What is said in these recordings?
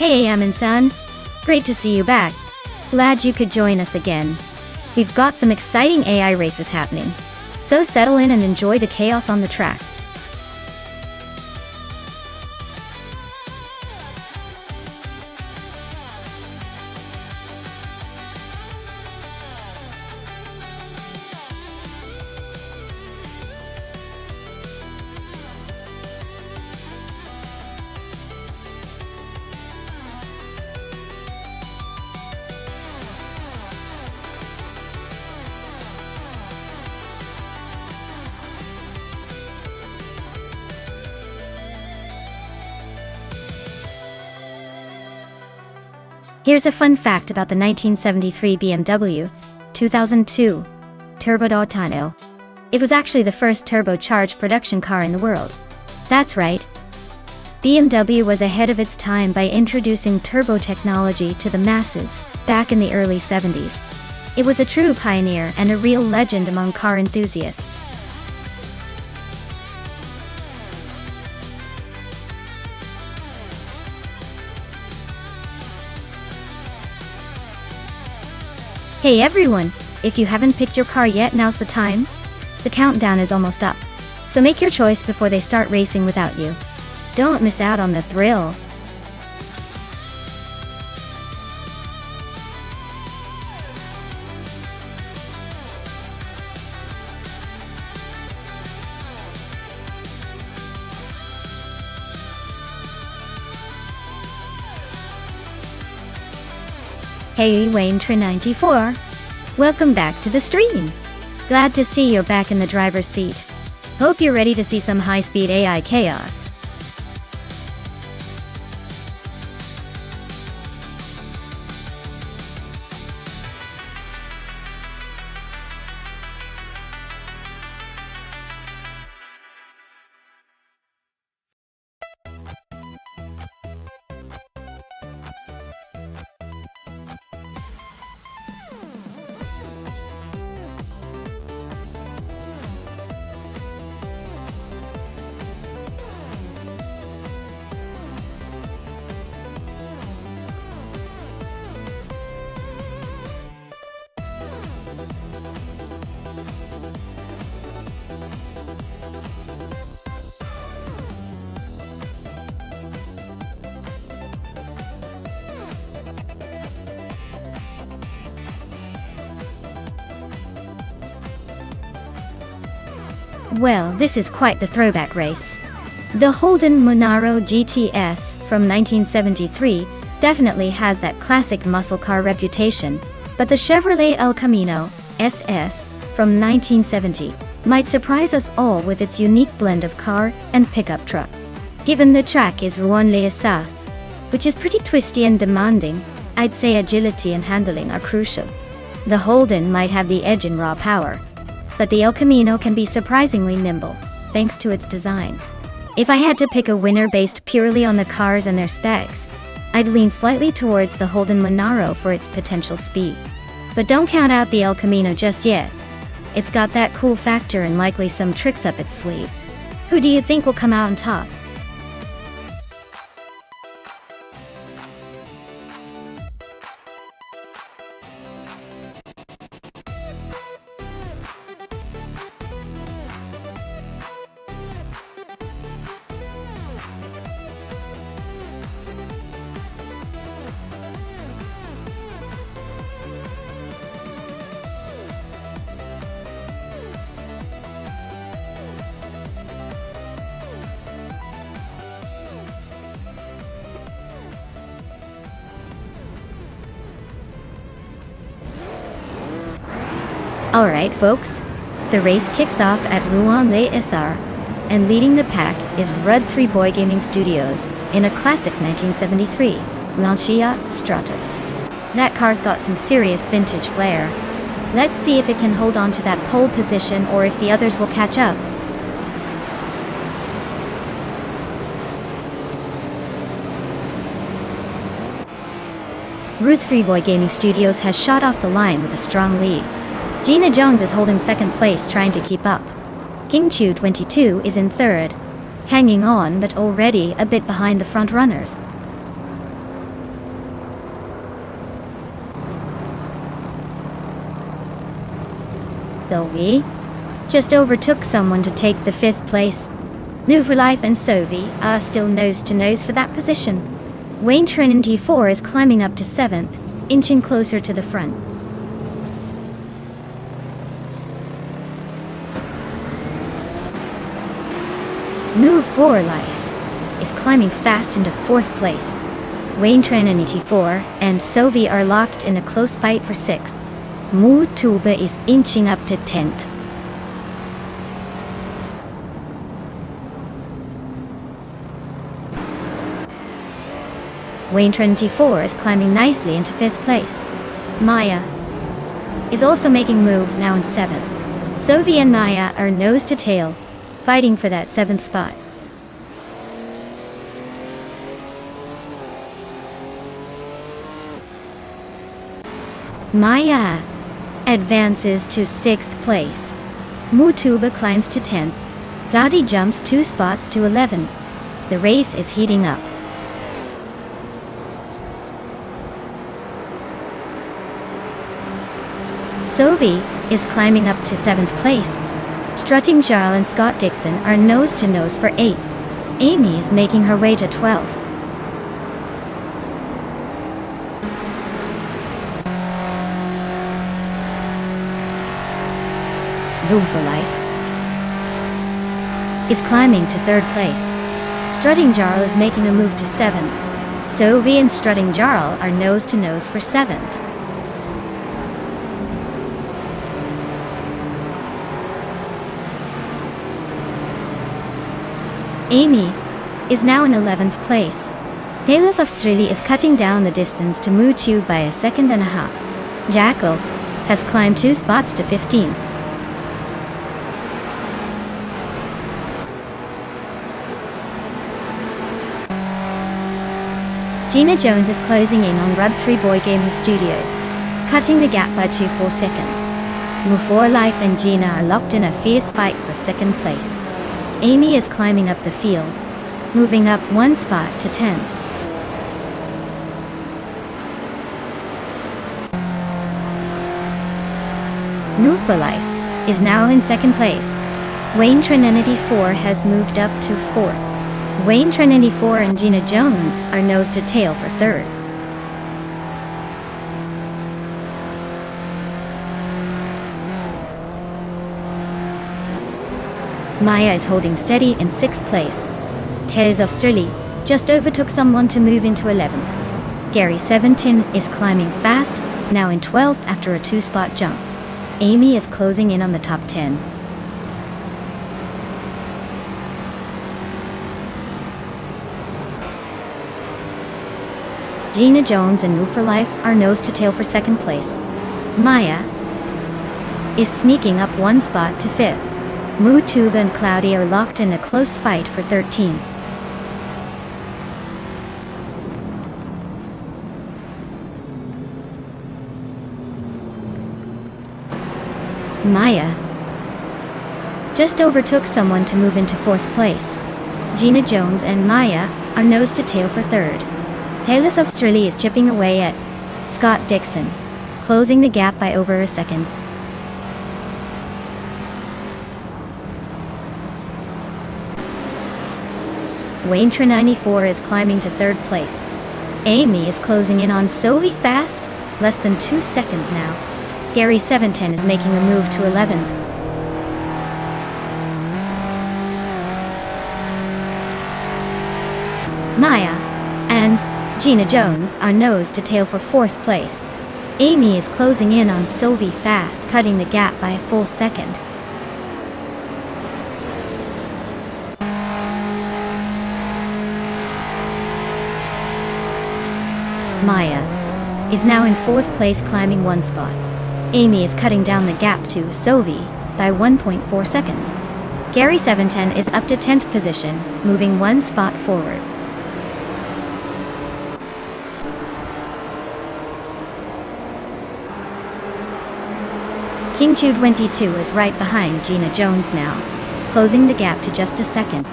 Hey Amin-san, great to see you back. Glad you could join us again. We've got some exciting AI races happening, so settle in and enjoy the chaos on the track. Here's a fun fact about the 1973 BMW 2002 Turbo D'autano. It was actually the first turbocharged production car in the world. That's right. BMW was ahead of its time by introducing turbo technology to the masses back in the early 70s. It was a true pioneer and a real legend among car enthusiasts. Hey everyone, if you haven't picked your car yet, now's the time. The countdown is almost up, so make your choice before they start racing without you. Don't miss out on the thrill. Hey Wayne94, welcome back to the stream. Glad to see you're back in the driver's seat. Hope you're ready to see some high-speed AI chaos. Well, this is quite the throwback race. The Holden Monaro GTS from 1973 definitely has that classic muscle car reputation, but the Chevrolet El Camino SS from 1970 might surprise us all with its unique blend of car and pickup truck. Given the track is Rouen-les-Assas, which is pretty twisty and demanding, I'd say agility and handling are crucial. The Holden might have the edge in raw power, but the El Camino can be surprisingly nimble, thanks to its design. If I had to pick a winner based purely on the cars and their specs, I'd lean slightly towards the Holden Monaro for its potential speed. But don't count out the El Camino just yet. It's got that cool factor and likely some tricks up its sleeve. Who do you think will come out on top? Alright folks, the race kicks off at Rouen-les-Assas, and leading the pack is Rud 3 Boy Gaming Studios in a classic 1973 Lancia Stratos. That car's got some serious vintage flair. Let's see if it can hold on to that pole position or if the others will catch up. Rud 3 Boy Gaming Studios has shot off the line with a strong lead. Gina Jones is holding second place, trying to keep up. King Chu 22 is in third, hanging on but already a bit behind the front runners. Sylvie just overtook someone to take the 5th place. New for Life and Sylvie are still nose to nose for that position. Wayne Trinity 4 is climbing up to 7th, inching closer to the front. New for Life is climbing fast into 4th place. Wayne Trinity 4 and Sylvie are locked in a close fight for 6th. Mu Tuba is inching up to 10th. Wayne Trinity 4 is climbing nicely into 5th place. Maya is also making moves now in 7th. Sylvie and Maya are nose to tail, fighting for that 7th spot. Maya advances to 6th place. Mutuba climbs to 10th. Gotti jumps 2 spots to 11th. The race is heating up. Sylvie is climbing up to 7th place. Strutting Jarl and Scott Dixon are nose to nose for 8th. Amy is making her way to 12th. Do for Life is climbing to 3rd place. Strutting Jarl is making a move to 7th. Sylvie and Strutting Jarl are nose to nose for 7th. Amy is now in 11th place. Taylor Australia is cutting down the distance to Mutu by a 1.5 seconds. Jackal has climbed 2 spots to 15th. Gina Jones is closing in on Rud 3 Boy Gaming Studios, cutting the gap by 2 full seconds. Move for Life and Gina are locked in a fierce fight for 2nd place. Amy is climbing up the field, moving up 1 spot to 10. New for Life is now in 2nd place. Wayne Trinity 4 has moved up to 4th. Wayne Trinity 4 and Gina Jones are nose to tail for 3rd. Maya is holding steady in 6th place. Tez Australia just overtook someone to move into 11th. Gary 17 is climbing fast, now in 12th after a 2-spot jump. Amy is closing in on the top 10. Gina Jones and New for Life are nose to tail for 2nd place. Maya is sneaking up 1 spot to 5th. Mutuba and Cloudy are locked in a close fight for 13. Maya just overtook someone to move into 4th place. Gina Jones and Maya are nose to tail for 3rd. Taylor Australia is chipping away at Scott Dixon, closing the gap by over a second. Wayne Trinity 4 is climbing to 3rd place. Amy is closing in on Sylvie fast, less than 2 seconds now. Gary 710 is making a move to 11th. Maya and Gina Jones are nose to tail for 4th place. Amy is closing in on Sylvie fast, cutting the gap by a full second. Maya is now in 4th place, climbing 1 spot. Amy is cutting down the gap to Sylvie by 1.4 seconds. Gary 710 is up to 10th position, moving 1 spot forward. King Chu 22 is right behind Gina Jones now, closing the gap to just a second.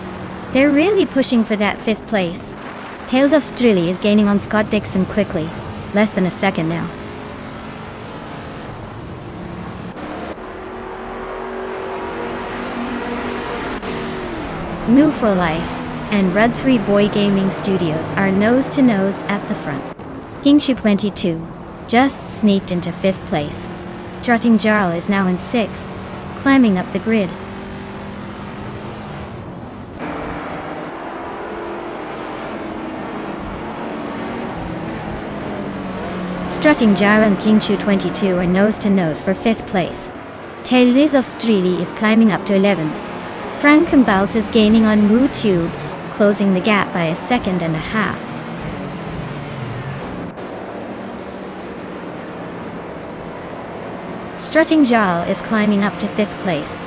They're really pushing for that 5th place. Tails of Australia is gaining on Scott Dixon quickly, less than a second now. New for Life, and Red 3 Boy Gaming Studios are nose to nose at the front. Kingshu 22 just sneaked into 5th place. Strutting Jarl is now in 6th, climbing up the grid. Strutting Jarl and Kingshu 22 are nose to nose for 5th place. Tales of Strili is climbing up to 11th. Frankenbalz is gaining on Moo Tube, closing the gap by 1.5 seconds. Strutting Jarl is climbing up to 5th place.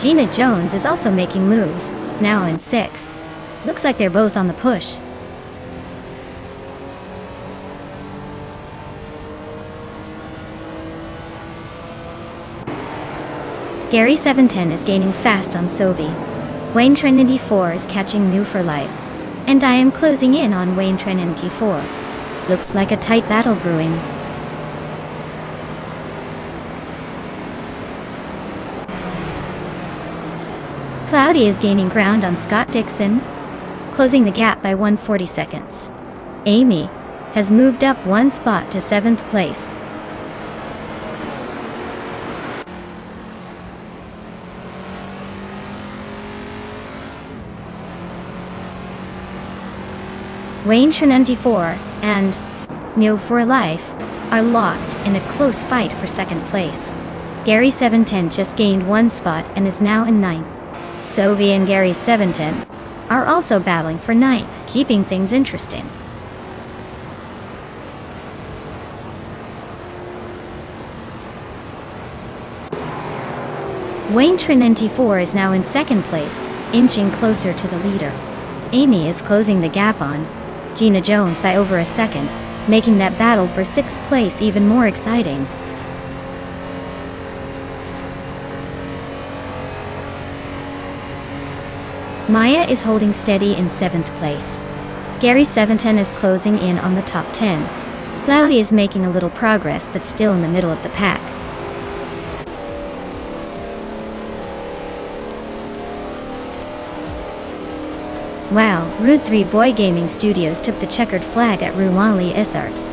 Gina Jones is also making moves, now in 6th. Looks like they're both on the push. Gary 710 is gaining fast on Sovi. Wayne Trinity 4 is catching New for Life. And I am closing in on Wayne Trinity 4. Looks like a tight battle brewing. Cloudy is gaining ground on Scott Dixon, closing the gap by 140 seconds. Amy has moved up 1 spot to 7th place. Wayne Trinity 4 and New for Life are locked in a close fight for 2nd place. Gary 710 just gained 1 spot and is now in 9th. Sovi and Gary 710 are also battling for 9th, keeping things interesting. Wayne Trinity 4 is now in 2nd place, inching closer to the leader. Amy is closing the gap on Gina Jones by over 1 second, making that battle for 6th place even more exciting. Maya is holding steady in 7th place. Gary 710 is closing in on the top 10. Cloudy is making a little progress but still in the middle of the pack. Wow, Rude 3 Boy Gaming Studios took the checkered flag at Ruanli Isarts.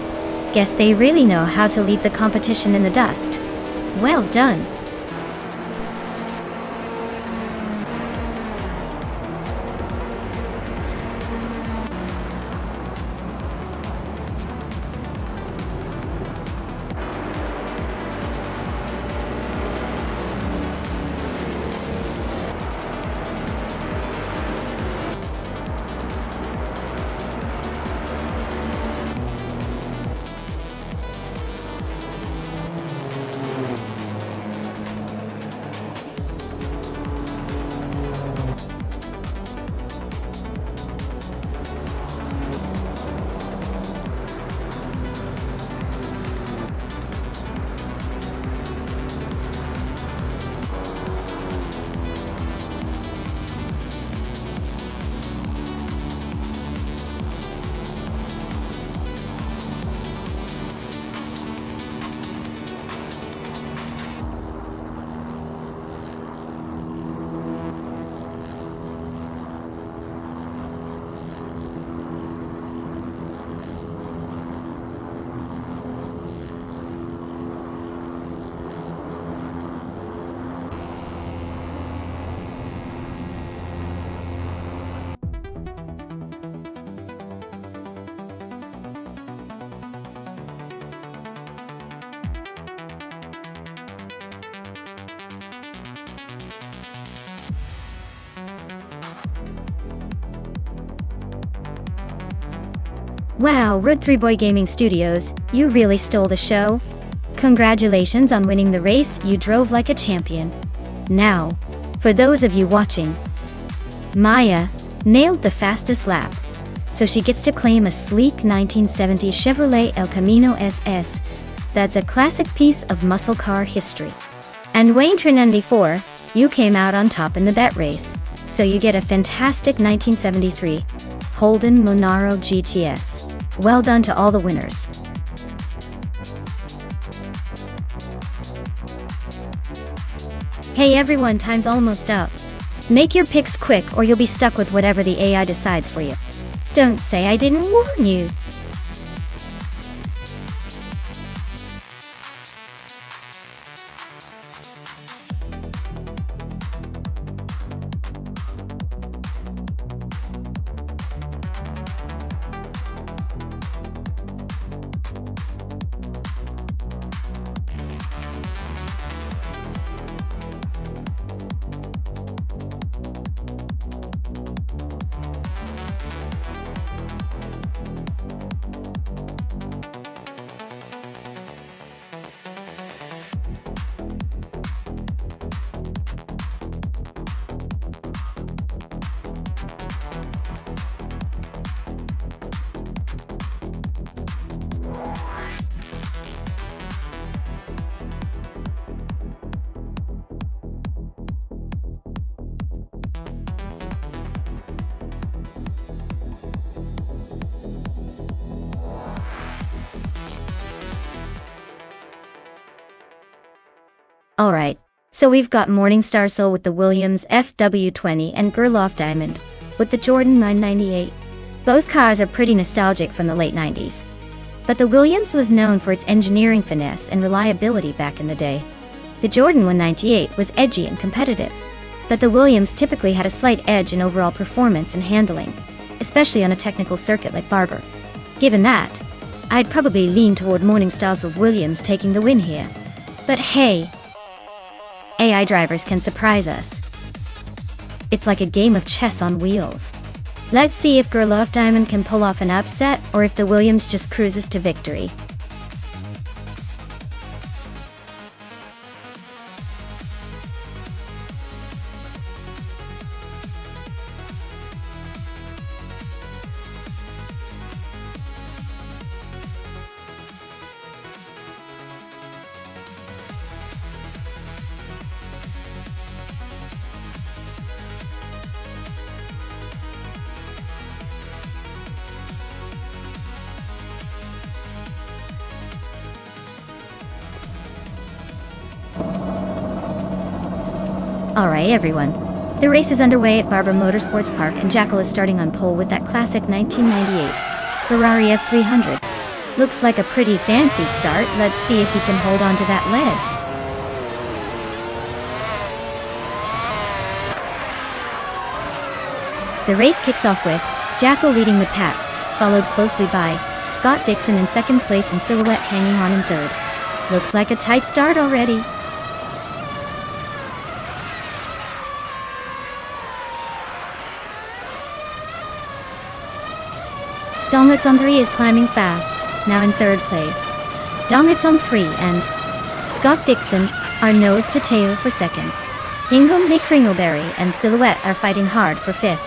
Guess they really know how to leave the competition in the dust. Well done. Wow, Rude 3 Boy Gaming Studios, you really stole the show. Congratulations on winning the race, you drove like a champion. Now, for those of you watching, Maya nailed the fastest lap, so she gets to claim a sleek 1970 Chevrolet El Camino SS. That's a classic piece of muscle car history. And Wayne Trinity 4, you came out on top in the bet race, so you get a fantastic 1973 Holden Monaro GTS. Well done to all the winners. Hey everyone, time's almost up. Make your picks quick or you'll be stuck with whatever the AI decides for you. Don't say I didn't warn you. Alright, so we've got Morningstar Soul with the Williams FW20 and Gerloff Diamond with the Jordan 998. Both cars are pretty nostalgic from the late 90s. But the Williams was known for its engineering finesse and reliability back in the day. The Jordan 198 was edgy and competitive, but the Williams typically had a slight edge in overall performance and handling, especially on a technical circuit like Barber. Given that, I'd probably lean toward Morningstar Soul's Williams taking the win here. But hey, AI drivers can surprise us. It's like a game of chess on wheels. Let's see if Gerloff Diamond can pull off an upset or if the Williams just cruises to victory. Alright everyone, the race is underway at Barber Motorsports Park and Jackal is starting on pole with that classic 1998 Ferrari F300. Looks like a pretty fancy start. Let's see if he can hold on to that lead. The race kicks off with Jackal leading the pack, followed closely by Scott Dixon in second place and Silhouette hanging on in third. Looks like a tight start already. Donglitz on 3 is climbing fast, now in third place. Donglitz on 3 and Scott Dixon are nose to tail for second. Hingham Kringleberry and Silhouette are fighting hard for fifth.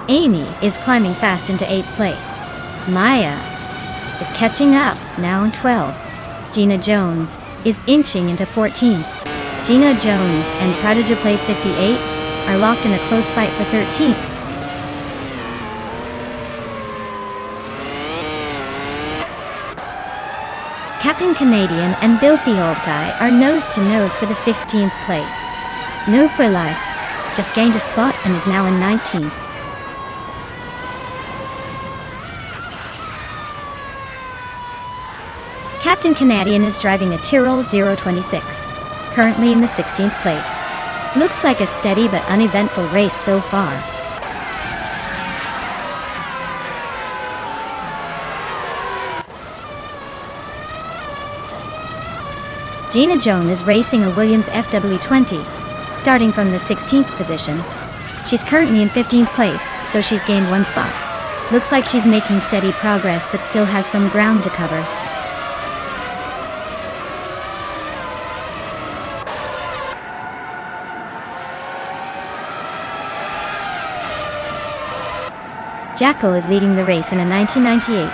Amy is climbing fast into 8th place. Maya is catching up, now in 12. Gina Jones is inching into 14th. Gina Jones and Prodigy Place 58 are locked in a close fight for 13th. Captain Canadian and Filthy Old Guy are nose to nose for the 15th place. No for Life just gained a spot and is now in 19th. Captain Canadian is driving a Tyrrell 026, currently in the 16th place. Looks like a steady but uneventful race so far. Gina Jones is racing a Williams FW20, starting from the 16th position. She's currently in 15th place, so she's gained one spot. Looks like she's making steady progress but still has some ground to cover. Jackal is leading the race in a 1998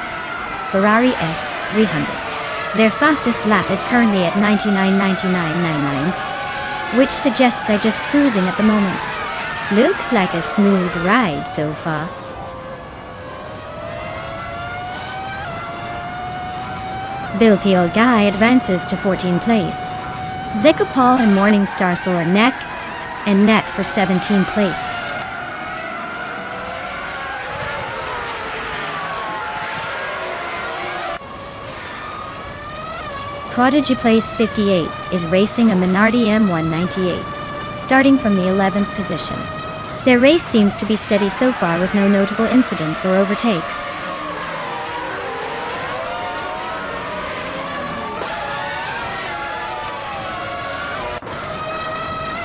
Ferrari F300. Their fastest lap is currently at 99.9999, which suggests they're just cruising at the moment. Looks like a smooth ride so far. Filthy Old Guy advances to 14th place. Zekapal and Morning Star Soul are neck and neck for 17th place. Prodigy Place 58 is racing a Minardi M198, starting from the 11th position. Their race seems to be steady so far with no notable incidents or overtakes.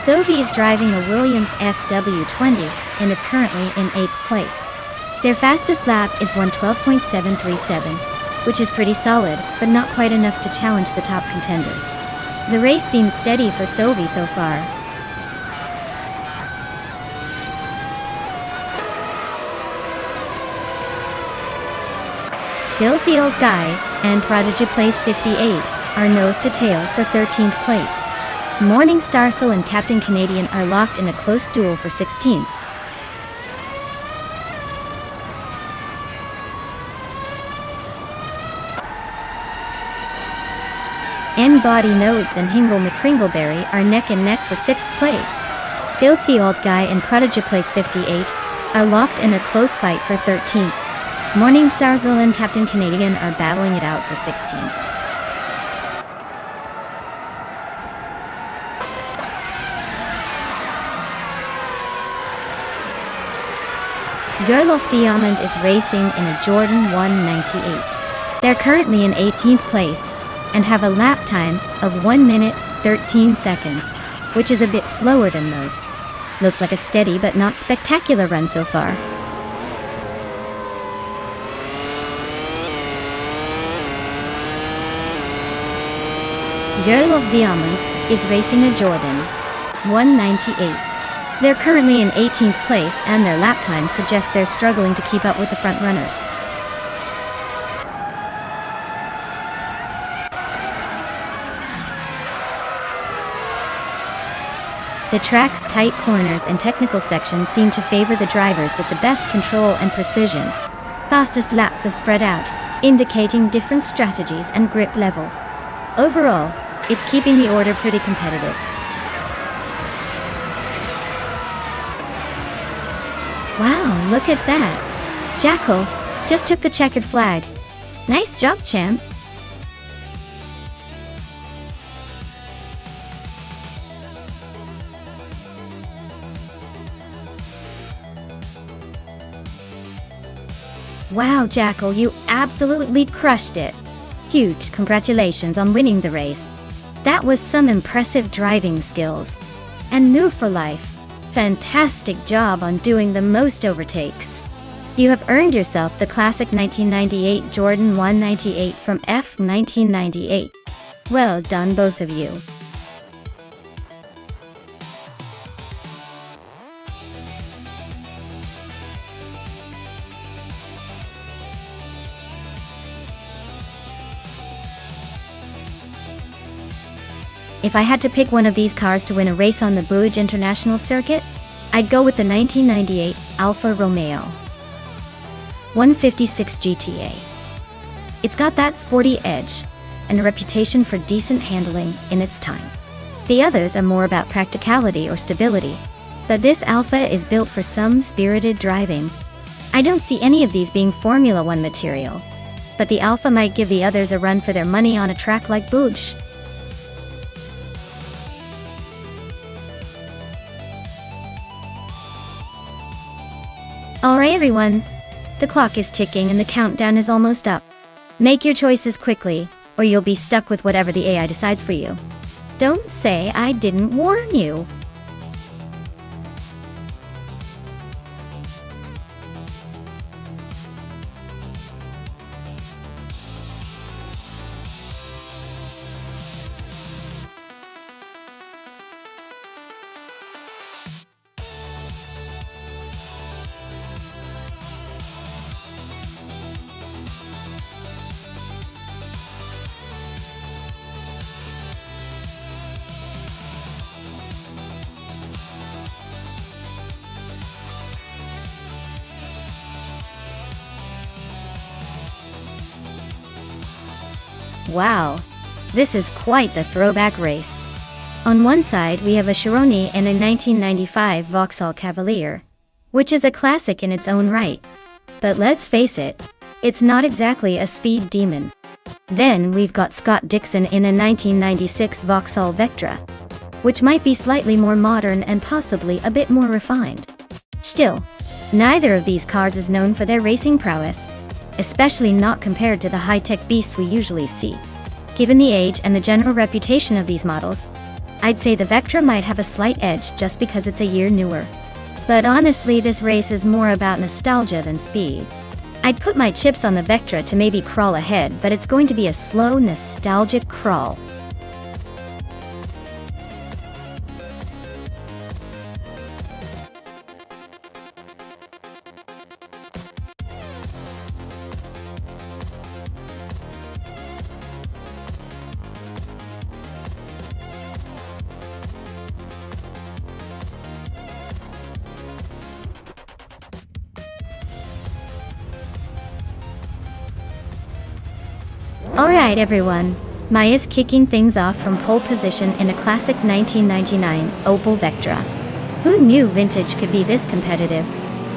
Zovi is driving a Williams FW20 and is currently in 8th place. Their fastest lap is 1:12.737, which is pretty solid, but not quite enough to challenge the top contenders. The race seems steady for Zovi so far. Filthy Old Guy and Prodigy Place 58 are nose to tail for 13th place. Morning Star Soul and Captain Canadian are locked in a close duel for 16th. N-Body Nodes and Hingle McCringleberry are neck and neck for 6th place. Filthy Old Guy and Prodigy Place 58 are locked in a close fight for 13th. Morning Star Soul and Captain Canadian are battling it out for 16th. Girl of Diamond is racing in a Jordan 198. They're currently in 18th place and have a lap time of 1 minute 13 seconds, which is a bit slower than most. Looks like a steady but not spectacular run so far. Girl of Diamond is racing a Jordan 198. They're currently in 18th place and their lap time suggests they're struggling to keep up with the front runners. The track's tight corners and technical sections seem to favor the drivers with the best control and precision. Fastest laps are spread out, indicating different strategies and grip levels. Overall, it's keeping the order pretty competitive. Wow, look at that! Jackal just took the checkered flag. Nice job, champ! Wow, Jackal, you absolutely crushed it! Huge congratulations on winning the race. That was some impressive driving skills. And new for life. Fantastic job on doing the most overtakes. You have earned yourself the classic 1998 Jordan 198 from F1998. Well done, both of you. If I had to pick one of these cars to win a race on the Buick International Circuit, I'd go with the 1998 Alfa Romeo 156 GTA. It's got that sporty edge and a reputation for decent handling in its time. The others are more about practicality or stability, but this Alfa is built for some spirited driving. I don't see any of these being Formula One material, but the Alfa might give the others a run for their money on a track like Buick. Alright everyone, the clock is ticking and the countdown is almost up. Make your choices quickly, or you'll be stuck with whatever the AI decides for you. Don't say I didn't warn you. Wow, this is quite the throwback race. On one side we have a Chironi and a 1995 Vauxhall Cavalier, which is a classic in its own right. But let's face it, it's not exactly a speed demon. Then we've got Scott Dixon in a 1996 Vauxhall Vectra, which might be slightly more modern and possibly a bit more refined. Still, neither of these cars is known for their racing prowess, especially not compared to the high-tech beasts we usually see. Given the age and the general reputation of these models, I'd say the Vectra might have a slight edge just because it's a year newer. But honestly, this race is more about nostalgia than speed. I'd put my chips on the Vectra to maybe crawl ahead, but it's going to be a slow, nostalgic crawl. Alright everyone, Maya's kicking things off from pole position in a classic 1999 Opel Vectra. Who knew vintage could be this competitive?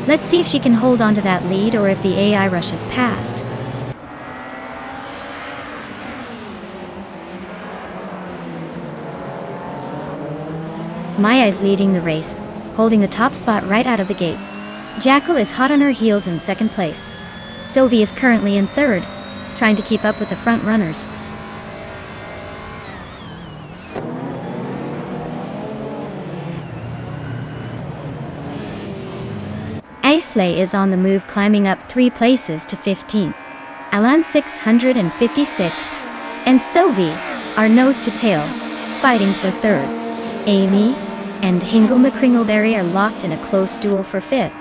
Let's see if she can hold on to that lead or if the AI rushes past. Maya is leading the race, holding the top spot right out of the gate. Jackal is hot on her heels in second place. Sylvie is currently in third, trying to keep up with the front runners. Aisley is on the move, climbing up 3 places to 15. Alan 656 and Sylvie are nose to tail, fighting for third. Amy and Hingle McCringleberry are locked in a close duel for fifth.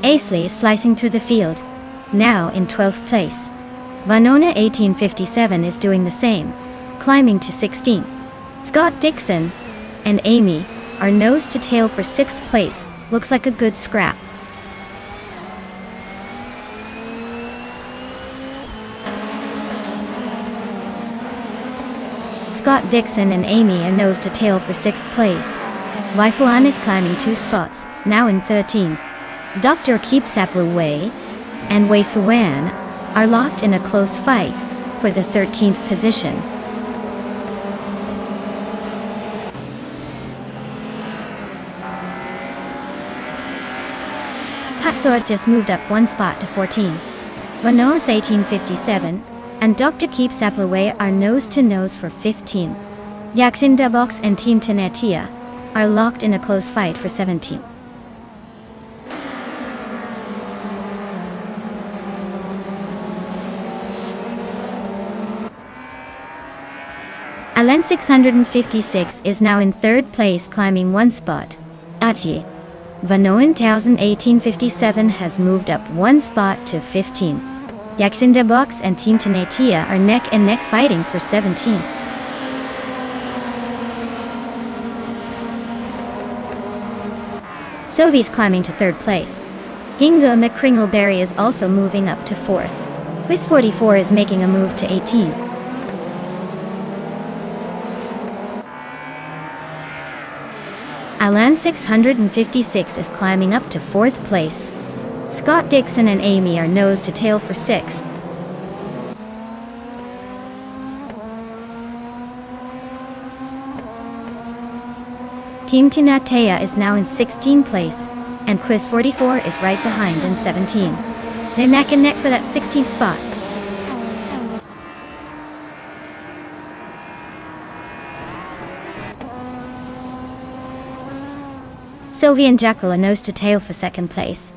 Aisley is slicing through the field, now in 12th place. Vanona 1857 is doing the same, climbing to 16th. Scott Dixon and Amy are nose to tail for 6th place, looks like a good scrap. Scott Dixon and Amy are nose to tail for 6th place. Waifuan is climbing 2 spots, now in 13th. Dr. Keepsaplu Wei and Wei Fuan are locked in a close fight for the 13th position. Patsoa just moved up 1 spot to 14. Vanos 1857 and Dr. Keepsaplu Wei are nose to nose for 15. Yaxin Dubox and Team Tenetia are locked in a close fight for 17. Alan 656 is now in 3rd place, climbing 1 spot. Achi Vanoan 1857 has moved up 1 spot to 15. Yaxinda Box and Team Tenetia are neck and neck fighting for 17. Sylvie's climbing to 3rd place. Hinga McCringleberry is also moving up to 4th. Whis 44 is making a move to 18. Alan 656 is climbing up to 4th place. Scott Dixon and Amy are nose to tail for 6th. Team Tinatea is now in 16th place, and Quiz 44 is right behind in 17. They're neck and neck for that 16th spot. Sylvie and Jackal are nose to tail for 2nd place.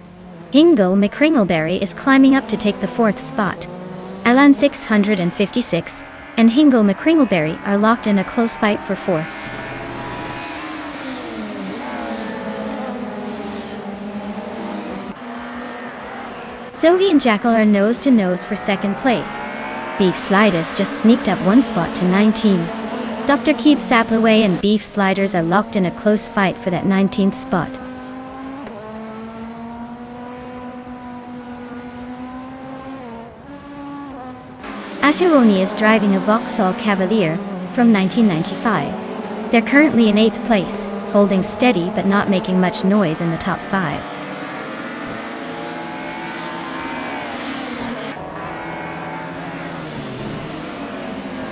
Hingle McCringleberry is climbing up to take the 4th spot. Alan 656 and Hingle McCringleberry are locked in a close fight for 4th. Sylvie and Jackal are nose to nose for 2nd place. Beef Slidus just sneaked up 1 spot to 19. Dr. Keep Sapaway and Beef Sliders are locked in a close fight for that 19th spot. Asheroni is driving a Vauxhall Cavalier from 1995. They're currently in 8th place, holding steady but not making much noise in the top 5.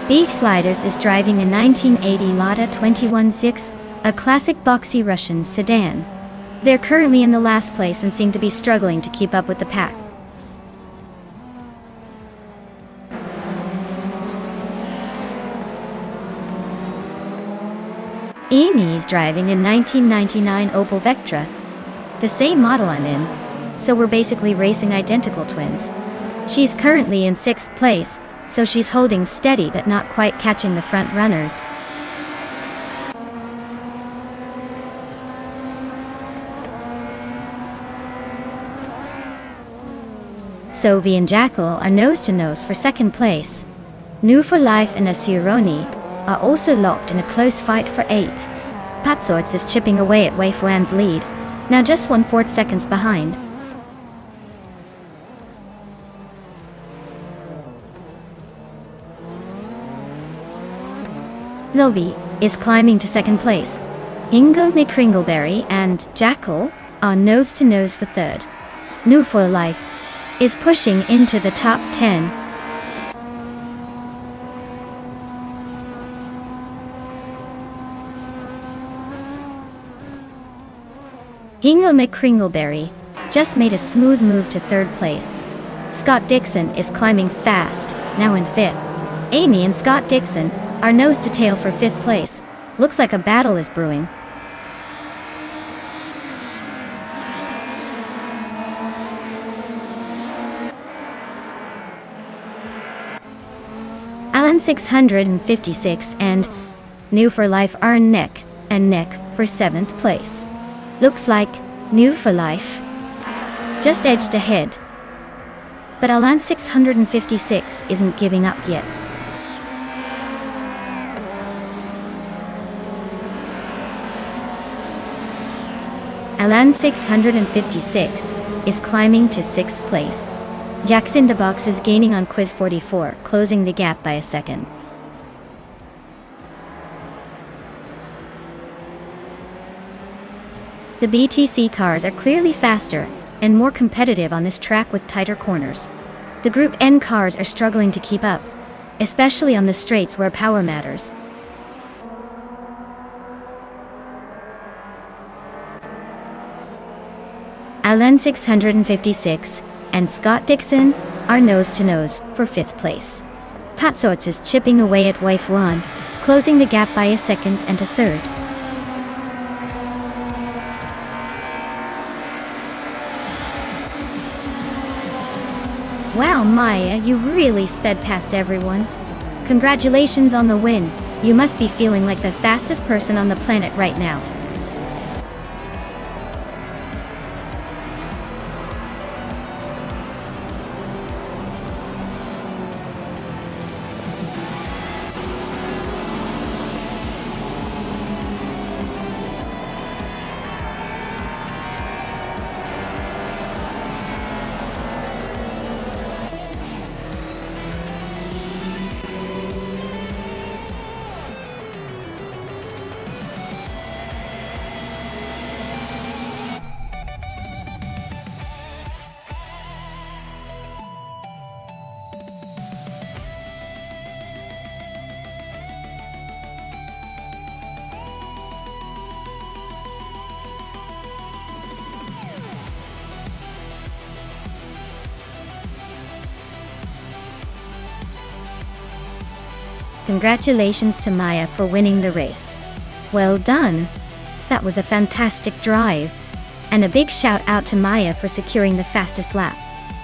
Beef Sliders is driving a 1980 Lada 216, a classic boxy Russian sedan. They're currently in the last place and seem to be struggling to keep up with the pack. Amy is driving a 1999 Opel Vectra, the same model I'm in, so we're basically racing identical twins. She's currently in 6th place, so she's holding steady but not quite catching the front runners. Sophie and Jackal are nose-to-nose for 2nd place. New for Life and Asironi are also locked in a close fight for 8th. Patsorts is chipping away at Weifuan's lead, now just 1/4 seconds behind. Zoe is climbing to 2nd place. Ingo McCringleberry and Jackal are nose-to-nose for 3rd. New for Life is pushing into the top 10. Ingo McCringleberry just made a smooth move to 3rd place. Scott Dixon is climbing fast, now in 5th. Amy and Scott Dixon are nose to tail for 5th place. Looks like a battle is brewing. Alan 656 and New for Life are neck and neck for 7th place. Looks like New for Life just edged ahead, but Alan 656 isn't giving up yet. Alan 656 is climbing to 6th place. Jax in the box is gaining on Quiz 44, closing the gap by a second. The BTC cars are clearly faster and more competitive on this track with tighter corners. The Group N cars are struggling to keep up, especially on the straights where power matters. Alan 656 and Scott Dixon are nose-to-nose for 5th place. Patsorts is chipping away at Weifuan, closing the gap by a second and a 3rd. Wow, Maya, you really sped past everyone. Congratulations on the win. You must be feeling like the fastest person on the planet right now. Congratulations to Maya for winning the race. Well done. That was a fantastic drive. And a big shout out to Maya for securing the fastest lap.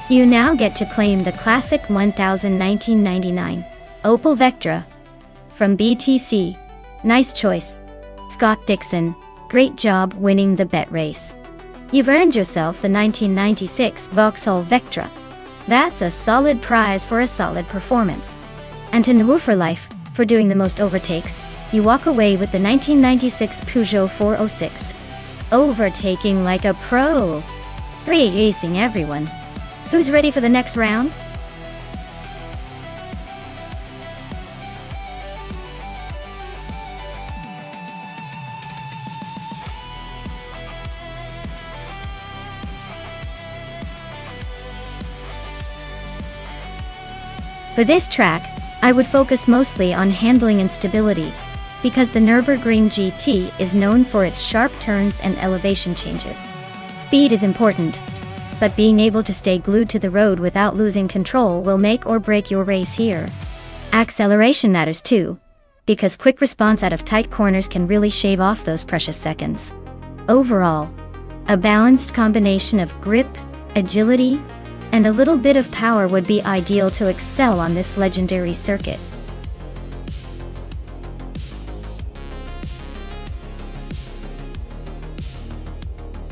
You now get to claim the classic 1999 Opel Vectra from BTC. Nice choice, Scott Dixon. Great job winning the bet race. You've earned yourself the 1996 Vauxhall Vectra. That's a solid prize for a solid performance. And to New for Life for doing the most overtakes. you walk away with the 1996 Peugeot 406. Overtaking like a pro. Re-acing everyone. Who's ready for the next round? For this track, I would focus mostly on handling and stability, because the Nürburgring GT is known for its sharp turns and elevation changes. Speed is important, but being able to stay glued to the road without losing control will make or break your race here. Acceleration matters too, because quick response out of tight corners can really shave off those precious seconds. Overall, a balanced combination of grip, agility, and a little bit of power would be ideal to excel on this legendary circuit.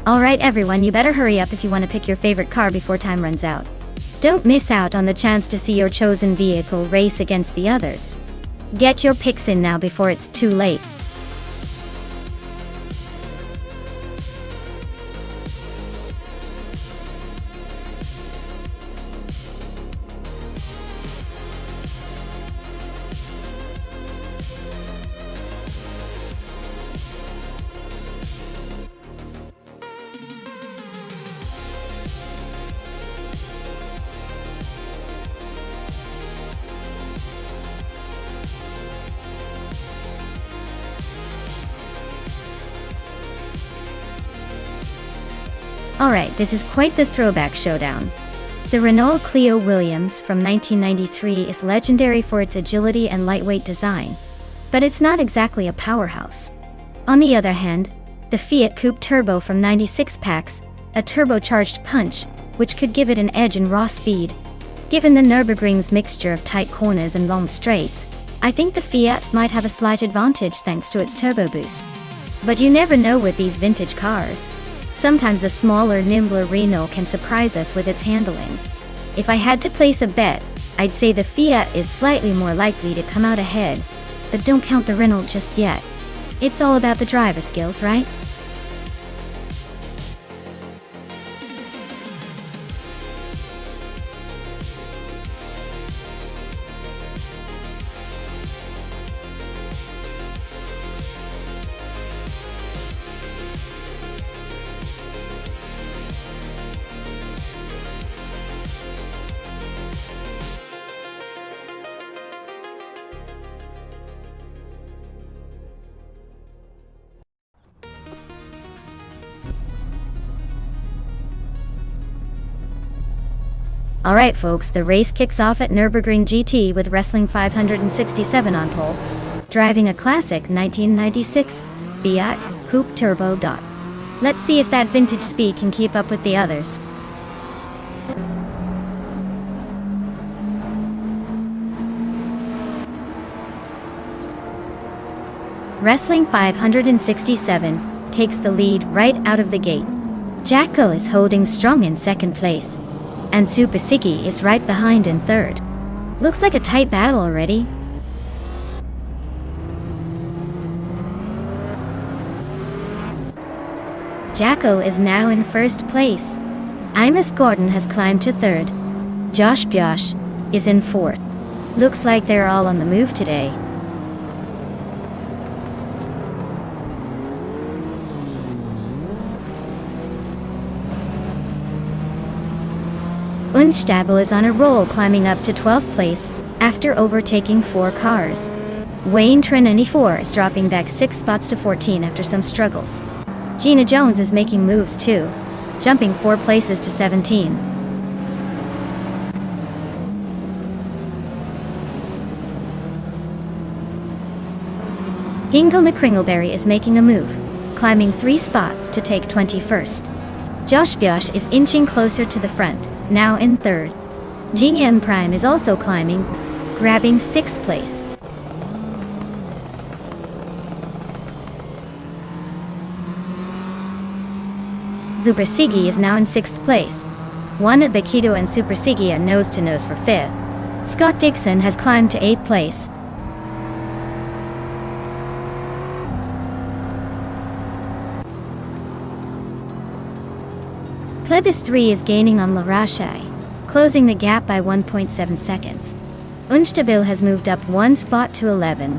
Alright everyone, you better hurry up if you want to pick your favorite car before time runs out. Don't miss out on the chance to see your chosen vehicle race against the others. Get your picks in now before it's too late. Alright, this is quite the throwback showdown. The Renault Clio Williams from 1993 is legendary for its agility and lightweight design, but it's not exactly a powerhouse. On the other hand, the Fiat Coupe Turbo from 96 packs a turbocharged punch, which could give it an edge in raw speed. Given the Nürburgring's mixture of tight corners and long straights, I think the Fiat might have a slight advantage thanks to its turbo boost. But you never know with these vintage cars. Sometimes a smaller, nimbler Renault can surprise us with its handling. If I had to place a bet, I'd say the Fiat is slightly more likely to come out ahead, but don't count the Renault just yet. It's all about the driver skills, right? Alright folks, the race kicks off at Nürburgring GT with Wrestling 567 on pole, driving a classic 1996 Fiat Coupe Turbo. Let's see if that vintage speed can keep up with the others. Wrestling 567 takes the lead right out of the gate. Jacko is holding strong in second place, and Super Siggy is right behind in third. Looks like a tight battle already. Jacko is now in first place. Imus Gordon has climbed to third. Josh Bjosh is in fourth. Looks like they're all on the move today. Unstabel is on a roll, climbing up to 12th place after overtaking 4 cars. Wayne Trinity 4 is dropping back 6 spots to 14 after some struggles. Gina Jones is making moves too, jumping 4 places to 17. Hingle McCringleberry is making a move, climbing 3 spots to take 21st. Josh Bjosh is inching closer to the front, now in third. GM Prime is also climbing, grabbing 6th place. Super Siggy is now in 6th place. Juan Bakito and Super Siggy are nose to nose for 5th. Scott Dixon has climbed to 8th place. Plebis 3 is gaining on Larache, closing the gap by 1.7 seconds. Unstabil has moved up one spot to 11.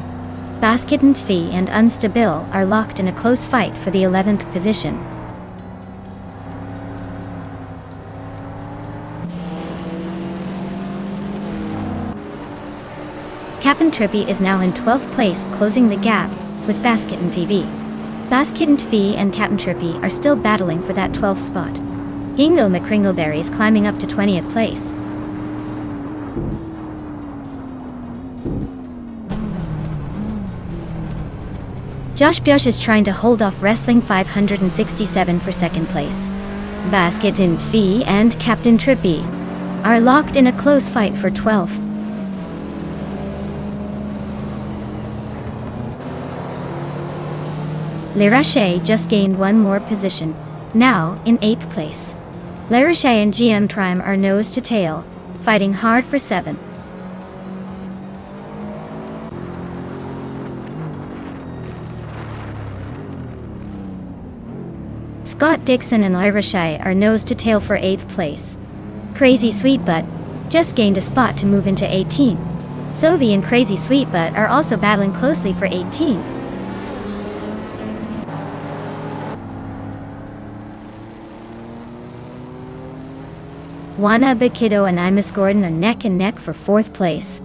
Basket and Fee and Unstabil are locked in a close fight for the 11th position. Cap'n Trippy is now in 12th place, closing the gap with Basket and TV. Basket and Fee and Cap'n Trippy are still battling for that 12th spot. Hingle McCringleberry is climbing up to 20th place. Josh Bjosh is trying to hold off Wrestling 567 for second place. Basket and Fee and Captain Trippy are locked in a close fight for 12th. Larache just gained one more position, now in 8th place. Larache and GM Trime are nose to tail, fighting hard for 7th. Scott Dixon and Larache are nose to tail for 8th place. Crazy Sweetbutt just gained a spot to move into 18th. Sovi and Crazy Sweetbutt are also battling closely for 18th. Juana Bakito and Imus Gordon are neck and neck for 4th place.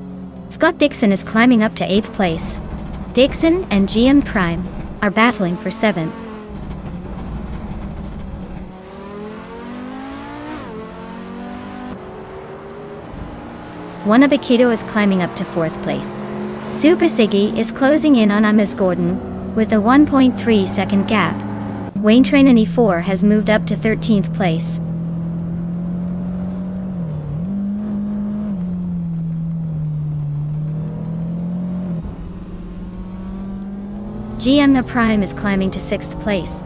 Scott Dixon is climbing up to 8th place. Dixon and GM Prime are battling for 7th. Juana Bakito is climbing up to 4th place. Super Siggy is closing in on Imus Gordon with a 1.3 second gap. Wayne Train 4 has moved up to 13th place. GM Prime is climbing to 6th place.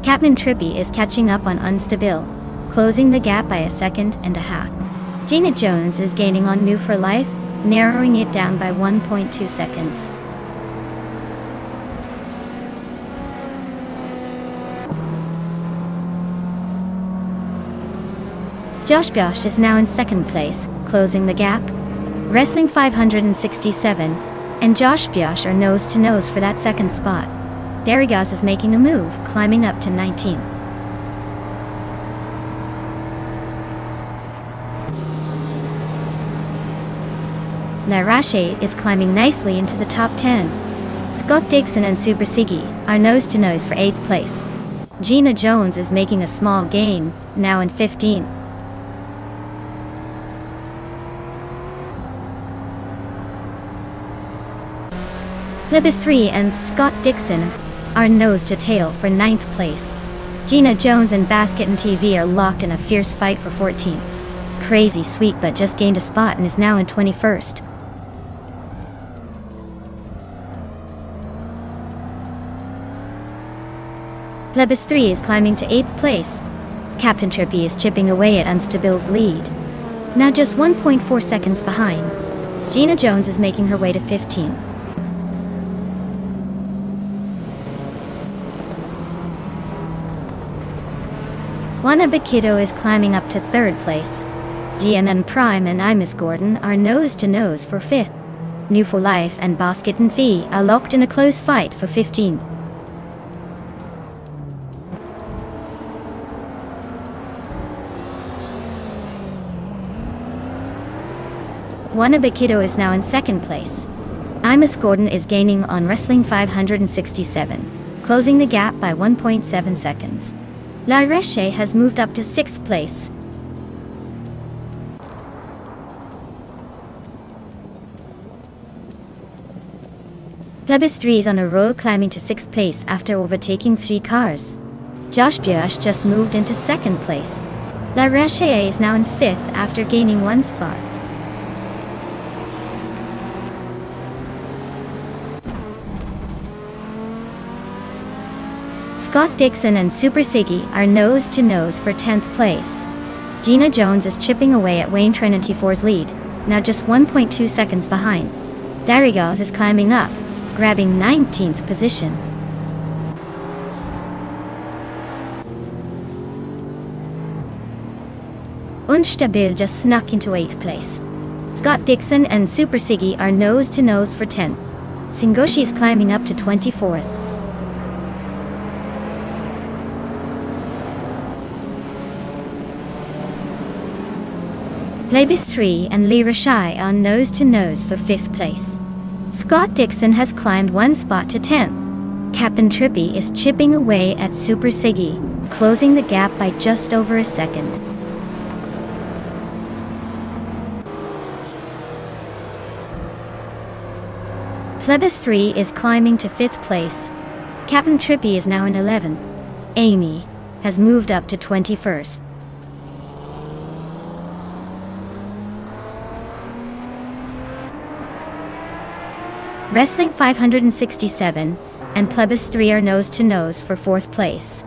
Captain Trippy is catching up on Unstabil, closing the gap by a second and a half. Gina Jones is gaining on New for Life, narrowing it down by 1.2 seconds. Josh Bjosh is now in 2nd place, closing the gap. Wrestling 567 and Josh Bjosh are nose to nose for that 2nd spot. Darigas is making a move, climbing up to 19th. Larache is climbing nicely into the top 10. Scott Dixon and Super Siggy are nose to nose for 8th place. Gina Jones is making a small gain, now in 15th. Plebis 3 and Scott Dixon are nose to tail for 9th place. Gina Jones and Basket and TV are locked in a fierce fight for 14th. Crazy Sweetbutt just gained a spot and is now in 21st. Plebis 3 is climbing to 8th place. Captain Trippy is chipping away at Unstabil's lead, now just 1.4 seconds behind. Gina Jones is making her way to 15th. Juana Bakito is climbing up to 3rd place. GMM Prime and Imus Gordon are nose to nose for 5th. New for Life and Basket and Fee are locked in a close fight for 15th. Juana Bakito is now in 2nd place. Imus Gordon is gaining on Wrestling 567, closing the gap by 1.7 seconds. Larache has moved up to 6th place. Plebis 3 is on a roll, climbing to 6th place after overtaking 3 cars. Josh Bjosh just moved into 2nd place. Larache is now in 5th after gaining 1 spot. Scott Dixon and Super Siggy are nose to nose for 10th place. Gina Jones is chipping away at Wayne Trinity 4's lead, now just 1.2 seconds behind. Darigas is climbing up, grabbing 19th position. Nonstop just snuck into 8th place. Scott Dixon and Super Siggy are nose to nose for 10th. Singoshi is climbing up to 24th. Plebis 3 and Lee Rashai are nose to nose for 5th place. Scott Dixon has climbed 1 spot to 10th. Captain Trippy is chipping away at Super Siggy, closing the gap by just over a second. Plebis 3 is climbing to 5th place. Captain Trippy is now in 11th. Amy has moved up to 21st. Wrestling 567 and Plebis 3 are nose to nose for 4th place.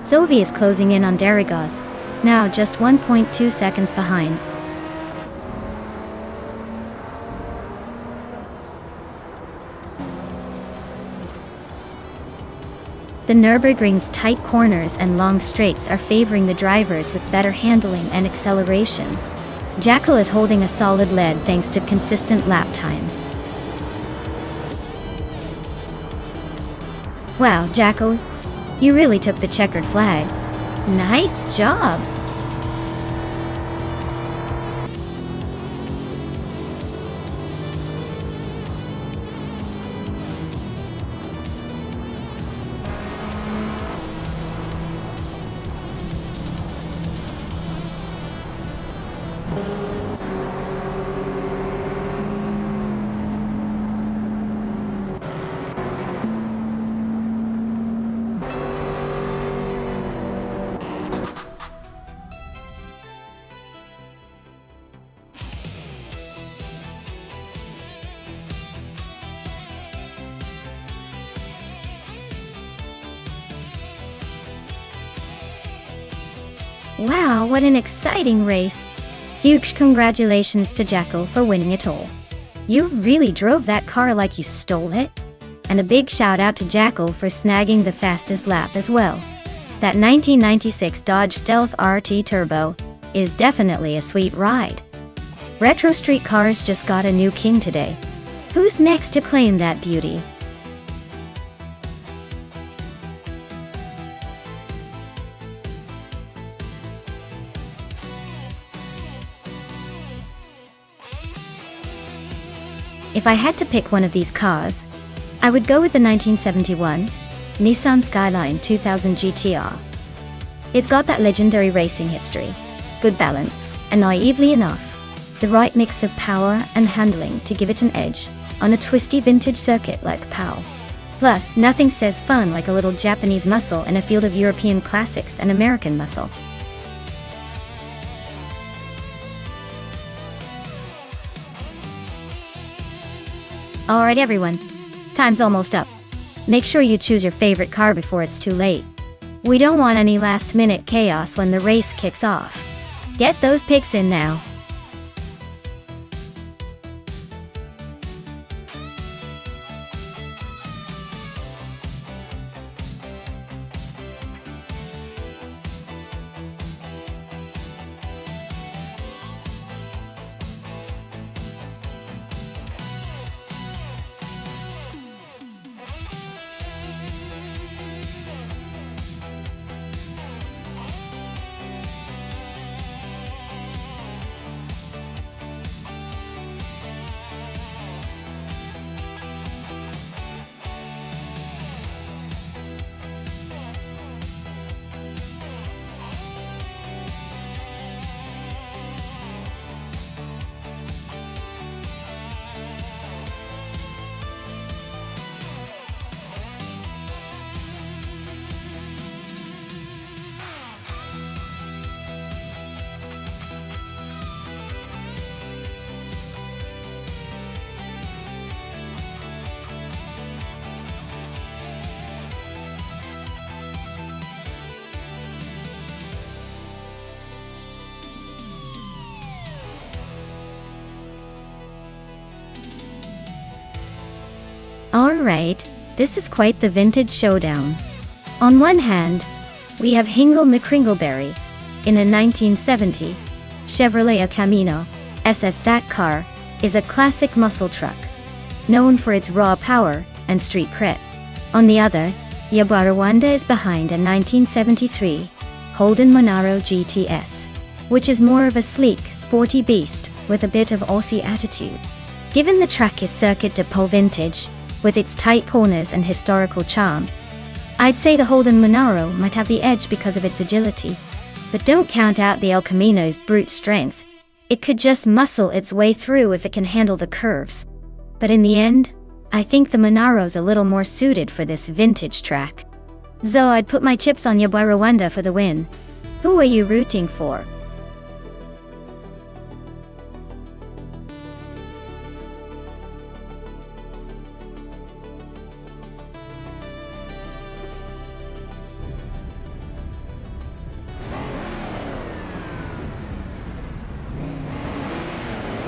Sovi is closing in on Darigaz, now just 1.2 seconds behind. The Nürburgring's tight corners and long straights are favoring the drivers with better handling and acceleration. Jackal is holding a solid lead thanks to consistent lap times. Wow, Jackal, you really took the checkered flag. Nice job! Wow, what an exciting race! Huge congratulations to Jackal for winning it all. You really drove that car like you stole it. And a big shout out to Jackal for snagging the fastest lap as well. That 1996 Dodge Stealth RT Turbo is definitely a sweet ride. Retro street cars just got a new king today. Who's next to claim that beauty? If I had to pick one of these cars, I would go with the 1971 Nissan Skyline 2000 GTR. It's got that legendary racing history, good balance, and naively enough, the right mix of power and handling to give it an edge on a twisty vintage circuit like POW. Plus, nothing says fun like a little Japanese muscle in a field of European classics and American muscle. Alright everyone, time's almost up. Make sure you choose your favorite car before it's too late. We don't want any last-minute chaos when the race kicks off. Get those picks in now. Alright, this is quite the vintage showdown. On one hand, we have Hingle McCringleberry in a 1970 Chevrolet El Camino SS. That car is a classic muscle truck, known for its raw power and street cred. On the other, Yabarawanda is behind a 1973 Holden Monaro GTS, which is more of a sleek, sporty beast with a bit of Aussie attitude. Given the truck is circuit de pole vintage, with its tight corners and historical charm, I'd say the Holden Monaro might have the edge because of its agility. But don't count out the El Camino's brute strength. It could just muscle its way through if it can handle the curves. But in the end, I think the Monaro's a little more suited for this vintage track. So I'd put my chips on Yabarawanda for the win. Who are you rooting for?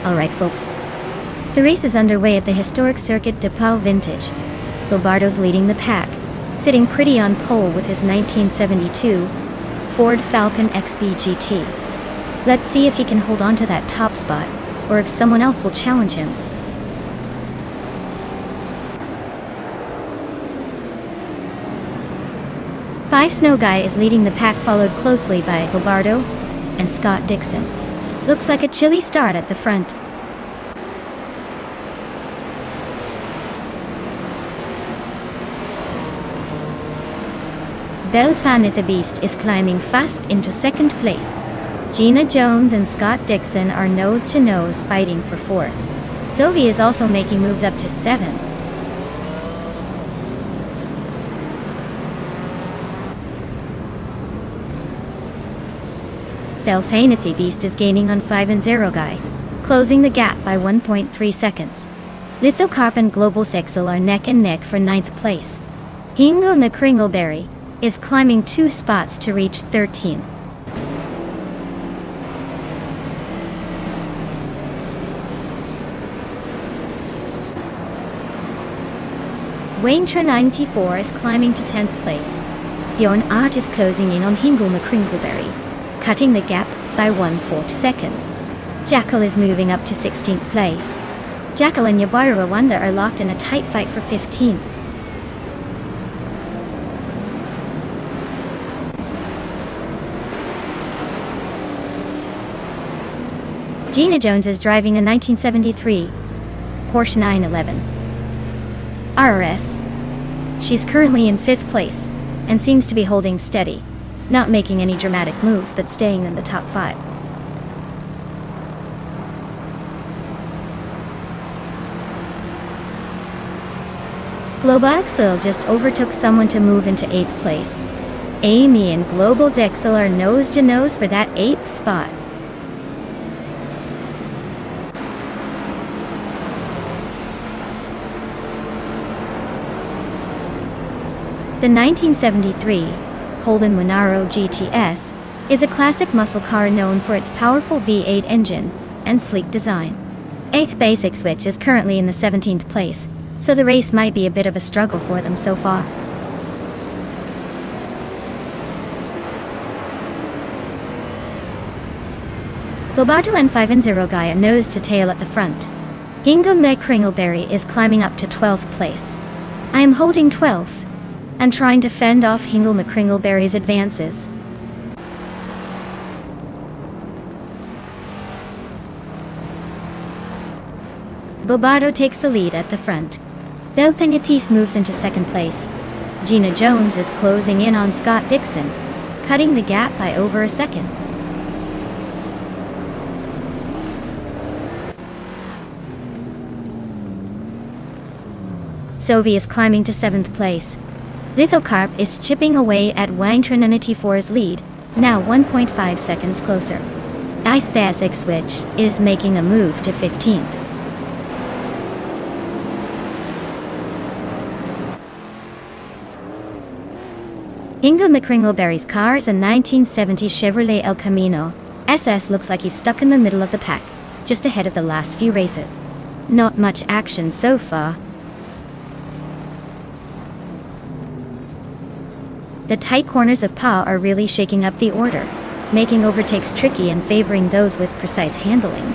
Alright folks, the race is underway at the historic Circuit de Pau Vintage. Lombardo's leading the pack, sitting pretty on pole with his 1972 Ford Falcon XB GT. Let's see if he can hold on to that top spot, or if someone else will challenge him. Five Snow Guy is leading the pack, followed closely by Lombardo and Scott Dixon. Looks like a chilly start at the front. Belthanit the Beast is climbing fast into second place. Gina Jones and Scott Dixon are nose-to-nose fighting for fourth. Zoe is also making moves up to 7. Belthanit the Beast is gaining on 5 and 0 Guy, closing the gap by 1.3 seconds. Lithocarp and Global Sexel are neck and neck for 9th place. Hingle McCringleberry is climbing 2 spots to reach 13. Waintra 94 is climbing to 10th place. Bjorn Art is closing in on Hingle McCringleberry, cutting the gap by 1/4 seconds. Jackal is moving up to 16th place. Jackal and Yabarawanda are locked in a tight fight for 15th. Gina Jones is driving a 1973 Porsche 911 RS. She's currently in 5th place and seems to be holding steady, not making any dramatic moves but staying in the top 5. Global Axel just overtook someone to move into 8th place. Amy and Global Zexel are nose to nose for that 8th spot. The 1973 Holden Monaro GTS is a classic muscle car known for its powerful V8 engine and sleek design. 8th Basic Switch is currently in the 17th place, so the race might be a bit of a struggle for them so far. Lobato and 5 and 0 Guy are nose to tail at the front. Hingle McCringleberry is climbing up to 12th place. I am holding 12th and trying to fend off Hingle McCringleberry's advances. Bobato takes the lead at the front. Belthanithes moves into 2nd place. Gina Jones is closing in on Scott Dixon, cutting the gap by over a second. Sovi is climbing to 7th place. Lithocarp is chipping away at Waintra 94's lead, now 1.5 seconds closer. Ice Basic Switch is making a move to 15th. Hingle McCringleberry's car is a 1970 Chevrolet El Camino SS. Looks like he's stuck in the middle of the pack, just ahead of the last few races. Not much action so far. The tight corners of Pau are really shaking up the order. making overtakes tricky and favoring those with precise handling.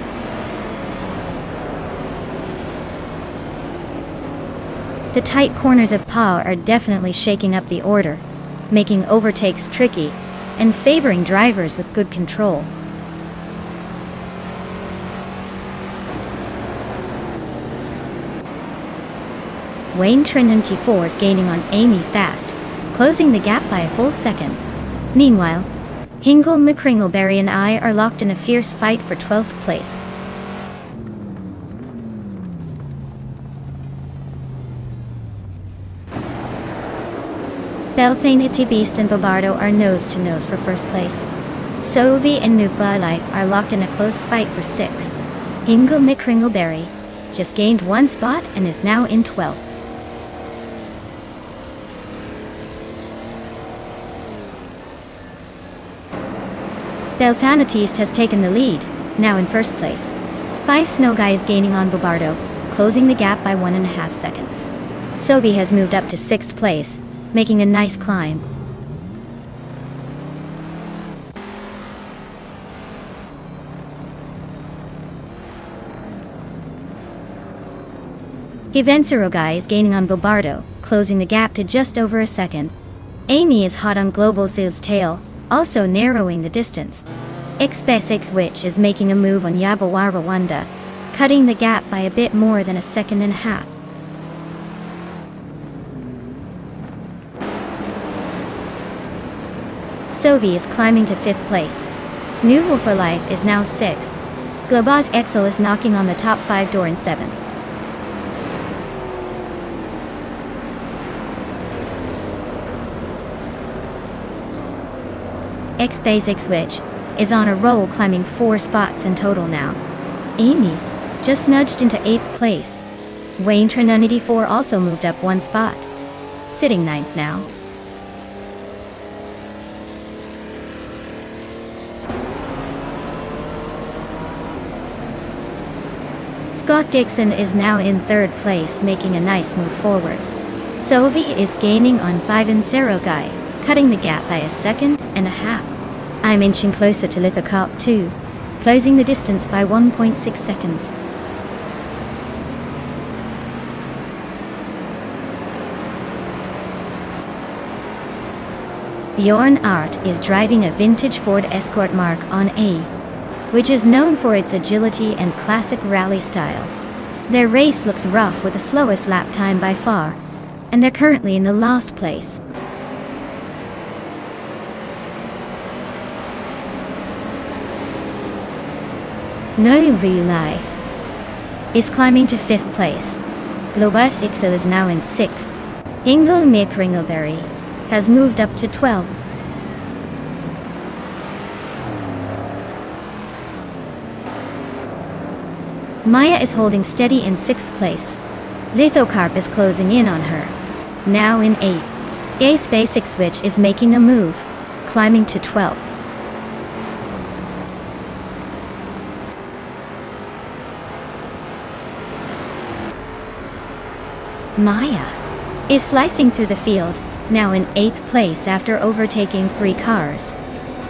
The tight corners of Pa are definitely shaking up the order, making overtakes tricky and favoring drivers with good control. Wayne Trinity 4 is gaining on Amy fast, closing the gap by a full second. Meanwhile, Hingle McCringleberry and I are locked in a fierce fight for 12th place. Belthanity Beast and Bobardo are nose to nose for first place. Sovi and Nufa Life are locked in a close fight for 6th. Hingle McCringleberry just gained 1 spot and is now in 12th. Belthanatist has taken the lead, now in first place. 5 Snow Guy is gaining on Bobardo, closing the gap by 1.5 seconds. Sovi has moved up to 6th place, making a nice climb. Givensero Guy is gaining on Bobardo, closing the gap to just over a second. Amy is hot on Global Zill's tail, also narrowing the distance. X-Basics Witch is making a move on Yabawara Wanda, cutting the gap by a bit more than a second and a half. Sovi is climbing to 5th place. New Wolf for Life is now 6th. Globaz Excel is knocking on the top 5 door in 7th. X-Basics Witch is on a roll, climbing 4 spots in total now. Amy just nudged into 8th place. Wayne Trinity 4 also moved up 1 spot, sitting 9th now. Scott Dixon is now in 3rd place, making a nice move forward. Sovi is gaining on 5 and Zero Guy, cutting the gap by a second and a half. I'm inching closer to Lithocop 2, closing the distance by 1.6 seconds. Bjorn Art is driving a vintage Ford Escort Mark on A, which is known for its agility and classic rally style. Their race looks rough with the slowest lap time by far, and they're currently in the last place. No Real Life is climbing to 5th place. Globus Ixo is now in 6th. Ingle McCringleberry has moved up to 12th. Maya is holding steady in 6th place. Lithocarp is closing in on her, now in 8th. Ace Basic Switch is making a move, climbing to 12th. Maya is slicing through the field, now in 8th place after overtaking 3 cars.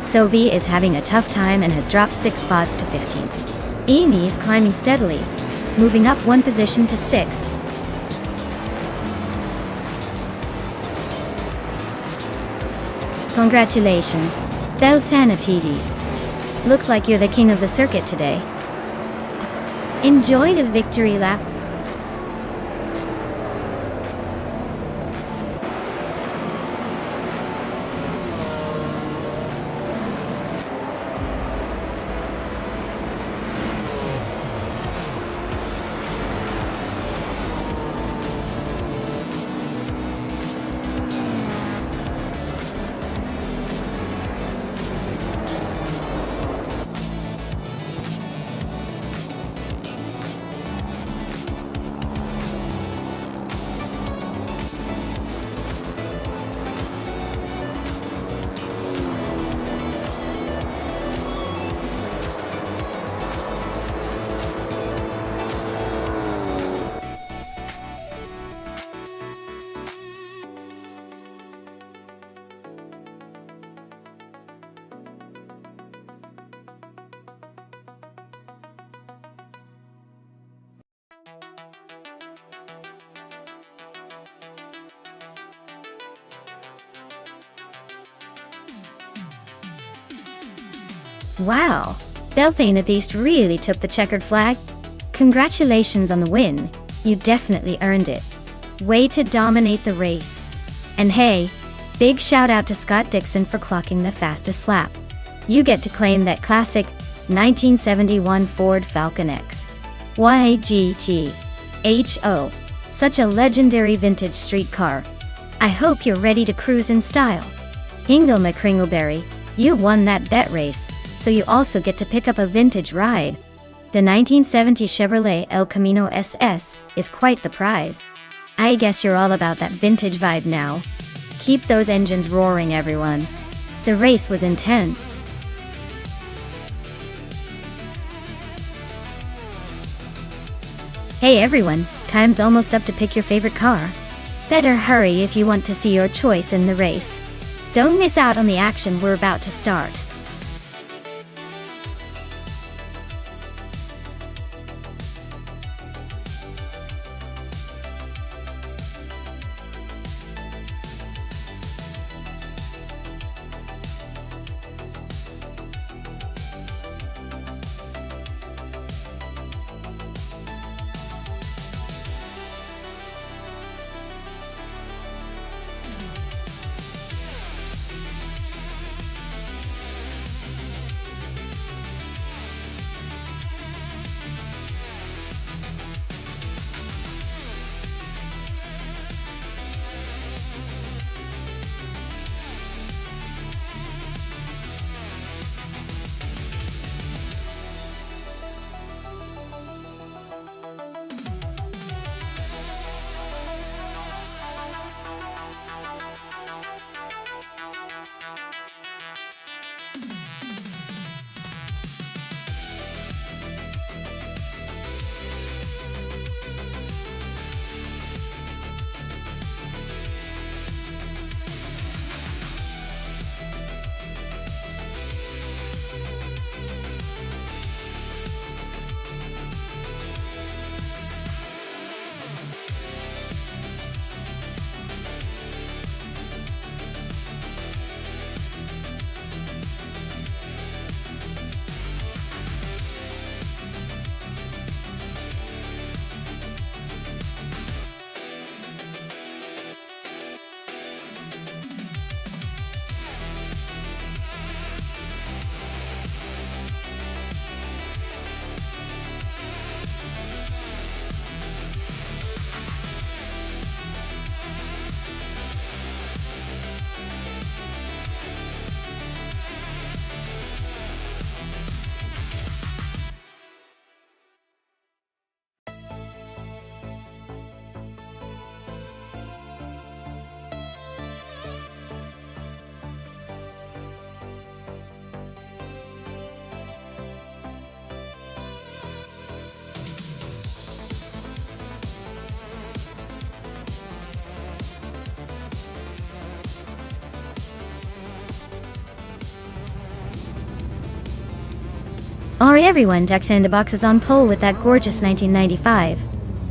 Sovi is having a tough time and has dropped 6 spots to 15th. Amy is climbing steadily, moving up 1 position to 6th. Congratulations, Belthanatidist. Looks like you're the king of the circuit today. Enjoy the victory lap. Wow, Belthanetheist really took the checkered flag. Congratulations on the win, you definitely earned it. Way to dominate the race. And hey, big shout out to Scott Dixon for clocking the fastest lap. You get to claim that classic 1971 Ford Falcon X. YGT-HO. Such a legendary vintage street car. I hope you're ready to cruise in style. Hingle McCringleberry, you won that bet race, so you also get to pick up a vintage ride. The 1970 Chevrolet El Camino SS is quite the prize. I guess you're all about that vintage vibe now. Keep those engines roaring, everyone. The race was intense. Hey everyone, time's almost up to pick your favorite car. Better hurry if you want to see your choice in the race. Don't miss out on the action we're about to start. Alright everyone, Jackson in the Box is on pole with that gorgeous 1995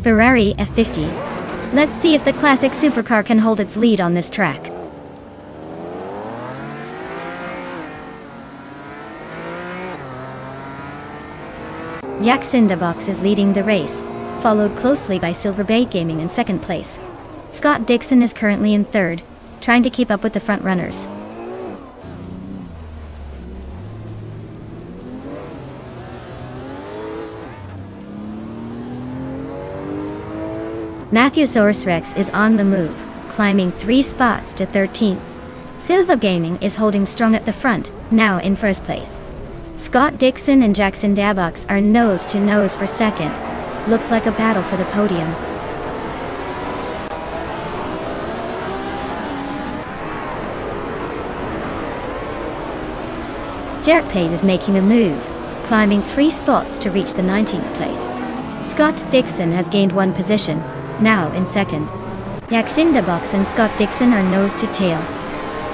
Ferrari F50. Let's see if the classic supercar can hold its lead on this track. Jackson in the Box is leading the race, followed closely by Silver Bay Gaming in second place. Scott Dixon is currently in third, trying to keep up with the front runners. Matthewsaurus Rex is on the move, climbing 3 spots to 13th. Silva Gaming is holding strong at the front, now in first place. Scott Dixon and Jackson Dabox are nose to nose for second. Looks like a battle for the podium. Jerk Pays is making a move, climbing 3 spots to reach the 19th place. Scott Dixon has gained 1 position, now in second. Jackson Dabox and Scott Dixon are nose to tail,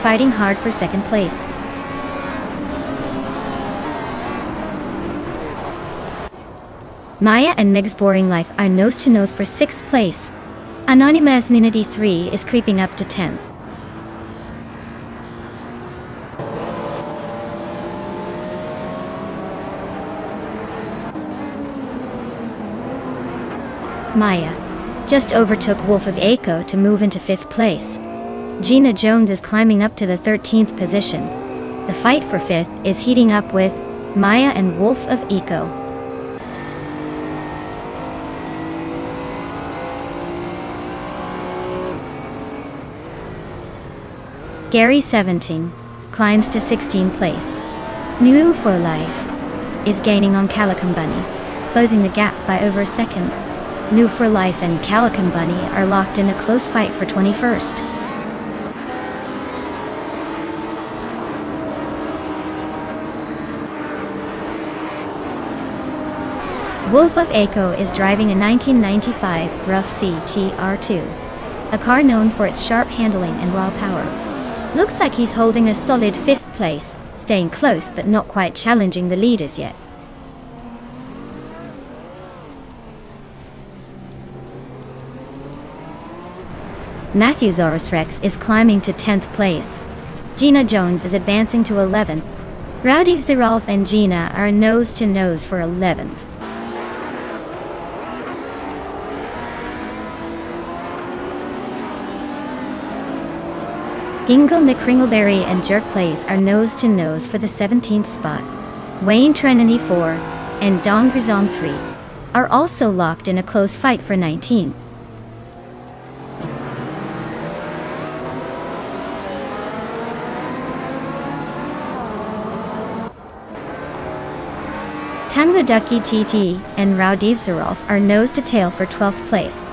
fighting hard for second place. Maya and Meg's Boring Life are nose to nose for 6th place. Anonymous Ninity 3 is creeping up to 10th. Maya just overtook Wolf of Echo to move into 5th place. Gina Jones is climbing up to the 13th position. The fight for 5th is heating up with Maya and Wolf of Echo. Gary 17 climbs to 16th place. New for Life is gaining on Calico Bunny, closing the gap by over a second. New for Life and Calico Bunny are locked in a close fight for 21st. Wolf of Echo is driving a 1995 Rough CTR2, a car known for its sharp handling and raw power. Looks like he's holding a solid 5th place, staying close but not quite challenging the leaders yet. Matthewsaurus Rex is climbing to 10th place. Gina Jones is advancing to 11th. Rowdy Zerolf and Gina are nose to nose for 11th. Ingo McCringleberry and Jerk Plays are nose to nose for the 17th spot. Wayne Trinity 4 and Don Grizon 3 are also locked in a close fight for 19th. Tango Ducky TT and Rowdy Zerolf are nose to tail for 12th place.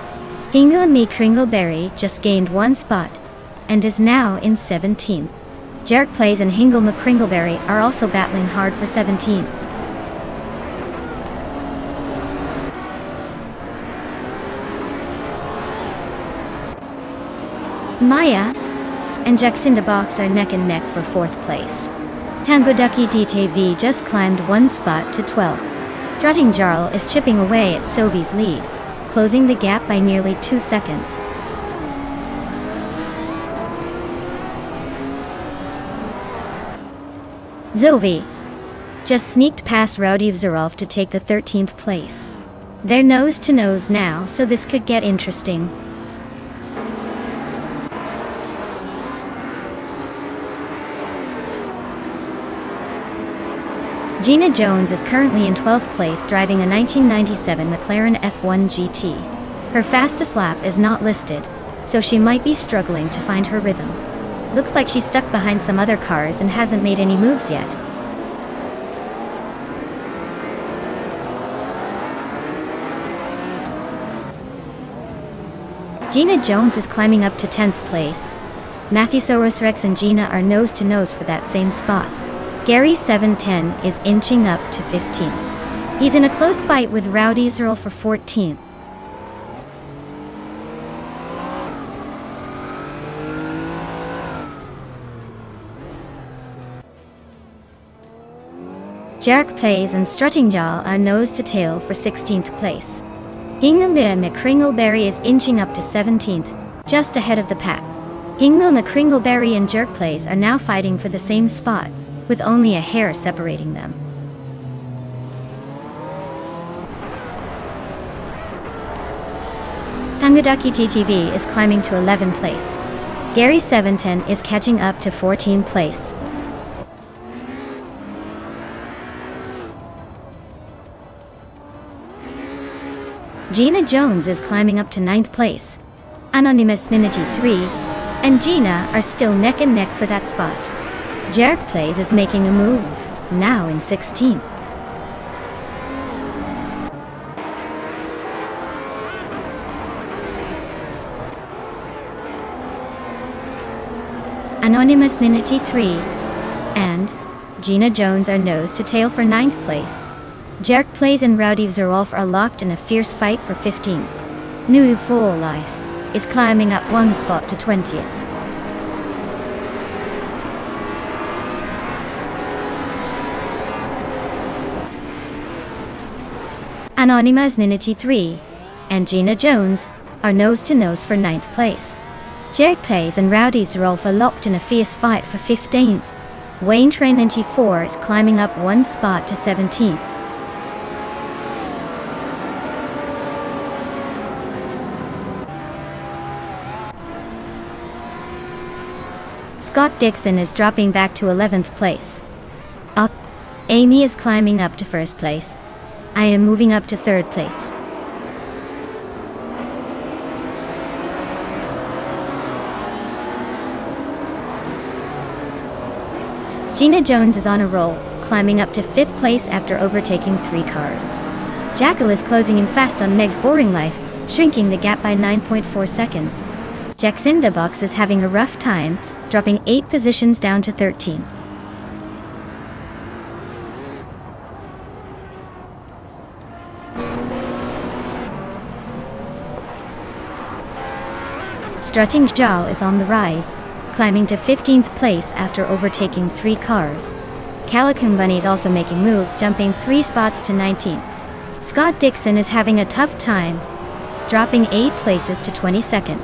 Ingo and McCringleberry just gained 1 spot and is now in 17th. Jerk Plays and Hingle McCringleberry are also battling hard for 17th. Maya and Jacinda Box are neck and neck for 4th place. Tango Ducky DTV just climbed 1 spot to 12. Strutting Jarl is chipping away at Sobi's lead, closing the gap by nearly 2 seconds. Zoe just sneaked past Rowdy Zerolf to take the 13th place. They're nose to nose now, so this could get interesting. Gina Jones is currently in 12th place driving a 1997 McLaren F1 GT. Her fastest lap is not listed, so she might be struggling to find her rhythm. Looks like she's stuck behind some other cars and hasn't made any moves yet. Gina Jones is climbing up to 10th place. Matthewsaurus Rex and Gina are nose to nose for that same spot. Gary 710 is inching up to 15th. He's in a close fight with Rowdy Zerolf for 14th. Jerk Plays and Strutting Jaw are nose to tail for 16th place. Hingle McCringleberry is inching up to 17th, just ahead of the pack. Hingle McCringleberry and Jerk Plays are now fighting for the same spot, with only a hair separating them. Tangadaki TTV is climbing to 11th place. Gary 710 is catching up to 14th place. Gina Jones is climbing up to 9th place. Anonymous Ninity 3 and Gina are still neck and neck for that spot. Jerk Plays is making a move, now in 16th. Anonymous Ninity 3 and Gina Jones are nose to tail for 9th place. Jerk Plays and Rowdy Zerolf are locked in a fierce fight for 15th. New for Life is climbing up 1 spot to 20th. Anonymous Ninity 3 and Gina Jones are nose to nose for 9th place. Jerk Plays and Rowdy Zerolf are locked in a fierce fight for 15th. Wayne Trinity 4 is climbing up 1 spot to 17th. Scott Dixon is dropping back to 11th place. Amy is climbing up to 1st place. I am moving up to 3rd place. Gina Jones is on a roll, climbing up to 5th place after overtaking 3 cars. Jackal is closing in fast on Meg's boring life, shrinking the gap by 9.4 seconds. Jacinda Box is having a rough time, dropping 8 positions down to 13. Strutting Jal is on the rise, climbing to 15th place after overtaking 3 cars. Calicoon Bunny is also making moves, jumping 3 spots to 19th. Scott Dixon is having a tough time, dropping 8 places to 22nd.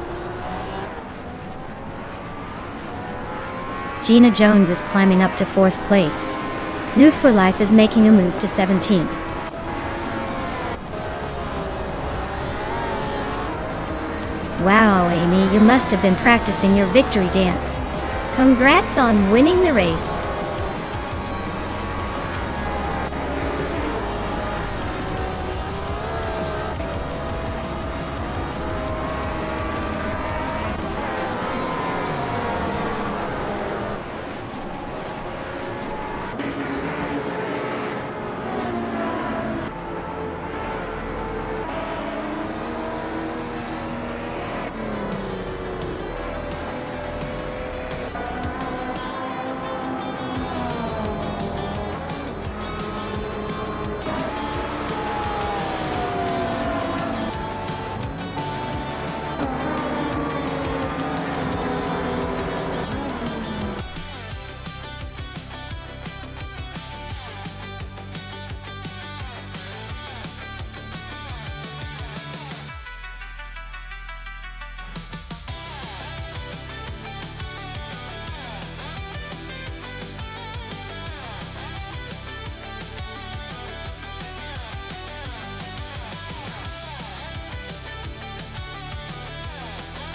Gina Jones is climbing up to 4th place. New for Life is making a move to 17th. Wow, Amy, you must have been practicing your victory dance. Congrats on winning the race.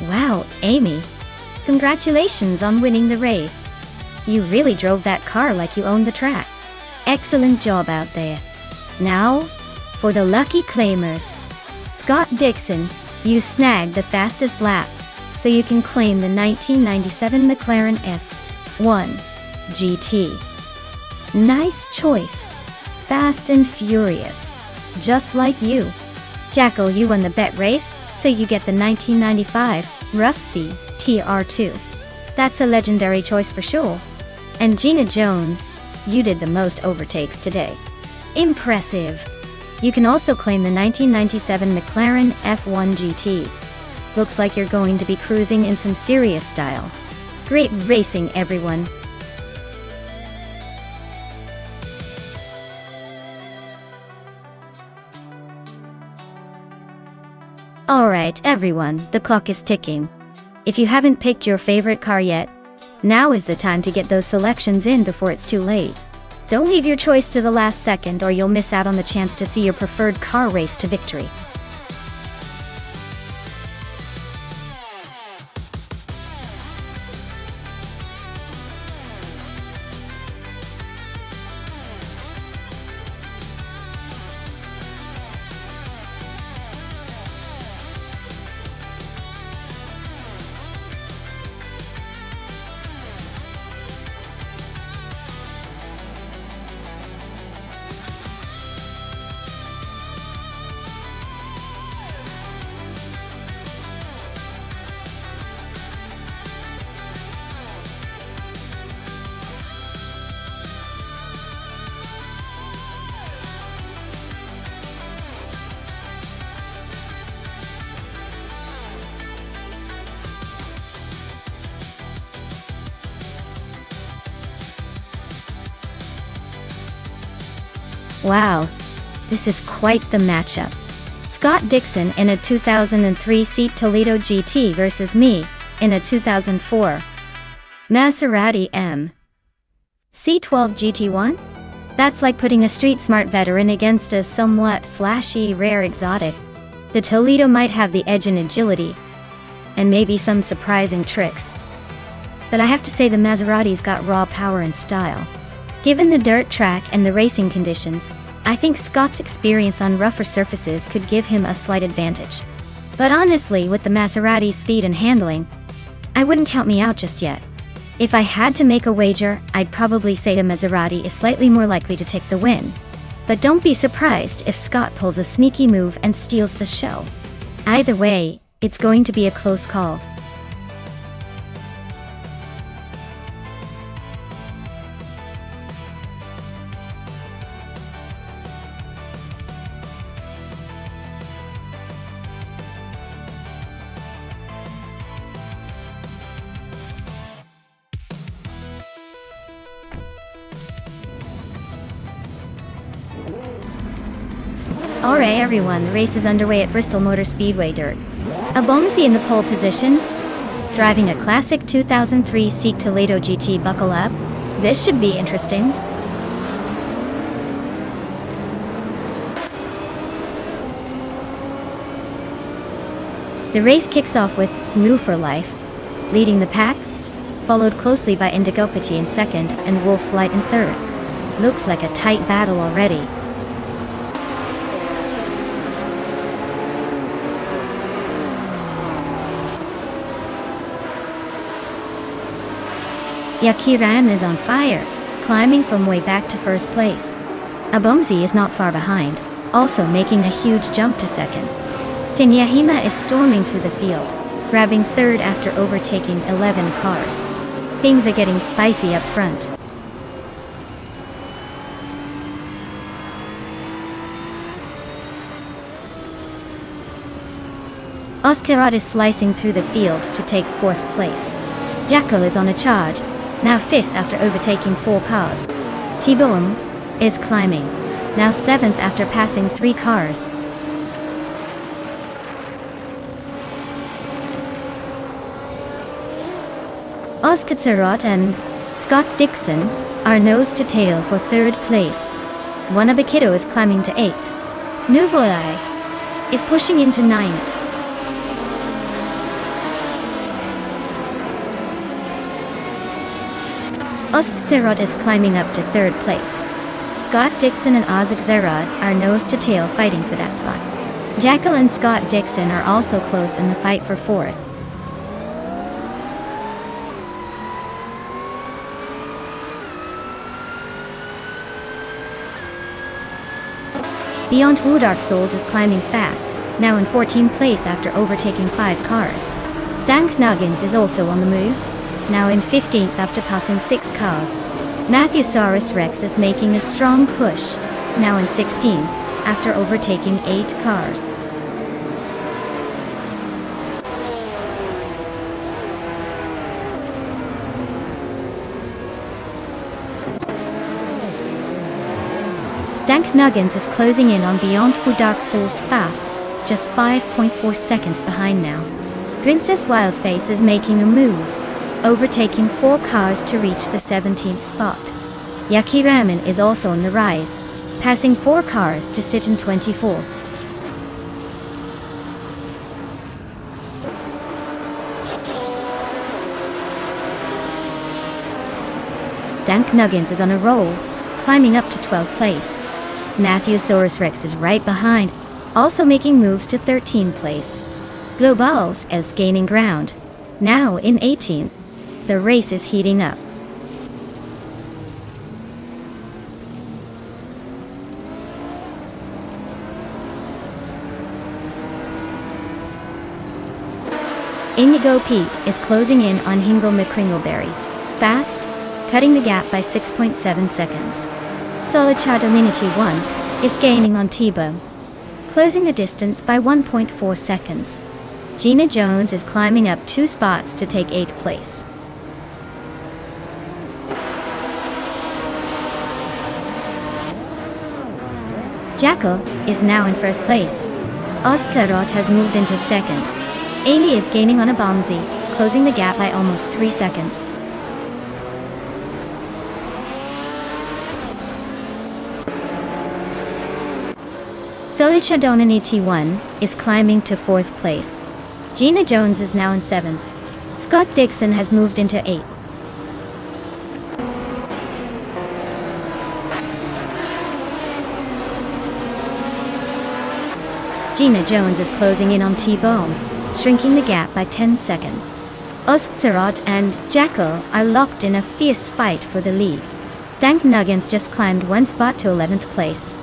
Wow, Amy. Congratulations on winning the race. You really drove that car like you owned the track. Excellent job out there. Now, for the lucky claimers. Scott Dixon, you snagged the fastest lap, so you can claim the 1997 McLaren F1 GT. Nice choice. Fast and furious. Just like you. Jackal, you won the bet race, so you get the 1995 Rough C TR2. That's a legendary choice for sure. And Gina Jones, you did the most overtakes today. Impressive. You can also claim the 1997 McLaren F1 GT. Looks like you're going to be cruising in some serious style. Great racing, everyone. Alright, everyone, the clock is ticking. If you haven't picked your favorite car yet, now is the time to get those selections in before it's too late. Don't leave your choice to the last second or you'll miss out on the chance to see your preferred car race to victory. Wow, this is quite the matchup. Scott Dixon in a 2003 Seat Toledo GT versus me in a 2004 Maserati M C12 GT1? That's like putting a street smart veteran against a somewhat flashy rare exotic. The Toledo might have the edge in agility, and maybe some surprising tricks. but I have to say the Maserati's got raw power and style. Given the dirt track and the racing conditions, I think Scott's experience on rougher surfaces could give him a slight advantage. But honestly, with the Maserati's speed and handling, I wouldn't count me out just yet. If I had to make a wager, I'd probably say the Maserati is slightly more likely to take the win. But don't be surprised if Scott pulls a sneaky move and steals the show. Either way, it's going to be a close call. Alright everyone, the race is underway at Bristol Motor Speedway Dirt. Abomsi in the pole position, driving a classic 2003 Seek Toledo GT. Buckle up, this should be interesting. The race kicks off with New for Life leading the pack, followed closely by Indigopati in second and Wolf's Light in third. Looks like a tight battle already. Yakiran is on fire, climbing from way back to first place. Abomsi is not far behind, also making a huge jump to second. Sinyahima is storming through the field, grabbing third after overtaking 11 cars. Things are getting spicy up front. Oscarot is slicing through the field to take fourth place. Jackal is on a charge, now fifth after overtaking 4 cars. Tiboum is climbing, now seventh after passing 3 cars. Oscarot and Scott Dixon are nose to tail for third place. Wanabakido is climbing to 8th. Nouveau Life is pushing into 9th. Oscarot is climbing up to third place. Scott Dixon and Ozak Zerad are nose to tail fighting for that spot. Jackal and Scott Dixon are also close in the fight for fourth. Beyond Woo Dark Souls is climbing fast, now in 14th place after overtaking 5 cars. Dank Nuggins is also on the move, now in 15th after passing 6 cars. Matthewsaurus Rex is making a strong push, now in 16th after overtaking 8 cars. Dank Nuggins is closing in on Beyond Woo Dark Souls fast, just 5.4 seconds behind now. Princess Wildface is making a move, overtaking 4 cars to reach the 17th spot. Yaki Ramen is also on the rise, passing 4 cars to sit in 24th. Dank Nuggins is on a roll, climbing up to 12th place. Matthewsaurus Rex is right behind, also making moves to 13th place. Globals is gaining ground, now in 18th. The race is heating up. Indigo Pete is closing in on Hingle McCringleberry, fast, cutting the gap by 6.7 seconds. Solid Divinity 1 is gaining on T-Bone, closing the distance by 1.4 seconds. Gina Jones is climbing up 2 spots to take 8th place. Jackal is now in first place. Oscarot has moved into second. Amy is gaining on Abomsi, closing the gap by almost 3 seconds. Solichadonani T1 is climbing to 4th place. Gina Jones is now in 7th. Scott Dixon has moved into 8th. Gina Jones is closing in on T-Bone, shrinking the gap by 10 seconds. Oskzerot and Jackal are locked in a fierce fight for the lead. Dank Nuggins just climbed one spot to 11th place.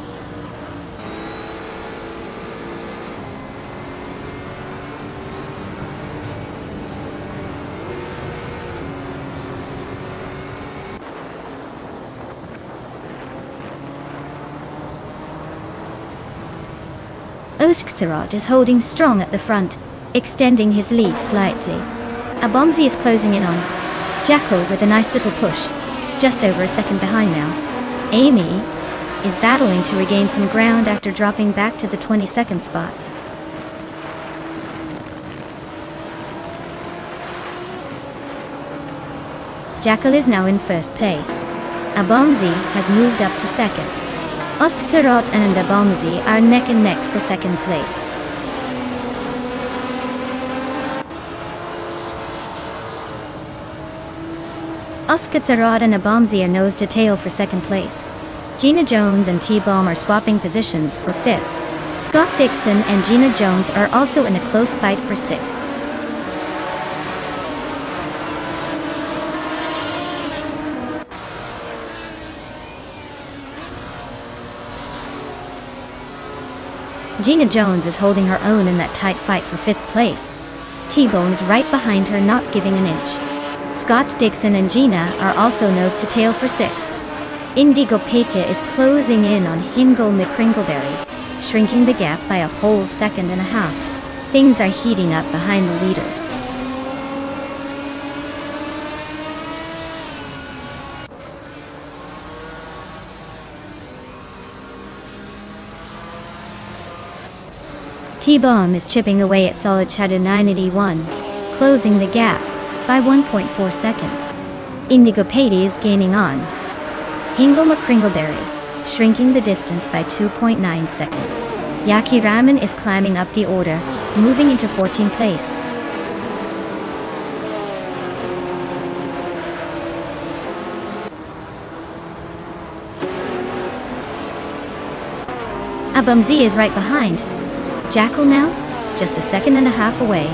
Oskzerot is holding strong at the front, extending his lead slightly. Abomzi is closing in on Jackal with a nice little push, just over a second behind now. Amy is battling to regain some ground after dropping back to the 22nd spot. Jackal is now in first place. Abomzi has moved up to second. Oskzerot and Abomzi are neck and neck for second place. Oskzerot and Abomzi are nose to tail for second place. Gina Jones and T-Bomb are swapping positions for fifth. Scott Dixon and Gina Jones are also in a close fight for sixth. Gina Jones is holding her own in that tight fight for fifth place. T-Bone's right behind her, not giving an inch. Scott Dixon and Gina are also nose to tail for sixth. Indigo Peta is closing in on Hingle McCringleberry, shrinking the gap by a whole second and a half. Things are heating up behind the leaders. T-Bomb is chipping away at solid Shadow 981, closing the gap by 1.4 seconds. Indigo Peta is gaining on Hingle McCringleberry, shrinking the distance by 2.9 seconds. Yaki Ramen is climbing up the order, moving into 14th place. Abomzi is right behind. Jackal now, just a second and a half away.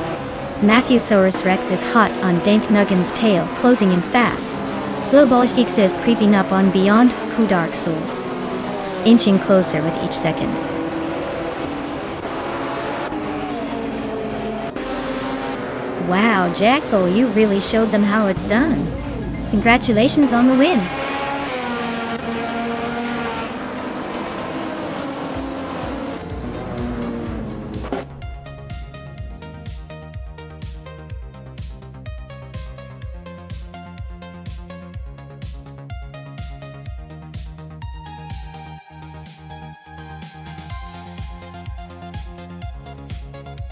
Matthewsaurus Rex is hot on Dank Nuggin's tail, closing in fast. Globalstiks is creeping up on Beyond Pooh Dark Souls, inching closer with each second. Wow, Jackal, you really showed them how it's done. Congratulations on the win.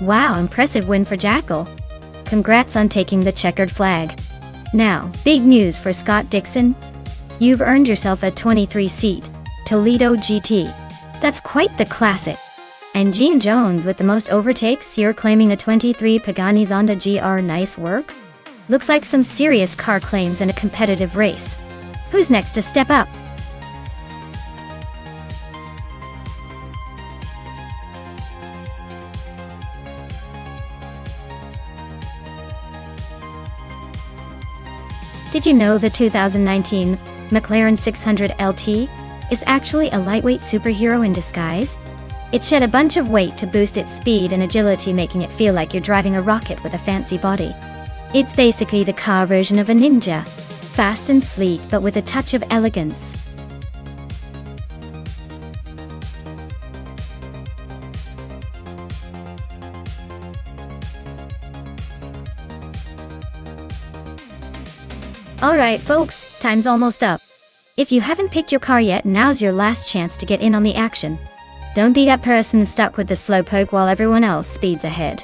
Wow, impressive win for Jackal. Congrats on taking the checkered flag. Now, big news for Scott Dixon. You've earned yourself a 23-seat Toledo GT. That's quite the classic. And Gina Jones with the most overtakes, you're claiming a 23 Pagani Zonda GR. Nice work. Looks like some serious car claims in a competitive race. Who's next to step up? Did you know the 2019 McLaren 600 LT is actually a lightweight superhero in disguise? It shed a bunch of weight to boost its speed and agility, making it feel like you're driving a rocket with a fancy body. It's basically the car version of a ninja, fast and sleek but with a touch of elegance. Alright folks, time's almost up. If you haven't picked your car yet, now's your last chance to get in on the action. Don't be that person stuck with the slowpoke while everyone else speeds ahead.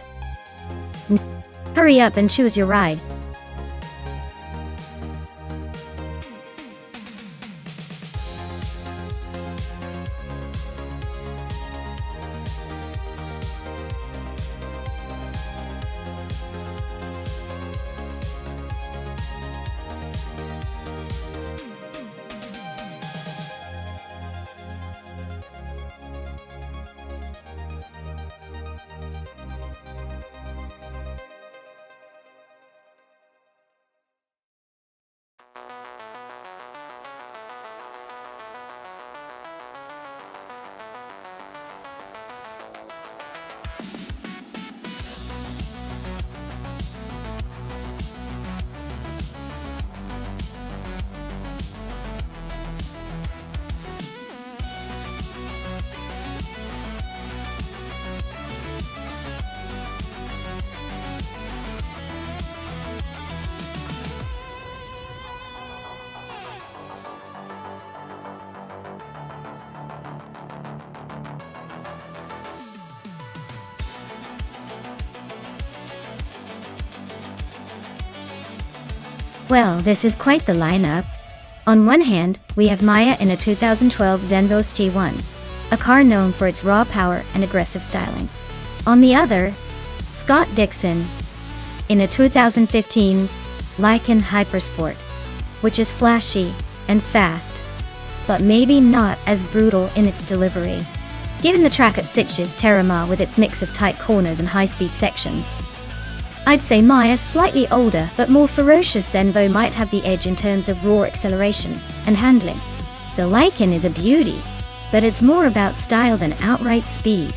Hurry up and choose your ride. Well, this is quite the lineup. On one hand, we have Maya in a 2012 Zenvos T1, a car known for its raw power and aggressive styling. On the other, Scott Dixon in a 2015 Lykan Hypersport, which is flashy and fast, but maybe not as brutal in its delivery. Given the track at Sitges Terramar with its mix of tight corners and high-speed sections, I'd say Maya's slightly older but more ferocious Zenvo might have the edge in terms of raw acceleration and handling. The Lykan is a beauty, but it's more about style than outright speed.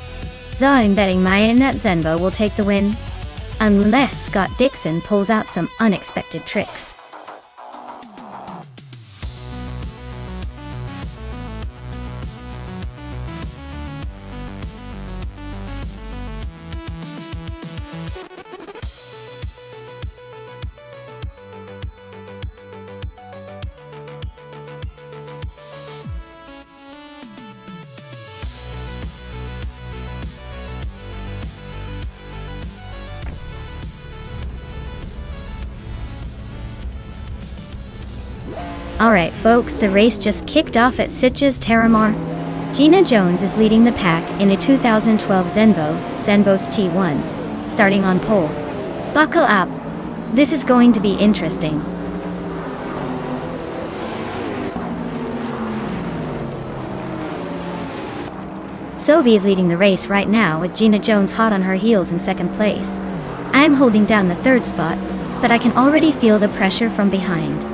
So I'm betting Maya in that Zenvo will take the win, unless Scott Dixon pulls out some unexpected tricks. Alright folks, the race just kicked off at Sitges Terramar. Gina Jones is leading the pack in a 2012 Zenvos T1, starting on pole. Buckle up, this is going to be interesting. Sophie is leading the race right now with Gina Jones hot on her heels in second place. I am holding down the third spot, but I can already feel the pressure from behind.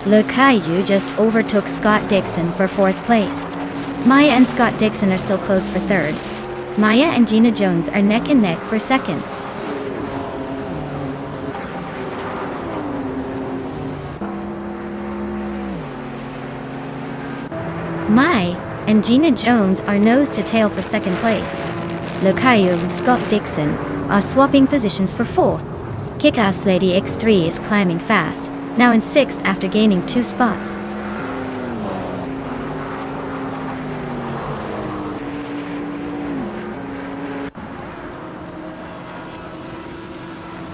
Le Caillou just overtook Scott Dixon for fourth place. Maya and Scott Dixon are still close for third. Maya and Gina Jones are neck and neck for second. Maya and Gina Jones are nose to tail for second place. Le Caillou and Scott Dixon are swapping positions for fourth. Kick-Ass Lady X3 is climbing fast, now in sixth after gaining 2 spots.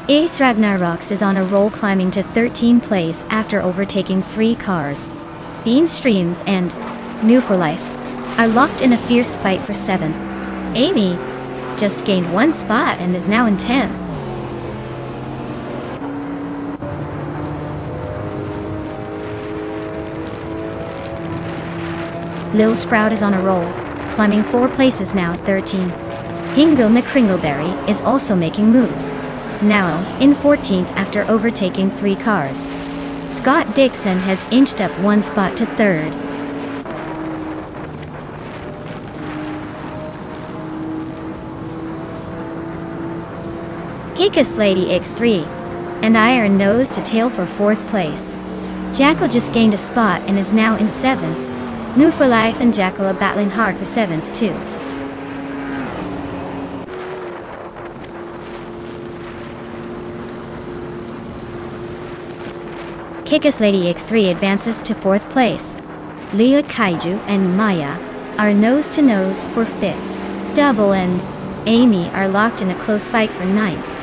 Ace Ragnaroks is on a roll, climbing to 13th place after overtaking 3 cars. Bean Streams and New for Life are locked in a fierce fight for 7th. Amy just gained 1 spot and is now in 10th. Lil Sprout is on a roll, climbing 4 places now at 13. Hingle McCringleberry is also making moves, now in 14th after overtaking 3 cars. Scott Dixon has inched up 1 spot to 3rd. Kick-Ass Lady X3 and I are nose to tail for 4th place. Jackal just gained a spot and is now in 7th. New for Life and Jackal are battling hard for 7th too. Kick-Ass Lady X3 advances to 4th place. Leah Kaiju and Maya are nose to nose for 5th. Double and Amy are locked in a close fight for 9th.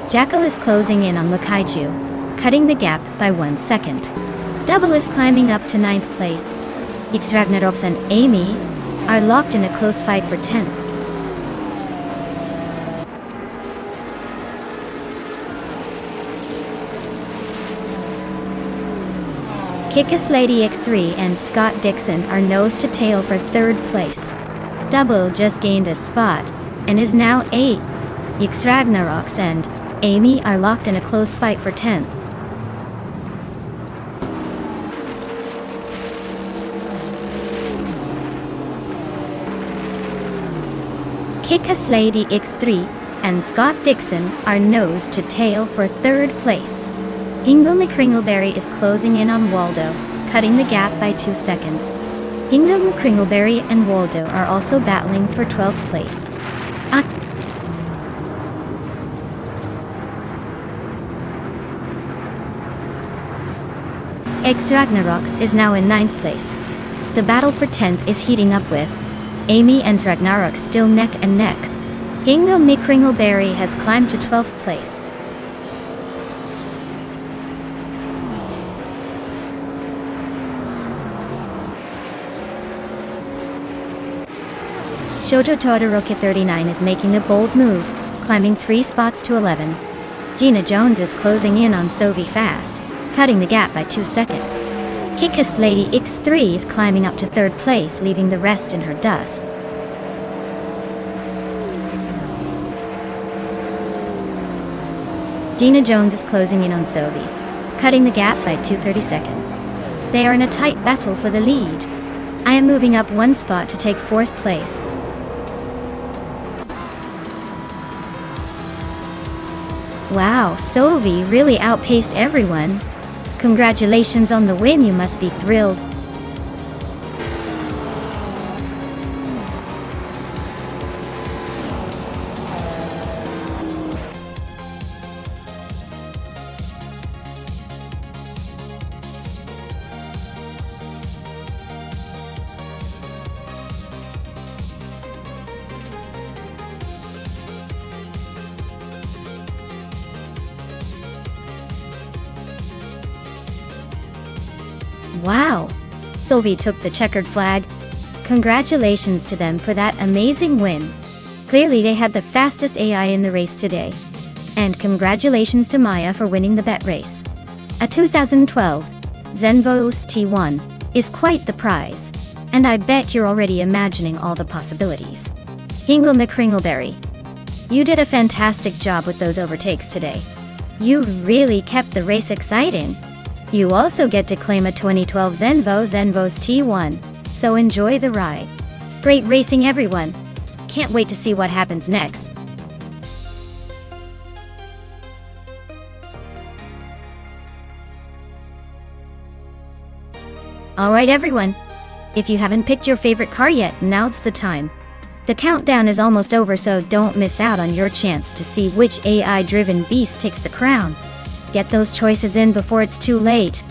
Jackal is closing in on Le Kaiju, cutting the gap by 1 second. Double is climbing up to 9th place. X Ragnaroks and Amy are locked in a close fight for 10th. Kick-Ass Lady X3 and Scott Dixon are nose to tail for 3rd place. Double just gained a spot and is now 8th. X Ragnaroks and Amy are locked in a close fight for 10th. Kick-Ass Lady X3 and Scott Dixon are nose to tail for 3rd place. Hingle McCringleberry is closing in on Waldo, cutting the gap by 2 seconds. Hingle McCringleberry and Waldo are also battling for 12th place. X Ragnaroks is now in 9th place. The battle for 10th is heating up with Amy and Ragnarok still neck and neck. Hingle Mikringleberry has climbed to 12th place. Shoujo Todoroki 39 is making a bold move, climbing 3 spots to 11. Gina Jones is closing in on Sovi fast, cutting the gap by 2 seconds. Kikus Lady X3 is climbing up to 3rd place, leaving the rest in her dust. Gina Jones is closing in on Sovi, cutting the gap by 2:30 seconds. They are in a tight battle for the lead. I am moving up 1 spot to take 4th place. Wow, Sovi really outpaced everyone. Congratulations on the win, you must be thrilled. Wow! Sovi took the checkered flag. Congratulations to them for that amazing win. Clearly they had the fastest AI in the race today. And congratulations to Maya for winning the bet race. A 2012 Zenvos T1 is quite the prize. And I bet you're already imagining all the possibilities. Hingle McCringleberry, you did a fantastic job with those overtakes today. You really kept the race exciting. You also get to claim a 2012 Zenvos T1, so enjoy the ride. Great racing, everyone. Can't wait to see what happens next. Alright everyone, if you haven't picked your favorite car yet, now's the time. The countdown is almost over, so don't miss out on your chance to see which AI-driven beast takes the crown. Get those choices in before it's too late.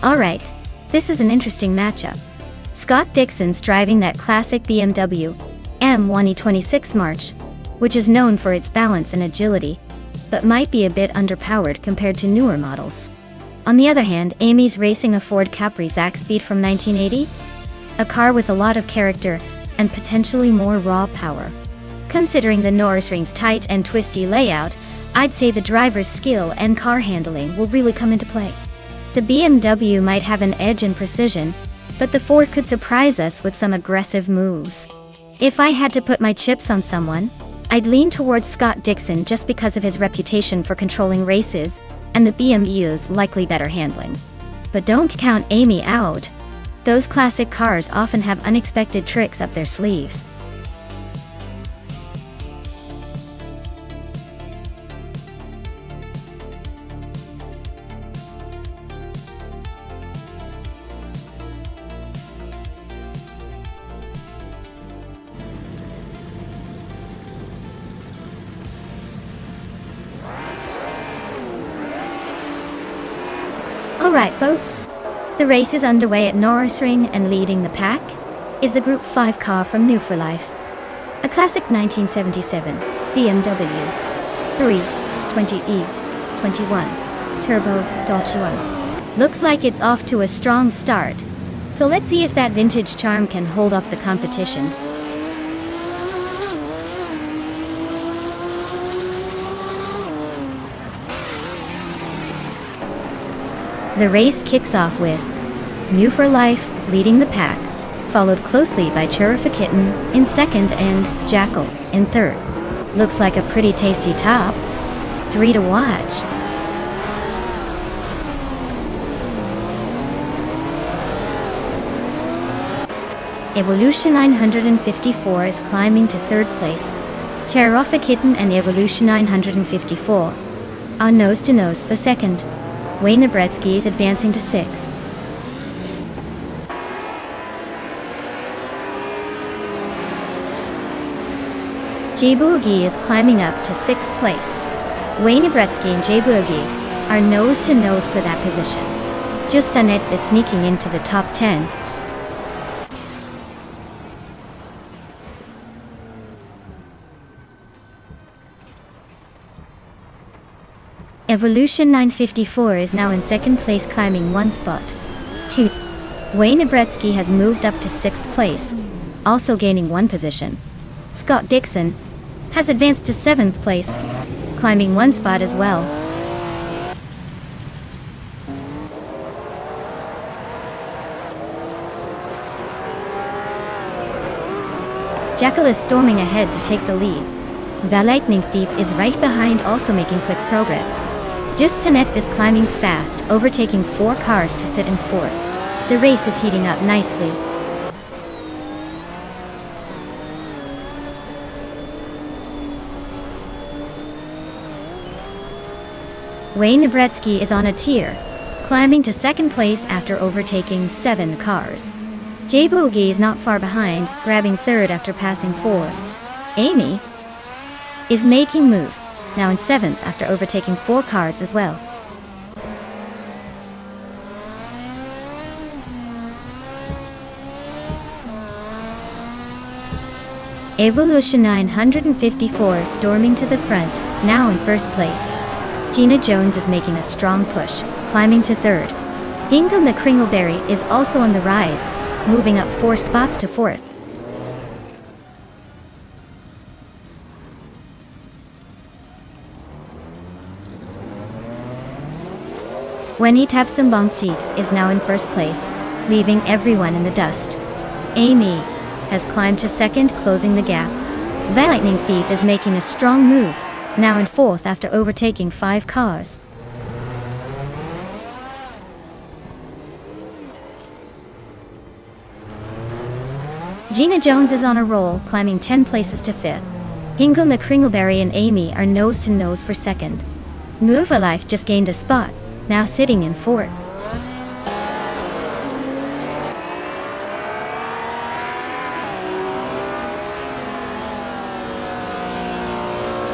Alright, this is an interesting matchup. Scott Dixon's driving that classic BMW M1E26 March, which is known for its balance and agility, but might be a bit underpowered compared to newer models. On the other hand, Amy's racing a Ford Capri Zac Speed from 1980, a car with a lot of character and potentially more raw power. Considering the Nürburgring's tight and twisty layout, I'd say the driver's skill and car handling will really come into play. The BMW might have an edge in precision, but the Ford could surprise us with some aggressive moves. If I had to put my chips on someone, I'd lean towards Scott Dixon just because of his reputation for controlling races and the BMW's likely better handling. But don't count Amy out. Those classic cars often have unexpected tricks up their sleeves. Alright folks, the race is underway at Nürburgring, and leading the pack is the Group 5 car from New for Life. A classic 1977 BMW 320e 21 Turbo Dolce 1. Looks like it's off to a strong start. So let's see if that vintage charm can hold off the competition. The race kicks off with New for Life leading the pack, followed closely by Churrifa Kitten in second and Jackal in third. Looks like a pretty tasty top. 3 to watch. Evolution 954 is climbing to third place. Churrifa Kitten and Evolution 954 are nose to nose for second. Wayne Nebretsky is advancing to sixth. J-Boogie is climbing up to sixth place. Wayne Nebretsky and J-Boogie are nose to nose for that position. Just Annette is sneaking into the top 10. Evolution 954 is now in second place, climbing one spot. 2. Wayne Nebretsky has moved up to sixth place, also gaining one position. Scott Dixon has advanced to seventh place, climbing one spot as well. Jackal is storming ahead to take the lead. The Lightning Thief is right behind, also making quick progress. Just Annette is climbing fast, overtaking 4 cars to sit in fourth. The race is heating up nicely. Wayne Nebretsky is on a tier, climbing to second place after overtaking 7 cars. J-Boogie is not far behind, grabbing third after passing 4. Amy is making moves, now in seventh after overtaking 4 cars as well. Evolution 954 is storming to the front, now in first place. Gina Jones is making a strong push, climbing to third. Inga McCringleberry is also on the rise, moving up 4 spots to fourth. Wendy Tapsambongtseeks is now in first place, leaving everyone in the dust. Amy has climbed to second, closing the gap. The Lightning Thief is making a strong move, now in fourth after overtaking 5 cars. Gina Jones is on a roll, climbing 10 places to fifth. Inga McCringleberry and Amy are nose to nose for second. Nuva Life just gained a spot, now sitting in fourth.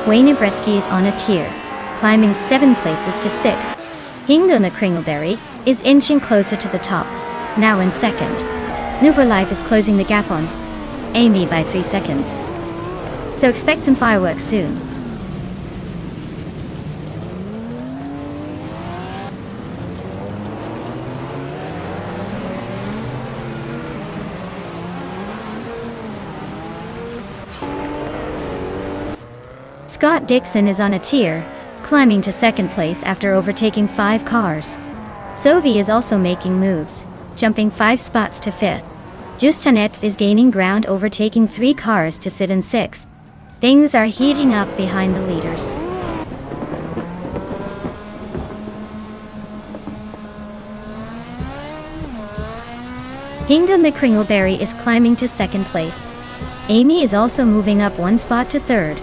Wayne Nebretsky is on a tier, climbing 7 places to sixth. Inga McCringleberry is inching closer to the top, now in second. Nuva Life is closing the gap on Amy by 3 seconds. So expect some fireworks soon. Scott Dixon is on a tier, climbing to second place after overtaking 5 cars. Sovi is also making moves, jumping 5 spots to fifth. Just Annette is gaining ground, overtaking 3 cars to sit in sixth. Things are heating up behind the leaders. Inga McCringleberry is climbing to second place. Amy is also moving up 1 spot to third.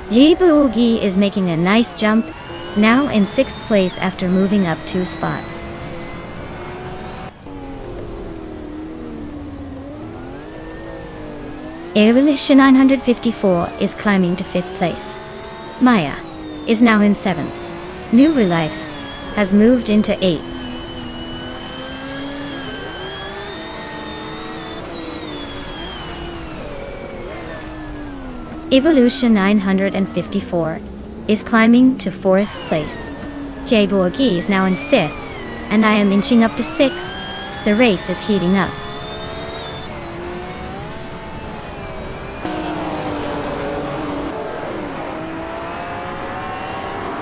J-Boogie is making a nice jump, now in 6th place after moving up 2 spots. Evolution 954 is climbing to 5th place. Maya is now in 7th. New Life has moved into 8th. Evolution 954 is climbing to 4th place. J-Boogie is now in 5th, and I am inching up to 6th. The race is heating up.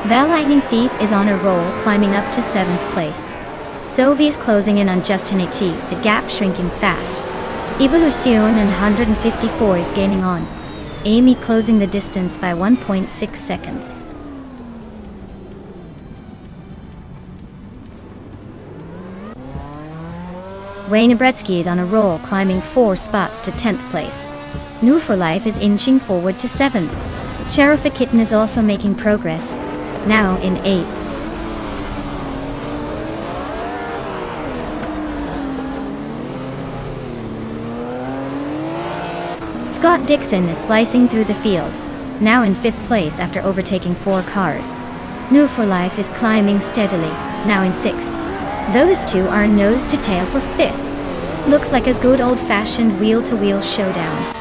The Lightning Thief is on a roll, climbing up to 7th place. Sovi's closing in on Justin Atif, the gap shrinking fast. Evolucion and 154 is gaining on. Amy closing the distance by 1.6 seconds. Wayne Bretsky is on a roll, climbing 4 spots to 10th place. New for Life is inching forward to 7th. Sheriff Kitten is also making progress, now in 8th. Scott Dixon is slicing through the field, now in 5th place after overtaking 4 cars. New for Life is climbing steadily, now in 6th. Those two are nose to tail for 5th. Looks like a good old-fashioned wheel-to-wheel showdown.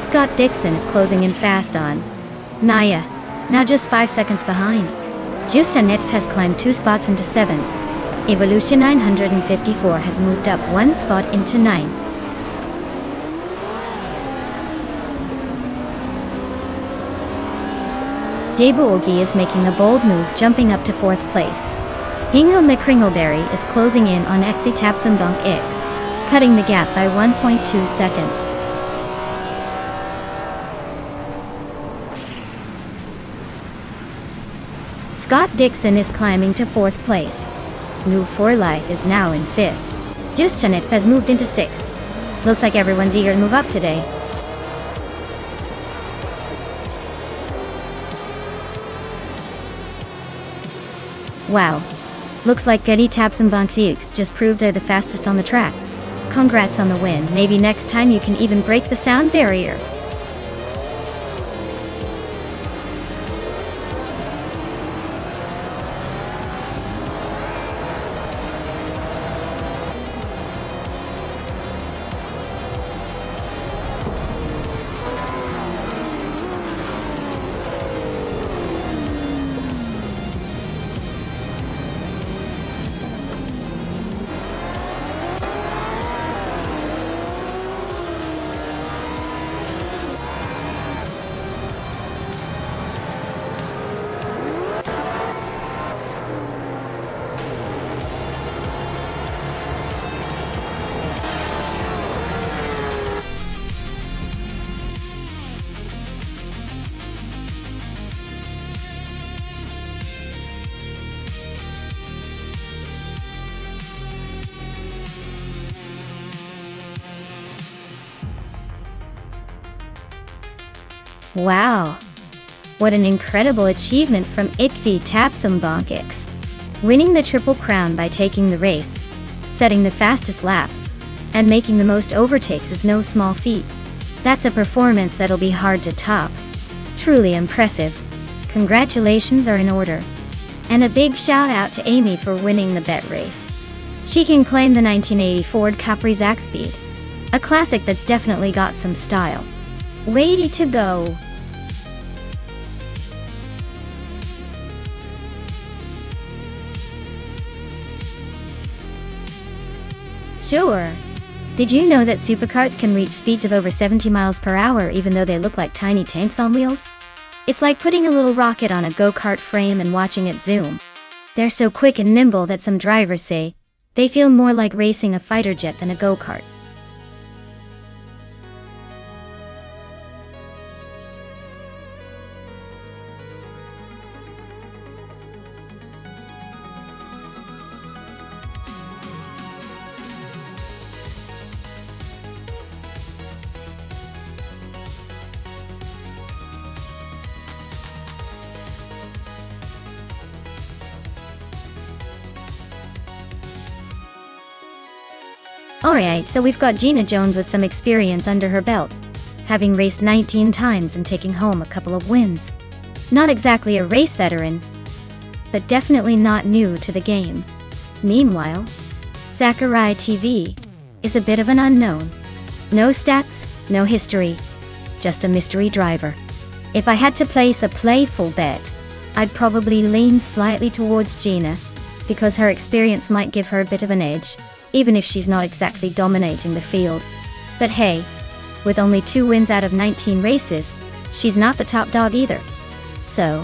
Scott Dixon is closing in fast on Naya, now just 5 seconds behind. Justin has climbed 2 spots into 7th. Evolution 954 has moved up 1 spot into 9th. Jaeboogie is making a bold move, jumping up to 4th place. Hingle McCringleberry is closing in on Exy Tapsambunk X, cutting the gap by 1.2 seconds. Scott Dixon is climbing to 4th place. New for Life is now in 5th. Justin has moved into 6th. Looks like everyone's eager to move up today. Wow. Looks like Getty Tapsambunk X just proved they're the fastest on the track. Congrats on the win. Maybe next time you can even break the sound barrier. Wow. What an incredible achievement from Exy Tapsambunk X. Winning the Triple Crown by taking the race, setting the fastest lap, and making the most overtakes is no small feat. That's a performance that'll be hard to top. Truly impressive. Congratulations are in order. And a big shout out to Amy for winning the bet race. She can claim the 1980 Ford Capri Zaxbyed, a classic that's definitely got some style. Way to go! Sure. Did you know that supercarts can reach speeds of over 70 miles per hour even though they look like tiny tanks on wheels? It's like putting a little rocket on a go-kart frame and watching it zoom. They're so quick and nimble that some drivers say they feel more like racing a fighter jet than a go-kart. Alright, so we've got Gina Jones with some experience under her belt, having raced 19 times and taking home a couple of wins. Not exactly a race veteran, but definitely not new to the game. Meanwhile, Sakurai TV is a bit of an unknown. No stats, no history. Just a mystery driver. If I had to place a playful bet, I'd probably lean slightly towards Gina, because her experience might give her a bit of an edge, even if she's not exactly dominating the field. But hey, with only 2 wins out of 19 races, she's not the top dog either. So,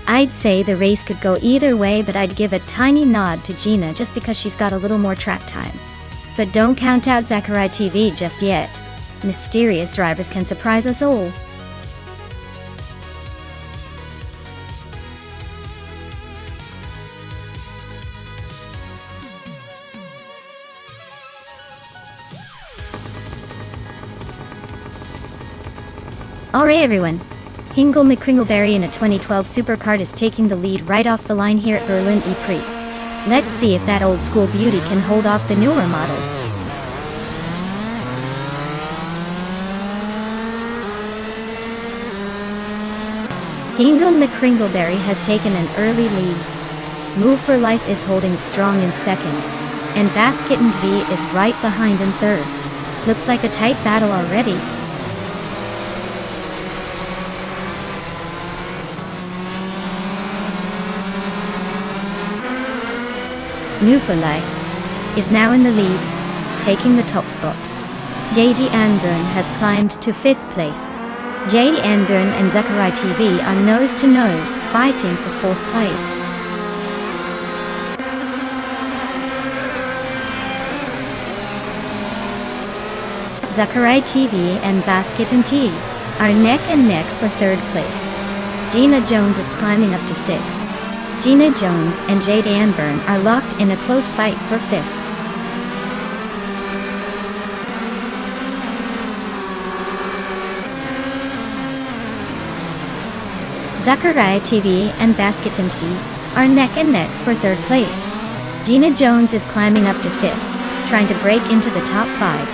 I'd say the race could go either way, but I'd give a tiny nod to Gina just because she's got a little more track time. But don't count out Zachary TV just yet. Mysterious drivers can surprise us all. Alright everyone, Hingle McCringleberry in a 2012 supercar is taking the lead right off the line here at Berlin E-Prix. Let's see if that old school beauty can hold off the newer models. Hingle McCringleberry has taken an early lead. Move for Life is holding strong in second, and Basket and V is right behind in third. Looks like a tight battle already. Move for Life is now in the lead, taking the top spot. JD Anburn has climbed to 5th place. JD Anburn and Zachary TV are nose to nose, fighting for 4th place. Zachary TV and Basket and T are neck and neck for 3rd place. Gina Jones is climbing up to 6th. Gina Jones and Jade Anburn are locked in a close fight for 5th. Zachary TV and Basket and T are neck and neck for 3rd place. Gina Jones is climbing up to 5th, trying to break into the top 5.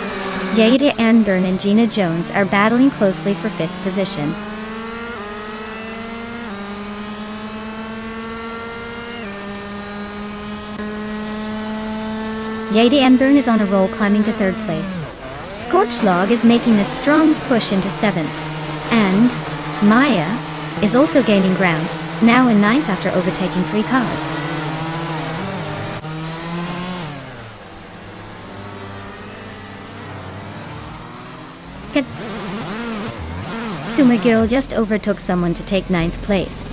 Jade Anburn and Gina Jones are battling closely for 5th position. Jade Anburn is on a roll, climbing to 3rd place. Scorchlog is making a strong push into 7th. And Maya is also gaining ground, now in 9th after overtaking 3 cars. Kazumer Girl just overtook someone to take 9th place.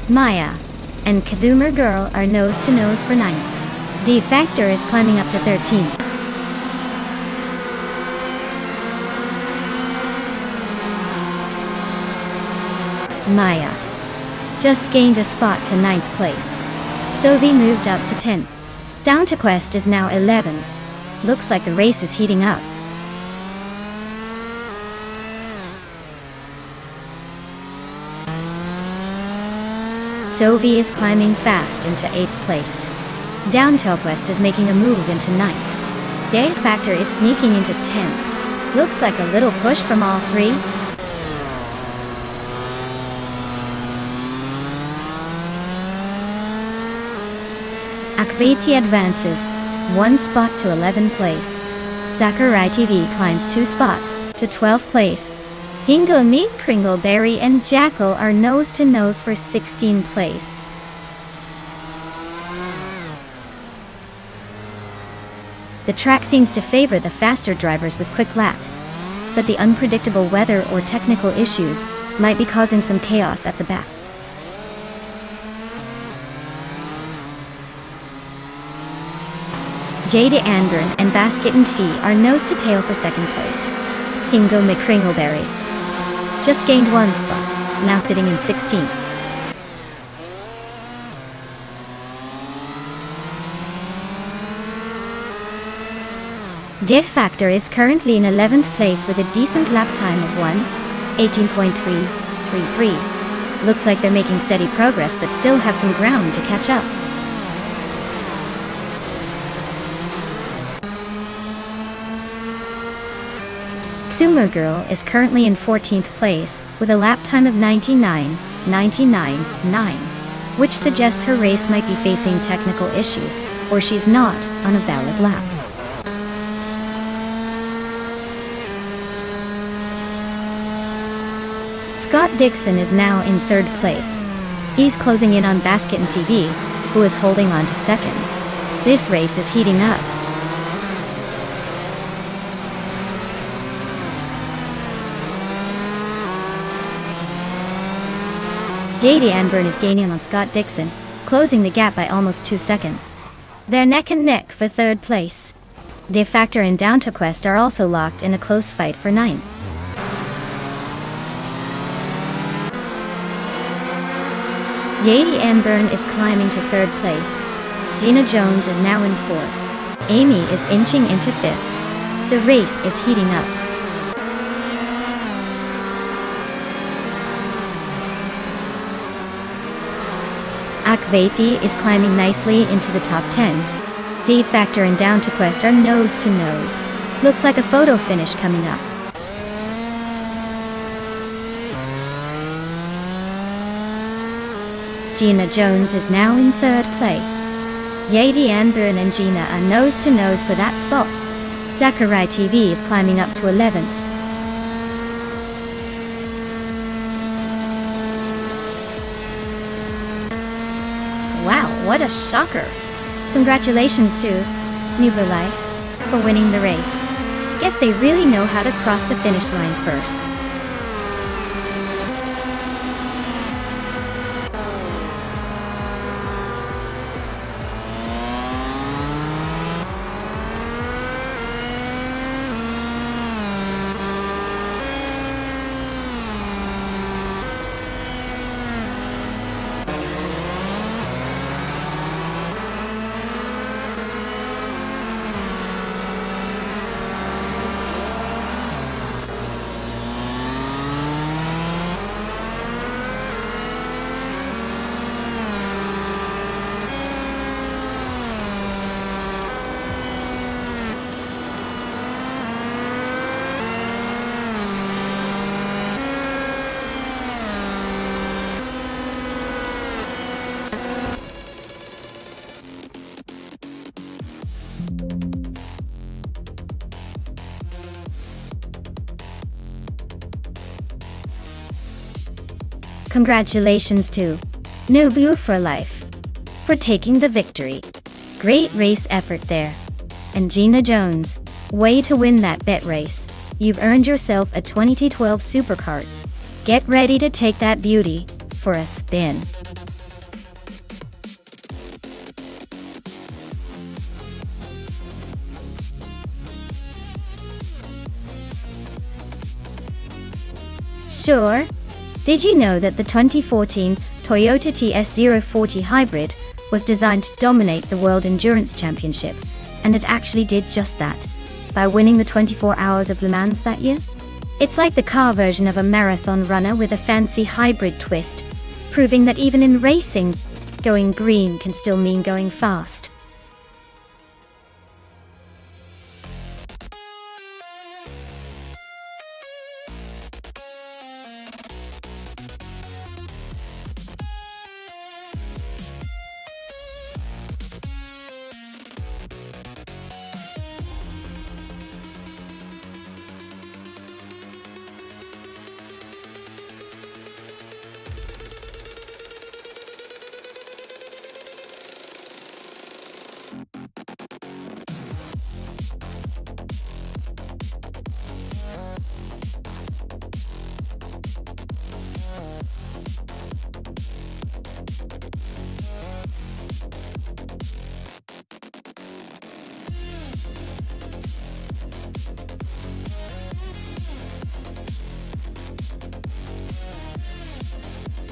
Maya and Kazumer Girl are nose to nose for 9th. D Factor is climbing up to 13th. Maya just gained a spot to 9th place. Sophie moved up to 10th. Down to Quest is now 11. Looks like the race is heating up. Sophie is climbing fast into 8th place. Down to West is making a move into 9th. Day Factor is sneaking into 10th. Looks like a little push from all 3. Akvati advances 1 spot to 11th place. Zachary TV climbs 2 spots to 12th place. Hingle McCringleberry and Jackal are nose to nose for 16th place. The track seems to favor the faster drivers with quick laps, but the unpredictable weather or technical issues might be causing some chaos at the back. Jada Anburn and Basket and Fee are nose to tail for 2nd place. Hingle McCringleberry just gained 1 spot, now sitting in 16th. Diff Factor is currently in 11th place with a decent lap time of 1:18.333. Looks like they're making steady progress but still have some ground to catch up. Sumo Girl is currently in 14th place with a lap time of 99.999, which suggests her race might be facing technical issues, or she's not on a valid lap. Scott Dixon is now in third place. He's closing in on Basket and PB, who is holding on to second. This race is heating up. JD Anburn is gaining on Scott Dixon, closing the gap by almost 2 seconds. They're neck and neck for third place. De Factor and Down to Quest are also locked in a close fight for 9th. JD Anburn is climbing to third place. Dina Jones is now in 4th. Amy is inching into 5th. The race is heating up. Akvethi is climbing nicely into the top 10. De Factor and Down to Quest are nose to nose. Looks like a photo finish coming up. Gina Jones is now in 3rd place. Yadi Anburn and Gina are nose to nose for that spot. Zachary TV is climbing up to 11th. Wow, what a shocker! Congratulations to Nuvo Life for winning the race. Guess they really know how to cross the finish line first. Congratulations to Nubu for Life for taking the victory. Great race effort there. And Gina Jones, way to win that bet race. You've earned yourself a 2012 Supercart. Get ready to take that beauty for a spin. Sure. Did you know that the 2014 Toyota TS040 Hybrid was designed to dominate the World Endurance Championship, and it actually did just that, by winning the 24 Hours of Le Mans that year? It's like the car version of a marathon runner with a fancy hybrid twist, proving that even in racing, going green can still mean going fast.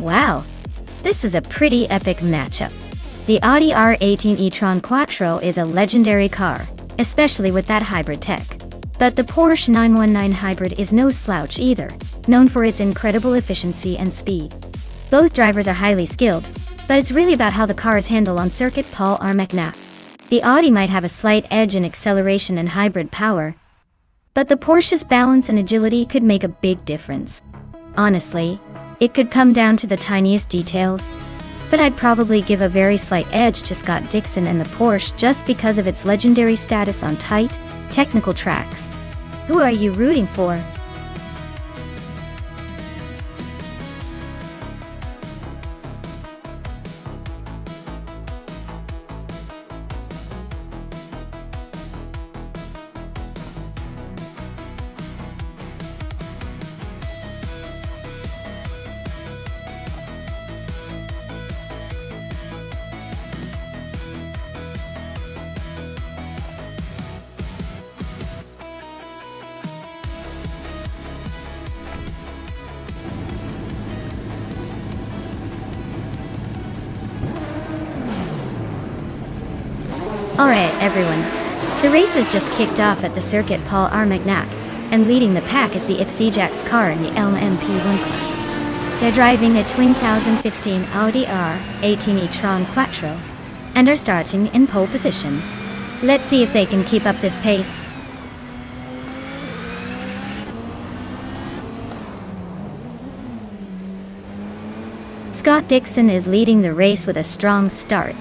Wow, this is a pretty epic matchup. The Audi R18 e-tron Quattro is a legendary car, especially with that hybrid tech. But the Porsche 919 Hybrid is no slouch either, known for its incredible efficiency and speed. Both drivers are highly skilled, but it's really about how the cars handle on circuit. Paul Armagnac. The Audi might have a slight edge in acceleration and hybrid power, but the Porsche's balance and agility could make a big difference. Honestly, it could come down to the tiniest details, but I'd probably give a very slight edge to Scott Dixon and the Porsche just because of its legendary status on tight, technical tracks. Who are you rooting for? Alright, everyone. The race has just kicked off at the circuit Paul Armagnac, and leading the pack is the Ixijax car in the LMP1 class. They're driving a 2015 Audi R18 e-tron Quattro, and are starting in pole position. Let's see if they can keep up this pace. Scott Dixon is leading the race with a strong start.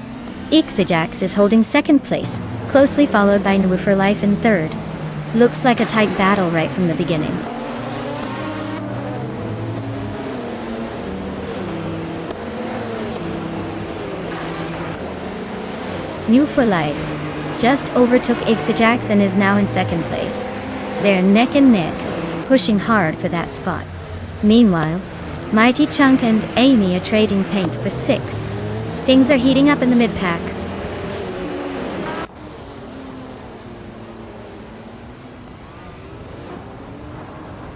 Ixijax is holding second place, closely followed by New for Life in third. Looks like a tight battle right from the beginning. New for Life just overtook Ixijax and is now in second place. They're neck and neck, pushing hard for that spot. Meanwhile, Mighty Chunk and Amy are trading paint for 6th. Things are heating up in the mid-pack.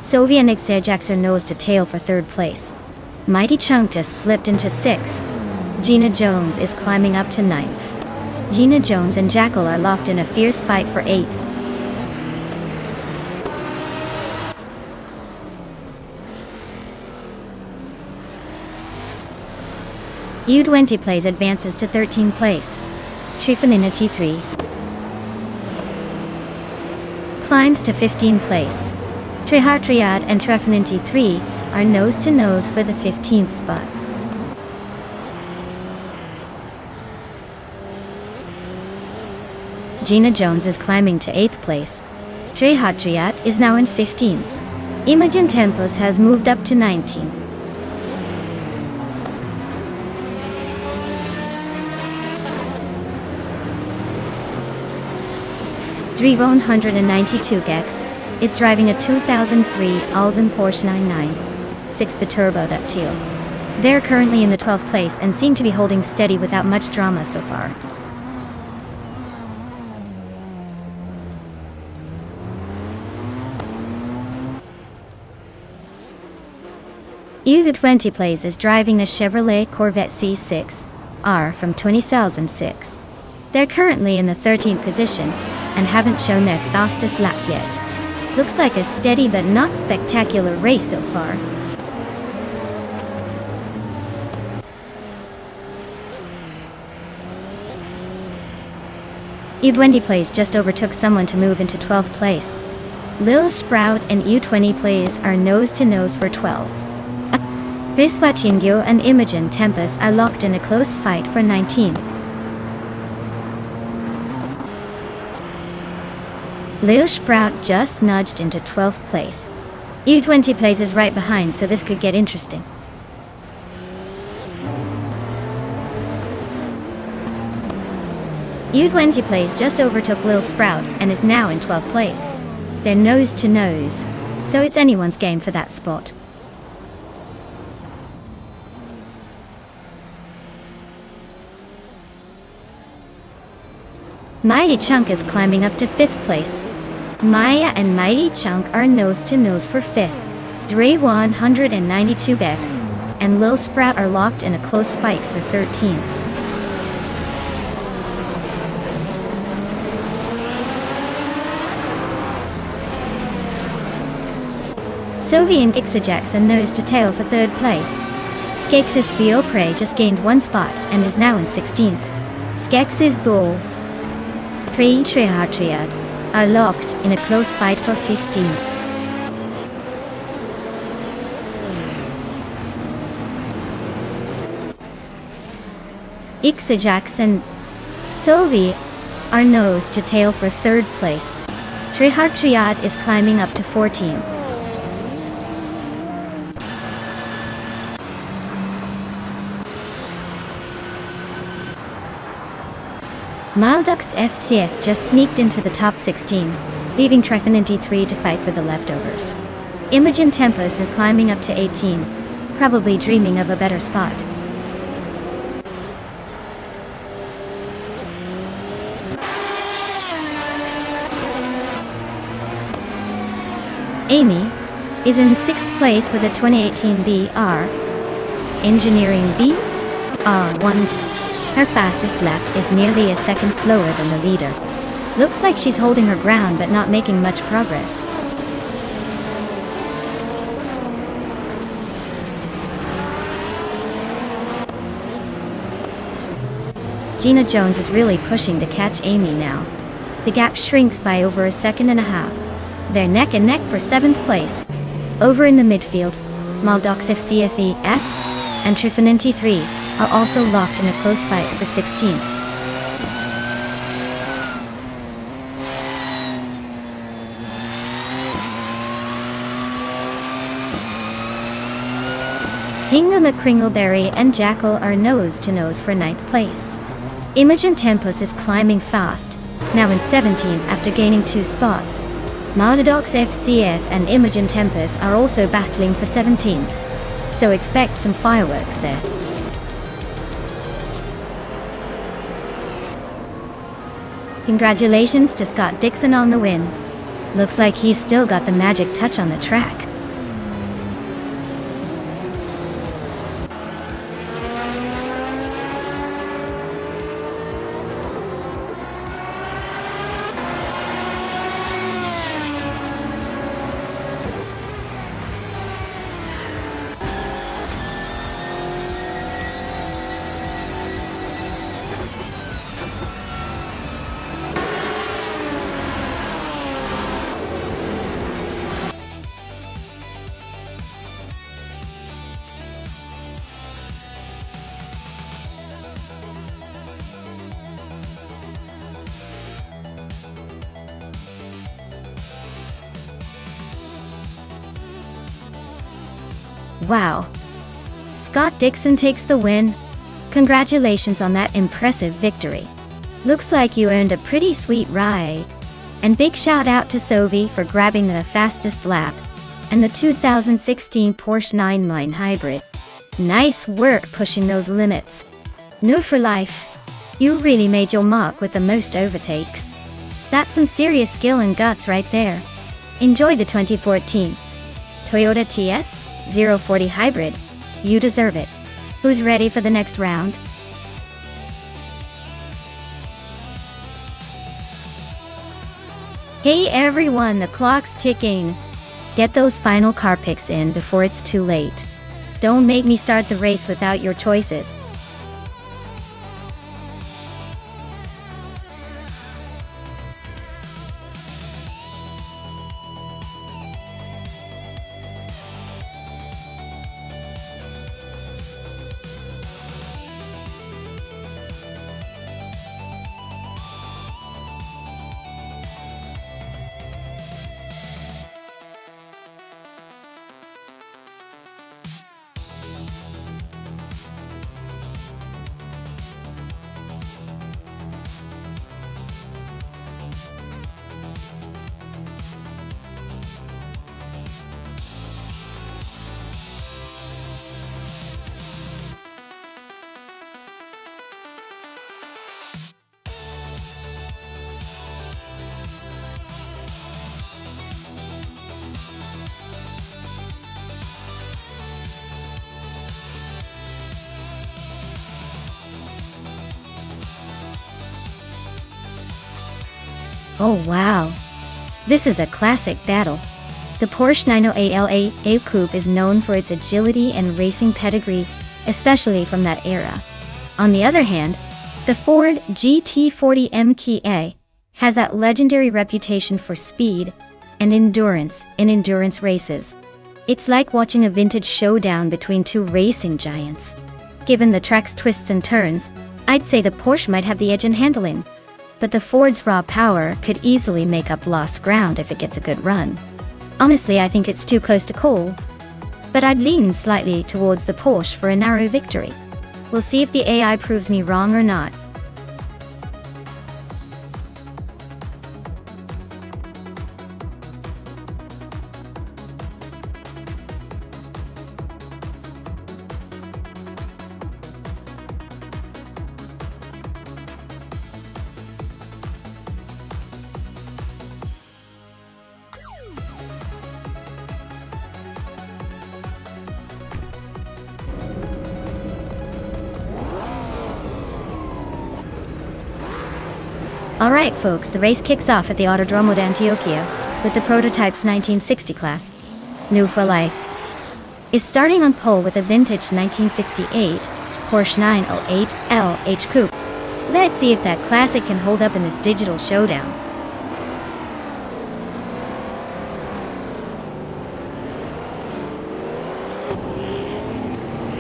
Sovi and Ixijax are nose to tail for 3rd place. Mighty Chunk just slipped into 6th. Gina Jones is climbing up to 9th. Gina Jones and Jackal are locked in a fierce fight for 8th. U20 plays advances to 13th place. Trifanina T3 climbs to 15th place. Trihartriad and Trefanin T3 are nose to nose for the 15th spot. Gina Jones is climbing to 8th place. Trihartriad is now in 15th. Imogen Tempos has moved up to 19th. Drivo 192 Gex is driving a 2003 Alzen Porsche 996 6 Turbo Ductile. They're currently in the 12th place and seem to be holding steady without much drama so far. U20 plays is driving a Chevrolet Corvette C6R from 2006. They're currently in the 13th position and haven't shown their fastest lap yet. Looks like a steady but not spectacular race so far. U20 plays just overtook someone to move into 12th place. Lil Sprout and U20 plays are nose to nose for 12th. Riswatingyo and Imogen Tempest are locked in a close fight for 19th. Lil Sprout just nudged into 12th place. U20 plays is right behind, so this could get interesting. U20 plays just overtook Lil Sprout and is now in 12th place. They're nose to nose, so it's anyone's game for that spot. Mighty Chunk is climbing up to 5th place. Maya and Mighty Chunk are nose to nose for 5th. Dre 192 Gex and Lil Sprout are locked in a close fight for 13th. Sovi and Ixijax are nose to tail for 3rd place. Skex's Biopre just gained 1 spot and is now in 16th. Skex's Bull Trihartriad are locked in a close fight for 15th. Ixijax and Sovi are nose to tail for 3rd place. Trihartriad is climbing up to 14th. Maldux FTF just sneaked into the top 16, leaving Trefanin 3 to fight for the leftovers. Imogen Tempest is climbing up to 18, probably dreaming of a better spot. Amy is in 6th place with a 2018 BR Engineering BR1 Her fastest lap is nearly a second slower than the leader. Looks like she's holding her ground but not making much progress. Gina Jones is really pushing to catch Amy now. The gap shrinks by over a second and a half. They're neck and neck for 7th place. Over in the midfield, Maldox FCFEF and Trifinanti 3 are also locked in a close fight for 16th. Hingle McCringleberry and Jackal are nose-to-nose for 9th place. Imogen Tempus is climbing fast, now in 17th after gaining 2 spots. Maldox FCF and Imogen Tempus are also battling for 17th, so expect some fireworks there. Congratulations to Scott Dixon on the win. Looks like he's still got the magic touch on the track. Wow. Scott Dixon takes the win. Congratulations on that impressive victory. Looks like you earned a pretty sweet ride. And big shout out to Sovi for grabbing the fastest lap and the 2016 Porsche 911 Hybrid. Nice work pushing those limits. New for life. You really made your mark with the most overtakes. That's some serious skill and guts right there. Enjoy the 2014 Toyota TS 040 Hybrid. You deserve it. Who's ready for the next round? Hey everyone, the clock's ticking. Get those final car picks in before it's too late. Don't make me start the race without your choices. Oh wow. This is a classic battle. The Porsche 908 Coupe is known for its agility and racing pedigree, especially from that era. On the other hand, the Ford GT40 MKA has that legendary reputation for speed and endurance in endurance races. It's like watching a vintage showdown between two racing giants. Given the track's twists and turns, I'd say the Porsche might have the edge in handling. But the Ford's raw power could easily make up lost ground if it gets a good run. Honestly, I think it's too close to call, but I'd lean slightly towards the Porsche for a narrow victory. We'll see if the AI proves me wrong or not. Alright folks, the race kicks off at the Autodromo d'Antioquia with the prototype's 1960 class. New for life is starting on pole with a vintage 1968 Porsche 908 LH Coupe. Let's see if that classic can hold up in this digital showdown.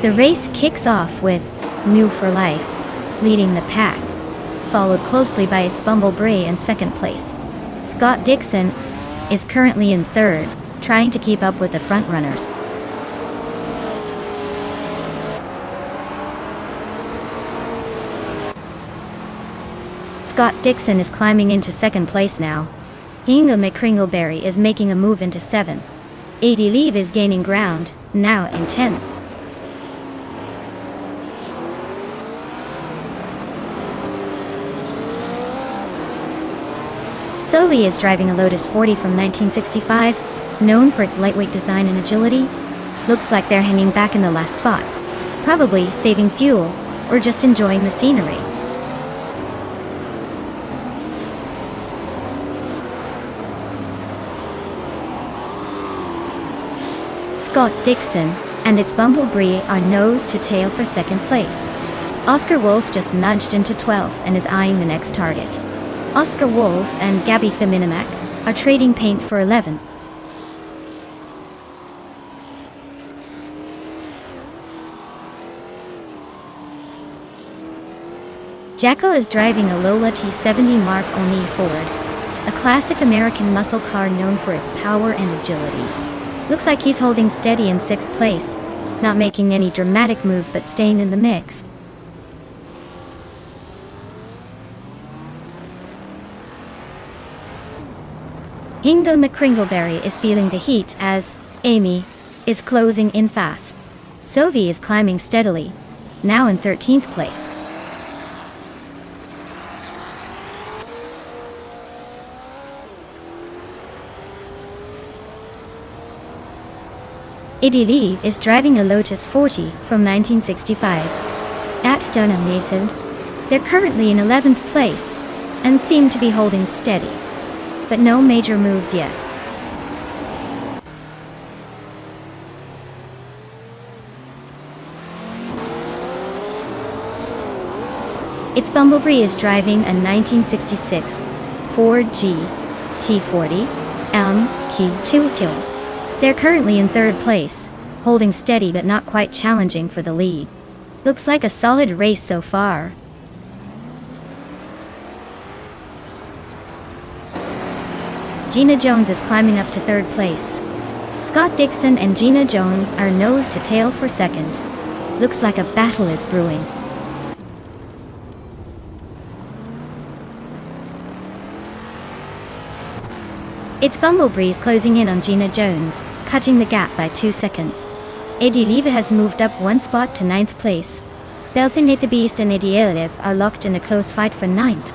The race kicks off with New for Life leading the pack, followed closely by its Bumblebee in second place. Scott Dixon is currently in third, trying to keep up with the front runners. Scott Dixon is climbing into second place now. Inga McCringleberry is making a move into 7th. Adi Leave is gaining ground, now in 10th. Sovi is driving a Lotus 40 from 1965, known for its lightweight design and agility. Looks like they're hanging back in the last spot, probably saving fuel or just enjoying the scenery. Scott Dixon and its Bumblebee are nose to tail for second place. Oscar Wolf just nudged into 12th and is eyeing the next target. Oscar Wolf and Gabby Feminamak are trading paint for 11th. Jacko is driving a Lola T70 Mark Oni Ford, a classic American muscle car known for its power and agility. Looks like he's holding steady in 6th place, not making any dramatic moves but staying in the mix. Inga McCringleberry is feeling the heat as Amy is closing in fast. Sovi is climbing steadily, now in 13th place. Adi Lee is driving a Lotus 40 from 1965. At Dunham Nascent, they're currently in 11th place and seem to be holding steady, but no major moves yet. Its Bumblebee is driving a 1966 Ford GT40 MQ2. They're currently in 3rd place, holding steady but not quite challenging for the lead. Looks like a solid race so far. Gina Jones is climbing up to 3rd place. Scott Dixon and Gina Jones are nose to tail for 2nd. Looks like a battle is brewing. Its Bumblebee is closing in on Gina Jones, cutting the gap by 2 seconds. Adi Leva has moved up 1 spot to 9th place. Belthinate the Beast and Adi Elev are locked in a close fight for 9th.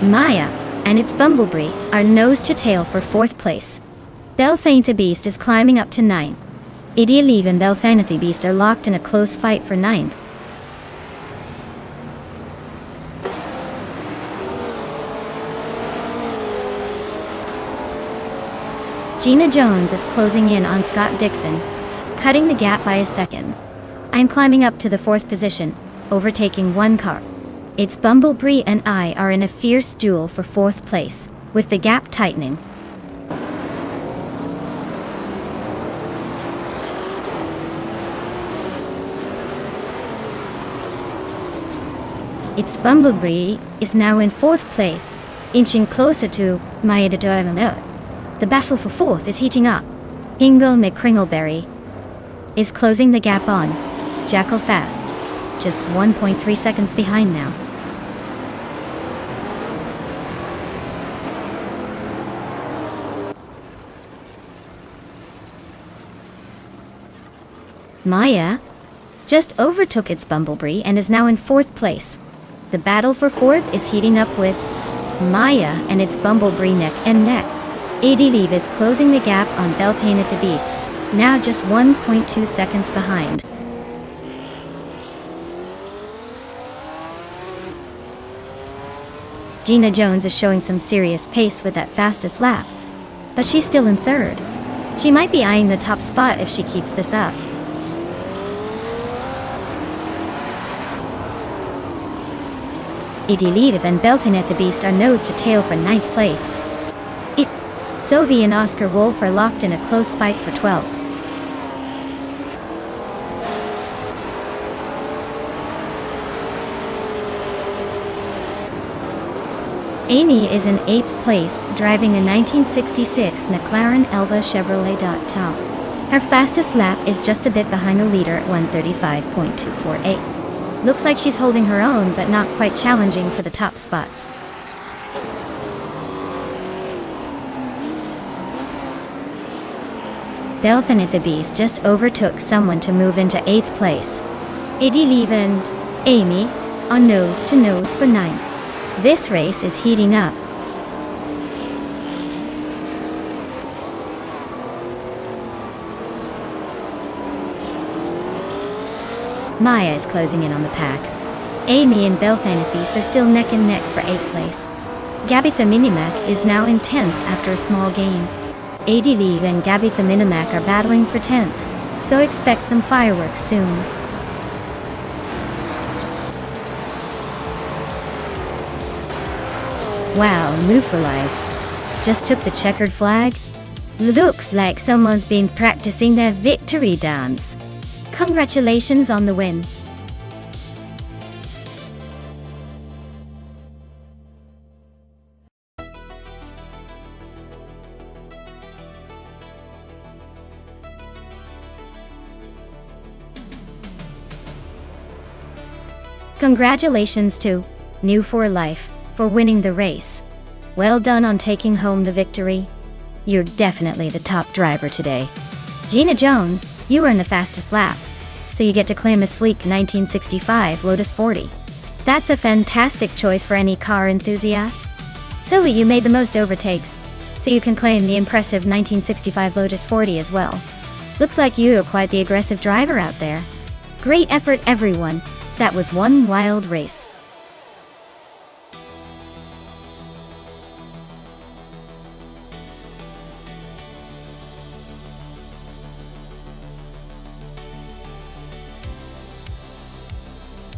Maya and its Bumblebee are nose to tail for 4th place. Belthanate the Beast is climbing up to 9th. Adi Elev and Belthanate the Beast are locked in a close fight for 9th. Gina Jones is closing in on Scott Dixon, cutting the gap by a second. I'm climbing up to the 4th position, overtaking 1 car. Its Bumblebee and I are in a fierce duel for 4th place, with the gap tightening. Its Bumblebee is now in 4th place, inching closer to Maya de Dormano. The battle for 4th is heating up. Inga McCringleberry is closing the gap on Jackal Fast, just 1.3 seconds behind now. Maya just overtook its Bumblebee and is now in 4th place. The battle for 4th is heating up with Maya and its Bumblebee neck and neck. Adi Leave is closing the gap on Belthanate the Beast, now just 1.2 seconds behind. Gina Jones is showing some serious pace with that fastest lap, but she's still in third. She might be eyeing the top spot if she keeps this up. Idiliv and Belthanet the Beast are nose to tail for 9th place. Sophie and Oscar Wolf are locked in a close fight for 12th. Amy is in 8th place, driving a 1966 McLaren Elva Chevrolet Top. Her fastest lap is just a bit behind the leader at 1:35.248. Looks like she's holding her own, but not quite challenging for the top spots. Belthanet the Beast just overtook someone to move into 8th place. Idiliv and Amy are nose to nose for 9th. This race is heating up. Maya is closing in on the pack. Amy and Belthanet Beast are still neck and neck for 8th place. Gabitha Minimac is now in 10th after a small gain. Idiliv and Gabitha Minimac are battling for 10th, so expect some fireworks soon. Wow, move for life. Just took the checkered flag? Looks like someone's been practicing their victory dance. Congratulations on the win. Congratulations to New for Life for winning the race. Well done on taking home the victory. You're definitely the top driver today. Gina Jones, you earned the fastest lap, so you get to claim a sleek 1965 Lotus 40. That's a fantastic choice for any car enthusiast. Zoe, you made the most overtakes, so you can claim the impressive 1965 Lotus 40 as well. Looks like you are quite the aggressive driver out there. Great effort, everyone. That was one wild race.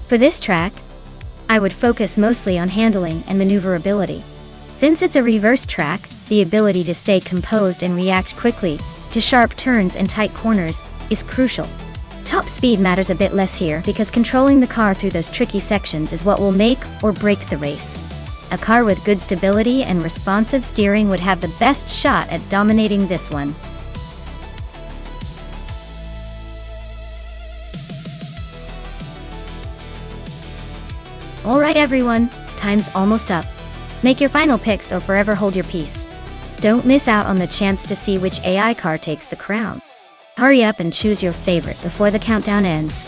For this track, I would focus mostly on handling and maneuverability. Since it's a reverse track, the ability to stay composed and react quickly to sharp turns and tight corners is crucial. Top speed matters a bit less here because controlling the car through those tricky sections is what will make or break the race. A car with good stability and responsive steering would have the best shot at dominating this one. Alright everyone, time's almost up. Make your final picks or forever hold your peace. Don't miss out on the chance to see which AI car takes the crown. Hurry up and choose your favorite before the countdown ends.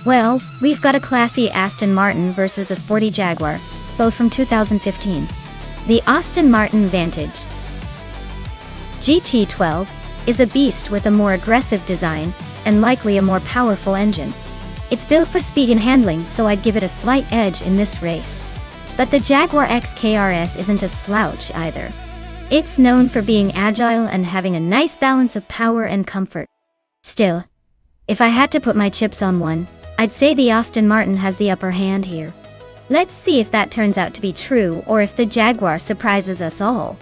Well, we've got a classy Aston Martin versus a sporty Jaguar, both from 2015. The Aston Martin Vantage GT12 is a beast with a more aggressive design and likely a more powerful engine. It's built for speed and handling, so I'd give it a slight edge in this race. But the Jaguar XKRS isn't a slouch either. It's known for being agile and having a nice balance of power and comfort. Still, if I had to put my chips on one, I'd say the Aston Martin has the upper hand here. Let's see if that turns out to be true or if the Jaguar surprises us all.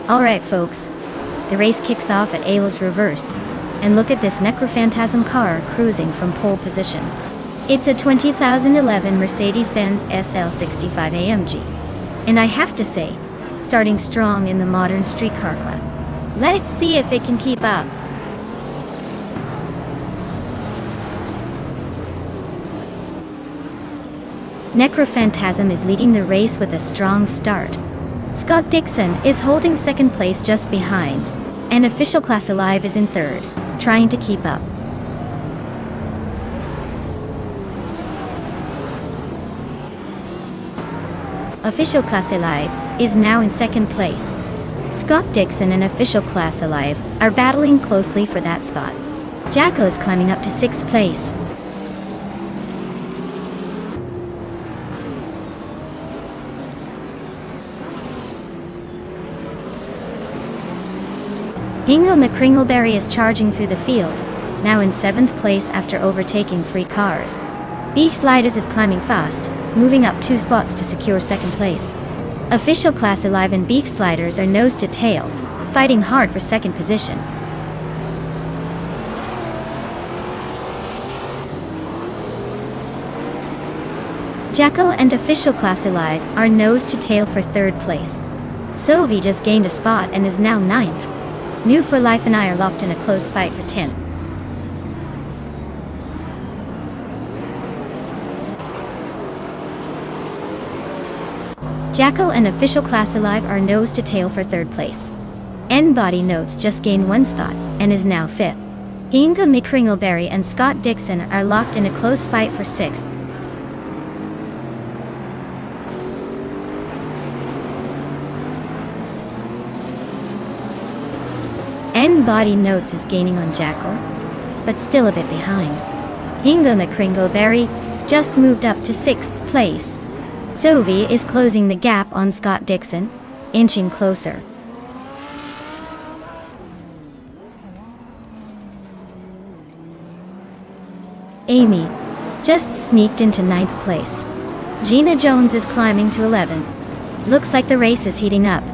Alright folks, the race kicks off at Ayla's reverse, and look at this Necrophantasm car cruising from pole position. It's a 2011 Mercedes-Benz SL65 AMG, and I have to say, starting strong in the modern street car club. Let's see if it can keep up. Necrophantasm is leading the race with a strong start. Scott Dixon is holding second place just behind, and Official Class Alive is in third, trying to keep up. Official Class Alive is now in second place. Scott Dixon and Official Class Alive are battling closely for that spot. Jacko is climbing up to sixth place. Hingle McCringleberry is charging through the field, now in 7th place after overtaking 3 cars. Beef Sliders is climbing fast, moving up 2 spots to secure 2nd place. Official Class Alive and Beef Sliders are nose to tail, fighting hard for 2nd position. Jackal and Official Class Alive are nose to tail for 3rd place. Sovi just gained a spot and is now 9th. New for Life and I are locked in a close fight for 10th. Jackal and Official Class Alive are nose to tail for 3rd place. N-Body Notes just gained 1 spot and is now 5th. Inga McCringleberry and Scott Dixon are locked in a close fight for 6th. N-Body Notes is gaining on Jackal, but still a bit behind. Hinga McCringleberry just moved up to 6th place. Sovi is closing the gap on Scott Dixon, inching closer. Amy just sneaked into 9th place. Gina Jones is climbing to 11. Looks like the race is heating up.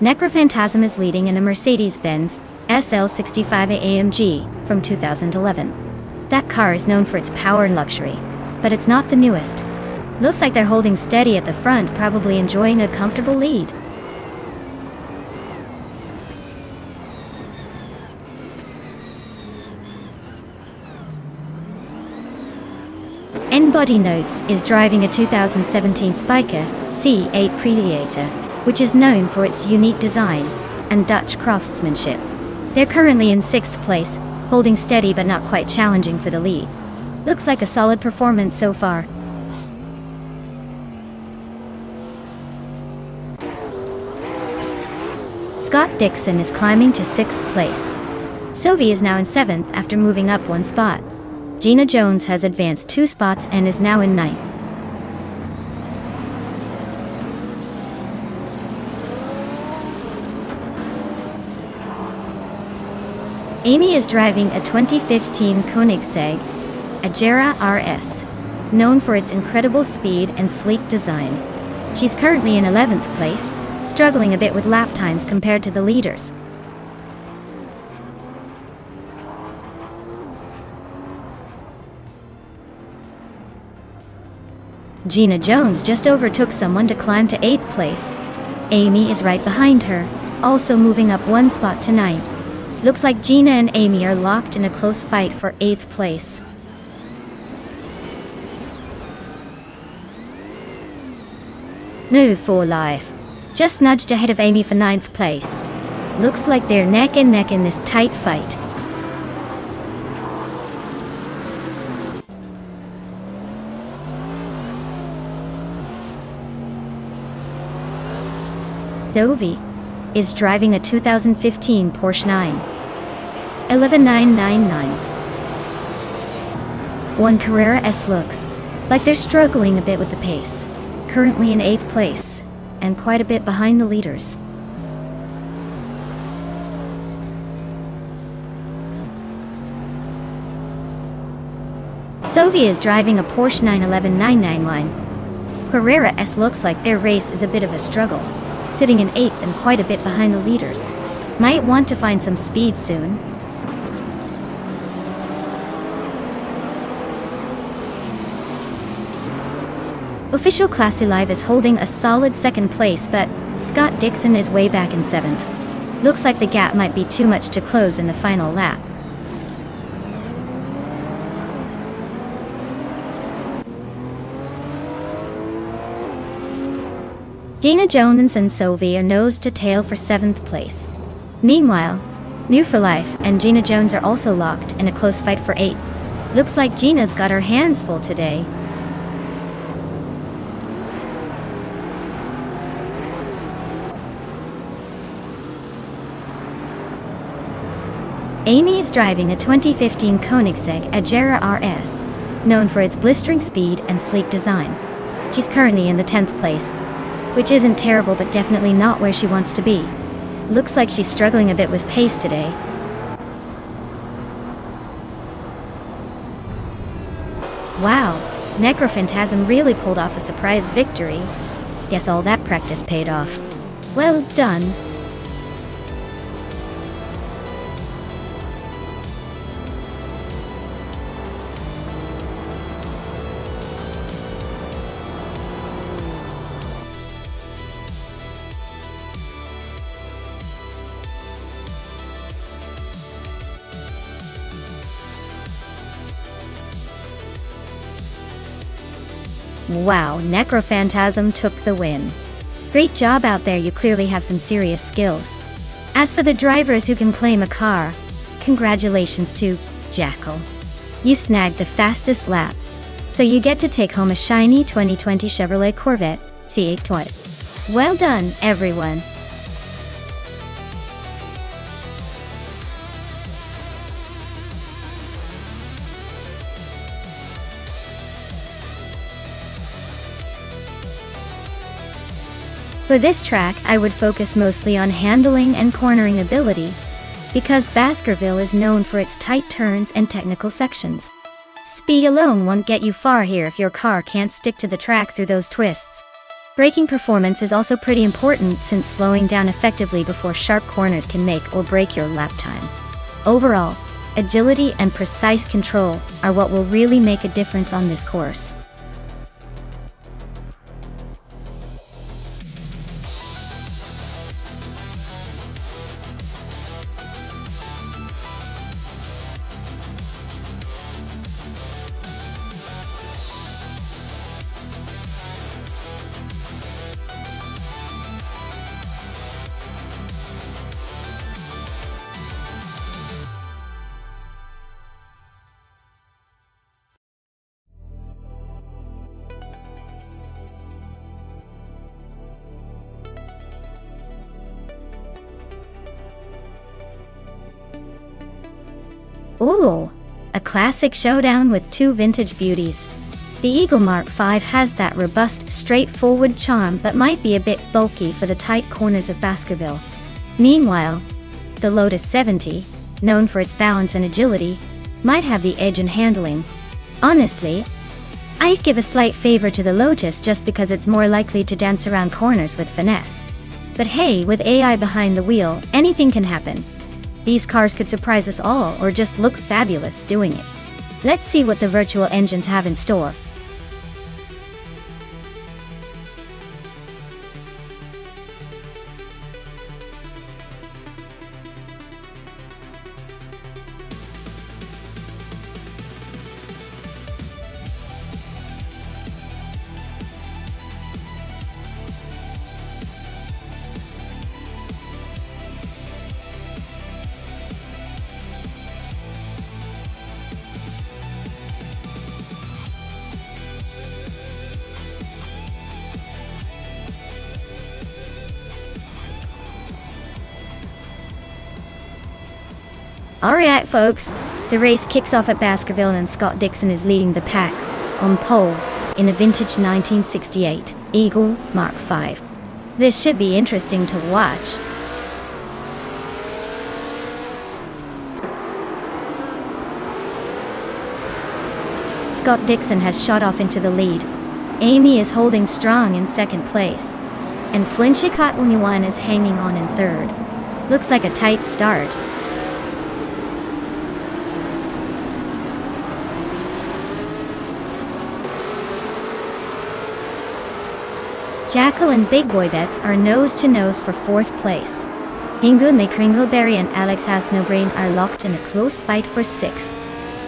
Necrophantasm is leading in a Mercedes-Benz SL65 AMG from 2011. That car is known for its power and luxury, but it's not the newest. Looks like they're holding steady at the front, probably enjoying a comfortable lead. N-Body Notes is driving a 2017 Spiker C8 Predator, which is known for its unique design and Dutch craftsmanship. They're currently in 6th place, holding steady but not quite challenging for the lead. Looks like a solid performance so far. Scott Dixon is climbing to 6th place. Sovi is now in 7th after moving up 1 spot. Gina Jones has advanced 2 spots and is now in 9th. Amy is driving a 2015 Koenigsegg Agera RS, known for its incredible speed and sleek design. She's currently in 11th place, struggling a bit with lap times compared to the leaders. Gina Jones just overtook someone to climb to 8th place. Amy is right behind her, also moving up 1 spot to 9th. Looks like Gina and Amy are locked in a close fight for 8th place. No for life. Just nudged ahead of Amy for 9th place. Looks like they're neck and neck in this tight fight. Dovey is driving a 2015 Porsche 911 One Carrera S looks like they're struggling a bit with the pace, currently in 8th place, and quite a bit behind the leaders. Sophie is driving a Porsche 911 Carrera S looks like their race is a bit of a struggle, sitting in 8th and quite a bit behind the leaders. Might want to find some speed soon. Official Classy Live is holding a solid 2nd place, but Scott Dixon is way back in 7th. Looks like the gap might be too much to close in the final lap. Dina Jones and Sophie are nose to tail for 7th place. Meanwhile, New for Life and Gina Jones are also locked in a close fight for 8th. Looks like Gina's got her hands full today. Amy is driving a 2015 Koenigsegg Agera RS, known for its blistering speed and sleek design. She's currently in the 10th place, which isn't terrible but definitely not where she wants to be. Looks like she's struggling a bit with pace today. Wow, Necrophantasm really pulled off a surprise victory. Guess all that practice paid off. Well done. Wow, Necrophantasm took the win. Great job out there, you clearly have some serious skills. As for the drivers who can claim a car, congratulations to Jackal. You snagged the fastest lap, so you get to take home a shiny 2020 Chevrolet Corvette C8 Well done, everyone. For this track, I would focus mostly on handling and cornering ability, because Baskerville is known for its tight turns and technical sections. Speed alone won't get you far here if your car can't stick to the track through those twists. Braking performance is also pretty important, since slowing down effectively before sharp corners can make or break your lap time. Overall, agility and precise control are what will really make a difference on this course. Ooh, a classic showdown with two vintage beauties. The Eagle Mark V has that robust, straightforward charm but might be a bit bulky for the tight corners of Baskerville. Meanwhile, the Lotus 70, known for its balance and agility, might have the edge in handling. Honestly, I'd give a slight favor to the Lotus just because it's more likely to dance around corners with finesse. But hey, with AI behind the wheel, anything can happen. These cars could surprise us all or just look fabulous doing it. Let's see what the virtual engines have in store. Alright folks, the race kicks off at Baskerville and Scott Dixon is leading the pack, on pole, in a vintage 1968 Eagle Mark V. This should be interesting to watch. Scott Dixon has shot off into the lead. Amy is holding strong in second place. And Flinchicott Uniwan is hanging on in third. Looks like a tight start. Jackal and Big Boy Bets are nose to nose for fourth place. Ingu McCringleberry and Alex Hasnobrain are locked in a close fight for sixth.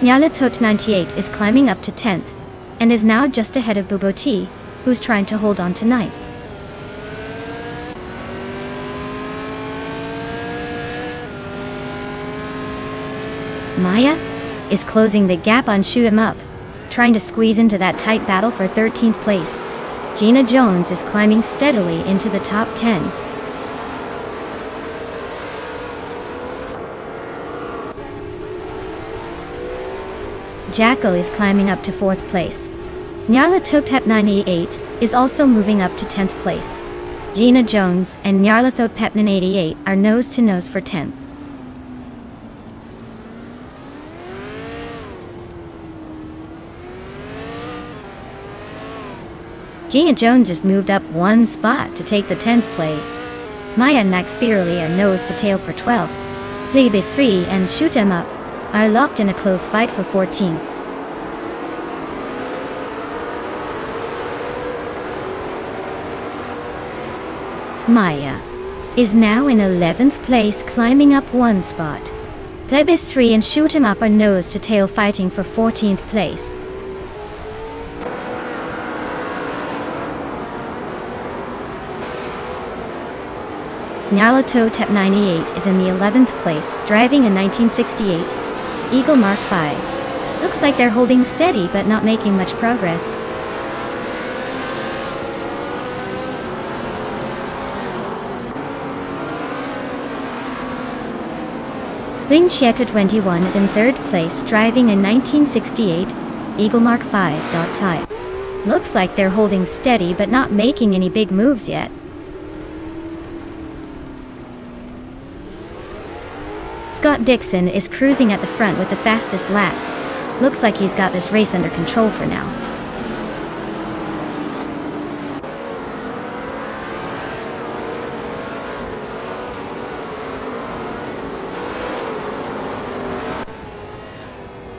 Nyalatot 98 is climbing up to 10th, and is now just ahead of Buboti, who's trying to hold on to 9th. Maya is closing the gap on Shoot 'Em Up, trying to squeeze into that tight battle for 13th place. Gina Jones is climbing steadily into the top 10. Jackal is climbing up to 4th place. Nyarlathotep 98 is also moving up to 10th place. Gina Jones and Nyarlathotep 88 are nose to nose for 10th. Gina Jones just moved up one spot to take the 10th place. Maya and Max Beerley are nose to tail for 12. Plebis 3 and Shoot 'Em Up are locked in a close fight for 14. Maya is now in 11th place, climbing up one spot. Plebis 3 and Shoot 'Em Up are nose to tail fighting for 14th place. Nyarlathotep 98 is in the 11th place, driving a 1968 Eagle Mark V. Looks like they're holding steady but not making much progress. Ling Chieka 21 is in 3rd place, driving a 1968 Eagle Mark V. Type. Looks like they're holding steady but not making any big moves yet. Scott Dixon is cruising at the front with the fastest lap. Looks like he's got this race under control for now.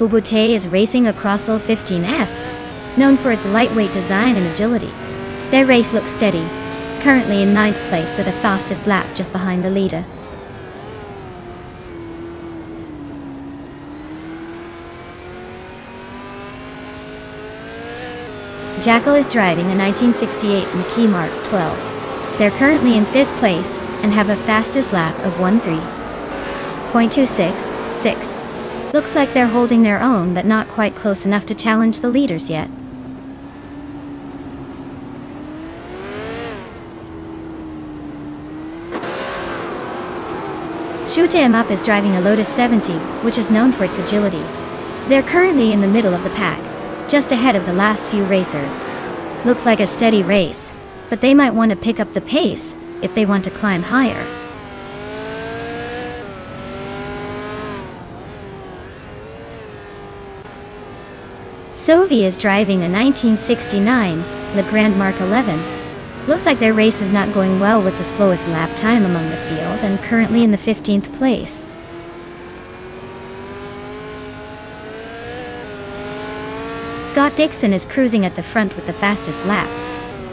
Bubute is racing a Crossel 15F, known for its lightweight design and agility. Their race looks steady, currently in 9th place with the fastest lap just behind the leader. Jackal is driving a 1968 McKee Mark 12. They're currently in 5th place and have a fastest lap of 13.266. Looks like they're holding their own but not quite close enough to challenge the leaders yet. Shoot 'Em Up is driving a Lotus 70, which is known for its agility. They're currently in the middle of the pack, just ahead of the last few racers. Looks like a steady race, but they might want to pick up the pace if they want to climb higher. Sovi is driving a 1969 Le Grand Mark 11. Looks like their race is not going well with the slowest lap time among the field and currently in the 15th place. Scott Dixon is cruising at the front with the fastest lap.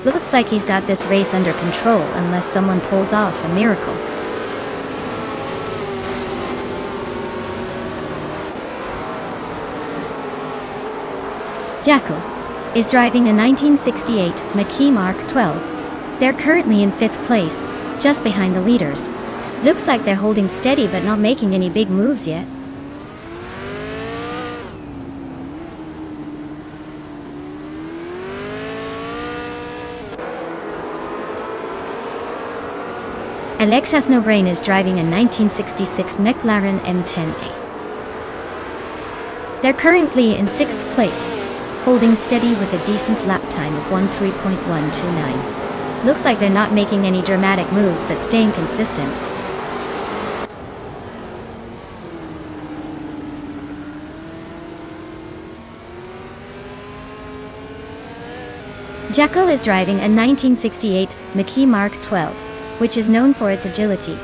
Looks like he's got this race under control unless someone pulls off a miracle. Jackal is driving a 1968 McKee Mark 12. They're currently in 5th place, just behind the leaders. Looks like they're holding steady but not making any big moves yet. Alex Hasnobrain is driving a 1966 McLaren M10A. They're currently in 6th place, holding steady with a decent lap time of 13.129. Looks like they're not making any dramatic moves but staying consistent. Jekyll is driving a 1968 Mackie Mark 12, which is known for its agility.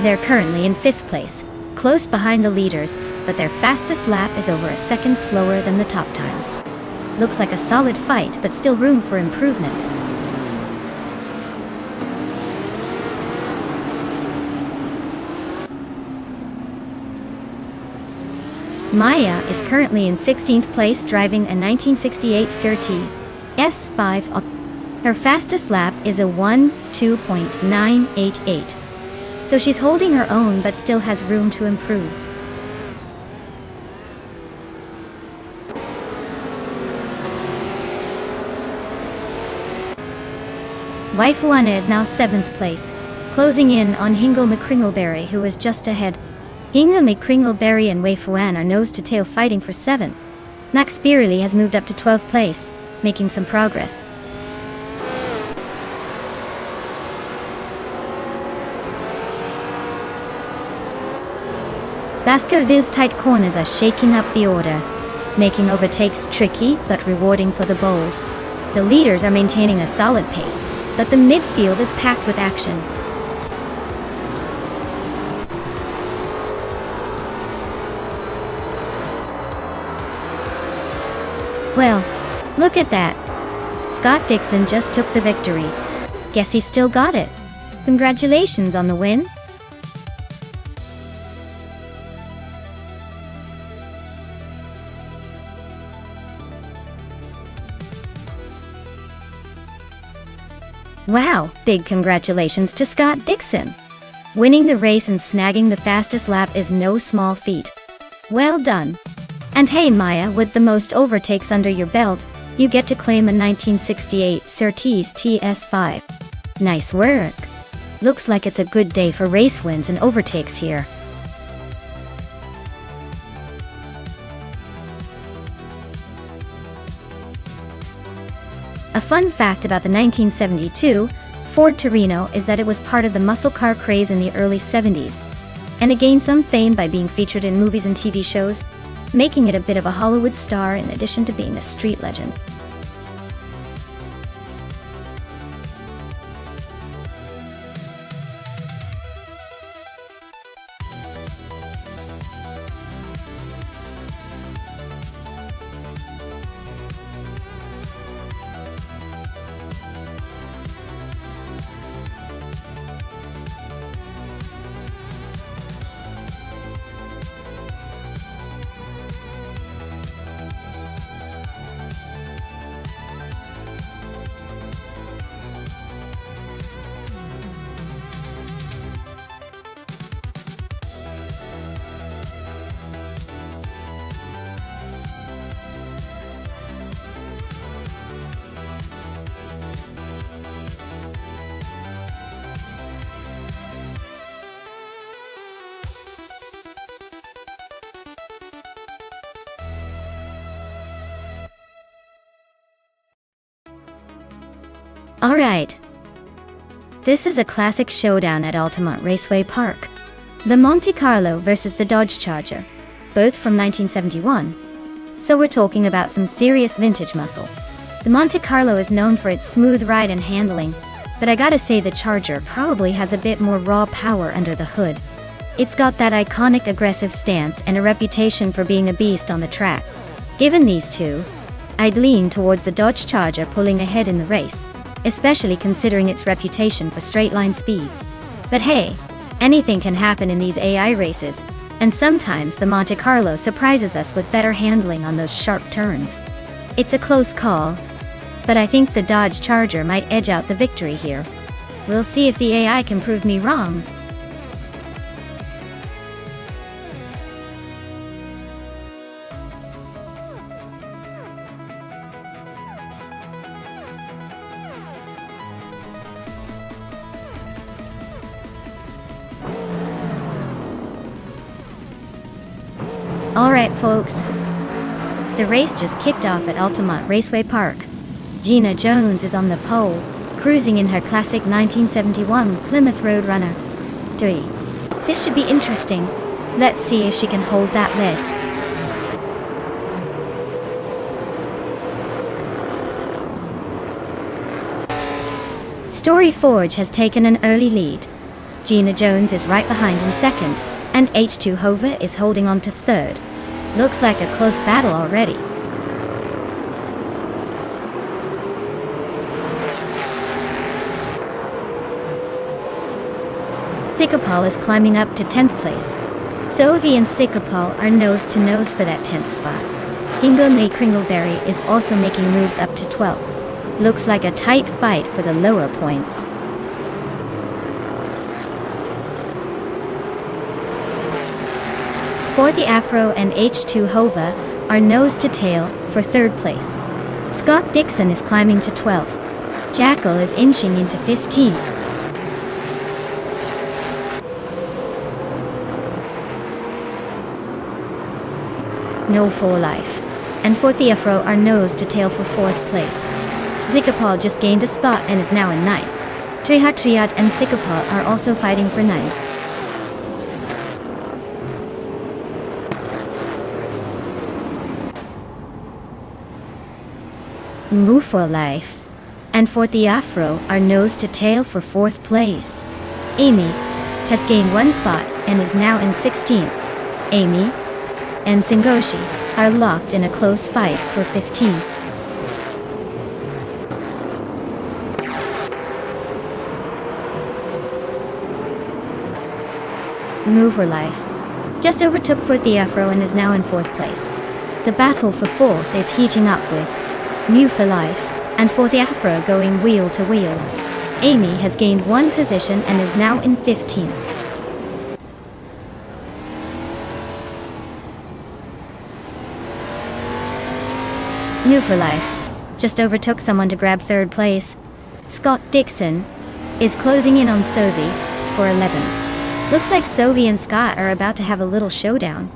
They're currently in 5th place, close behind the leaders, but their fastest lap is over a second slower than the top times. Looks like a solid fight, but still room for improvement. Maya is currently in 16th place driving a 1968 Surtees S5. Her fastest lap is a 1:2.988. So she's holding her own but still has room to improve. Waifuana is now 7th place, closing in on Hingle McCringleberry, who is just ahead. Hingle McCringleberry and Waifuan are nose-to-tail fighting for 7th. Max Spirley has moved up to 12th place, making some progress. Baskerville's tight corners are shaking up the order, making overtakes tricky but rewarding for the bold. The leaders are maintaining a solid pace, but the midfield is packed with action. Well, look at that. Scott Dixon just took the victory. Guess he still got it. Congratulations on the win. Wow, big congratulations to Scott Dixon. Winning the race and snagging the fastest lap is no small feat. Well done. And hey Maya, with the most overtakes under your belt, you get to claim a 1968 Surtees TS5. Nice work. Looks like it's a good day for race wins and overtakes here. A fun fact about the 1972 Ford Torino is that it was part of the muscle car craze in the early 70s, and it gained some fame by being featured in movies and TV shows, making it a bit of a Hollywood star in addition to being a street legend. Alright. This is a classic showdown at Altamont Raceway Park. The Monte Carlo versus the Dodge Charger, both from 1971. So we're talking about some serious vintage muscle. The Monte Carlo is known for its smooth ride and handling, but I gotta say the Charger probably has a bit more raw power under the hood. It's got that iconic aggressive stance and a reputation for being a beast on the track. Given these two, I'd lean towards the Dodge Charger pulling ahead in the race, especially considering its reputation for straight-line speed. But hey, anything can happen in these AI races, and sometimes the Monte Carlo surprises us with better handling on those sharp turns. It's a close call, but I think the Dodge Charger might edge out the victory here. We'll see if the AI can prove me wrong. Alright folks, The race just kicked off at Altamont Raceway Park. Gina Jones is on the pole, cruising in her classic 1971 Plymouth Roadrunner. 3. This should be interesting. Let's see if she can hold that lead. Story Forge has taken an early lead. Gina Jones is right behind in second, and H2 Hova is holding on to third. Looks like a close battle already. Sikapal is climbing up to 10th place. Sovi and Sikapal are nose to nose for that 10th spot. Ingle Kringleberry is also making moves up to 12th. Looks like a tight fight for the lower points. Forty Afro and H2 Hova are nose to tail for third place. Scott Dixon is climbing to 12th. Jackal is inching into 15th. No for life. And Forty Afro are nose to tail for 4th place. Zikapal just gained a spot and is now in 9th. Trihat and Sikapal are also fighting for 9th. Move for life. And Forty Afro are nose to tail for 4th place. Amy has gained 1 spot and is now in 16th. Amy and Singoshi are locked in a close fight for 15th. Move for life just overtook Forty Afro and is now in 4th place. The battle for 4th is heating up with Mew for life and Forty Afro going wheel to wheel. Amy has gained 1 position and is now in 15th. New for life just overtook someone to grab 3rd place. Scott Dixon is closing in on Sovi for 11th. Looks like Sovi and Scott are about to have a little showdown.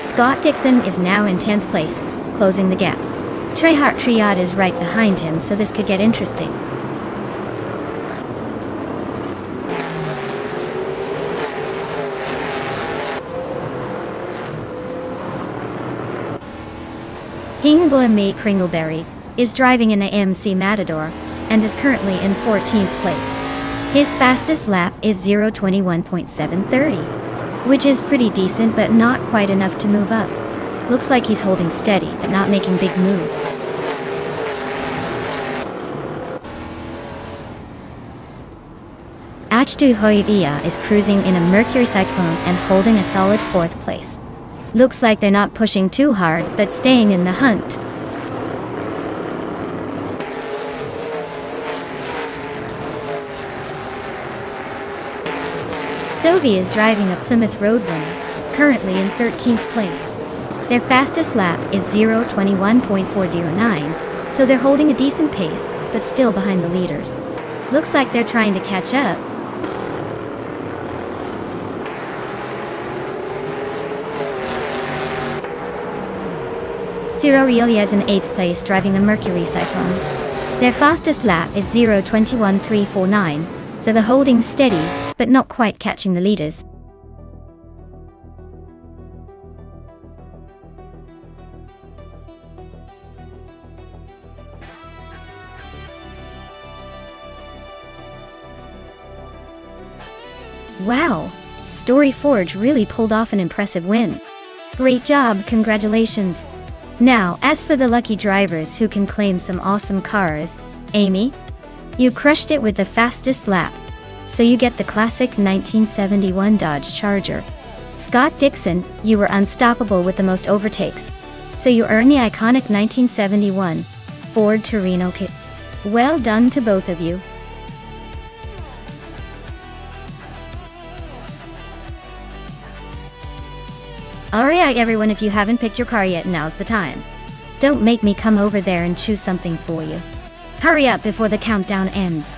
Scott Dixon is now in 10th place, closing the gap. Triad is right behind him, so this could get interesting. Hingley Kringleberry is driving an AMC Matador and is currently in 14th place. His fastest lap is 0:21.730, which is pretty decent but not quite enough to move up. Looks like he's holding steady but not making big moves. H2 Hoivia is cruising in a Mercury Cyclone and holding a solid 4th place. Looks like they're not pushing too hard but staying in the hunt. Sovi is driving a Plymouth Roadrunner, currently in 13th place. Their fastest lap is 0:21.409, so they're holding a decent pace, but still behind the leaders. Looks like they're trying to catch up. Zero Realia is in 8th place driving a Mercury Cyclone. Their fastest lap is 0:21.349, so they're holding steady, but not quite catching the leaders. Wow! Story Forge really pulled off an impressive win. Great job, congratulations! Now, as for the lucky drivers who can claim some awesome cars, Amy, you crushed it with the fastest lap, so you get the classic 1971 Dodge Charger. Scott Dixon, you were unstoppable with the most overtakes, so you earn the iconic 1971 Ford Torino kit. Well done to both of you. Alright everyone, if you haven't picked your car yet, now's the time. Don't make me come over there and choose something for you. Hurry up before the countdown ends.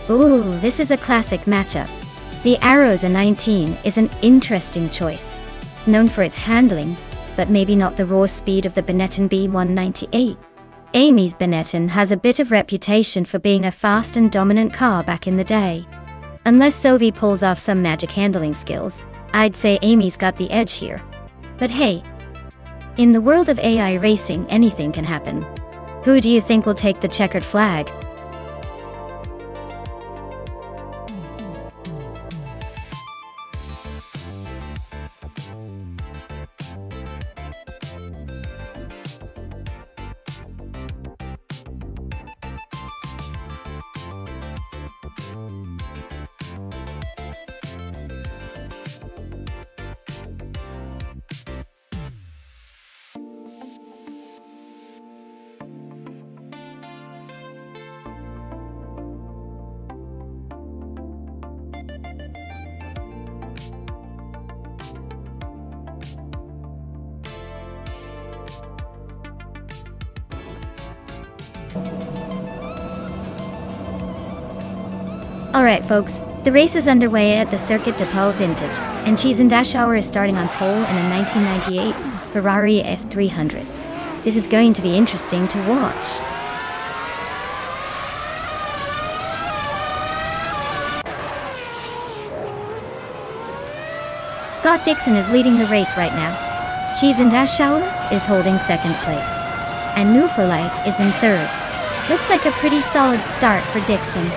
Ooh, this is a classic matchup. The Arrows A19 is an interesting choice, known for its handling, but maybe not the raw speed of the Benetton B198. Amy's Benetton has a bit of reputation for being a fast and dominant car back in the day. Unless Sovi pulls off some magic handling skills, I'd say Amy's got the edge here. But hey, in the world of AI racing, anything can happen. Who do you think will take the checkered flag? Alright folks, the race is underway at the Circuit de Pau Vintage, and Cheese and Dashauer is starting on pole in a 1998 Ferrari F300. This is going to be interesting to watch. Scott Dixon is leading the race right now. Cheese and Dashauer is holding second place. And New for Life is in third. Looks like a pretty solid start for Dixon.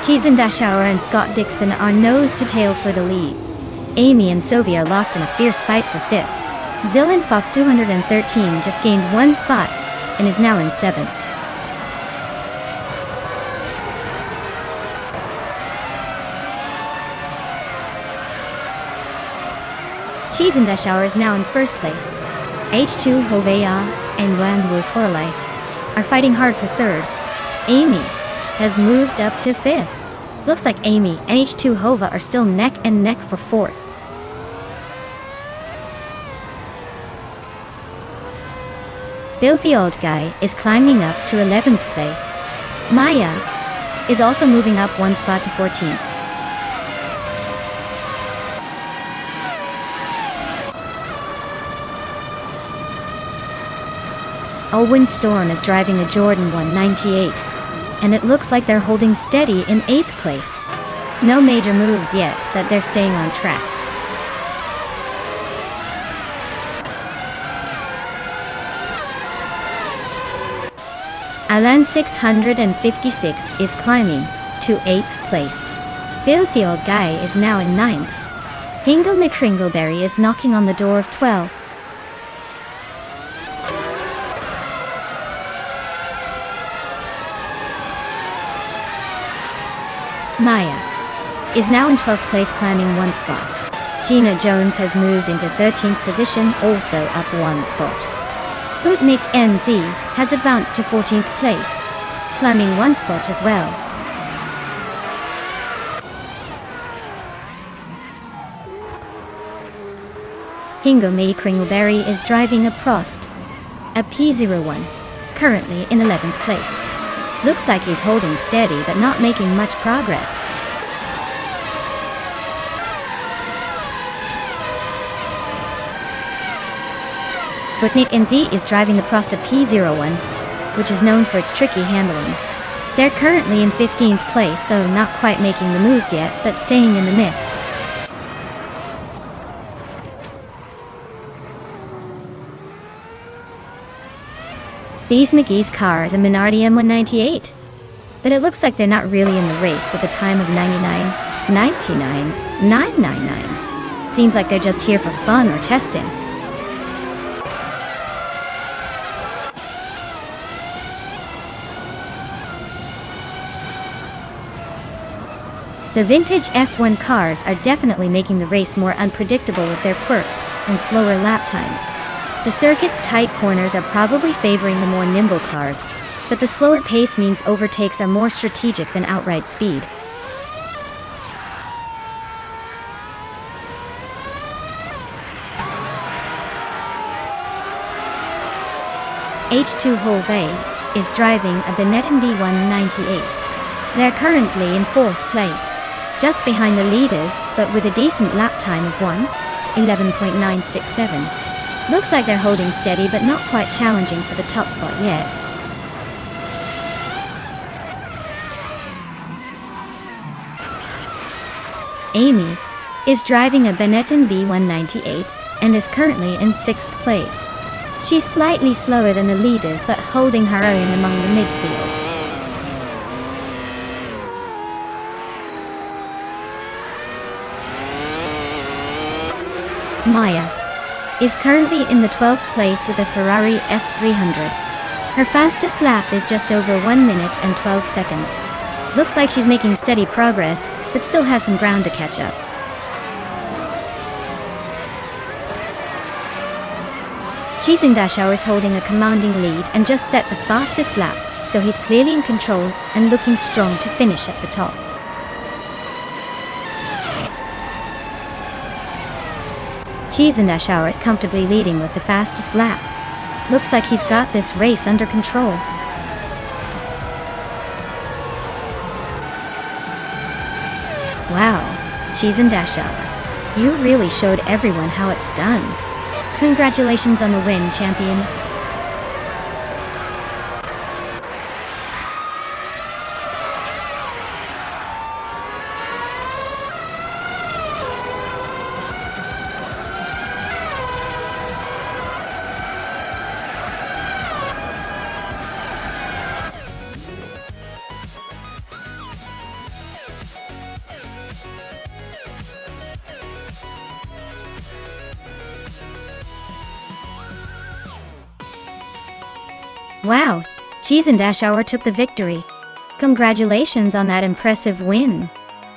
Cheese and Dashauer and Scott Dixon are nose to tail for the lead. Amy and Sovi are locked in a fierce fight for fifth. Zillion Fox 213 just gained one spot and is now in seventh. Cheese and Dashauer is now in first place. H2 Hovea and Wang Wu for Life are fighting hard for third. Amy has moved up to fifth. Looks like Amy and H2 Hova are still neck and neck for fourth. Filthy Old Guy is climbing up to 11th place. Maya is also moving up one spot to 14th. Owen Storm is driving a Jordan 198. And it looks like they're holding steady in 8th place. No major moves yet, but they're staying on track. Alan 656 is climbing to 8th place. Filthy Old Guy is now in 9th. Hingle McCringleberry is knocking on the door of 12th. Maya is now in 12th place, climbing one spot. Gina Jones has moved into 13th position, also up one spot. Sputnik NZ has advanced to 14th place, climbing one spot as well. Hingle Me Kringleberry is driving a Prost, a P01, currently in 11th place. Looks like he's holding steady but not making much progress. Sputnik NZ is driving the Prost P01, which is known for its tricky handling. They're currently in 15th place, so not quite making the moves yet, but staying in the mix. These McGee's car is a Minardi M198, but it looks like they're not really in the race with a time of 99, 99, 999. Seems like they're just here for fun or testing. The vintage F1 cars are definitely making the race more unpredictable with their quirks and slower lap times. The circuit's tight corners are probably favoring the more nimble cars, but the slower pace means overtakes are more strategic than outright speed. H2 Holve is driving a Benetton B198. They're currently in 4th place, just behind the leaders, but with a decent lap time of 1:11.967. Looks like they're holding steady but not quite challenging for the top spot yet. Amy is driving a Benetton B198 and is currently in 6th place. She's slightly slower than the leaders but holding her own among the midfield. Maya is currently in the 12th place with a Ferrari F300. Her fastest lap is just over 1 minute and 12 seconds. Looks like she's making steady progress, but still has some ground to catch up. Chizendashau is holding a commanding lead and just set the fastest lap, so he's clearly in control and looking strong to finish at the top. Chizendashau is comfortably leading with the fastest lap. Looks like he's got this race under control. Wow, Chizendashau, you really showed everyone how it's done. Congratulations on the win, champion. Wow, Chizendashau took the victory. Congratulations on that impressive win.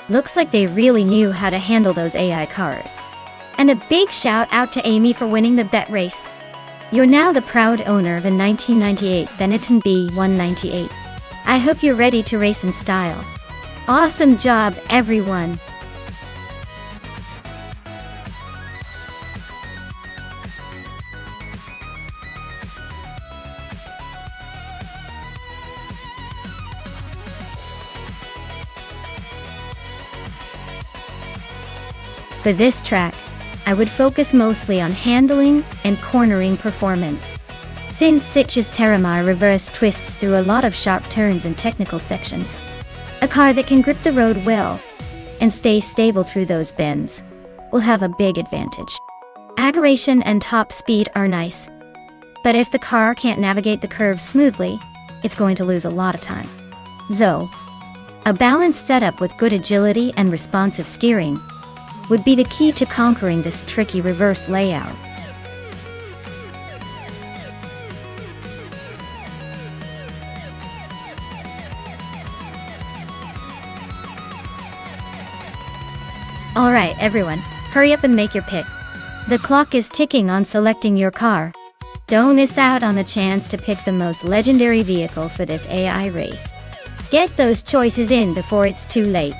Looks like they really knew how to handle those AI cars. And a big shout out to Amy for winning the bet race. You're now the proud owner of a 1998 Benetton B198. I hope you're ready to race in style. Awesome job, everyone. For this track, I would focus mostly on handling and cornering performance, since Sitch's Terramar reverse twists through a lot of sharp turns and technical sections. A car that can grip the road well and stay stable through those bends will have a big advantage. Aggravation and top speed are nice, but if the car can't navigate the curves smoothly, it's going to lose a lot of time. So, a balanced setup with good agility and responsive steering would be the key to conquering this tricky reverse layout. Alright everyone, hurry up and make your pick. The clock is ticking on selecting your car. Don't miss out on the chance to pick the most legendary vehicle for this AI race. Get those choices in before it's too late.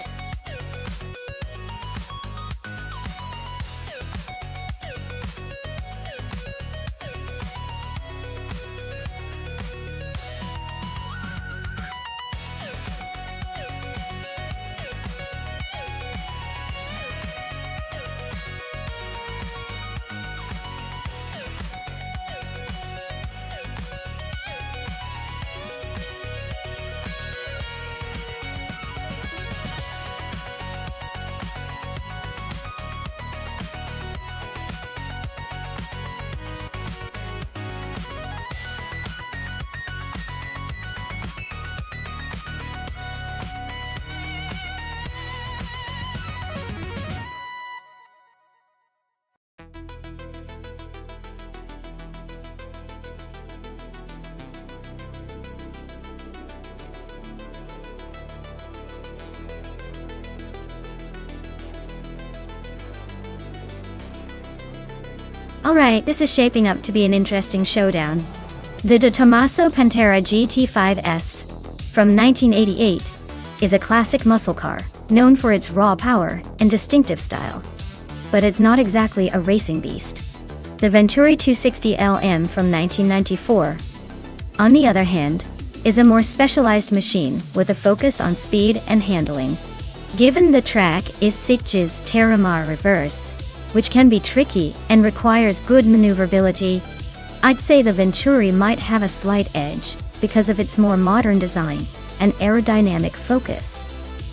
Alright, this is shaping up to be an interesting showdown. The De Tomaso Pantera GT5S from 1988 is a classic muscle car, known for its raw power and distinctive style. But it's not exactly a racing beast. The Venturi 260 LM from 1994 on the other hand, is a more specialized machine with a focus on speed and handling. Given the track is Sitges Terramar reverse, which can be tricky and requires good maneuverability, I'd say the Venturi might have a slight edge because of its more modern design and aerodynamic focus.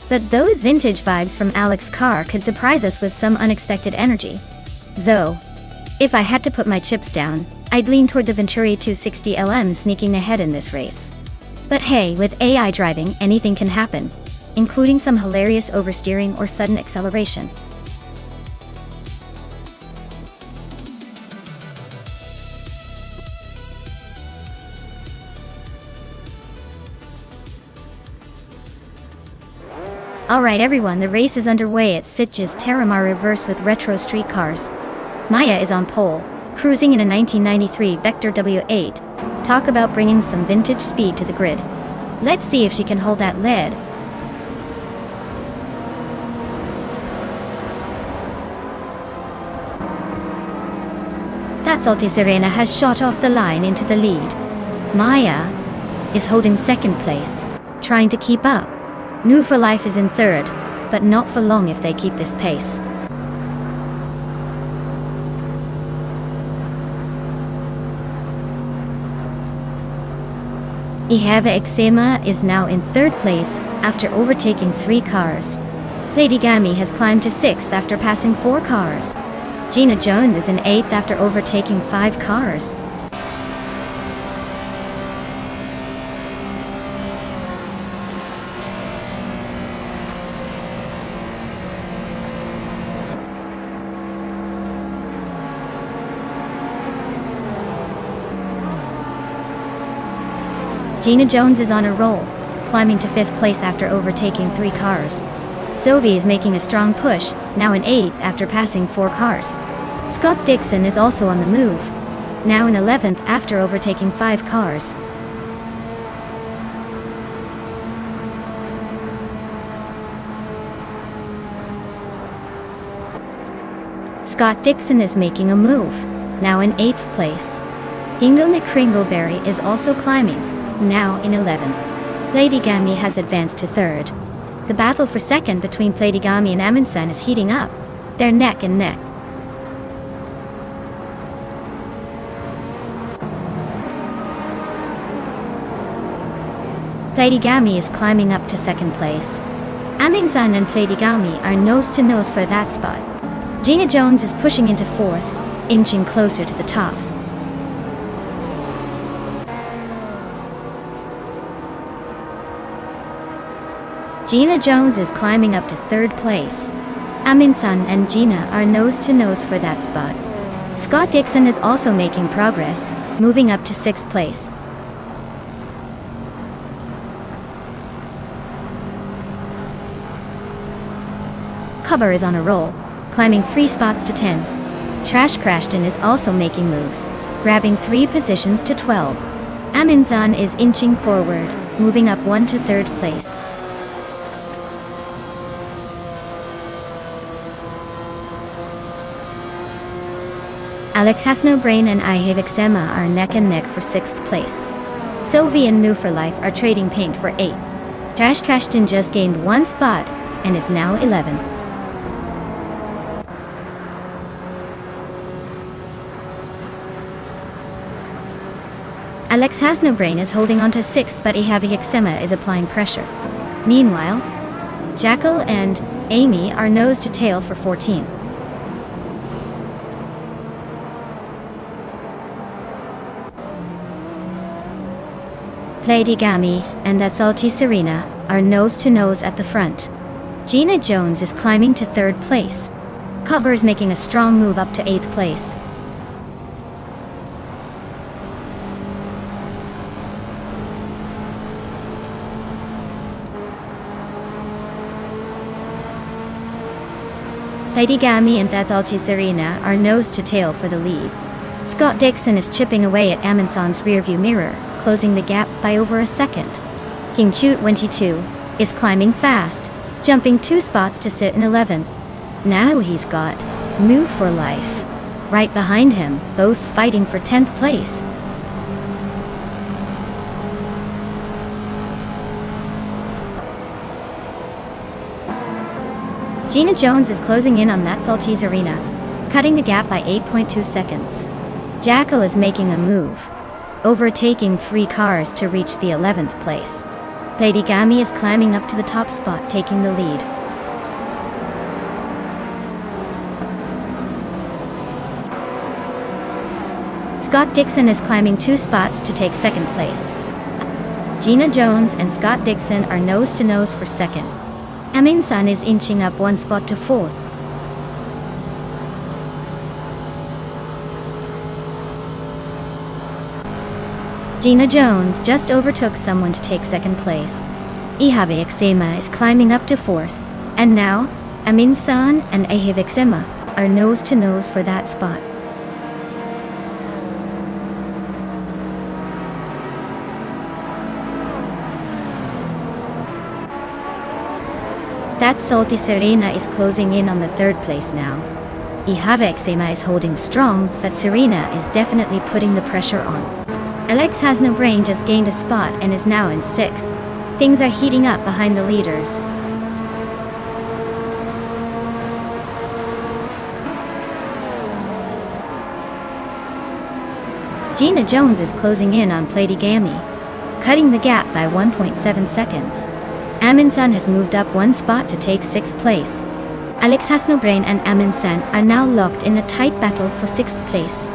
But those vintage vibes from Alex's car could surprise us with some unexpected energy. So, if I had to put my chips down, I'd lean toward the Venturi 260 LM sneaking ahead in this race. But hey, with AI driving, anything can happen, including some hilarious oversteering or sudden acceleration. Alright everyone, the race is underway at Sitges Terramar reverse with retro street cars. Maya is on pole, cruising in a 1993 Vector W8. Talk about bringing some vintage speed to the grid. Let's see if she can hold that lead. That Salty Serena has shot off the line into the lead. Maya is holding second place, trying to keep up. New for Life is in third, but not for long if they keep this pace. Ihava Eczema is now in third place after overtaking 3 cars. Lady Gami has climbed to 6th after passing 4 cars. Gina Jones is in 8th after overtaking 5 cars. Gina Jones is on a roll, climbing to 5th place after overtaking 3 cars. Zoe is making a strong push, now in 8th after passing 4 cars. Scott Dixon is also on the move, now in 11th after overtaking 5 cars. Scott Dixon is making a move, now in 8th place. Ingrid Kringleberry is also climbing, now in 11th. Lady Gami has advanced to 3rd. The battle for 2nd between Lady Gami and Amundsen is heating up. They're neck and neck. Lady Gami is climbing up to 2nd place. Amundsen and Lady Gami are nose to nose for that spot. Gina Jones is pushing into 4th, inching closer to the top. Gina Jones is climbing up to 3rd place. Amundsen and Gina are nose to nose for that spot. Scott Dixon is also making progress, moving up to 6th place. Cubber is on a roll, climbing 3 spots to 10. Trash Crashton is also making moves, grabbing 3 positions to 12. Amundsen is inching forward, moving up 1 to 3rd place. Alex Hasnobrain and Ihave Eczema are neck and neck for 6th place. Sovi and New for Life are trading paint for 8. Trash Crashton just gained 1 spot and is now 11. Alex Hasnobrain is holding on to 6th, but Ihave Eczema is applying pressure. Meanwhile, Jackal and Amy are nose to tail for 14. Lady Gami and That Salty Serena are nose to nose at the front. Gina Jones is climbing to 3rd place. Cubber is making a strong move up to 8th place. Lady Gami and That Salty Serena are nose to tail for the lead. Scott Dixon is chipping away at Amundsen's rearview mirror, closing the gap by over a second. King Chute 22 is climbing fast, jumping 2 spots to sit in 11th. Now he's got Move for Life right behind him, both fighting for 10th place. Gina Jones is closing in on that Saltese arena, cutting the gap by 8.2 seconds. Jackal is making a move, overtaking 3 cars to reach the 11th place. Lady Gami is climbing up to the top spot, taking the lead. Scott Dixon is climbing 2 spots to take 2nd place. Gina Jones and Scott Dixon are nose to nose for 2nd. Amin Sun is inching up 1 spot to 4th. Gina Jones just overtook someone to take 2nd place. Ihave Exema is climbing up to 4th, and now, Amin San and Ihave Exema are nose to nose for that spot. That Salty Serena is closing in on the 3rd place now. Ihave Exema is holding strong, but Serena is definitely putting the pressure on. Alex Has No Brain just gained a spot and is now in 6th. Things are heating up behind the leaders. Gina Jones is closing in on Lady Gami, cutting the gap by 1.7 seconds. Amin San has moved up 1 spot to take 6th place. Alex Has No Brain and Amin San are now locked in a tight battle for 6th place.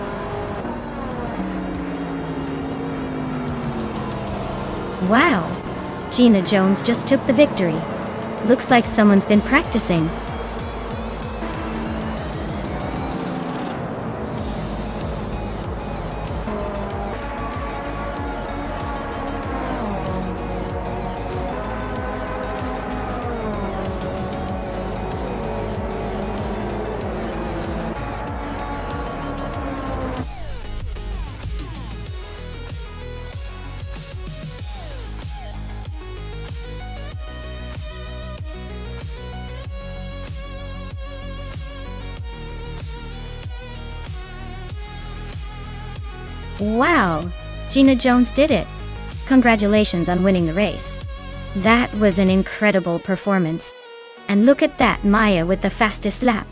Wow! Gina Jones just took the victory. Looks like someone's been practicing. Wow! Gina Jones did it! Congratulations on winning the race. That was an incredible performance. And look at that Maya with the fastest lap.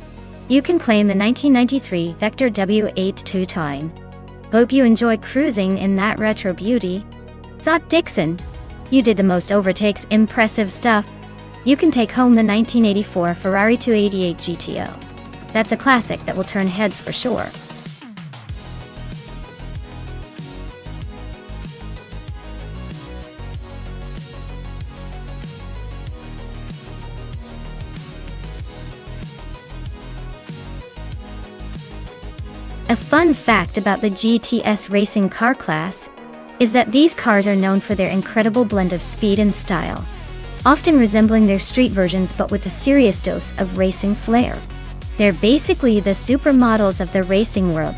You can claim the 1993 Vector W82 time. Hope you enjoy cruising in that retro beauty. Scott Dixon, you did the most overtakes, impressive stuff. You can take home the 1984 Ferrari 288 GTO. That's a classic that will turn heads for sure. A fun fact about the GTS racing car class is that these cars are known for their incredible blend of speed and style, often resembling their street versions but with a serious dose of racing flair. They're basically the supermodels of the racing world,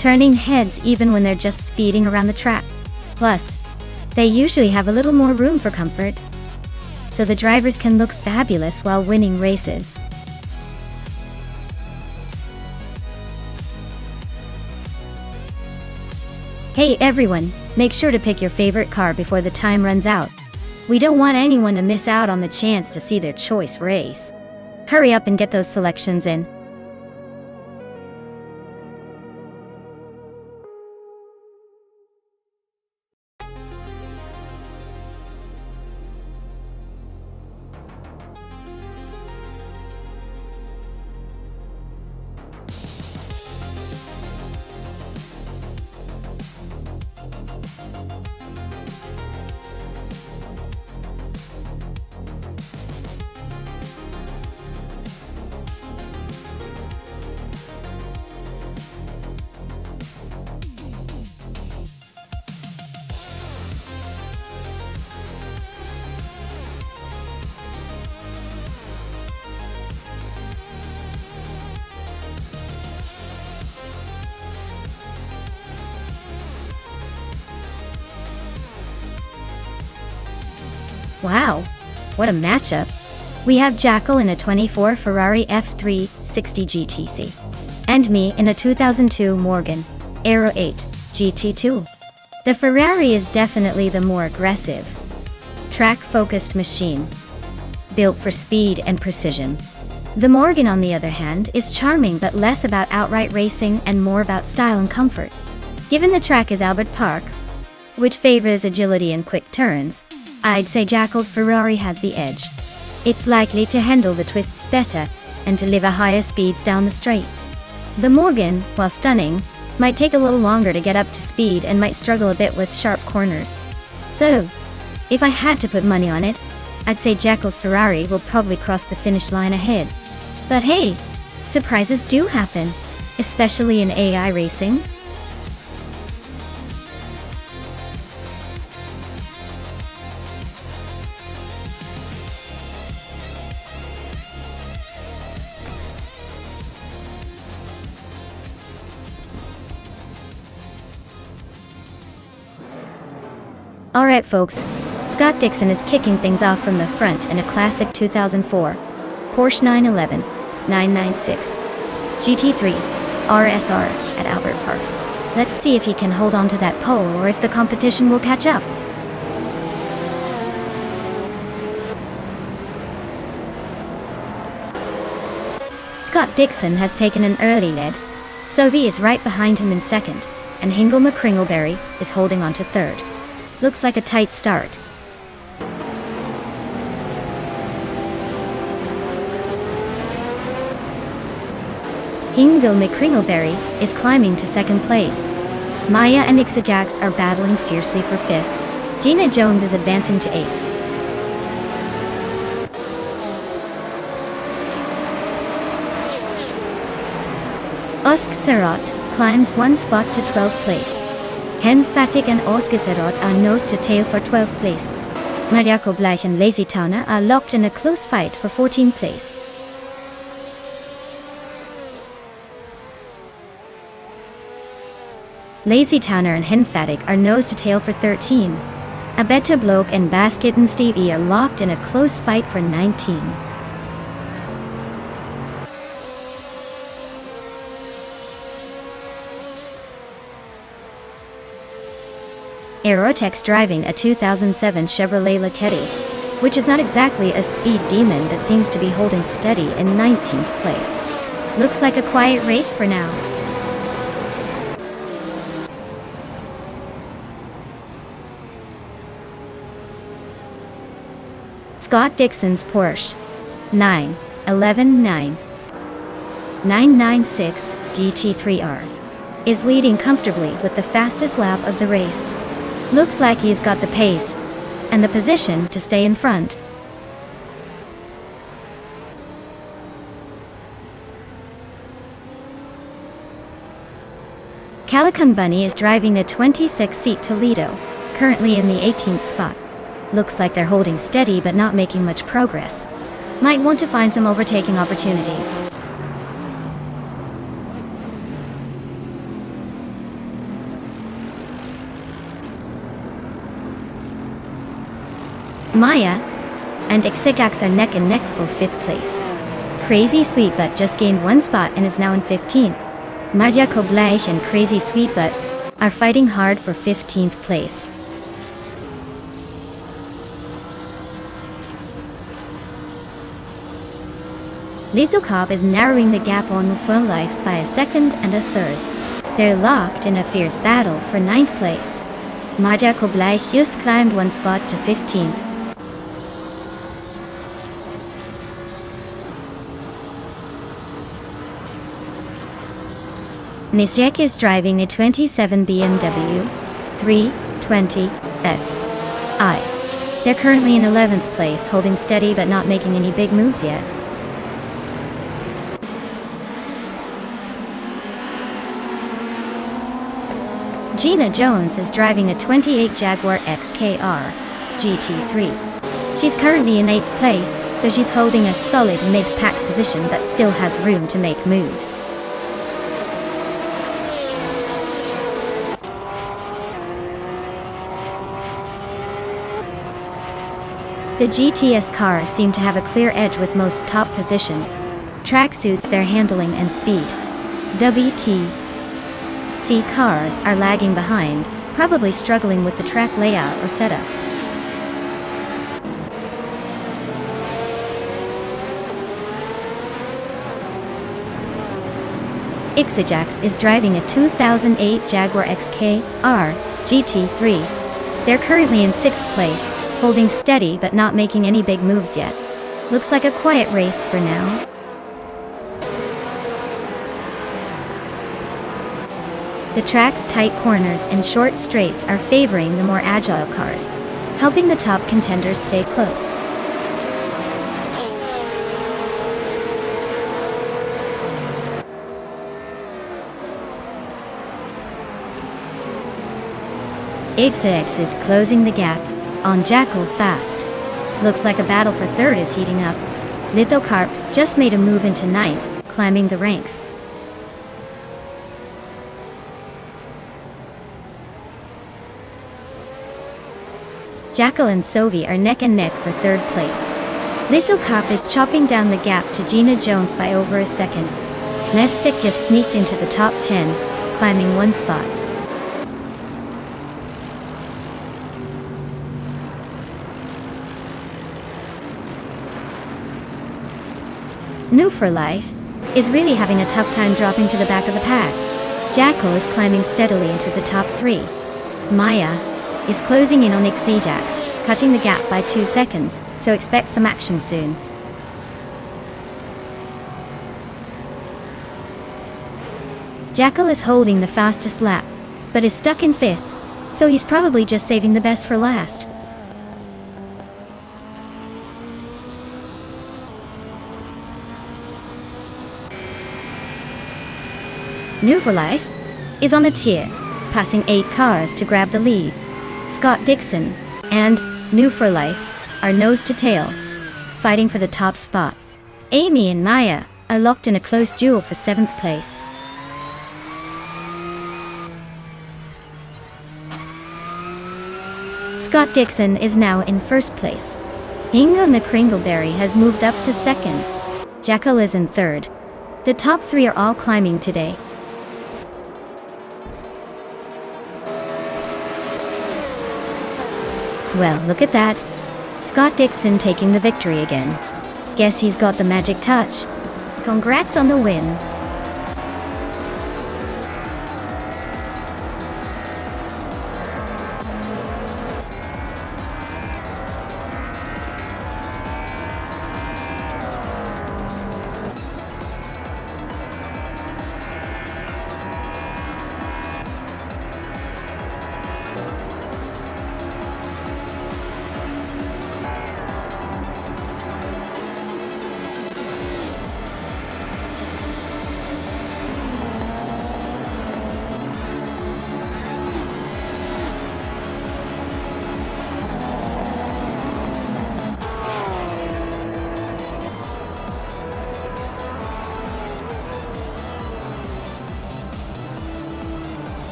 turning heads even when they're just speeding around the track. Plus, they usually have a little more room for comfort, so the drivers can look fabulous while winning races. Hey everyone, make sure to pick your favorite car before the time runs out. We don't want anyone to miss out on the chance to see their choice race. Hurry up and get those selections in. Wow, what a matchup. We have Jackal in a 24 Ferrari F360 GTC, and me in a 2002 Morgan Aero 8 GT2. The Ferrari is definitely the more aggressive, track-focused machine, built for speed and precision. The Morgan, on the other hand, is charming but less about outright racing and more about style and comfort. Given the track is Albert Park, which favors agility and quick turns, I'd say Jackal's Ferrari has the edge. It's likely to handle the twists better and deliver higher speeds down the straights. The Morgan, while stunning, might take a little longer to get up to speed and might struggle a bit with sharp corners. So, if I had to put money on it, I'd say Jackal's Ferrari will probably cross the finish line ahead. But hey, surprises do happen, especially in AI racing. Alright folks, Scott Dixon is kicking things off from the front in a classic 2004 Porsche 911 996 GT3 RSR at Albert Park. Let's see if he can hold on to that pole or if the competition will catch up. Scott Dixon has taken an early lead. Sovi is right behind him in second, and Hingle McCringleberry is holding on to third. Looks like a tight start. Hingle McCringleberry is climbing to second place. Maya and Ixajax are battling fiercely for fifth. Gina Jones is advancing to eighth. Oskzerot climbs one spot to 12th place. Hen Fatik and Oskzerot are nose to tail for 12th place. Mariako Bleich and Lazy Towner are locked in a close fight for 14th place. Lazy Towner and Hen Fatik are nose to tail for 13. Abeta Bloke and Basket and Stevie are locked in a close fight for 19. Aerotex driving a 2007 Chevrolet Lachetti, which is not exactly a speed demon but seems to be holding steady in 19th place. Looks like a quiet race for now. Scott Dixon's Porsche 911 996 GT3R is leading comfortably with the fastest lap of the race. Looks like he's got the pace and the position to stay in front. Calican Bunny is driving a 26-seat Toledo, currently in the 18th spot. Looks like they're holding steady but not making much progress. Might want to find some overtaking opportunities. Maya and Ixajax are neck and neck for 5th place. Crazy Sweetbutt just gained one spot and is now in 15th. Marja Kobleich and Crazy Sweetbutt are fighting hard for 15th place. Lethal Cop is narrowing the gap on Full Life by a second and a third. They're locked in a fierce battle for 9th place. Marja Kobleich just climbed one spot to 15th. Nisjek is driving a 27 BMW 320 Si. They're currently in 11th place, holding steady but not making any big moves yet. Gina Jones is driving a 28 Jaguar XKR GT3. She's currently in 8th place, so she's holding a solid mid-pack position but still has room to make moves. The GTS cars seem to have a clear edge with most top positions. Track suits their handling and speed. WTC cars are lagging behind, probably struggling with the track layout or setup. Ixajax is driving a 2008 Jaguar XK-R GT3. They're currently in 6th place, holding steady but not making any big moves yet. Looks like a quiet race for now. The track's tight corners and short straights are favoring the more agile cars, helping the top contenders stay close. Ixajax is closing the gap on Jackal fast. Looks like a battle for third is heating up. Lithocarp just made a move into 9th, climbing the ranks. Jackal and Sovi are neck and neck for 3rd place. Lithocarp is chopping down the gap to Gina Jones by over a second. Mestic just sneaked into the top 10, climbing 1 spot. New for Life is really having a tough time dropping to the back of the pack. Jackal is climbing steadily into the top 3. Maya is closing in on Ixajax, cutting the gap by 2 seconds, so expect some action soon. Jackal is holding the fastest lap, but is stuck in 5th, so he's probably just saving the best for last. New for Life is on a tier, passing 8 cars to grab the lead. Scott Dixon and New for Life are nose to tail, fighting for the top spot. Amy and Maya are locked in a close duel for 7th place. Scott Dixon is now in 1st place. Inga McCringleberry has moved up to 2nd. Jackal is in 3rd. The top 3 are all climbing today. Well, look at that. Scott Dixon taking the victory again. Guess he's got the magic touch. Congrats on the win.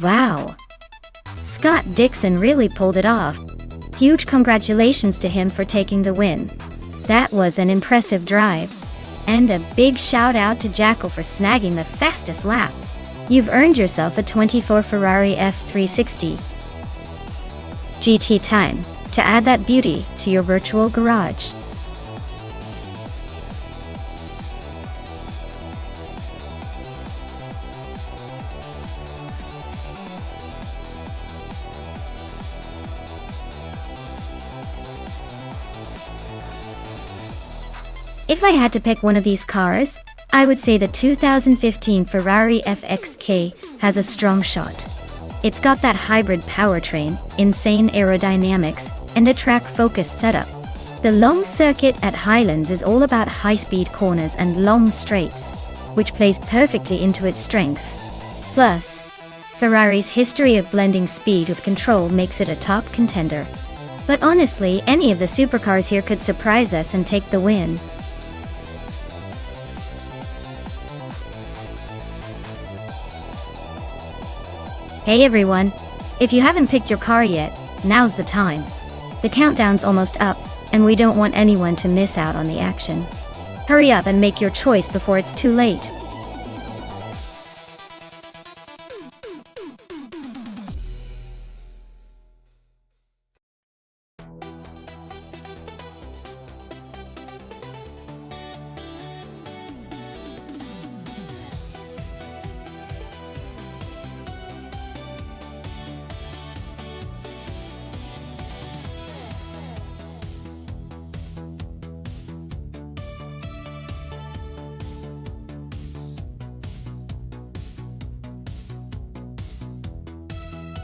Wow! Scott Dixon really pulled it off. Huge congratulations to him for taking the win. That was an impressive drive. And a big shout out to Jackal for snagging the fastest lap. You've earned yourself a 24 Ferrari F360 GT time to add that beauty to your virtual garage. If I had to pick one of these cars, I would say the 2015 Ferrari FXK has a strong shot. It's got that hybrid powertrain, insane aerodynamics, and a track-focused setup. The long circuit at Highlands is all about high-speed corners and long straights, which plays perfectly into its strengths. Plus, Ferrari's history of blending speed with control makes it a top contender. But honestly, any of the supercars here could surprise us and take the win. Hey everyone! If you haven't picked your car yet, now's the time. The countdown's almost up, and we don't want anyone to miss out on the action. Hurry up and make your choice before it's too late.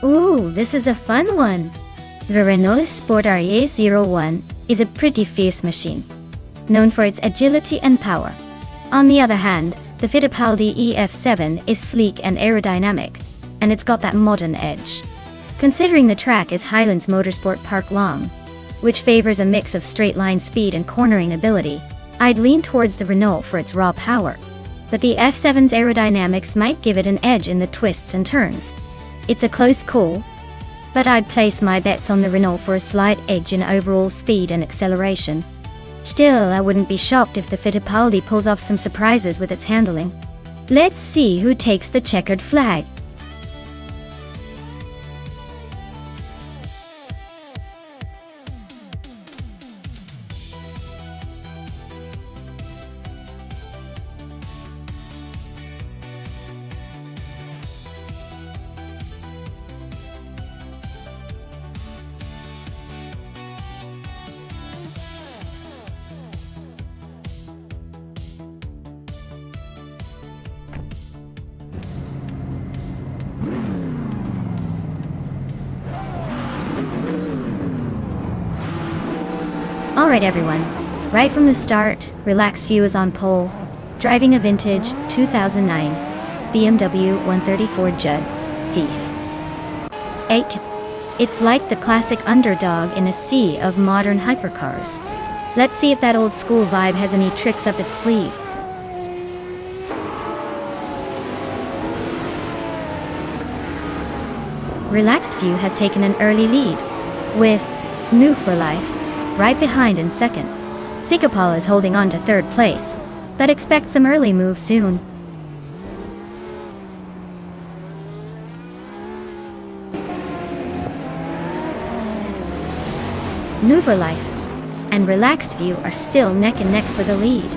Ooh, this is a fun one! The Renault Sport RE01 is a pretty fierce machine, known for its agility and power. On the other hand, the Fittipaldi EF7 is sleek and aerodynamic, and it's got that modern edge. Considering the track is Highlands Motorsport Park Long, which favors a mix of straight-line speed and cornering ability, I'd lean towards the Renault for its raw power. But the F7's aerodynamics might give it an edge in the twists and turns. It's a close call, but I'd place my bets on the Renault for a slight edge in overall speed and acceleration. Still, I wouldn't be shocked if the Fittipaldi pulls off some surprises with its handling. Let's see who takes the checkered flag. Alright everyone, right from the start, Relaxed View is on pole, driving a vintage 2009 BMW 134 Judd Thief. 8. It's like the classic underdog in a sea of modern hypercars. Let's see if that old school vibe has any tricks up its sleeve. Relaxed View has taken an early lead, with New for Life right behind in second. Sikapal is holding on to third place, but expect some early moves soon. New for Life and Relaxed View are still neck and neck for the lead.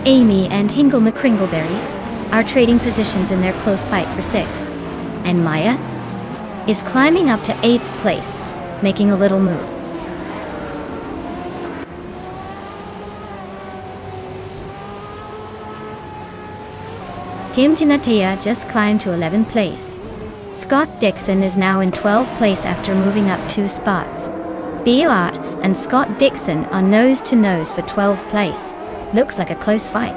Amy and Hingle McCringleberry are trading positions in their close fight for 6th, and Maya is climbing up to 8th place, making a little move. Tim Tinatea just climbed to 11th place. Scott Dixon is now in 12th place after moving up 2 spots. Beat and Scott Dixon are nose to nose for 12th place. Looks like a close fight.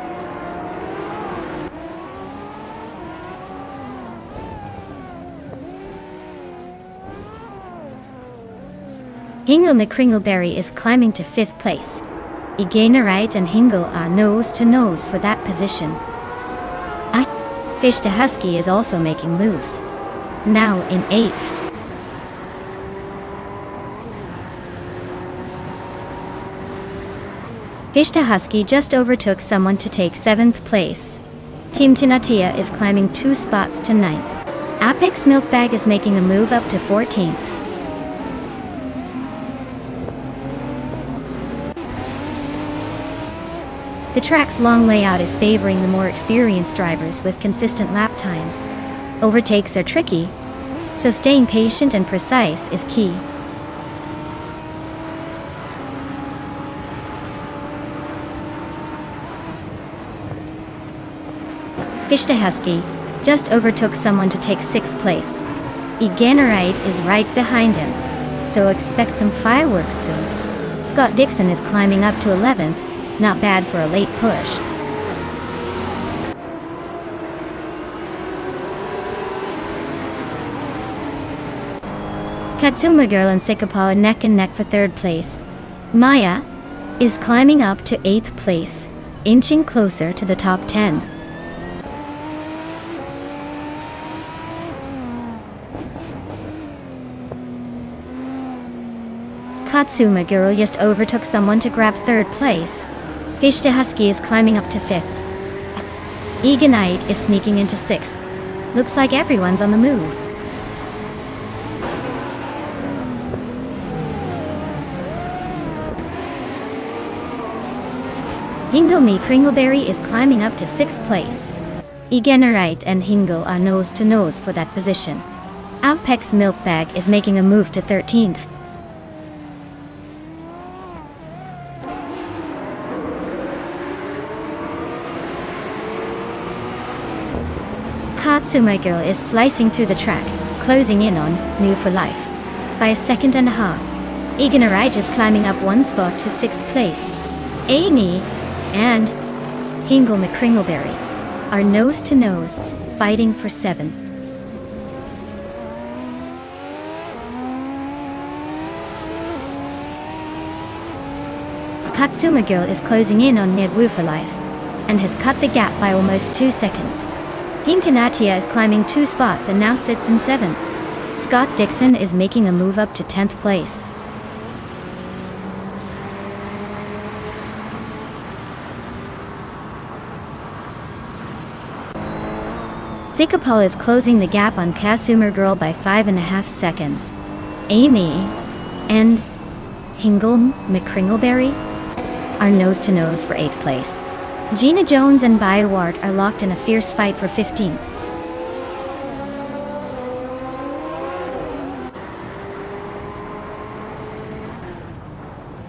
Hingle McCringleberry is climbing to 5th place. Igainarite and Hingle are nose to nose for that position. Fish to Husky is also making moves, now in 8th. Fish to Husky just overtook someone to take 7th place. Team Tinatea is climbing 2 spots to 9th. Apex Milkbag is making a move up to 14th. The track's long layout is favoring the more experienced drivers with consistent lap times. Overtakes are tricky, so staying patient and precise is key. Fish to Husky just overtook someone to take 6th place. Igainarite is right behind him, so expect some fireworks soon. Scott Dixon is climbing up to 11th. Not bad for a late push. Katsuma Girl and Sikapal are neck and neck for third place. Maya is climbing up to 8th place, inching closer to the top 10. Katsuma Girl just overtook someone to grab 3rd place. Gishta Husky is climbing up to 5th. Eganite is sneaking into 6th. Looks like everyone's on the move. Hingle Kringleberry is climbing up to 6th place. Eganite and Hingle are nose to nose for that position. Apex Milkbag is making a move to 13th. Katsuma Girl is slicing through the track, closing in on New for Life by a second and a half. Eganite is climbing up 1 spot to 6th place. Amy and Hingle McCringleberry are nose to nose, fighting for 7. Katsuma Girl is closing in on Ned Wu for Life and has cut the gap by almost 2 seconds. Team Tanatia is climbing 2 spots and now sits in 7. Scott Dixon is making a move up to 10th place. Sikapal is closing the gap on Katsuma Girl by 5.5 seconds. Amy and Hingle McCringleberry are nose to nose for 8th place. Gina Jones and Biowart are locked in a fierce fight for 15.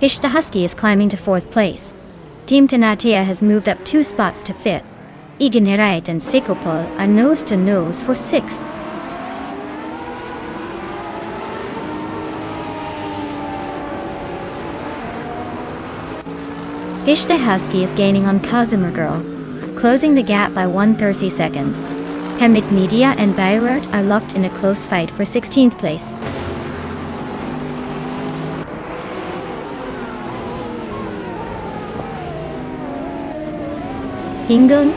Gishta Husky is climbing to 4th place. Team Tanatia has moved up 2 spots to 5th. Eganite and Sikopol are nose to nose for 6th. Gishta Husky is gaining on Katsuma Girl, closing the gap by 130 seconds. Hemit Media and Biowart are locked in a close fight for 16th place. Hingle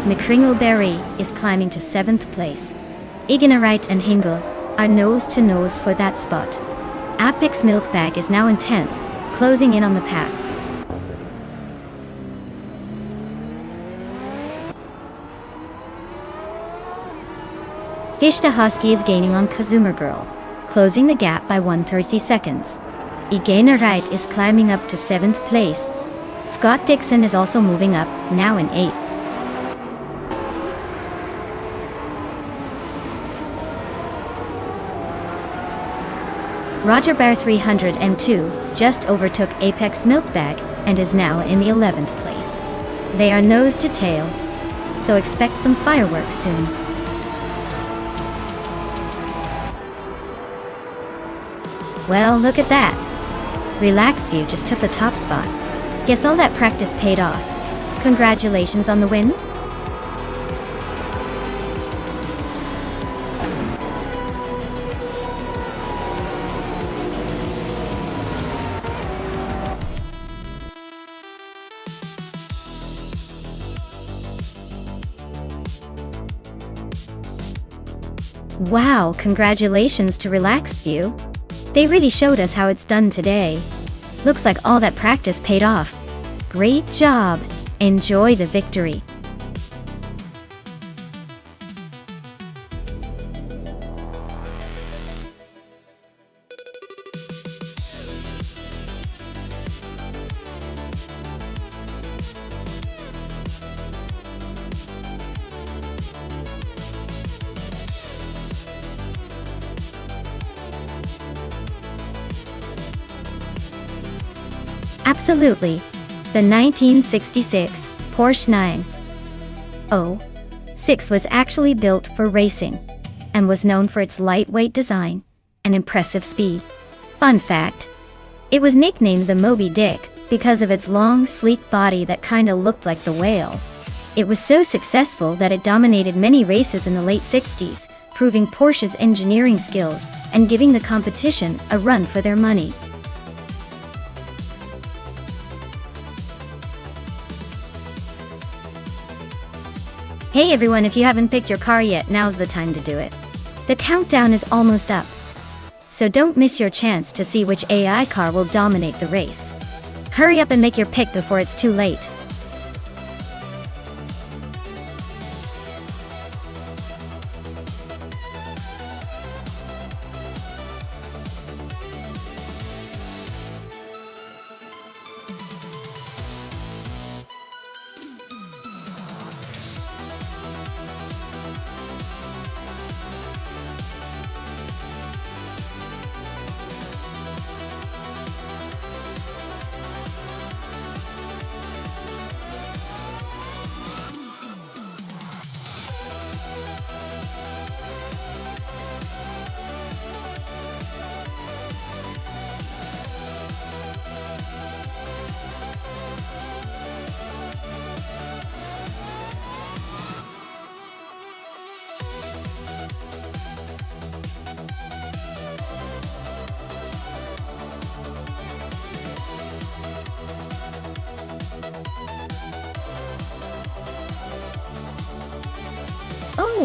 McCringleberry is climbing to 7th place. Eganite and Hingle are nose to nose for that spot. Apex Milkbag is now in 10th, closing in on the pack. Gishta Husky is gaining on Katsuma Girl, closing the gap by 130 seconds. Eganite is climbing up to 7th place. Scott Dixon is also moving up, now in 8th. Roger Bear 302 just overtook Apex Milkbag and is now in the 11th place. They are nose to tail, so expect some fireworks soon. Well, look at that. Relax View just took the top spot. Guess all that practice paid off. Congratulations on the win. Wow, congratulations to Relaxed View. They really showed us how it's done today. Looks like all that practice paid off. Great job. Enjoy the victory. Absolutely. The 1966 Porsche 906 was actually built for racing and was known for its lightweight design and impressive speed. Fun fact, it was nicknamed the Moby Dick because of its long, sleek body that kinda looked like the whale. It was so successful that it dominated many races in the late 60s, proving Porsche's engineering skills and giving the competition a run for their money. Hey everyone, if you haven't picked your car yet, now's the time to do it. The countdown is almost up. So don't miss your chance to see which AI car will dominate the race. Hurry up and make your pick before it's too late.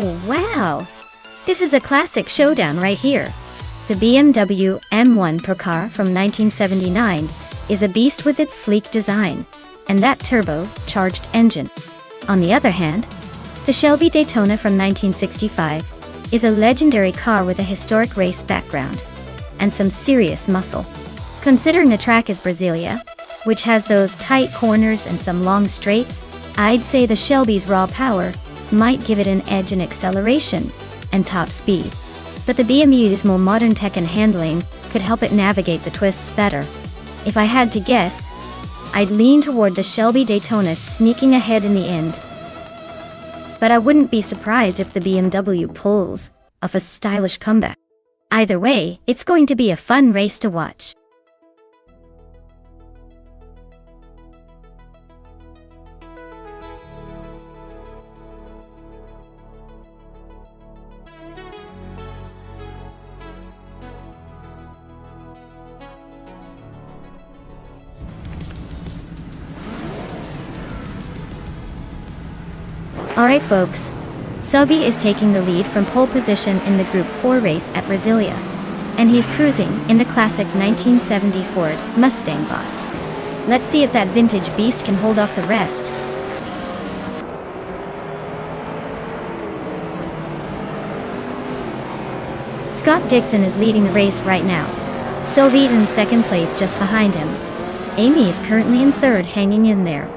Oh, wow! This is a classic showdown right here. The BMW M1 Pro car from 1979 is a beast with its sleek design and that turbo-charged engine. On the other hand, the Shelby Daytona from 1965 is a legendary car with a historic race background and some serious muscle. Considering the track is Brasilia, which has those tight corners and some long straights, I'd say the Shelby's raw power might give it an edge in acceleration and top speed. But the BMW's more modern tech and handling could help it navigate the twists better. If I had to guess, I'd lean toward the Shelby Daytona sneaking ahead in the end. But I wouldn't be surprised if the BMW pulls off a stylish comeback. Either way, it's going to be a fun race to watch. Alright folks, Selby is taking the lead from pole position in the Group 4 race at Brasilia, and he's cruising in the classic 1970 Ford Mustang Boss. Let's see if that vintage beast can hold off the rest. Scott Dixon is leading the race right now. Sylvie's in second place just behind him. Amy is currently in third, hanging in there.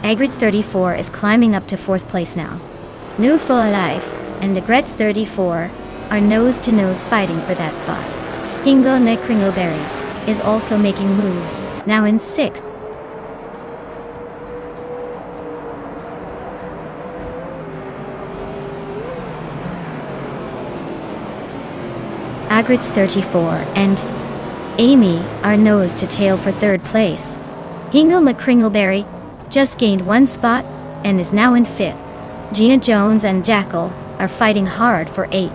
Agrids 34 is climbing up to fourth place now. New Full Alive and Degrets 34 are nose-to-nose fighting for that spot. Hingo Kringleberry is also making moves, now in sixth. Agrids 34 and Amy are nose-to-tail for third place. Hingo McCringleberry just gained one spot and is now in fifth. Gina Jones and Jackal are fighting hard for eighth.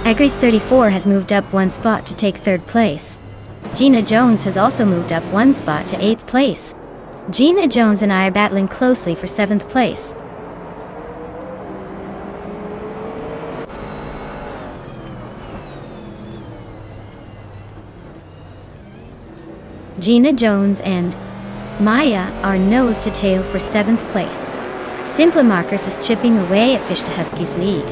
Agrids 34 has moved up one spot to take third place. Gina Jones has also moved up one spot to eighth place. Gina Jones and I are battling closely for seventh place. Gina Jones and Maya are nose to tail for seventh place. Simple Markers is chipping away at Fish to Husky's lead,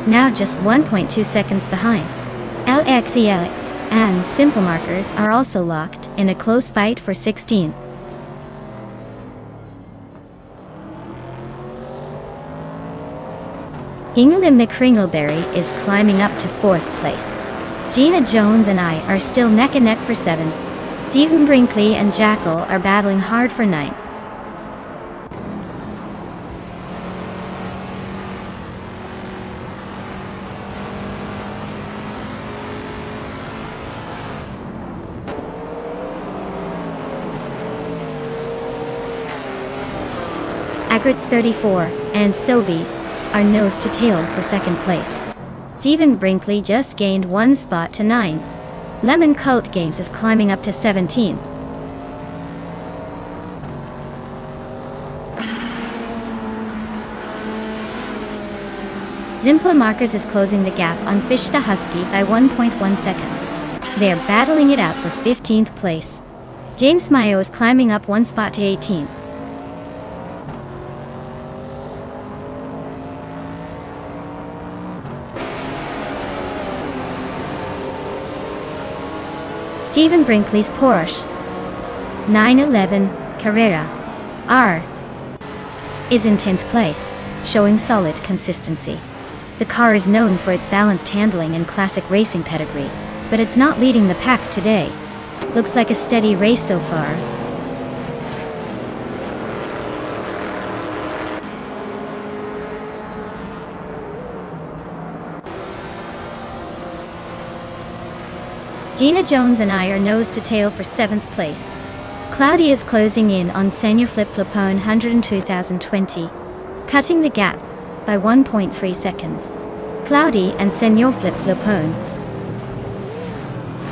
now just 1.2 seconds behind. LXEL and Simple Markers are also locked in a close fight for 16th. Hingley McCringleberry is climbing up to fourth place. Gina Jones and I are still neck and neck for seventh. Stephen Brinkley and Jackal are battling hard for ninth. Agrit's 34 and Sovi are nose to tail for second place. Stephen Brinkley just gained 1 spot to 9. Lemon Cult Games is climbing up to 17. Zimpla Markers is closing the gap on Fish the Husky by 1.1 second. They are battling it out for 15th place. James Mayo is climbing up 1 spot to 18. Stephen Brinkley's Porsche 911 Carrera R is in 10th place, showing solid consistency. The car is known for its balanced handling and classic racing pedigree, but it's not leading the pack today. Looks like a steady race so far. Gina Jones and I are nose to tail for 7th place. Cloudy is closing in on Senior Flip Flopone 100 2020, cutting the gap by 1.3 seconds. Cloudy and Senior Flip Flopone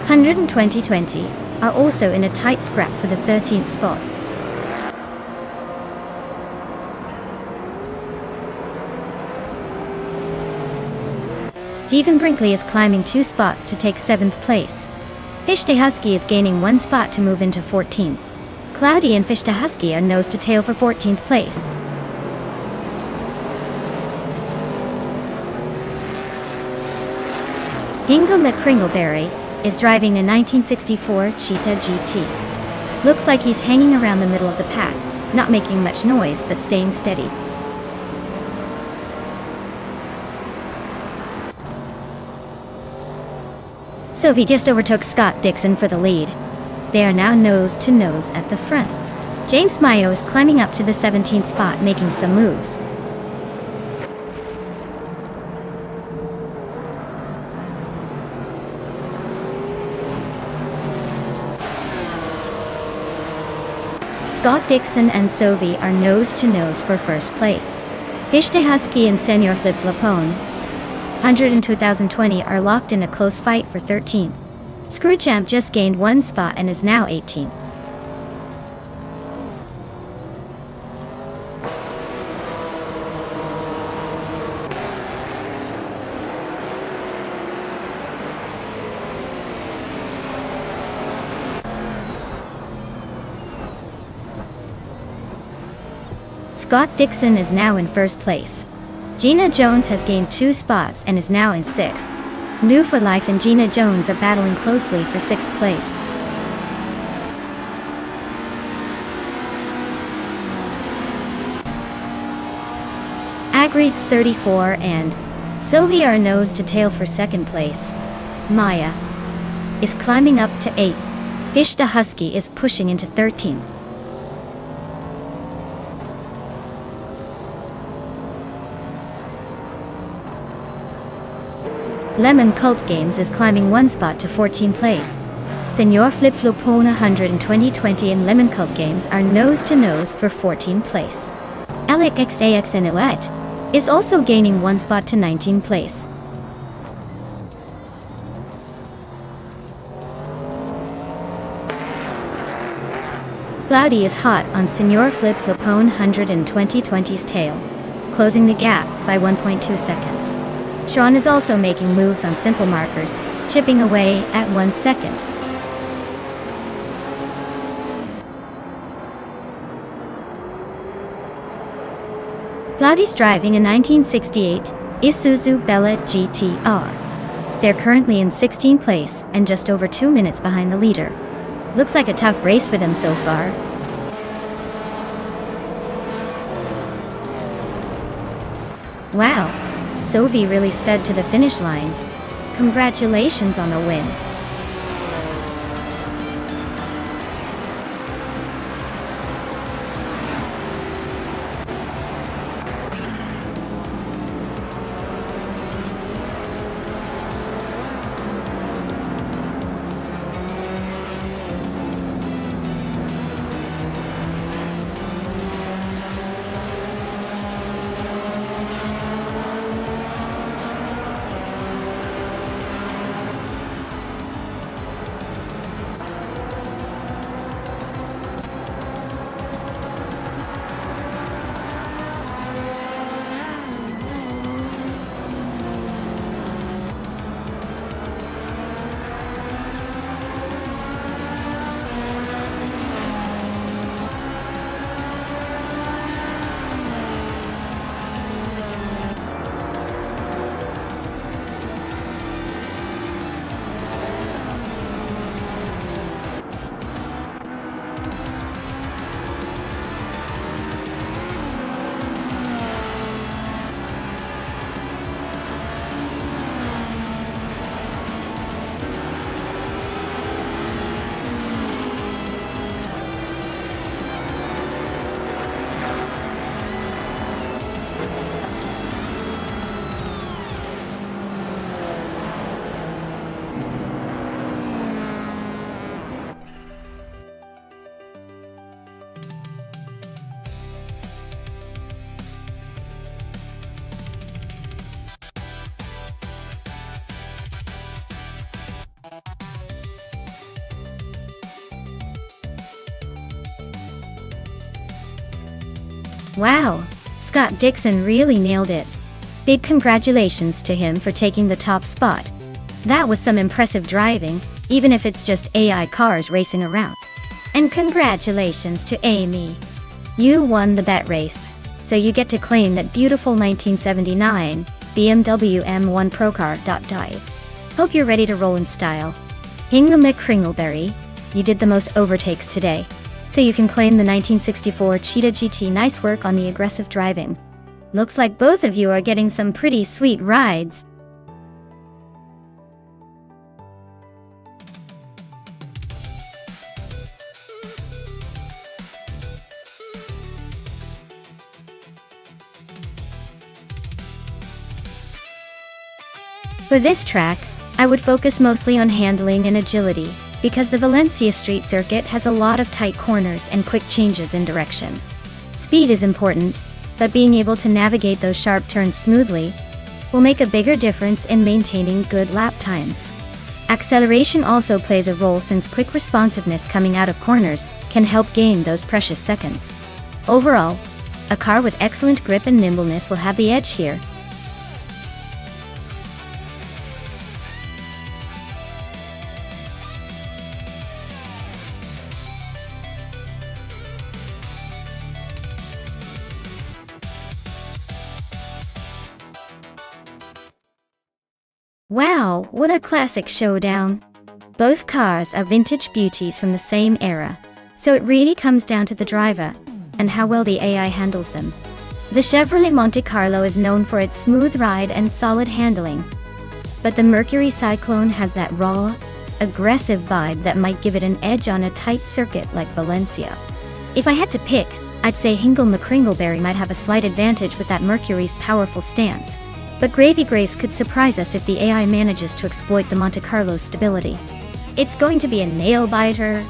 100 2020 are also in a tight scrap for the 13th spot. Stephen Brinkley is climbing 2 spots to take 7th place. Fish the Husky is gaining 1 spot to move into 14th. Cloudy and Fish the Husky are nose to tail for 14th place. Ingo McCringleberry is driving a 1964 Cheetah GT. Looks like he's hanging around the middle of the pack, not making much noise but staying steady. Sophie just overtook Scott Dixon for the lead. They are now nose to nose at the front. James Mayo is climbing up to the 17th spot, making some moves. Scott Dixon and Sovi are nose to nose for first place. Fish the Husky and Senior Flip Flopone 100 in 2020 are locked in a close fight for 13. Screwchamp just gained 1 spot and is now 18. Scott Dixon is now in first place. Gina Jones has gained 2 spots and is now in 6th. New for Life and Gina Jones are battling closely for 6th place. Agri's 34 and Sovi are nose to tail for 2nd place. Maya is climbing up to 8. Fish the Husky is pushing into 13. Lemon Cult Games is climbing 1 spot to 14th place. Senior Flip Flopone 100 in 2020 and Lemon Cult Games are nose to nose for 14th place. Alec XAX and Ilet is also gaining 1 spot to 19th place. Cloudy is hot on Senior Flip Flopone 100 in 2020's tail, closing the gap by 1.2 seconds. Sean is also making moves on simple markers, chipping away at 1 second. Cloudy's driving a 1968 Isuzu Bella GTR. They're currently in 16th place and just over 2 minutes behind the leader. Looks like a tough race for them so far. Wow, Sovi really sped to the finish line. Congratulations on the win. Wow, Scott Dixon really nailed it. Big congratulations to him for taking the top spot. That was some impressive driving, even if it's just AI cars racing around. And congratulations to Amy. You won the bet race, so you get to claim that beautiful 1979 BMW M1 Pro car. Hope you're ready to roll in style. Hingle McCringleberry, you did the most overtakes today, so you can claim the 1964 Cheetah GT. Nice work on the aggressive driving. Looks like both of you are getting some pretty sweet rides. For this track, I would focus mostly on handling and agility, because the Valencia street circuit has a lot of tight corners and quick changes in direction. Speed is important, but being able to navigate those sharp turns smoothly will make a bigger difference in maintaining good lap times. Acceleration also plays a role, since quick responsiveness coming out of corners can help gain those precious seconds. Overall, a car with excellent grip and nimbleness will have the edge here. Wow, what a classic showdown. Both cars are vintage beauties from the same era, so it really comes down to the driver and how well the AI handles them. The Chevrolet Monte Carlo is known for its smooth ride and solid handling, but the Mercury Cyclone has that raw, aggressive vibe that might give it an edge on a tight circuit like Valencia. If I had to pick, I'd say Hingle McCringleberry might have a slight advantage with that Mercury's powerful stance. But Gravy Grace could surprise us if the AI manages to exploit the Monte Carlo's stability. It's going to be a nail-biter.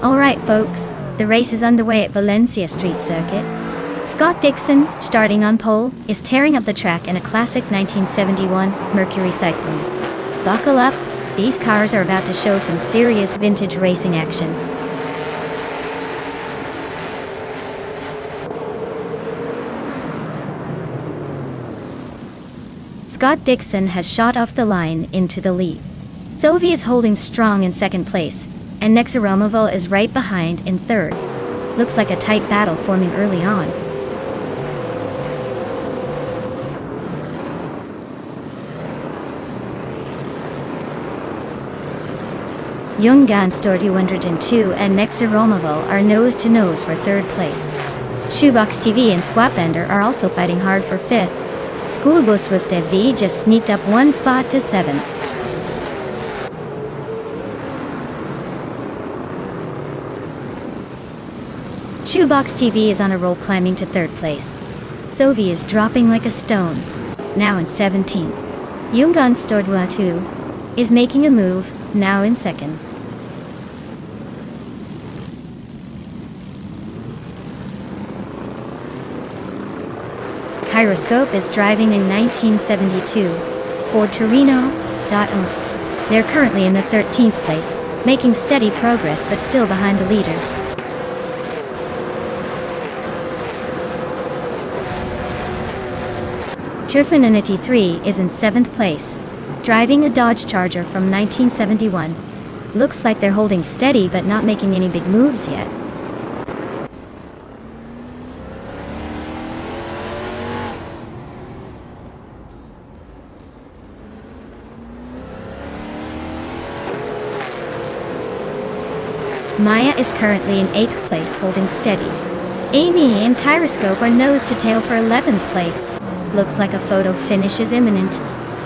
Alright folks, the race is underway at Valencia Street Circuit. Scott Dixon, starting on pole, is tearing up the track in a classic 1971 Mercury Cyclone. Buckle up, these cars are about to show some serious vintage racing action. Scott Dixon has shot off the line into the lead. Sophie is holding strong in second place, and Nexaromoville is right behind in third. Looks like a tight battle forming early on. Junganstor 202 and Nexaromoville are nose-to-nose for third place. Shoebox TV and Squatbender are also fighting hard for fifth. Schoolbus V just sneaked up one spot to seventh. Shoebox TV is on a roll, climbing to third place. Sophie is dropping like a stone, now in 17th. Junganstor 2 is making a move, now in second. Gyroscope is driving in 1972 for Torino. They're currently in the 13th place, making steady progress but still behind the leaders. Turfinity 3 is in 7th place, driving a Dodge Charger from 1971. Looks like they're holding steady but not making any big moves yet. Maya is currently in 8th place, holding steady. Amy and Gyroscope are nose to tail for 11th place. Looks like a photo finish is imminent.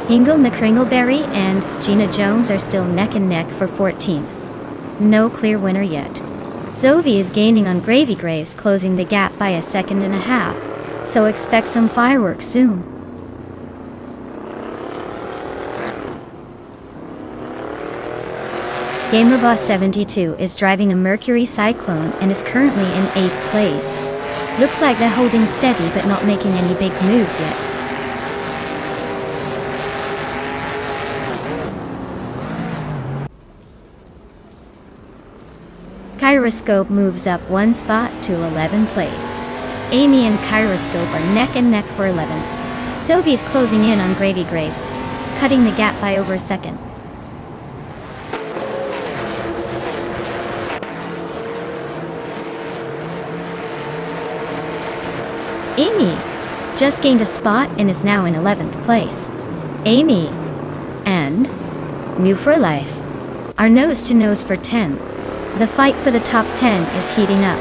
Hingle McCringleberry and Gina Jones are still neck and neck for 14th. No clear winner yet. Zovi is gaining on Gravy Graves, closing the gap by 1.5 seconds, so expect some fireworks soon. GamerBoss72 is driving a Mercury Cyclone and is currently in 8th place. Looks like they're holding steady but not making any big moves yet. Kyroscope moves up 1 spot to 11th place. Amy and Kyroscope are neck and neck for 11th. Zovi is closing in on Gravy Graves, cutting the gap by over a second. Amy just gained a spot and is now in 11th place. Amy and New for Life are nose to nose for 10th. The fight for the top 10 is heating up.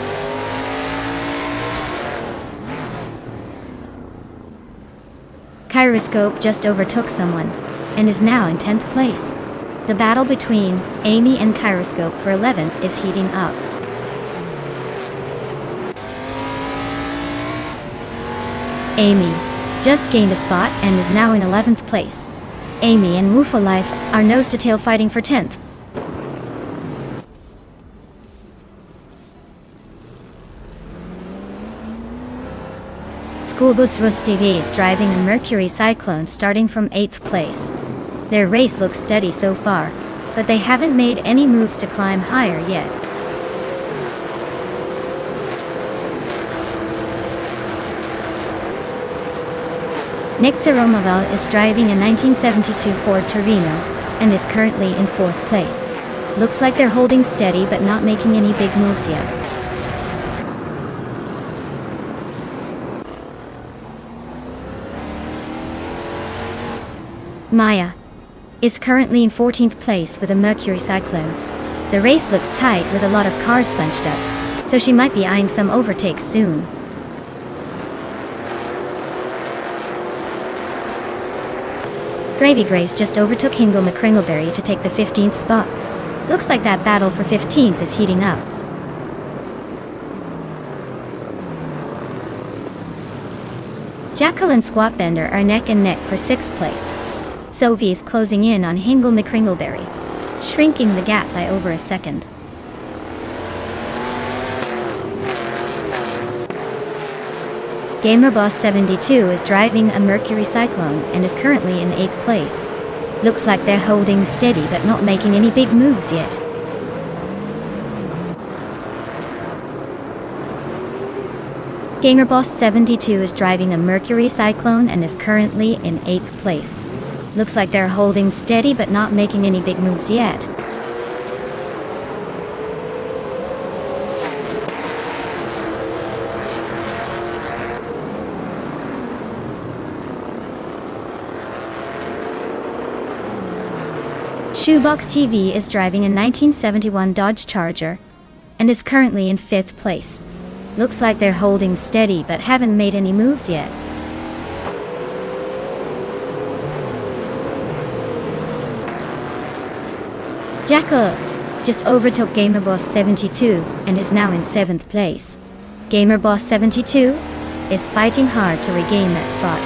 Kyroscope just overtook someone and is now in 10th place. The battle between Amy and Kyroscope for 11th is heating up. Amy just gained a spot and is now in 11th place. Amy and Wu for Life are nose to tail fighting for 10th. Schoolbus Rus TV is driving a Mercury Cyclone starting from 8th place. Their race looks steady so far, but they haven't made any moves to climb higher yet. Nexaromaval is driving a 1972 Ford Torino and is currently in 4th place. Looks like they're holding steady but not making any big moves yet. Maya is currently in 14th place with a Mercury Cyclone. The race looks tight with a lot of cars bunched up, so she might be eyeing some overtakes soon. Gravy Graves just overtook Hingle McCringleberry to take the 15th spot. Looks like that battle for 15th is heating up. Jackal and Squatbender are neck and neck for 6th place. Zovi is closing in on Hingle McCringleberry, shrinking the gap by over a second. GamerBoss72 is driving a Mercury Cyclone and is currently in 8th place. Looks like they're holding steady but not making any big moves yet. GamerBoss72 is driving a Mercury Cyclone and is currently in 8th place. Looks like they're holding steady but not making any big moves yet. Shoebox TV is driving a 1971 Dodge Charger and is currently in 5th place. Looks like they're holding steady but haven't made any moves yet. Jackal just overtook GamerBoss72 and is now in 7th place. GamerBoss72 is fighting hard to regain that spot.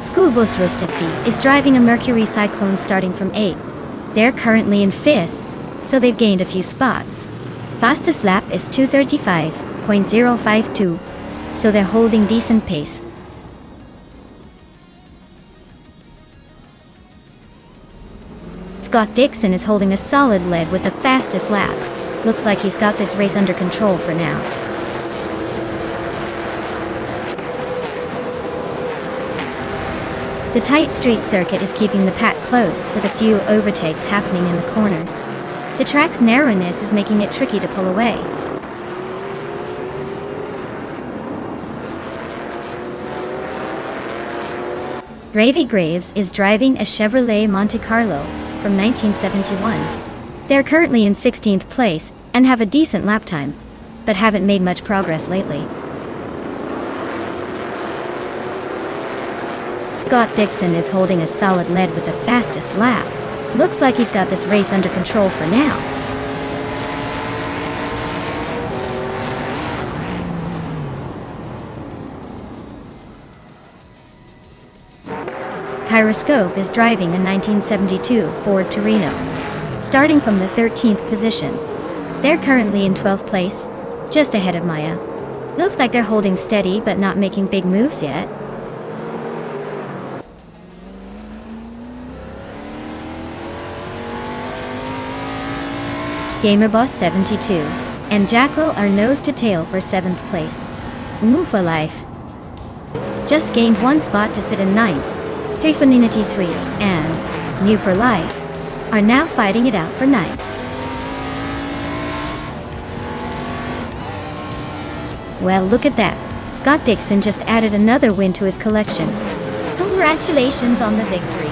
Schoolbus Rustafi is driving a Mercury Cyclone starting from 8. They're currently in 5th, so they've gained a few spots. Fastest lap is 2:35.052, so they're holding decent pace. Scott Dixon is holding a solid lead with the fastest lap. Looks like he's got this race under control for now. The tight street circuit is keeping the pack close with a few overtakes happening in the corners. The track's narrowness is making it tricky to pull away. Gravy Graves is driving a Chevrolet Monte Carlo from 1971. They're currently in 16th place and have a decent lap time, but haven't made much progress lately. Scott Dixon is holding a solid lead with the fastest lap. Looks like he's got this race under control for now. Gyroscope is driving a 1972 Ford Torino, starting from the 13th position. They're currently in 12th place, just ahead of Maya. Looks like they're holding steady but not making big moves yet. Gamerboss 72 and Jackal are nose to tail for 7th place. Move for life just gained 1 spot to sit in 9th. Trifuninity 3 and New for Life are now fighting it out for 9th. Well, look at that. Scott Dixon just added another win to his collection. Congratulations on the victory.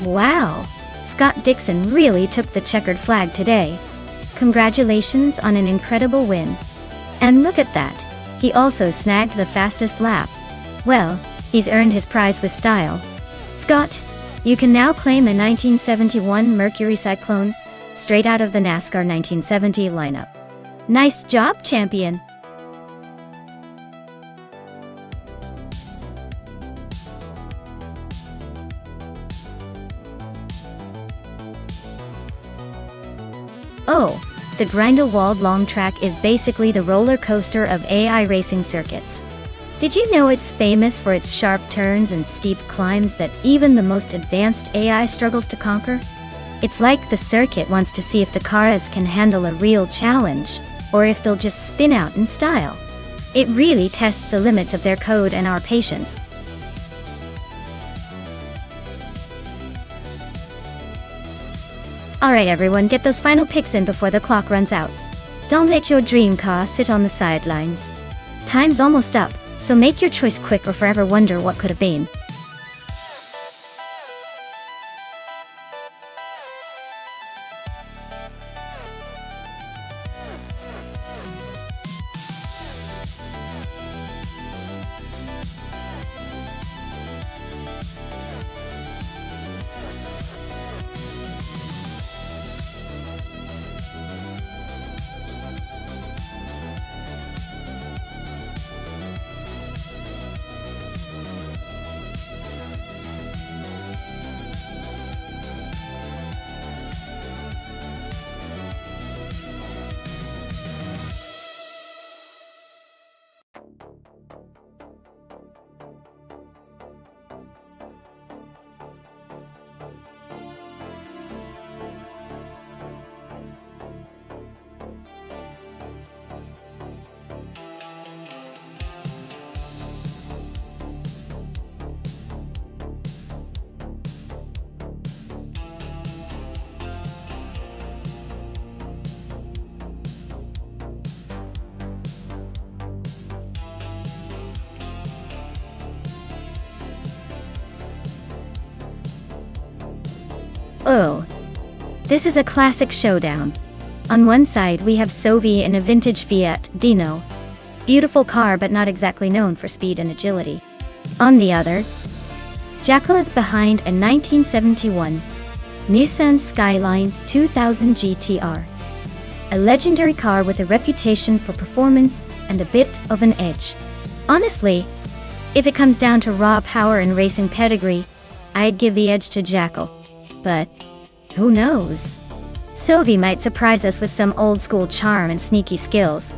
Wow! Scott Dixon really took the checkered flag today. Congratulations on an incredible win. And look at that, he also snagged the fastest lap. Well, he's earned his prize with style. Scott, you can now claim a 1971 Mercury Cyclone, straight out of the NASCAR 1970 lineup. Nice job, champion! Oh, the Grindelwald Long Track is basically the roller coaster of AI racing circuits. Did you know it's famous for its sharp turns and steep climbs that even the most advanced AI struggles to conquer? It's like the circuit wants to see if the cars can handle a real challenge, or if they'll just spin out in style. It really tests the limits of their code and our patience. Alright everyone, get those final picks in before the clock runs out. Don't let your dream car sit on the sidelines. Time's almost up, so make your choice quick or forever wonder what could have been. Oh, this is a classic showdown. On one side we have Sovi in a vintage Fiat Dino. Beautiful car but not exactly known for speed and agility. On the other, Jackal is behind a 1971 Nissan Skyline 2000 GTR. A legendary car with a reputation for performance and a bit of an edge. Honestly, if it comes down to raw power and racing pedigree, I'd give the edge to Jackal. But who knows? Sovi might surprise us with some old-school charm and sneaky skills.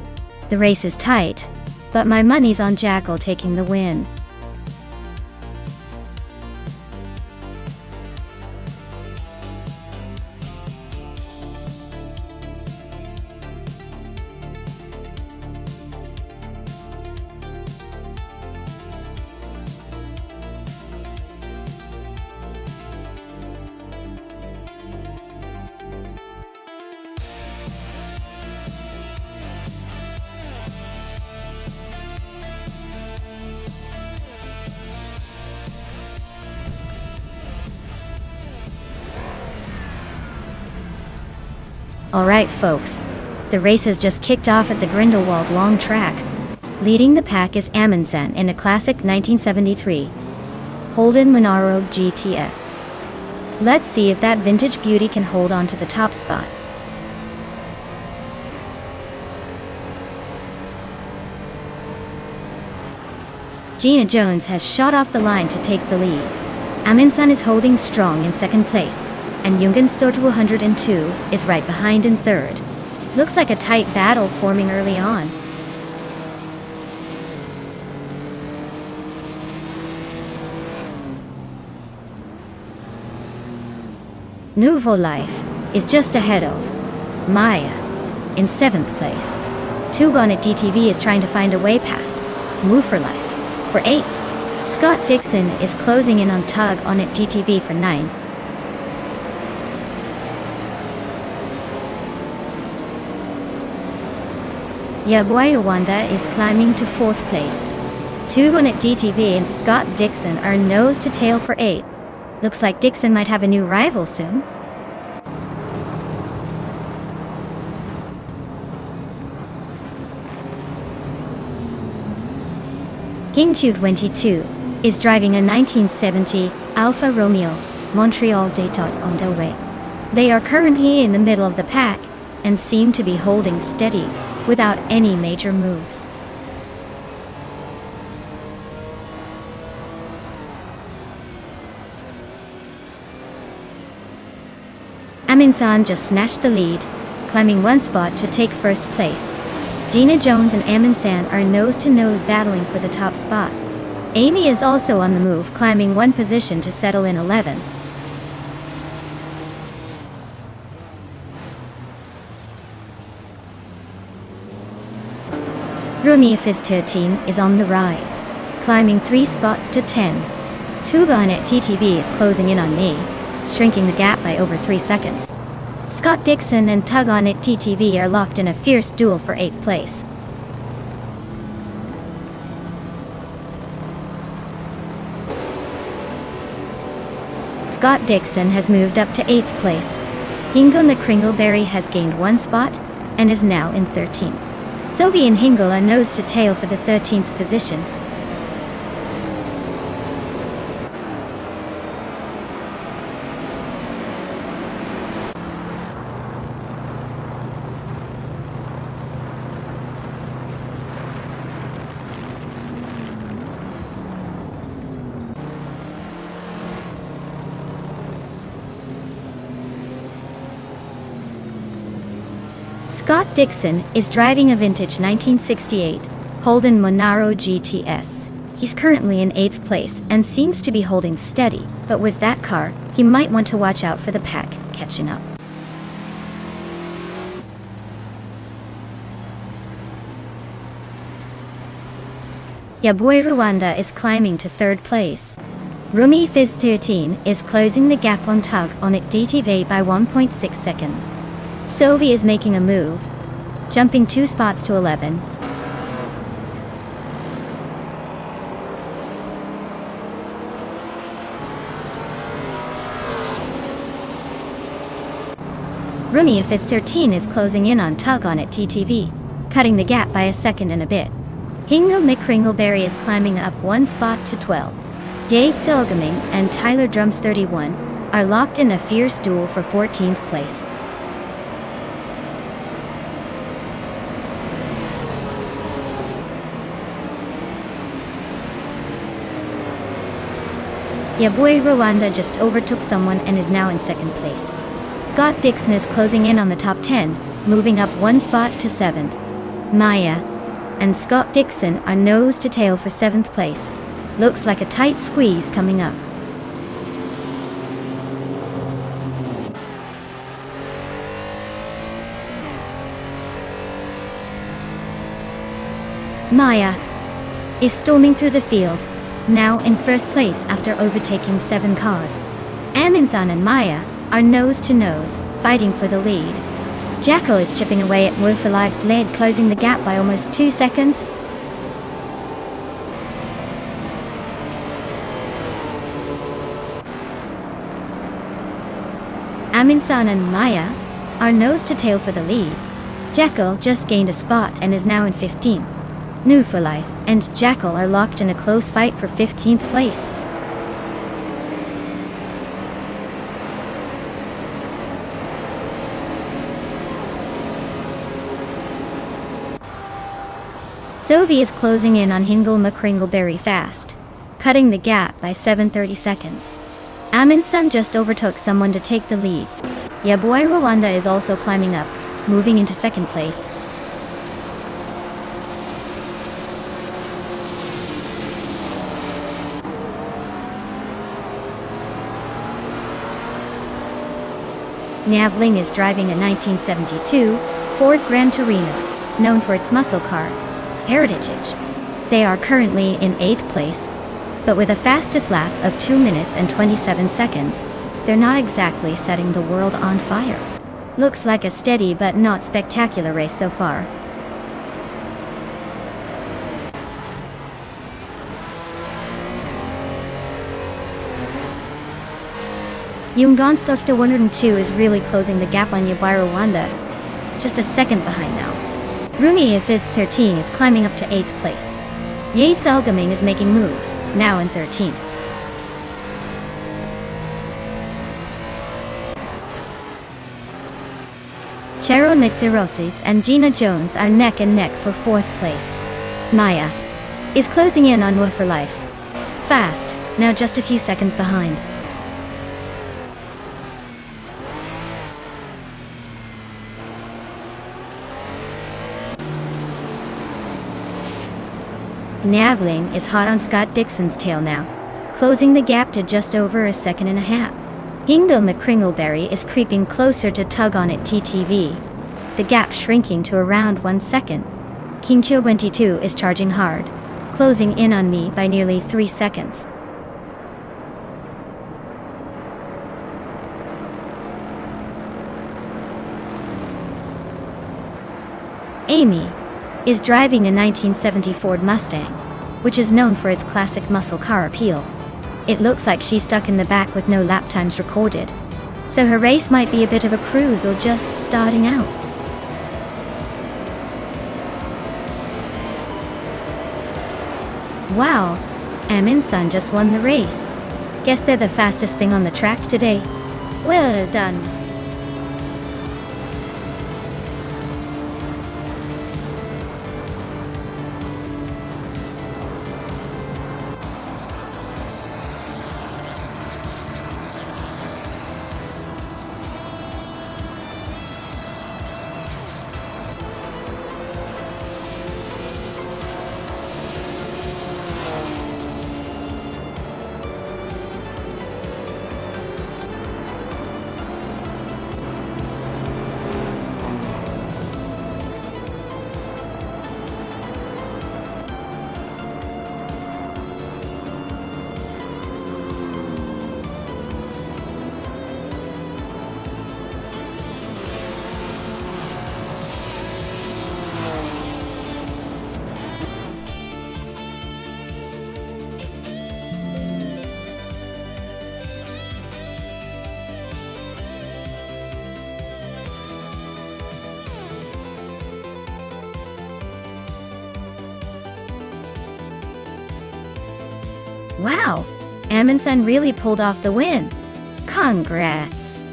The race is tight, but my money's on Jackal taking the win. Alright folks, the race has just kicked off at the Grindelwald long track. Leading the pack is Amundsen in a classic 1973 Holden Monaro GTS. Let's see if that vintage beauty can hold on to the top spot. Gina Jones has shot off the line to take the lead. Amundsen is holding strong in second place, and Jungen Stort 102 is right behind in third. Looks like a tight battle forming early on. Nouveau Life is just ahead of Maya in 7th place. Tugon at DTV is trying to find a way past Move for Life for 8. Scott Dixon is closing in on Tug on at DTV for 9. Yaboy Rwanda is climbing to 4th place. Tugon at DTV and Scott Dixon are nose to tail for 8. Looks like Dixon might have a new rival soon. Kingchu 22 is driving a 1970 Alfa Romeo Montreal Détente on the way. They are currently in the middle of the pack and seem to be holding steady without any major moves. Amundsen just snatched the lead, climbing one spot to take first place. Gina Jones and Amundsen are nose-to-nose battling for the top spot. Amy is also on the move, climbing one position to settle in 11th. Rumi Fizz 13 is on the rise, climbing 3 spots to 10. Tugon at TTV is closing in on me, shrinking the gap by over 3 seconds. Scott Dixon and Tugon at TTV are locked in a fierce duel for 8th place. Scott Dixon has moved up to 8th place. Hingle McCringleberry has gained 1 spot and is now in 13th. Sophie and Hingle are nose to tail for the 13th position. Scott Dixon is driving a vintage 1968 Holden Monaro GTS. He's currently in 8th place and seems to be holding steady, but with that car, he might want to watch out for the pack catching up. Yaboy Rwanda is climbing to 3rd place. Rumi Fizz 13 is closing the gap on Tug on at DTV by 1.6 seconds. Sophie is making a move, jumping 2 spots to 11. Rumi Fizz 13 is closing in on Tug on at TTV, cutting the gap by a second and a bit. Hingle McCringleberry is climbing up 1 spot to 12. Yates Ilgaming and Tyler Drums 31 are locked in a fierce duel for 14th place. Yaboy Rwanda just overtook someone and is now in 2nd place. Scott Dixon is closing in on the top 10, moving up 1 spot to 7th. Maya and Scott Dixon are nose to tail for 7th place. Looks like a tight squeeze coming up. Maya is storming through the field, now in 1st place after overtaking 7 cars. Amundsen and Maya are nose to nose, fighting for the lead. Jackal is chipping away at Move for Life's lead, closing the gap by almost 2 seconds. Amundsen and Maya are nose to tail for the lead. Jekyll just gained a spot and is now in 15th. New for Life and Jekyll are locked in a close fight for 15th place. Sovi is closing in on Hingle McCringleberry fast, cutting the gap by 7/30 seconds. Amundsen just overtook someone to take the lead. Ya Boy Rwanda is also climbing up, moving into second place. Navling is driving a 1972 Ford Gran Torino, known for its muscle car heritage. They are currently in 8th place, but with a fastest lap of 2 minutes and 27 seconds, they're not exactly setting the world on fire. Looks like a steady but not spectacular race so far. Nonstop to 102 is really closing the gap on Yabaira Wanda, just a second behind now. Rumi Ifis 13 is climbing up to 8th place. Yates Elgaming is making moves, now in 13th. Chero Nitsirosis and Gina Jones are neck and neck for 4th place. Maya is closing in on Woof for Life. Fast, now just a few seconds behind. Navling is hot on Scott Dixon's tail now, closing the gap to just over a second and a half. Hingle McCringleberry is creeping closer to Tug on it TTV, the gap shrinking to around 1 second. Kingcho 22 is charging hard, closing in on me by nearly 3 seconds. Amy is driving a 1970 Ford Mustang, which is known for its classic muscle car appeal. It looks like she's stuck in the back with no lap times recorded, so her race might be a bit of a cruise or just starting out. Wow, Amundsen just won the race. Guess they're the fastest thing on the track today. Well done. Wow, Amundsen really pulled off the win. Congrats!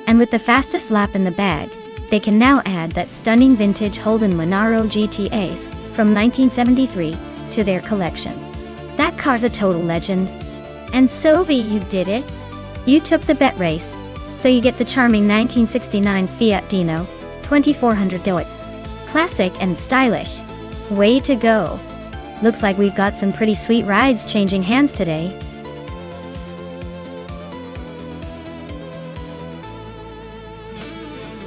And with the fastest lap in the bag, they can now add that stunning vintage Holden Monaro GTAs from 1973 to their collection. That car's a total legend. And Sovi, you did it. You took the bet race, so you get the charming 1969 Fiat Dino 2400 DOT. Classic and stylish. Way to go. Looks like we've got some pretty sweet rides changing hands today.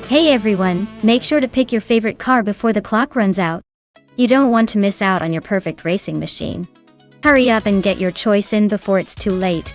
Hey everyone, make sure to pick your favorite car before the clock runs out. You don't want to miss out on your perfect racing machine. Hurry up and get your choice in before it's too late.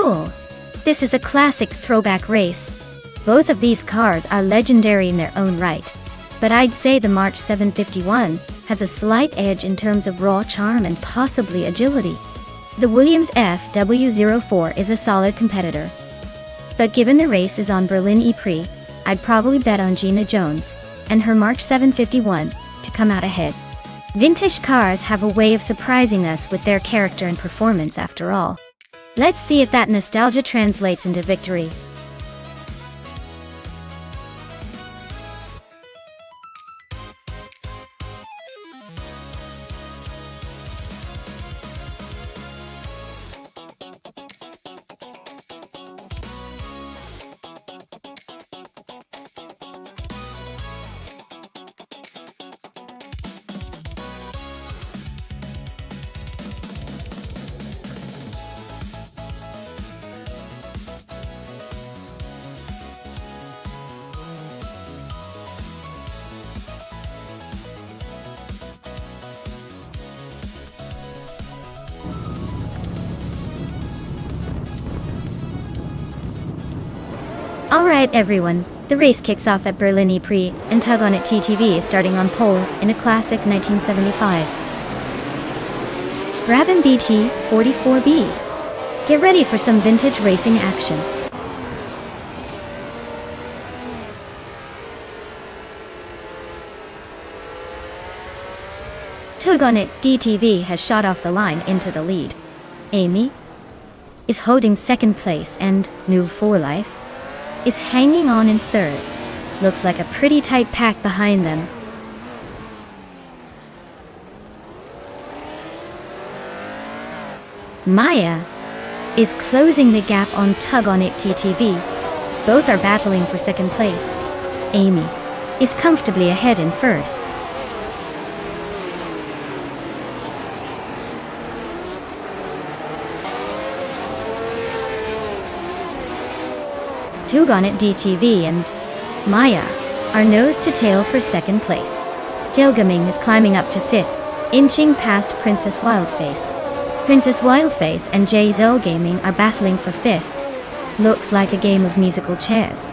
Cool. This is a classic throwback race. Both of these cars are legendary in their own right. But I'd say the March 751 has a slight edge in terms of raw charm and possibly agility. The Williams FW04 is a solid competitor. But given the race is on Berlin E-Prix, I'd probably bet on Gina Jones and her March 751 to come out ahead. Vintage cars have a way of surprising us with their character and performance after all. Let's see if that nostalgia translates into victory. Alright everyone, the race kicks off at Berlin E-Prix, and Tug on It TTV is starting on pole in a classic 1975 Brabham BT 44B. Get ready for some vintage racing action. Tug on It DTV has shot off the line into the lead. Amy is holding second place and New For Life is hanging on in third. Looks like a pretty tight pack behind them. Maya is closing the gap on Tug on It TTV. Both are battling for second place. Amy is comfortably ahead in first. Tug on It DTV and Maya are nose to tail for second place. Tilgaming is climbing up to fifth, inching past Princess Wildface. Princess Wildface and J-Zell Gaming are battling for fifth. Looks like a game of musical chairs.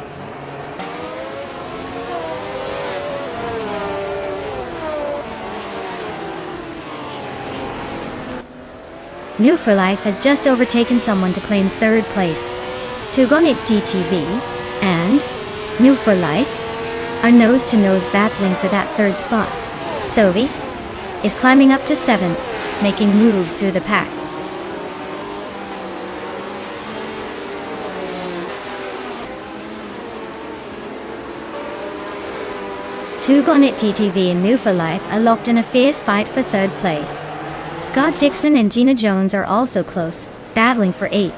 New For Life has just overtaken someone to claim third place. Tug on It DTV and New For Life are nose-to-nose battling for that third spot. Sovi is climbing up to seventh, making moves through the pack. Tug on It DTV and New For Life are locked in a fierce fight for third place. Scott Dixon and Gina Jones are also close, battling for 8th.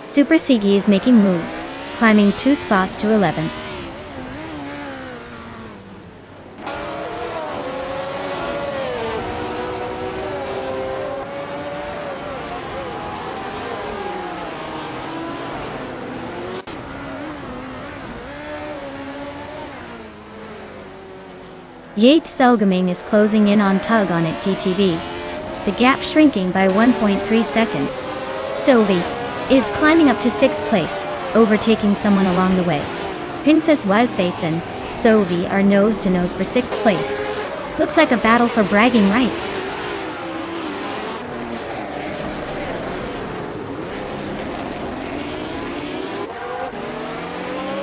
Super Sigi is making moves, climbing 2 spots to 11th. Yates Selgaming is closing in on Tug on It TTV. The gap shrinking by 1.3 seconds. Sovi is climbing up to 6th place, overtaking someone along the way. Princess Wildface and Sovi are nose-to-nose for 6th place. Looks like a battle for bragging rights.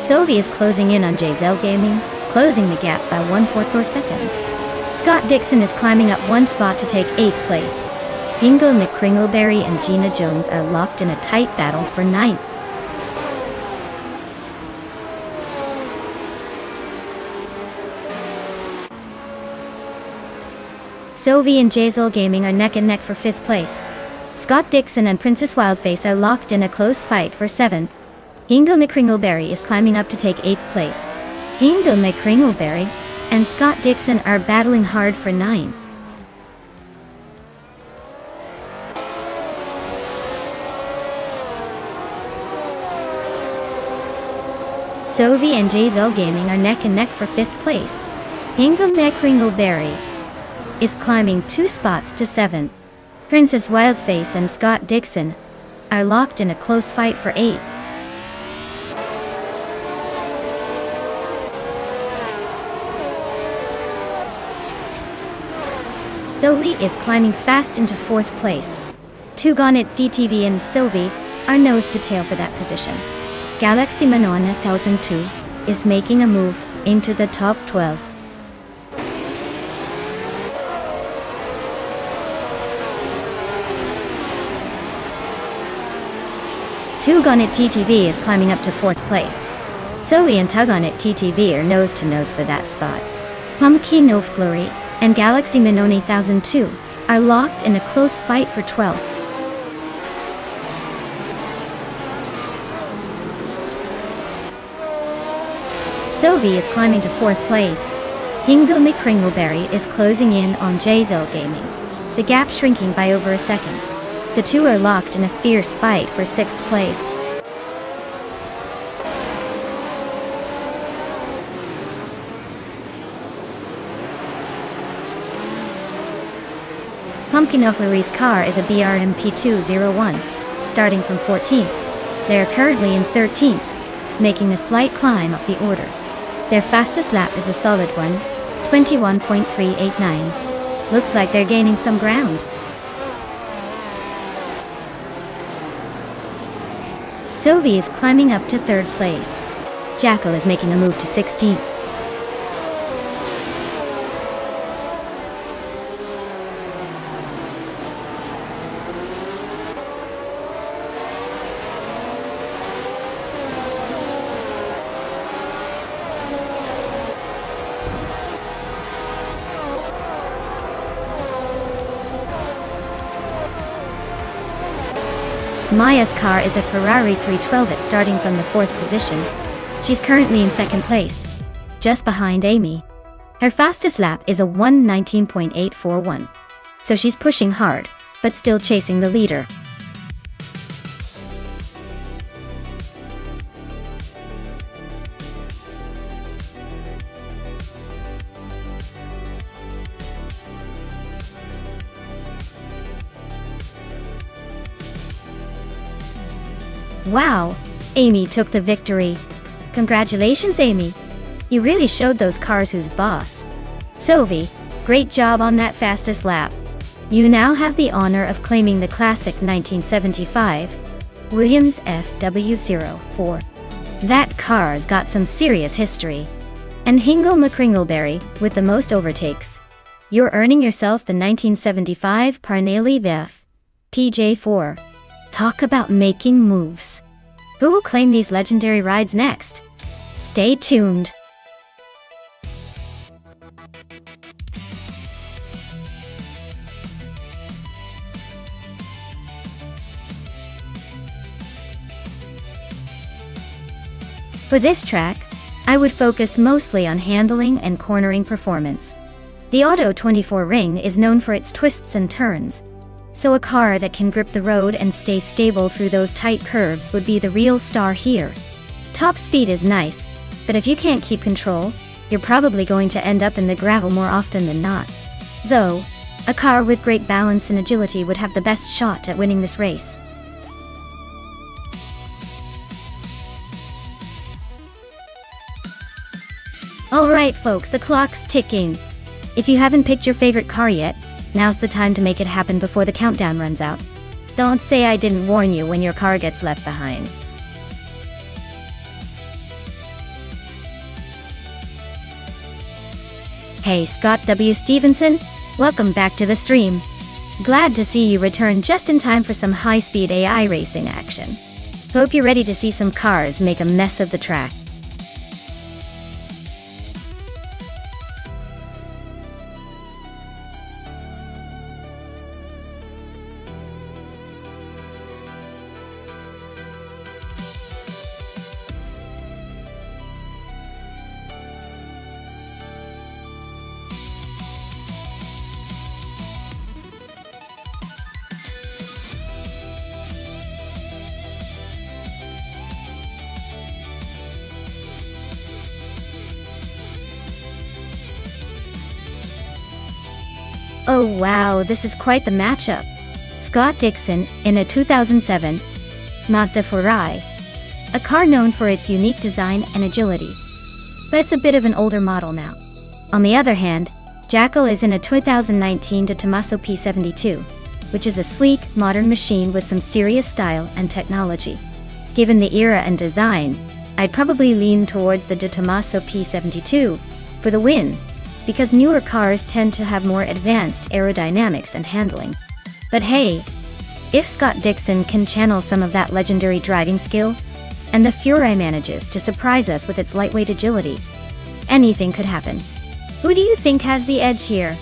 Sovi is closing in on J-Zell Gaming, closing the gap by 1.4 seconds. Scott Dixon is climbing up 1 spot to take 8th place. Ingo McCringleberry and Gina Jones are locked in a tight battle for 9th. Sovi and J-Zell Gaming are neck and neck for 5th place. Scott Dixon and Princess Wildface are locked in a close fight for 7th. Ingo McCringleberry is climbing up to take 8th place. Ingo McCringleberry and Scott Dixon are battling hard for 9th. Sovi and J-Zell Gaming are neck and neck for 5th place. Ingo McCringleberry is climbing 2 spots to 7th. Princess Wildface and Scott Dixon are locked in a close fight for 8th. Zoe is climbing fast into 4th place. Tugonnet DTV and Sovi are nose to tail for that position. Galaxy Manon 1002 is making a move into the top 12. Tugonnet TTV is climbing up to 4th place. Zoe and Tugonnet TTV are nose to nose for that spot. Pumpkin of Glory and Galaxy Minoni 1002 are locked in a close fight for 12th. Sovi is climbing to 4th place. Hingle McCringleberry is closing in on Jazel Gaming, the gap shrinking by over a second. The two are locked in a fierce fight for 6th place. Pumpkin of Lurie's car is a BRMP201, starting from 14th. They are currently in 13th, making a slight climb up the order. Their fastest lap is a solid one, 21.389. Looks like they're gaining some ground. Sovi is climbing up to 3rd place. Jackal is making a move to 16th. Maya's car is a Ferrari 312 starting from the 4th position. She's currently in 2nd place, just behind Amy. Her fastest lap is a 1:19.841, so she's pushing hard, but still chasing the leader. Wow, Amy took the victory. Congratulations, Amy. You really showed those cars who's boss. Sovi, great job on that fastest lap. You now have the honor of claiming the classic 1975 Williams FW04. That car's got some serious history. And Hingle McCringleberry with the most overtakes. You're earning yourself the 1975 Parnelli VF PJ4. Talk about making moves. Who will claim these legendary rides next? Stay tuned. For this track, I would focus mostly on handling and cornering performance. The Auto 24 Ring is known for its twists and turns, so a car that can grip the road and stay stable through those tight curves would be the real star here. Top speed is nice, but if you can't keep control, you're probably going to end up in the gravel more often than not. So, a car with great balance and agility would have the best shot at winning this race. Alright folks, the clock's ticking. If you haven't picked your favorite car yet, now's the time to make it happen before the countdown runs out. Don't say I didn't warn you when your car gets left behind. Hey Scott W. Stevenson, welcome back to the stream. Glad to see you return just in time for some high-speed AI racing action. Hope you're ready to see some cars make a mess of the track. Oh wow, this is quite the matchup. Scott Dixon, in a 2007 Mazda 4i, a car known for its unique design and agility. But it's a bit of an older model now. On the other hand, Jackal is in a 2019 Tommaso P72, which is a sleek, modern machine with some serious style and technology. Given the era and design, I'd probably lean towards the Tommaso P72 for the win, because newer cars tend to have more advanced aerodynamics and handling. But hey, if Scott Dixon can channel some of that legendary driving skill, and the Furai manages to surprise us with its lightweight agility, anything could happen. Who do you think has the edge here?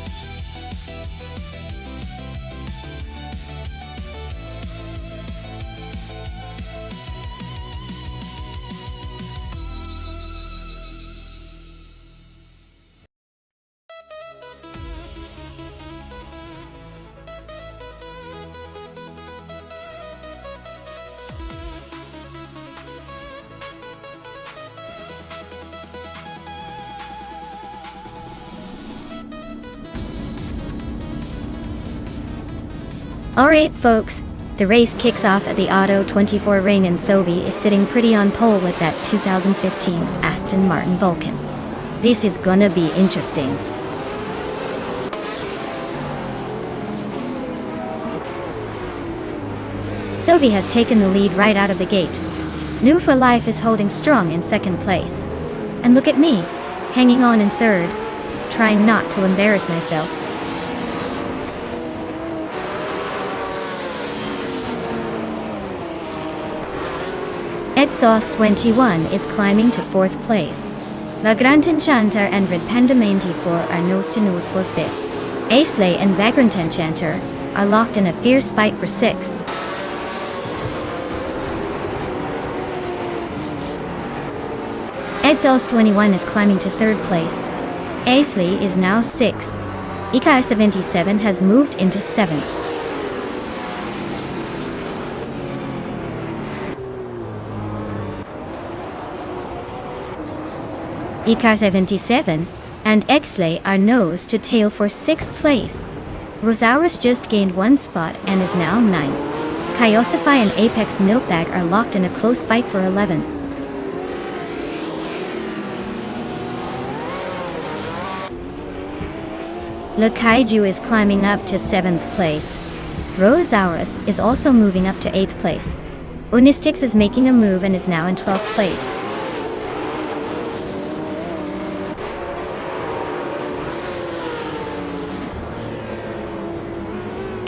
Alright folks, the race kicks off at the Auto 24 ring and Sovi is sitting pretty on pole with that 2015 Aston Martin Vulcan. This is gonna be interesting. Sovi has taken the lead right out of the gate. New for Life is holding strong in second place. And look at me, hanging on in third, trying not to embarrass myself. Exhaust 21 is climbing to fourth place. La Grand Enchanter and Red Panda 94 are nose to nose for fifth. Aisley and Vagrant Enchanter are locked in a fierce fight for sixth. Exhaust 21 is climbing to third place. Aisley is now sixth. Ikar 77 has moved into seventh. Ikar 77 and Exley are nose to tail for 6th place. Rosaurus just gained 1 spot and is now 9th. Kyosify and Apex Milkbag are locked in a close fight for 11th. Le Kaiju is climbing up to 7th place. Rosaurus is also moving up to 8th place. Unistix is making a move and is now in 12th place.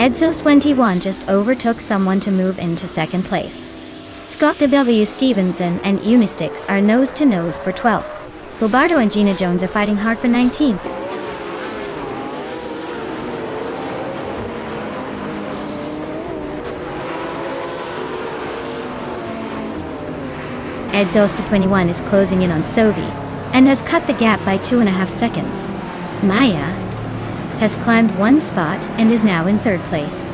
Exos 21 just overtook someone to move into second place. Scott W. Stevenson and Unistix are nose to nose for 12th. Bobardo and Gina Jones are fighting hard for 19th. Exhaust 21 is closing in on Sovi and has cut the gap by 2.5 seconds. Maya has climbed 1 spot and is now in 3rd place.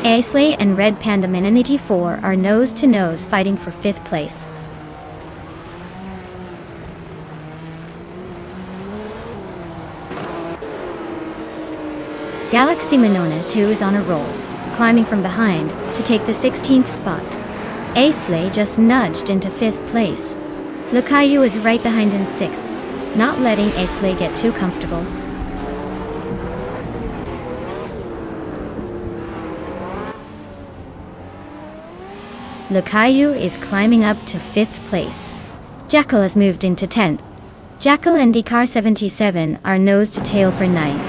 Aisley and Red Panda 84 are nose to nose fighting for 5th place. Galaxy Monona 2 is on a roll, climbing from behind to take the 16th spot. Aisley just nudged into 5th place. Lucayu is right behind in 6th, not letting Aisley get too comfortable. Lucayu is climbing up to 5th place. Jackal has moved into 10th. Jackal and Ikar 77 are nose to tail for 9th.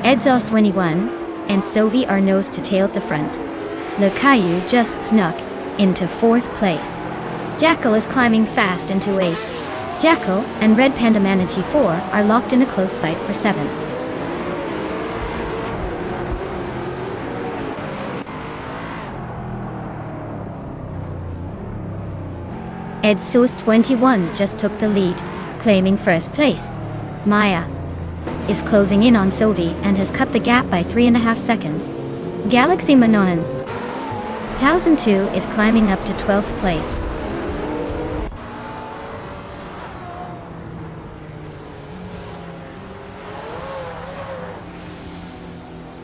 Exhaust 21 and Sovi are nose to tail at the front. Lucayu just snuck into 4th place. Jackal is climbing fast into 8th. Jackal and Red Panda 4 are locked in a close fight for 7th. Exhaust 21 just took the lead, claiming 1st place. Maya is closing in on Sovi and has cut the gap by 3.5 seconds. Galaxy Mononan 1002 is climbing up to 12th place.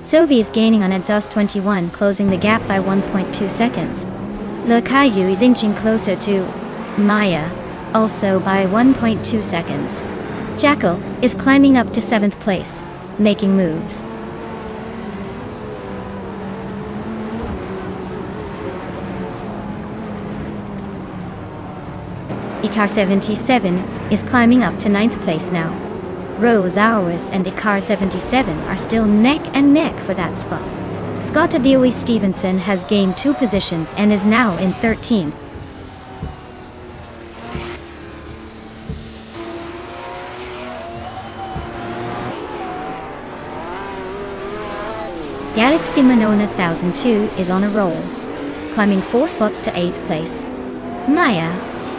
Sovi is gaining on Exhaust 21, closing the gap by 1.2 seconds. Le Caillou is inching closer to Maya, also by 1.2 seconds. Jackal is climbing up to 7th place, making moves. Icar 77 is climbing up to 9th place now. Rose Hours and Icar 77 are still neck and neck for that spot. Scott Adeoye Stevenson has gained 2 positions and is now in 13th. Galaxy Monona 1002 is on a roll, climbing 4 spots to 8th place. Maya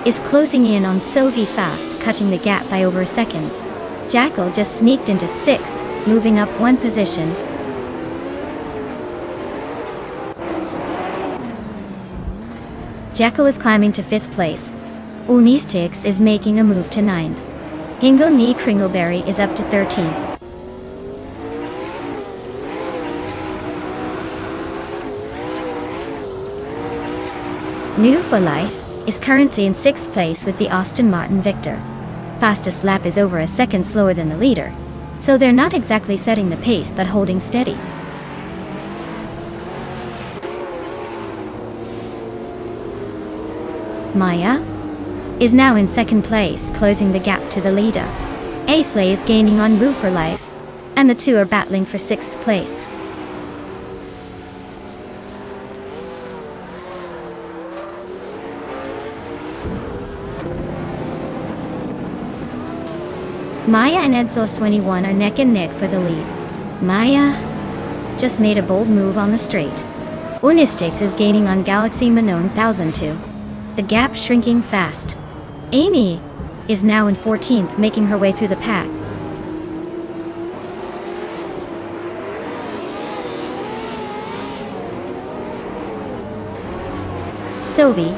is closing in on Sovi fast, cutting the gap by over a second. Jackal just sneaked into 6th, moving up 1 position. Jackal is climbing to 5th place. Unistix is making a move to 9th. Hingle Knee Kringleberry is up to 13th. New for Life is currently in 6th place with the Aston Martin Victor. Fastest lap is over a second slower than the leader, so they're not exactly setting the pace but holding steady. Maya is now in 2nd place, closing the gap to the leader. Aisley is gaining on Woo for Life, and the two are battling for 6th place. Maya and Exhaust 21 are neck and neck for the lead. Maya just made a bold move on the straight. Unistix is gaining on Galaxy Monona 1002. The gap shrinking fast. Amy is now in 14th, making her way through the pack. Sovi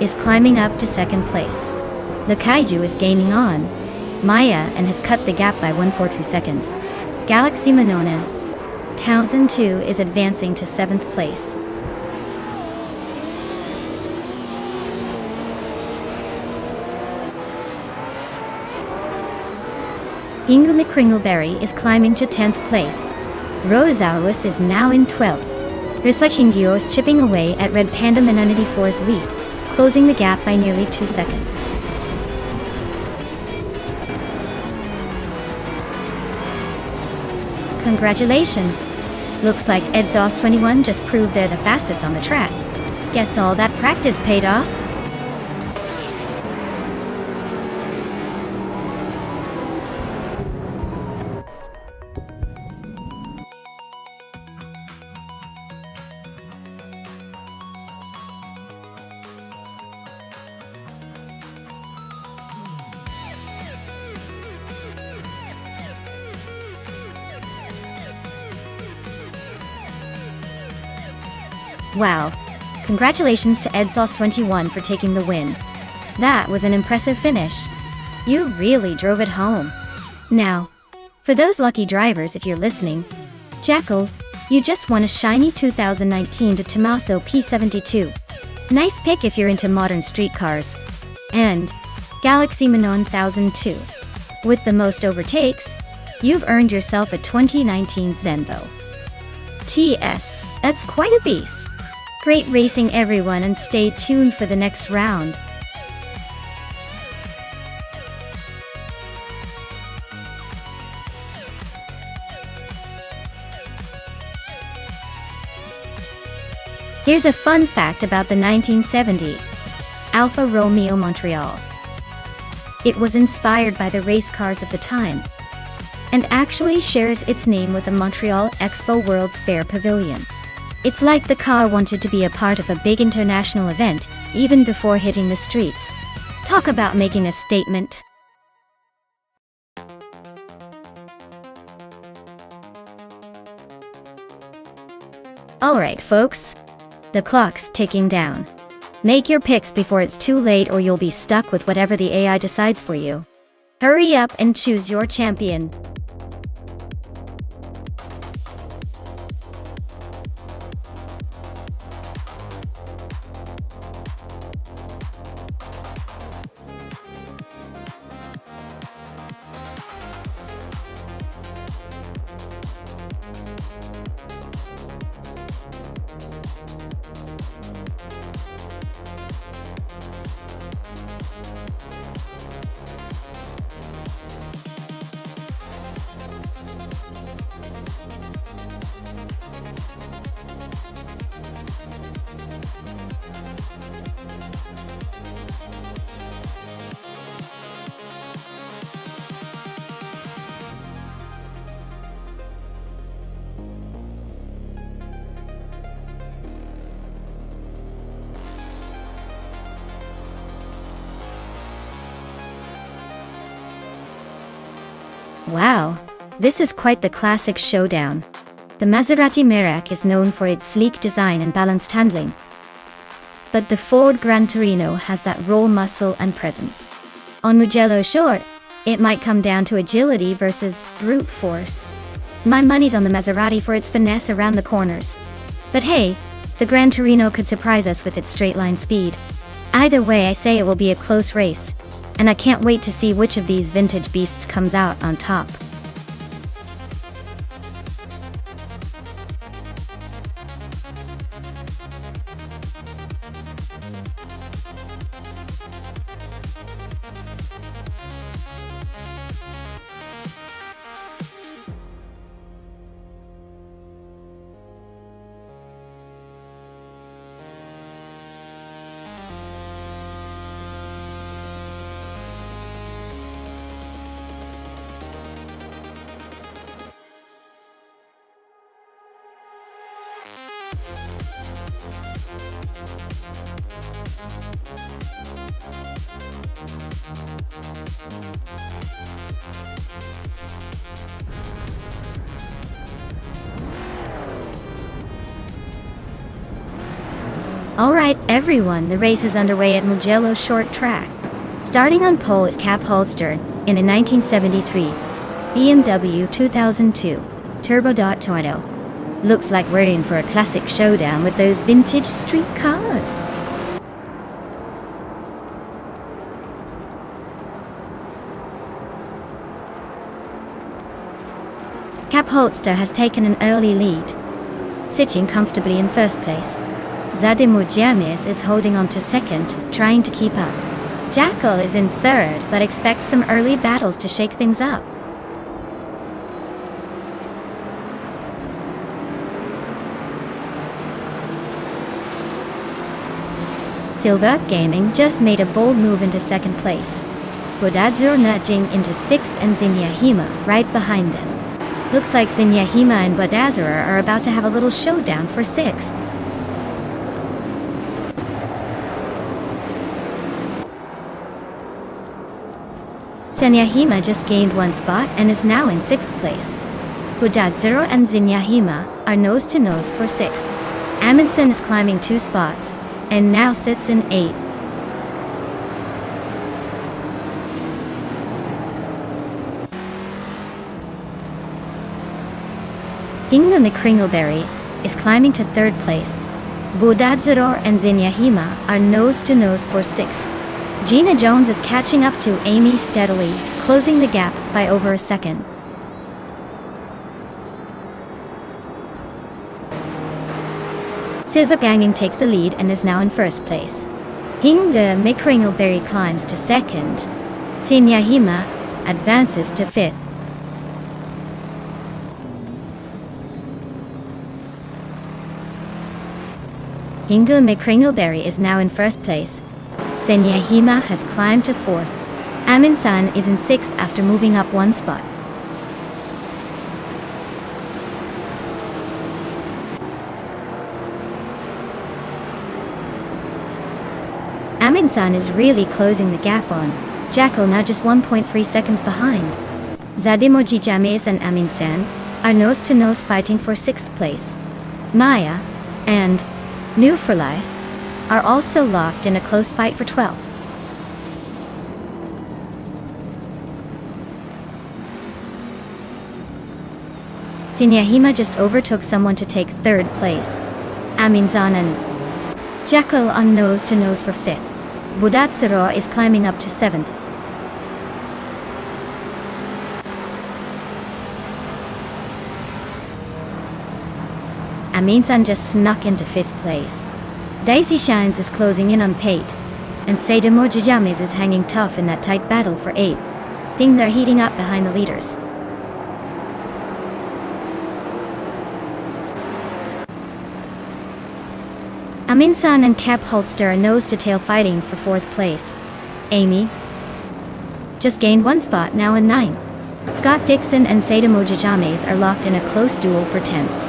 is climbing up to 2nd place. The Kaiju is gaining on Maya and has cut the gap by 1.42 seconds. Galaxy Monona 1002 is advancing to 7th place. Hingle Kringleberry is climbing to 10th place. Rosauus is now in 12th. Risachingyo is chipping away at Red Panda Mananity 4's lead, closing the gap by nearly 2 seconds. Congratulations! Looks like Exhaust 21 just proved they're the fastest on the track. Guess all that practice paid off. Wow. Congratulations to Exhaust 21 for taking the win. That was an impressive finish. You really drove it home. Now, for those lucky drivers, if you're listening, Jackal, you just won a shiny 2019 to Tommaso P72. Nice pick if you're into modern street cars. And Galaxy Monona 1002. With the most overtakes, you've earned yourself a 2019 Zenbo. TS, that's quite a beast. Great racing, everyone, and stay tuned for the next round. Here's a fun fact about the 1970 Alfa Romeo Montreal. It was inspired by the race cars of the time, and actually shares its name with the Montreal Expo World's Fair Pavilion. It's like the car wanted to be a part of a big international event, even before hitting the streets. Talk about making a statement. Alright folks, the clock's ticking down. Make your picks before it's too late or you'll be stuck with whatever the AI decides for you. Hurry up and choose your champion. Wow, this is quite the classic showdown. The Maserati Merak is known for its sleek design and balanced handling. But the Ford Gran Torino has that raw muscle and presence. On Mugello Short, it might come down to agility versus brute force. My money's on the Maserati for its finesse around the corners. But hey, the Gran Torino could surprise us with its straight-line speed. Either way, I say it will be a close race, and I can't wait to see which of these vintage beasts comes out on top. Alright everyone, the race is underway at Mugello Short Track. Starting on pole is Cap Holster in a 1973 BMW 2002 Turbo Toyota. Looks like we're in for a classic showdown with those vintage street cars. Cap Holster has taken an early lead, sitting comfortably in first place. Zadimur Jamis is holding on to second, trying to keep up. Jackal is in third, but expects some early battles to shake things up. Silver Gaming just made a bold move into second place. Bodadzur nudging into sixth and Zinyahima right behind them. Looks like Zinyahima and Bodadzur are about to have a little showdown for sixth. Zinyahima just gained one spot and is now in sixth place. Bodadzur and Zinyahima are nose to nose for sixth. Amundsen is climbing 2 spots and now sits in 8th. Inga McCringleberry is climbing to 3rd place. Bodadzur and Zinyahima are nose to nose for 6th. Gina Jones is catching up to Amy steadily, closing the gap by over a second. Silver Ganging takes the lead and is now in first place. Inga McCringleberry climbs to second. Zinyahima advances to 5th. Inga McCringleberry is now in first place. Zinyahima has climbed to 4th. Amundsen is in 6th after moving up 1 spot. Amundsen is really closing the gap on Jackal, now just 1.3 seconds behind. Zadimoji James and Amundsen are nose to nose fighting for 6th place. Maya and New for Life are also locked in a close fight for 12th. Zinyahima just overtook someone to take 3rd place. Amundsen and Jackal on nose to nose for 5th. Bodadzur is climbing up to 7th. Amundsen just snuck into 5th place. Daisy Shines is closing in on Pate, and Sadamo Jajames is hanging tough in that tight battle for 8th. Things are heating up behind the leaders. Amundsen and Cap Holster are nose-to-tail fighting for 4th place. Amy just gained 1 spot, now in 9th. Scott Dixon and Sadamo Jajames are locked in a close duel for 10th.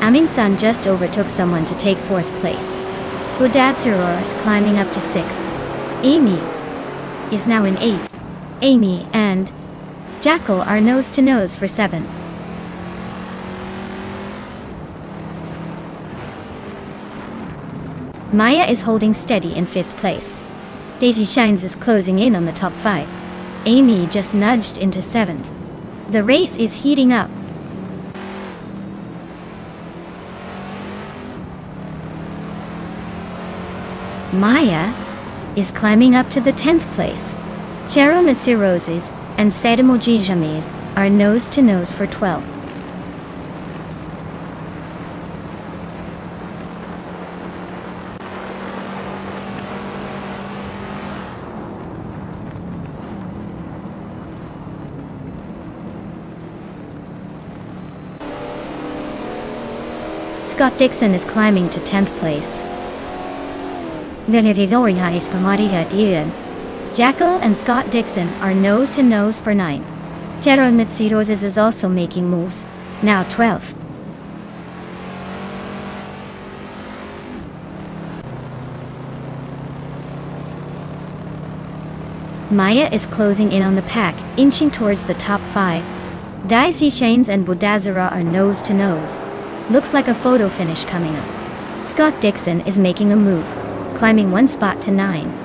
Amundsen just overtook someone to take 4th place. Budatsuro is climbing up to 6th. Amy is now in 8th. Amy and Jackal are nose to nose for 7th. Maya is holding steady in 5th place. Daisy Shines is closing in on the top 5. Amy just nudged into 7th. The race is heating up. Maya is climbing up to the 10th place. Cheromitsu Roses and Sadamoji Jamis are nose to nose for 12th. Scott Dixon is climbing to 10th place. Jackal and Scott Dixon are nose to nose for 9th. Cheromitsu Roses is also making moves, now 12th. Maya is closing in on the pack, inching towards the top 5. Daisy Chains and Budazara are nose to nose. Looks like a photo finish coming up. Scott Dixon is making a move, climbing 1 spot to 9.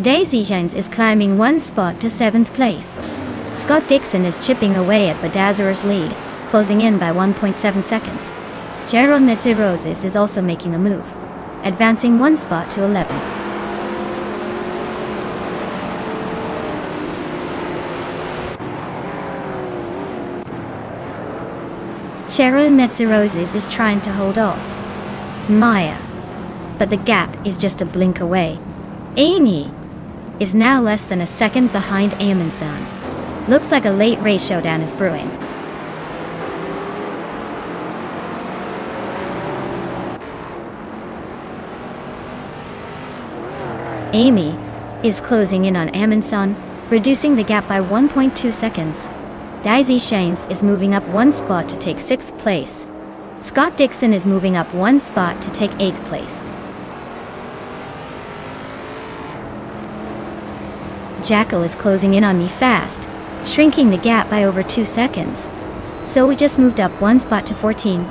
Daisy Shines is climbing 1 spot to 7th place. Scott Dixon is chipping away at Budazara's lead, closing in by 1.7 seconds. Cheromitsu Roses is also making a move, advancing 1 spot to 11. Cheromitsu Roses is trying to hold off Maya, but the gap is just a blink away. Amy is now less than a second behind Amin-san. Looks like a late race showdown is brewing. Amy is closing in on Amin-san, reducing the gap by 1.2 seconds. Daisy Shanes is moving up 1 spot to take 6th place. Scott Dixon is moving up 1 spot to take 8th place. Jackal is closing in on me fast, shrinking the gap by over 2 seconds. So we just moved up 1 spot to 14.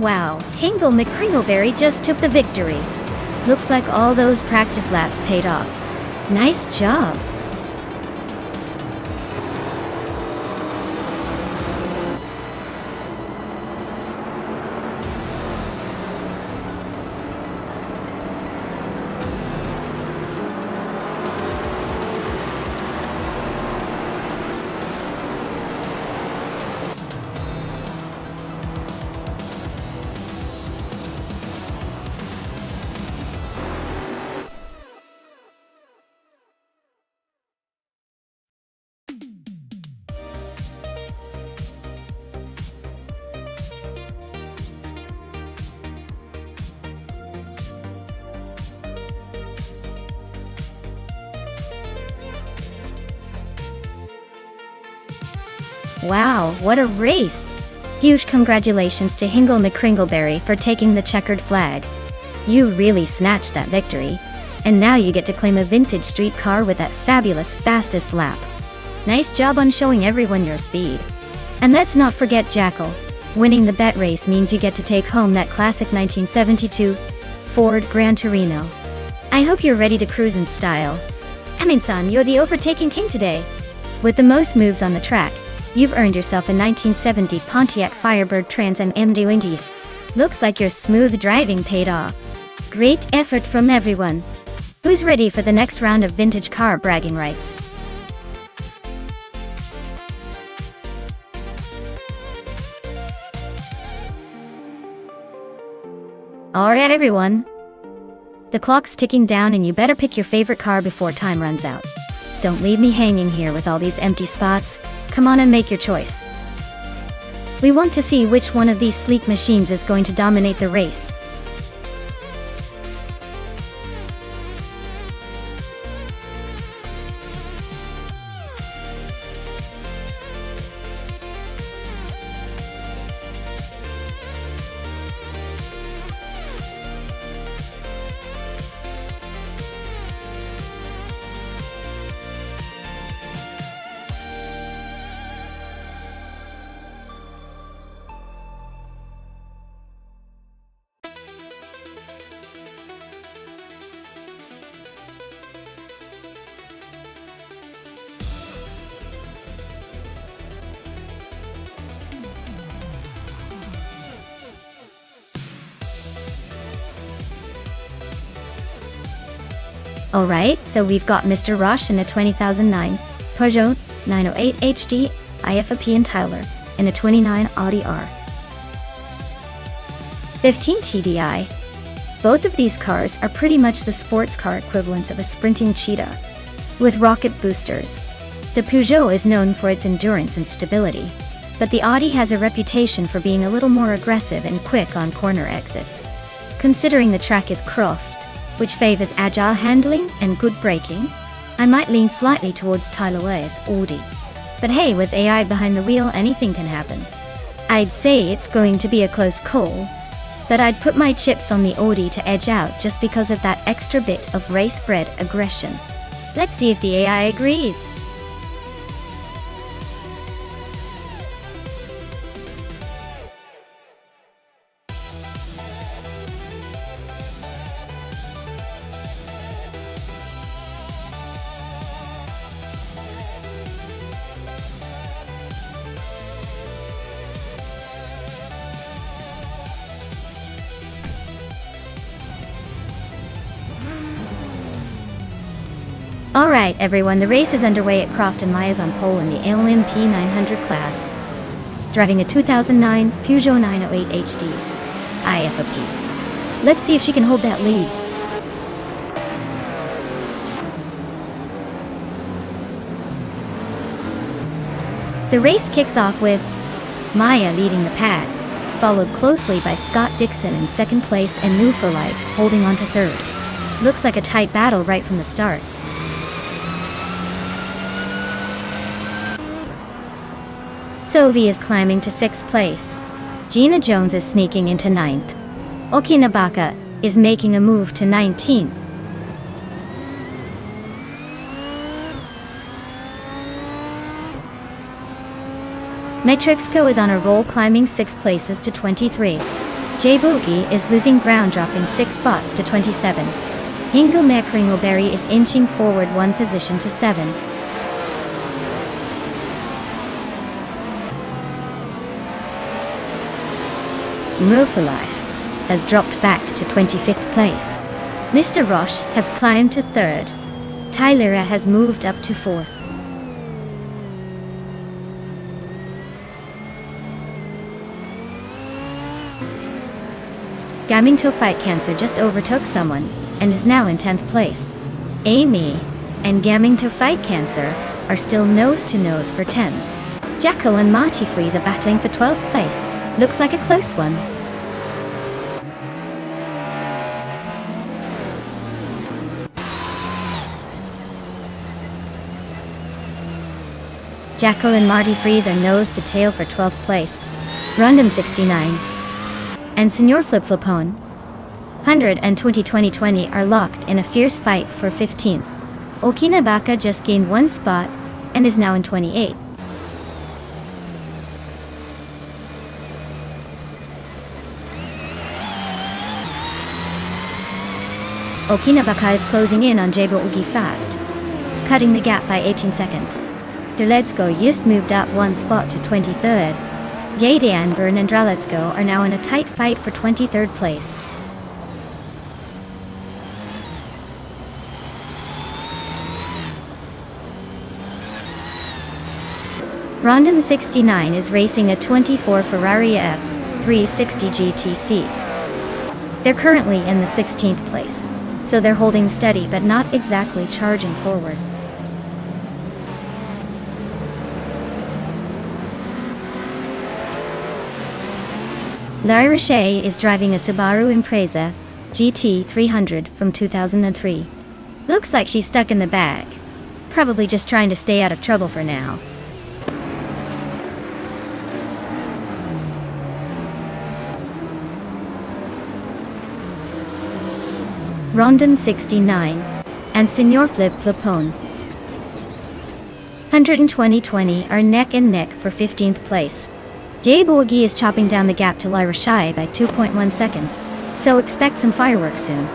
Wow, Hingle McCringleberry just took the victory. Looks like all those practice laps paid off. Nice job. Wow, what a race! Huge congratulations to Hingle McCringleberry for taking the checkered flag. You really snatched that victory. And now you get to claim a vintage street car with that fabulous fastest lap. Nice job on showing everyone your speed. And let's not forget Jackal. Winning the bet race means you get to take home that classic 1972 Ford Gran Torino. I hope you're ready to cruise in style. Amin-san, you're the overtaking king today. With the most moves on the track, you've earned yourself a 1970 Pontiac Firebird Trans Am MD-20. Looks like your smooth driving paid off. Great effort from everyone. Who's ready for the next round of vintage car bragging rights? Alright everyone. The clock's ticking down and you better pick your favorite car before time runs out. Don't leave me hanging here with all these empty spots. Come on and make your choice. We want to see which one of these sleek machines is going to dominate the race. Alright, so we've got Mr. Roche in a 2009 Peugeot 908 HD IFAP and Tyler in a 29 Audi R. 15 TDI. Both of these cars are pretty much the sports car equivalents of a sprinting cheetah, with rocket boosters. The Peugeot is known for its endurance and stability, but the Audi has a reputation for being a little more aggressive and quick on corner exits. Considering the track is Croft, which favors agile handling and good braking, I might lean slightly towards Tyler's Audi. But hey, with AI behind the wheel, anything can happen. I'd say it's going to be a close call, but I'd put my chips on the Audi to edge out just because of that extra bit of race-bred aggression. Let's see if the AI agrees. Alright everyone, the race is underway at Croft and Maya's on pole in the LMP 900 class, driving a 2009 Peugeot 908 HD IFAP. Let's see if she can hold that lead. The race kicks off with Maya leading the pack, followed closely by Scott Dixon in second place and New for Life holding on to third. Looks like a tight battle right from the start. Sovi is climbing to 6th place. Gina Jones is sneaking into 9th. Okinabaka is making a move to 19th. Metrixco is on a roll, climbing 6 places to 23. J Boogie is losing ground, dropping 6 spots to 27. Hingle Mekringleberry is inching forward 1 position to 7. Move for Life has dropped back to 25th place. Mr. Roche has climbed to 3rd. Tylera has moved up to 4th. Gamingto Fight Cancer just overtook someone and is now in 10th place. Amy and Gamingto Fight Cancer are still nose to nose for 10. Jackal and Marty Freeze are battling for 12th place. Looks like a close one. Jackal and Marty Freeze are nose to tail for 12th place. Random 69 and Senor Flip Flipone 100 and 2020 are locked in a fierce fight for 15th. Okinabaka just gained 1 spot and is now in 28th. Okinabaka is closing in on Jabo Ugi fast, cutting the gap by 18 seconds. Derletsko just moved up 1 spot to 23rd. Yadianburn and Draletsko are now in a tight fight for 23rd place. Rondon 69 is racing a 24 Ferrari F360 GTC. They're currently in the 16th place, so they're holding steady but not exactly charging forward. Larry Roche is driving a Subaru Impreza GT 300 from 2003. Looks like she's stuck in the back, probably just trying to stay out of trouble for now. Rondon 69 and Senor Flip Flipone 100 and 2020 are neck and neck for 15th place. Jay Borgi is chopping down the gap to Lyra Shai by 2.1 seconds, so expect some fireworks soon.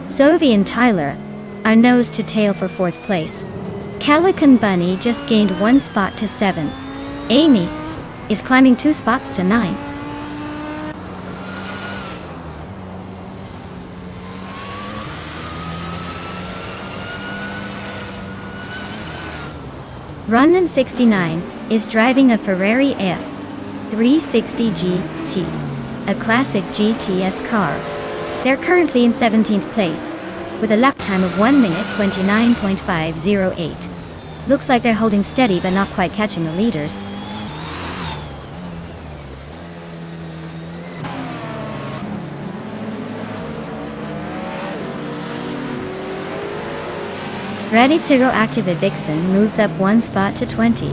Sovi and Tyler are nose to tail for 4th place. Calican Bunny just gained 1 spot to 7. Amy is climbing 2 spots to 9. Random 69 is driving a Ferrari F360 GT, a classic GTS car. They're currently in 17th place, with a lap time of 1 minute 29.508. Looks like they're holding steady but not quite catching the leaders. Ready to Go Active Vixen moves up 1 spot to 20.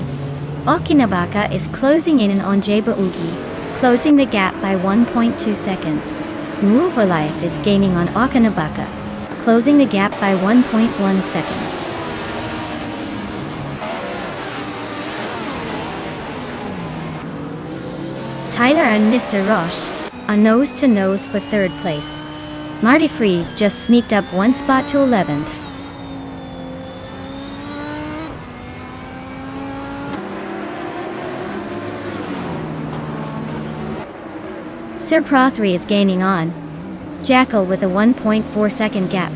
Okinabaka is closing in on Jebaugi, closing the gap by 1.2 seconds. Move Life is gaining on Okinabaka, closing the gap by 1.1 seconds. Tyler and Mr. Roche are nose-to-nose for 3rd place. Marty Freeze just sneaked up 1 spot to 11th. Sir Pro 3 is gaining on Jackal with a 1.4 second gap.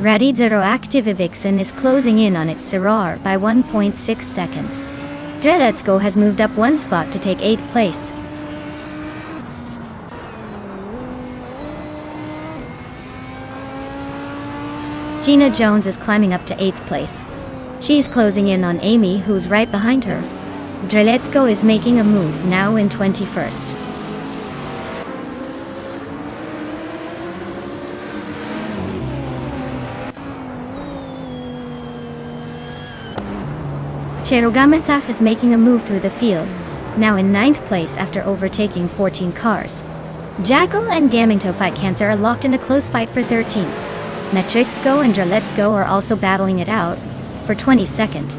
Ready Zero Active Vixen is closing in on its Sirrar by 1.6 seconds. Let's Go has moved up 1 spot to take 8th place. Gina Jones is climbing up to 8th place. She's closing in on Amy, who's right behind her. Let's Go is making a move, now in 21st. Cherogamatach is making a move through the field, now in 9th place after overtaking 14 cars. Jackal and Gamingto Fight Cancer are locked in a close fight for 13th. Metrix Go and Let's Go are also battling it out for 22nd.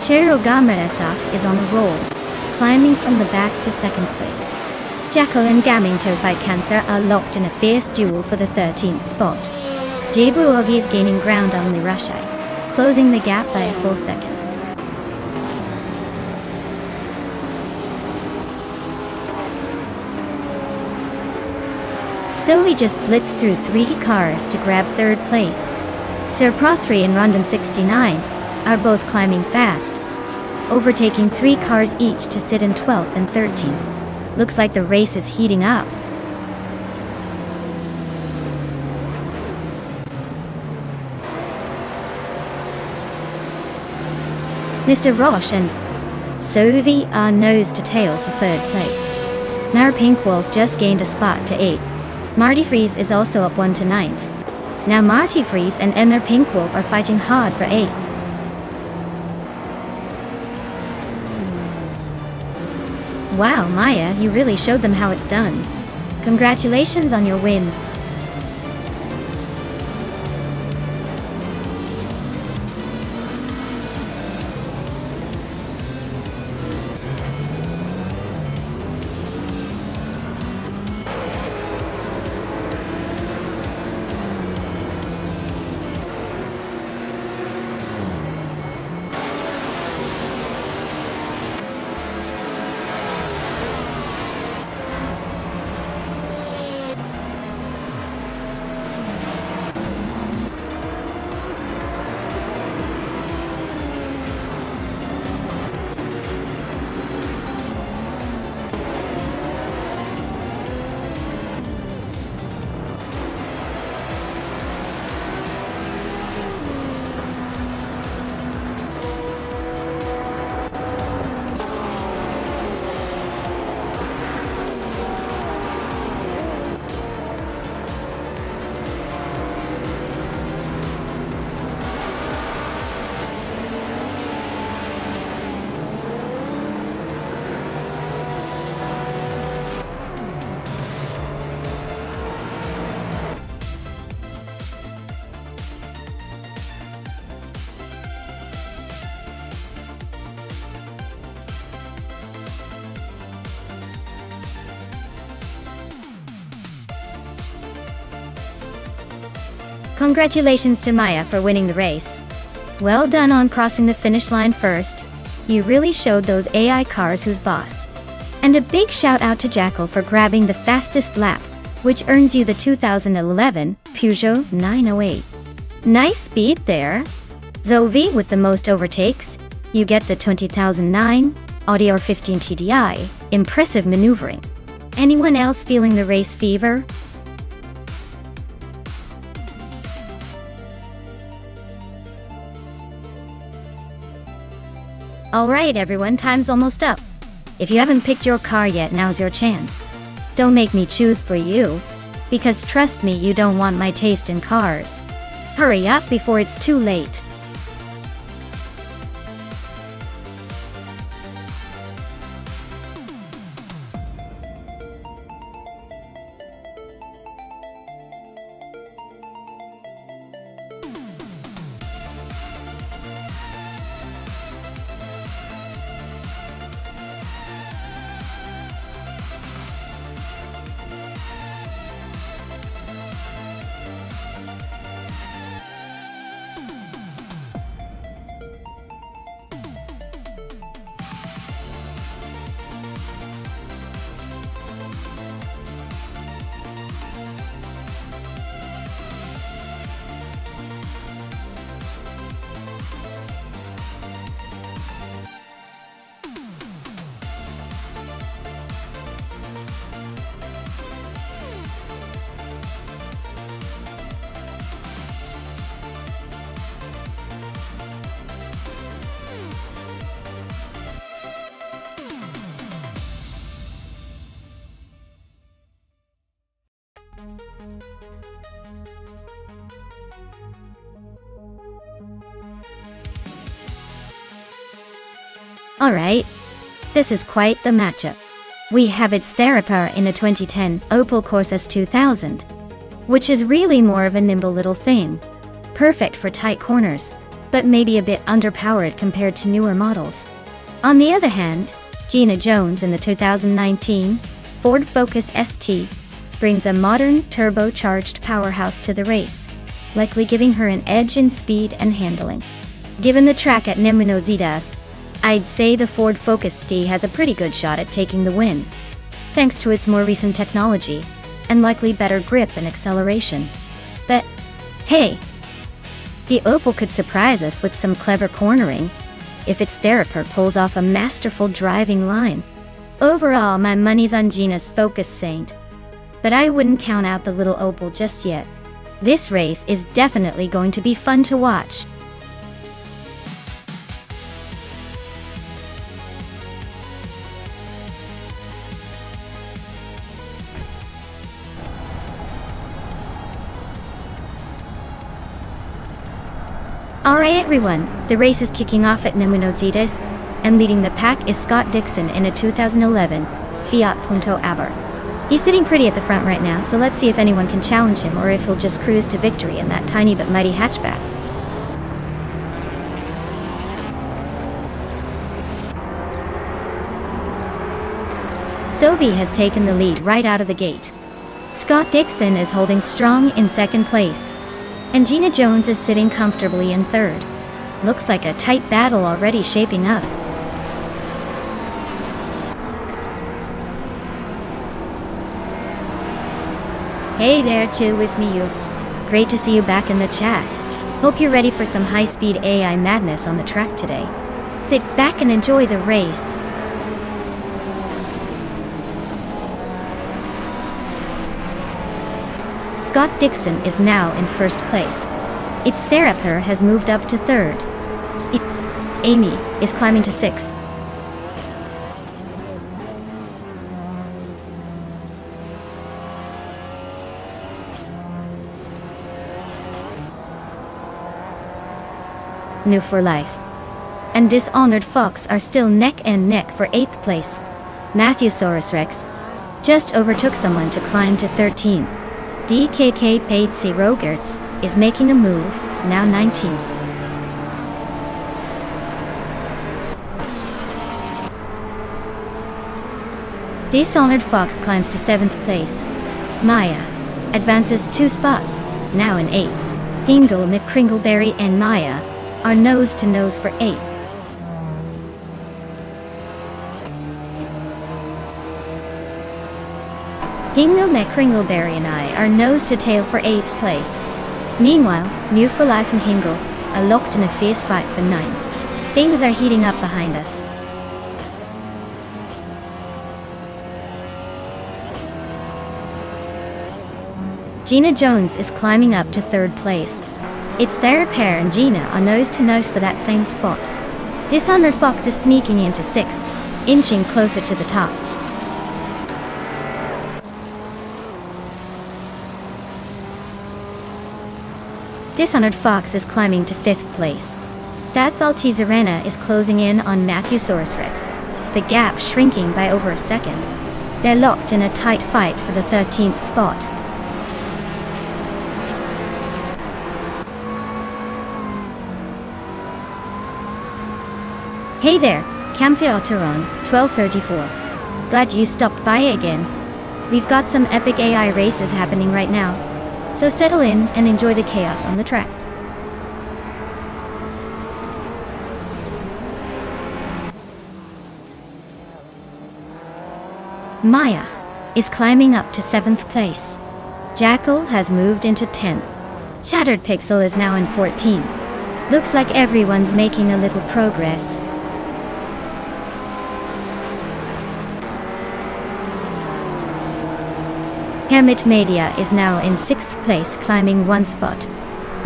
Cherogamatach is on the roll, climbing from the back to 2nd place. Jackal and Gamingto Fight Cancer are locked in a fierce duel for the 13th spot. Jebaugi is gaining ground on Lirashai, closing the gap by a full second. So we just blitzed through 3 cars to grab 3rd place. Sir Pro 3 and Random 69 are both climbing fast, overtaking 3 cars each to sit in 12th and 13th. Looks like the race is heating up. Mr. Roche and Sovi are nose to tail for 3rd place. Now Pink Wolf just gained a spot to 8. Marty Freeze is also up 1 to 9th. Now Marty Freeze and Emner Pink Wolf are fighting hard for 8. Wow, Maya, you really showed them how it's done. Congratulations on your win. Congratulations to Maya for winning the race. Well done on crossing the finish line first. You really showed those AI cars who's boss. And a big shout out to Jackal for grabbing the fastest lap, which earns you the 2011 Peugeot 908. Nice speed there. Zoe with the most overtakes. You get the 2009 Audi R15 TDI. Impressive maneuvering. Anyone else feeling the race fever? Alright everyone, time's almost up. If you haven't picked your car yet, now's your chance. Don't make me choose for you, because trust me, you don't want my taste in cars. Hurry up before it's too late. Alright, this is quite the matchup. We have its Therapower in a 2010 Opel Corsa 2000, which is really more of a nimble little thing. Perfect for tight corners, but maybe a bit underpowered compared to newer models. On the other hand, Gina Jones in the 2019 Ford Focus ST brings a modern turbocharged powerhouse to the race, likely giving her an edge in speed and handling. Given the track at Nemunozidas, I'd say the Ford Focus ST has a pretty good shot at taking the win, thanks to its more recent technology, and likely better grip and acceleration. But, hey! The Opel could surprise us with some clever cornering, if its Therapower pulls off a masterful driving line. Overall, my money's on Gina's Focus Saint, but I wouldn't count out the little Opel just yet. This race is definitely going to be fun to watch. Alright everyone, the race is kicking off at Nemunozidas, and leading the pack is Scott Dixon in a 2011 Fiat Punto Aber. He's sitting pretty at the front right now, so let's see if anyone can challenge him or if he'll just cruise to victory in that tiny but mighty hatchback. Sophie has taken the lead right out of the gate. Scott Dixon is holding strong in second place, and Gina Jones is sitting comfortably in third. Looks like a tight battle already shaping up. Hey there, Chill with me you. Great to see you back in the chat. Hope you're ready for some high-speed AI madness on the track today. Sit back and enjoy the race. Scott Dixon is now in first place. Its Therapower has moved up to third. Amy is climbing to sixth. New for Life and Dishonored Fox are still neck and neck for 8th place. Matthewsaurus Rex just overtook someone to climb to 13th. DKK Patsy Rogerts is making a move, now 19. Dishonored Fox climbs to 7th place. Maya advances 2 spots, now in 8th. Hingle, McCringleberry and Maya are nose to nose for 8th. Hingle McCringleberry and I are nose to tail for 8th place. Meanwhile, Mew for Life and Hingle are locked in a fierce fight for 9th. Things are heating up behind us. Gina Jones is climbing up to 3rd place. It's Sarah Pear and Gina are nose to nose for that same spot. Dishonored Fox is sneaking into 6th, inching closer to the top. Dishonored Fox is climbing to 5th place. That's Altizarena is closing in on Matthewsaurus Rex, the gap shrinking by over a second. They're locked in a tight fight for the 13th spot. Hey there, Campheoteron, 1234. Glad you stopped by again. We've got some epic AI races happening right now, so settle in and enjoy the chaos on the track. Maya is climbing up to 7th place. Jackal has moved into 10th. Shattered Pixel is now in 14th. Looks like everyone's making a little progress. Hermit Media is now in 6th place, climbing 1 spot.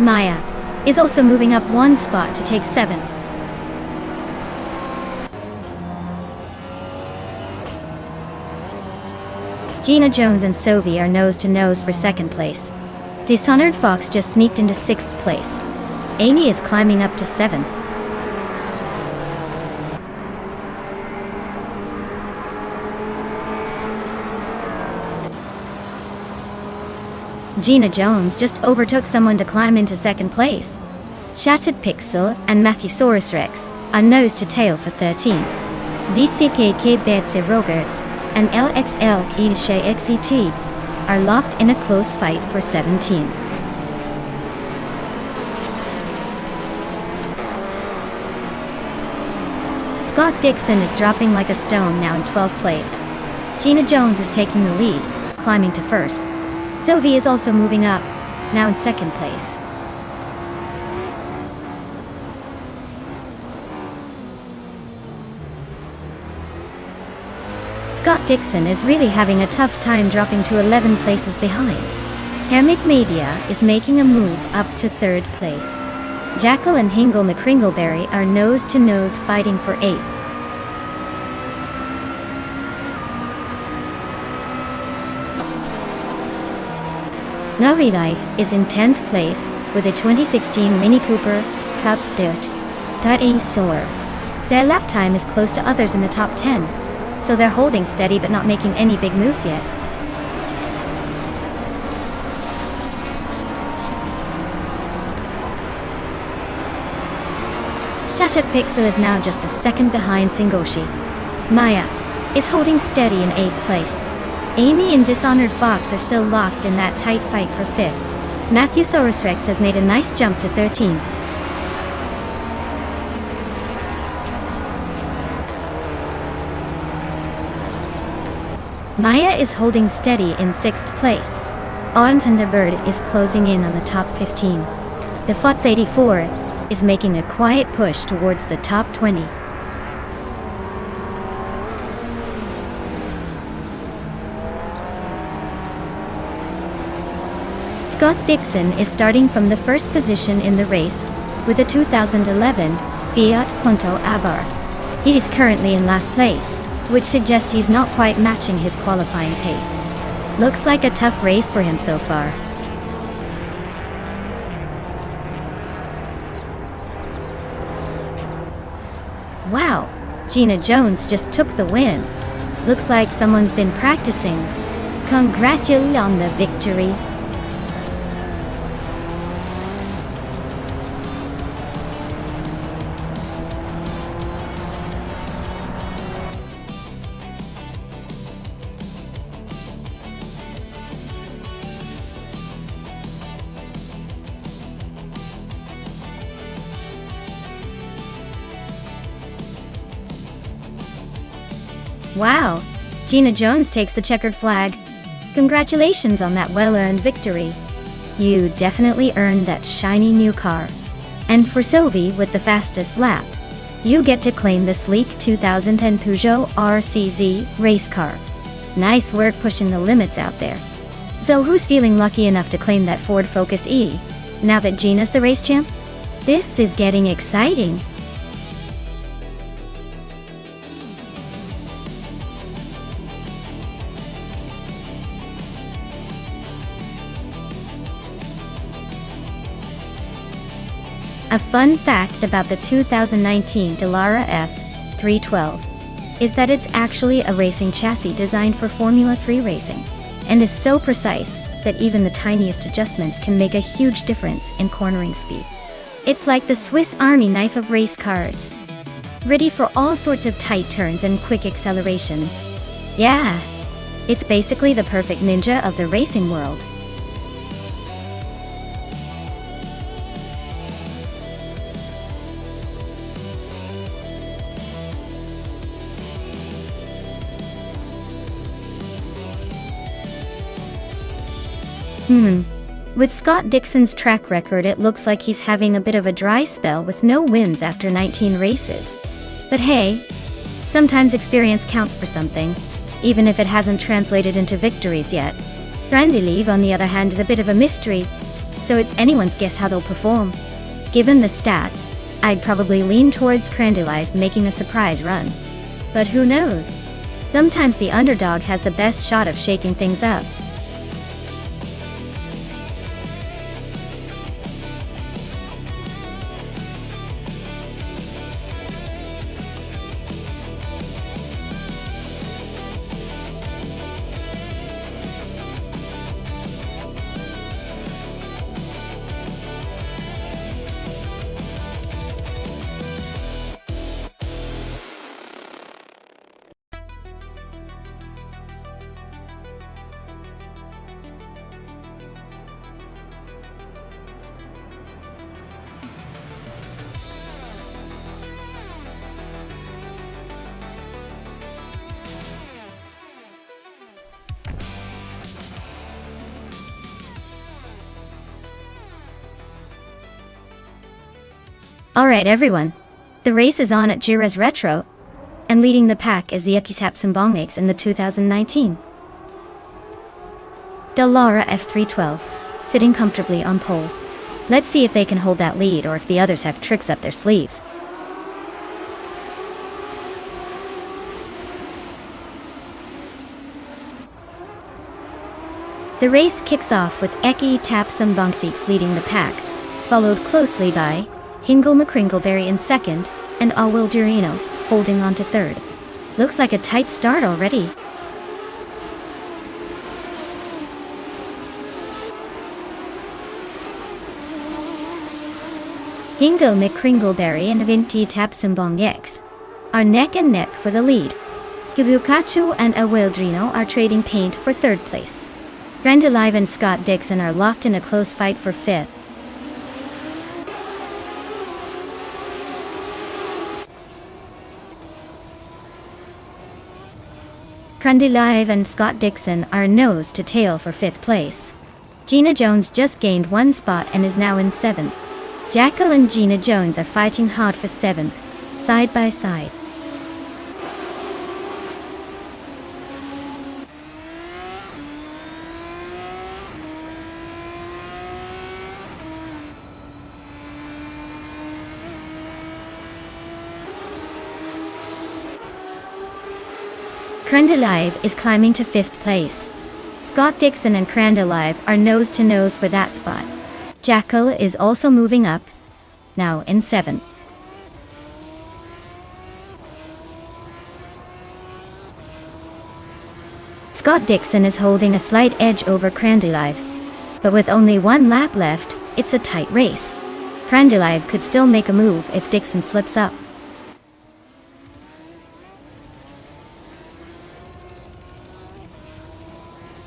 Maya is also moving up 1 spot to take 7th. Gina Jones and Sophie are nose to nose for 2nd place. Dishonored Fox just sneaked into 6th place. Amy is climbing up to 7th. Gina Jones just overtook someone to climb into 2nd place. Shattered Pixel and Matthewsaurus Rex are nose to tail for 13. DCKK Betsy Roberts and LXL Keisha XET are locked in a close fight for 17. Scott Dixon is dropping like a stone, now in 12th place. Gina Jones is taking the lead, climbing to 1st. Sylvie is also moving up, now in 2nd place. Scott Dixon is really having a tough time, dropping to 11 places behind. Hermit Media is making a move up to 3rd place. Jackal and Hingle McCringleberry are nose to nose fighting for 8th. Lovely Life is in 10th place with a 2016 Mini Cooper Cup Dirt.E Soar. Their lap time is close to others in the top 10, so they're holding steady but not making any big moves yet. Shattered Pixel is now just a second behind Singoshi. Maya is holding steady in 8th place. Amy and Dishonored Fox are still locked in that tight fight for 5th. Matthewsaurus Rex has made a nice jump to 13. Maya is holding steady in 6th place. On Thunderbird is closing in on the top 15. The FOTS 84 is making a quiet push towards the top 20. Scott Dixon is starting from the 1st position in the race with a 2011 Fiat Punto Abarth. He is currently in last place, which suggests he's not quite matching his qualifying pace. Looks like a tough race for him so far. Wow, Gina Jones just took the win. Looks like someone's been practicing. Congratulations on the victory. Wow, Gina Jones takes the checkered flag. Congratulations on that well-earned victory. You definitely earned that shiny new car. And for Sylvie with the fastest lap, you get to claim the sleek 2010 Peugeot RCZ race car. Nice work pushing the limits out there. So who's feeling lucky enough to claim that Ford Focus E, now that Gina's the race champ? This is getting exciting. A fun fact about the 2019 Dallara F312 is that it's actually a racing chassis designed for Formula 3 racing, and is so precise that even the tiniest adjustments can make a huge difference in cornering speed. It's like the Swiss Army knife of race cars, ready for all sorts of tight turns and quick accelerations. Yeah, it's basically the perfect ninja of the racing world. With Scott Dixon's track record, it looks like he's having a bit of a dry spell with no wins after 19 races. But hey, sometimes experience counts for something, even if it hasn't translated into victories yet. Grandelive, on the other hand, is a bit of a mystery, so it's anyone's guess how they'll perform. Given the stats, I'd probably lean towards Grandelive making a surprise run. But who knows? Sometimes the underdog has the best shot of shaking things up. Alright everyone, the race is on at Jerez Retro, and leading the pack is the Akisap Simbongniks in the 2019 Dallara F312, sitting comfortably on pole. Let's see if they can hold that lead or if the others have tricks up their sleeves. The race kicks off with Akisap Simbongniks leading the pack, followed closely by Hingle McCringleberry in second, and Awil Durino holding on to third. Looks like a tight start already. Hingle McCringleberry and Akisap Simbongniks are neck and neck for the lead. Givukachu and Awil Durino are trading paint for third place. Grandelive and Scott Dixon are locked in a close fight for fifth. Grandelive and Scott Dixon are nose to tail for fifth place. Gina Jones just gained one spot and is now in seventh. Jackal and Gina Jones are fighting hard for seventh, side by side. Grandelive is climbing to fifth place. Scott Dixon and Grandelive are nose to nose for that spot. Jackal is also moving up, now in seventh. Scott Dixon is holding a slight edge over Grandelive, but with only one lap left, it's a tight race. Grandelive could still make a move if Dixon slips up.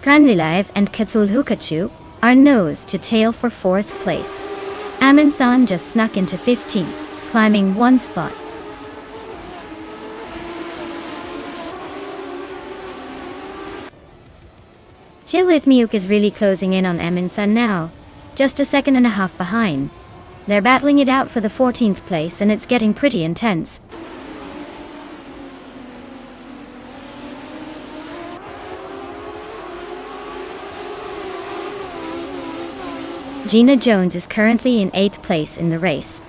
Grandelive and Cthulhukachu are nose to tail for fourth place. Amundsen just snuck into 15th, climbing one spot. Chill with Miyuk is really closing in on Emin-san now. Just a second and a half behind. They're battling it out for the 14th place and it's getting pretty intense. Gina Jones is currently in 8th place in the race.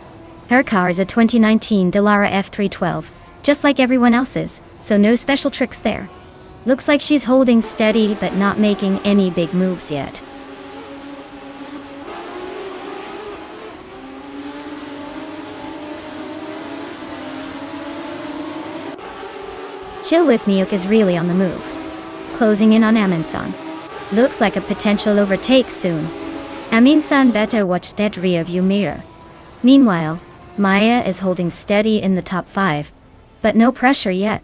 Her car is a 2019 Dallara F312, just like everyone else's, so no special tricks there. Looks like she's holding steady but not making any big moves yet. Chill with Miyuk is really on the move. Closing in on Amin-san. Looks like a potential overtake soon. Amin-san better watch that rear view mirror. Meanwhile, Maya is holding steady in the top 5, but no pressure yet.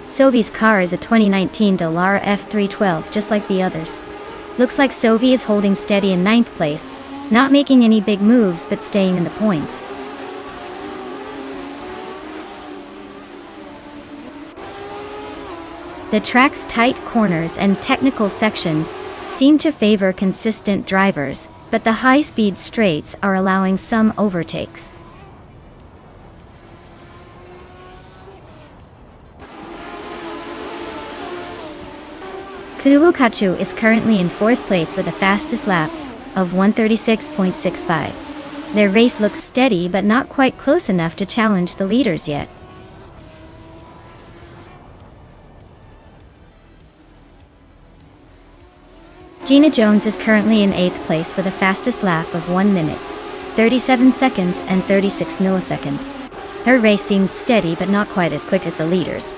Sovi's car is a 2019 Dallara F312 just like the others. Looks like Sovi is holding steady in 9th place, not making any big moves but staying in the points. The track's tight corners and technical sections seem to favor consistent drivers, but the high-speed straights are allowing some overtakes. Kubukachu is currently in 4th place with the fastest lap of 1:36.65. Their race looks steady but not quite close enough to challenge the leaders yet. Gina Jones is currently in 8th place with the fastest lap of 1 minute, 37 seconds and 36 milliseconds. Her race seems steady but not quite as quick as the leaders.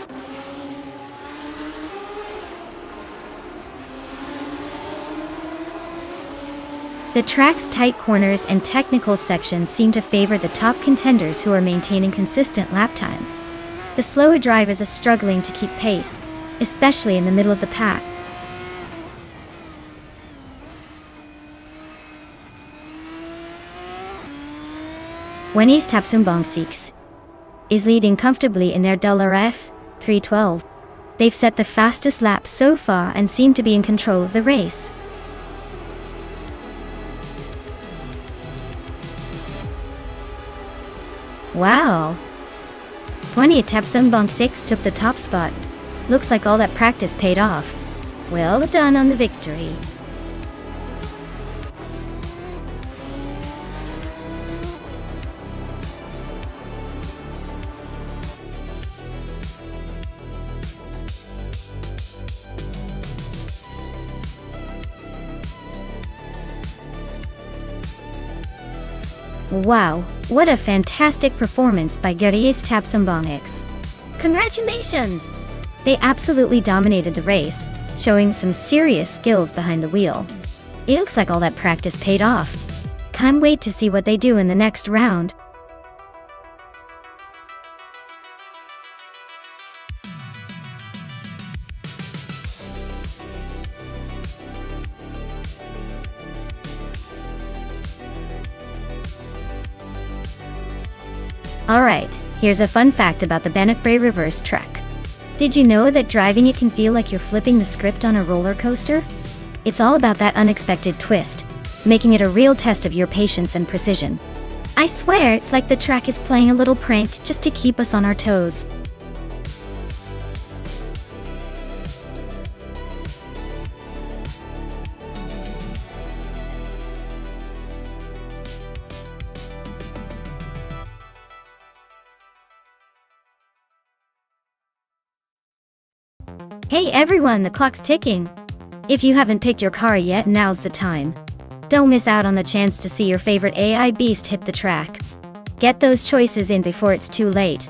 The track's tight corners and technical sections seem to favor the top contenders who are maintaining consistent lap times. The slower drivers are struggling to keep pace, especially in the middle of the pack. Wenny's Tapsumbong is leading comfortably in their Dallara F312. They've set the fastest lap so far and seem to be in control of the race. Wow! 20 Tapsumbong 6 took the top spot. Looks like all that practice paid off. Well done on the victory. Wow, what a fantastic performance by Geri's Tapsumbong X. Congratulations! They absolutely dominated the race, showing some serious skills behind the wheel. It looks like all that practice paid off. Can't wait to see what they do in the next round. Alright, here's a fun fact about the Bannockbrae reverse track. Did you know that driving it can feel like you're flipping the script on a roller coaster? It's all about that unexpected twist, making it a real test of your patience and precision. I swear it's like the track is playing a little prank just to keep us on our toes. Hey everyone, the clock's ticking. If you haven't picked your car yet, now's the time. Don't miss out on the chance to see your favorite AI beast hit the track. Get those choices in before it's too late.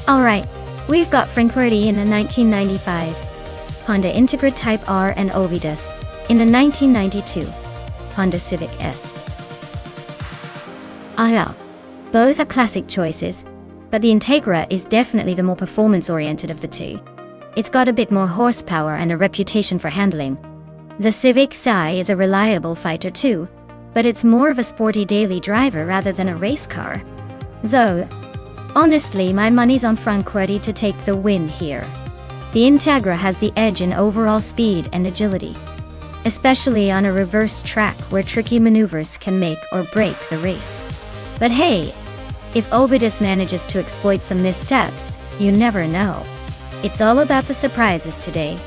Alright, we've got Franquetti in the 1995, Honda Integra Type R and Ovidus in the 1992 Honda Civic S. Yeah, both are classic choices, but the Integra is definitely the more performance-oriented of the two. It's got a bit more horsepower and a reputation for handling. The Civic Si is a reliable fighter too, but it's more of a sporty daily driver rather than a race car. So, honestly, my money's on Franquetti to take the win here. The Integra has the edge in overall speed and agility, especially on a reverse track where tricky maneuvers can make or break the race. But hey, if Ovidus manages to exploit some missteps, you never know. It's all about the surprises today.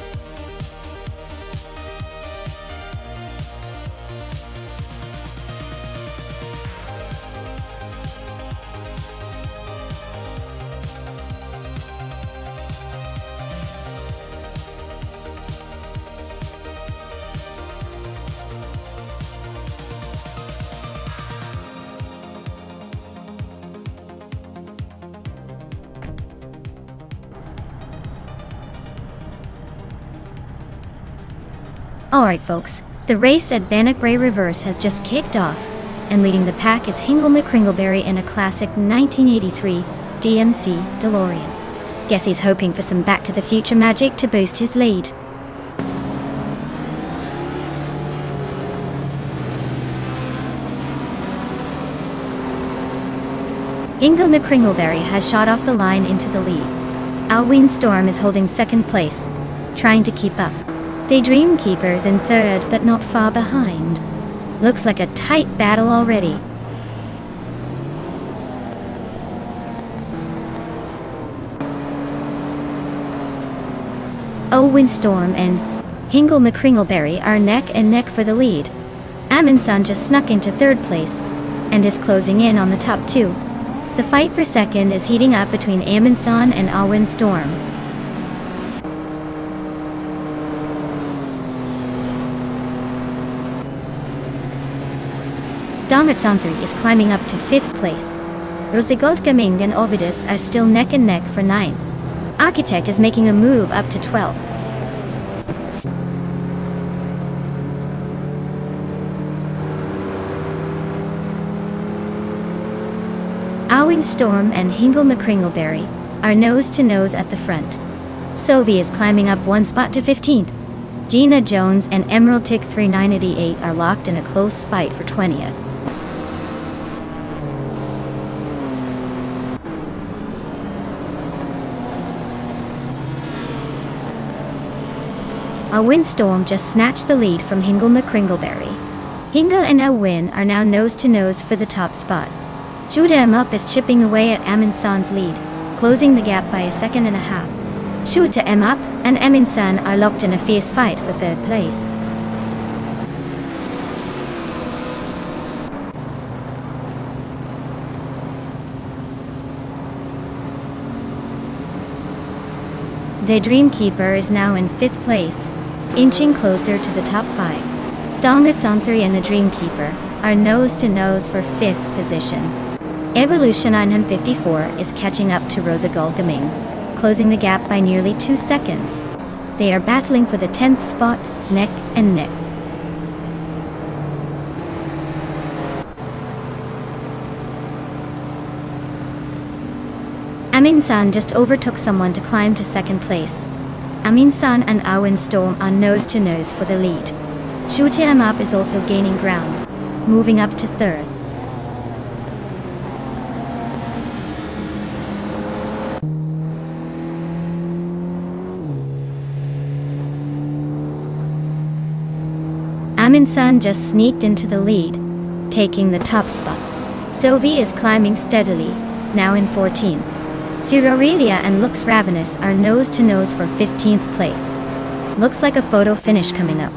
Alright folks, the race at Bannockbrae Reverse has just kicked off, and leading the pack is Hingle McCringleberry in a classic 1983 DMC DeLorean. Guess he's hoping for some Back to the Future magic to boost his lead. Hingle McCringleberry has shot off the line into the lead. Alwyn Storm is holding second place, trying to keep up. Daydream Keeper's in third, but not far behind. Looks like a tight battle already. Windstorm and Hingle McCringleberry are neck and neck for the lead. Amundsen just snuck into third place and is closing in on the top two. The fight for second is heating up between Amundsen and Windstorm. Dongertsonthri is climbing up to 5th place. Rosegold Gaming and Ovidus are still neck and neck for 9th. Architect is making a move up to 12th. Alwyn Storm and Hingle McCringleberry are nose to nose at the front. Sovi is climbing up one spot to 15th. Gina Jones and Emerald Tick 3988 are locked in a close fight for 20th. Windstorm just snatched the lead from Hingle McCringleberry. Hingle and Alwyn are now nose to nose for the top spot. Shoot 'em Up is chipping away at Amundsen's lead, closing the gap by a second and a half. Shoot 'em Up and Amundsen are locked in a fierce fight for third place. The Dreamkeeper is now in 5th place, inching closer to the top 5. Dongertsonthri and the Dreamkeeper are nose to nose for 5th position. Evolution 954 is catching up to Rosegold Gaming, closing the gap by nearly 2 seconds. They are battling for the 10th spot, neck and neck. Amundsen just overtook someone to climb to 2nd place. Amundsen and Windstorm are nose to nose for the lead. Shoot 'em Up is also gaining ground, moving up to 3rd. Amundsen just sneaked into the lead, taking the top spot. Sovi is climbing steadily, now in 14th. Aurelia and Lux Ravenous are nose to nose for 15th place. Looks like a photo finish coming up.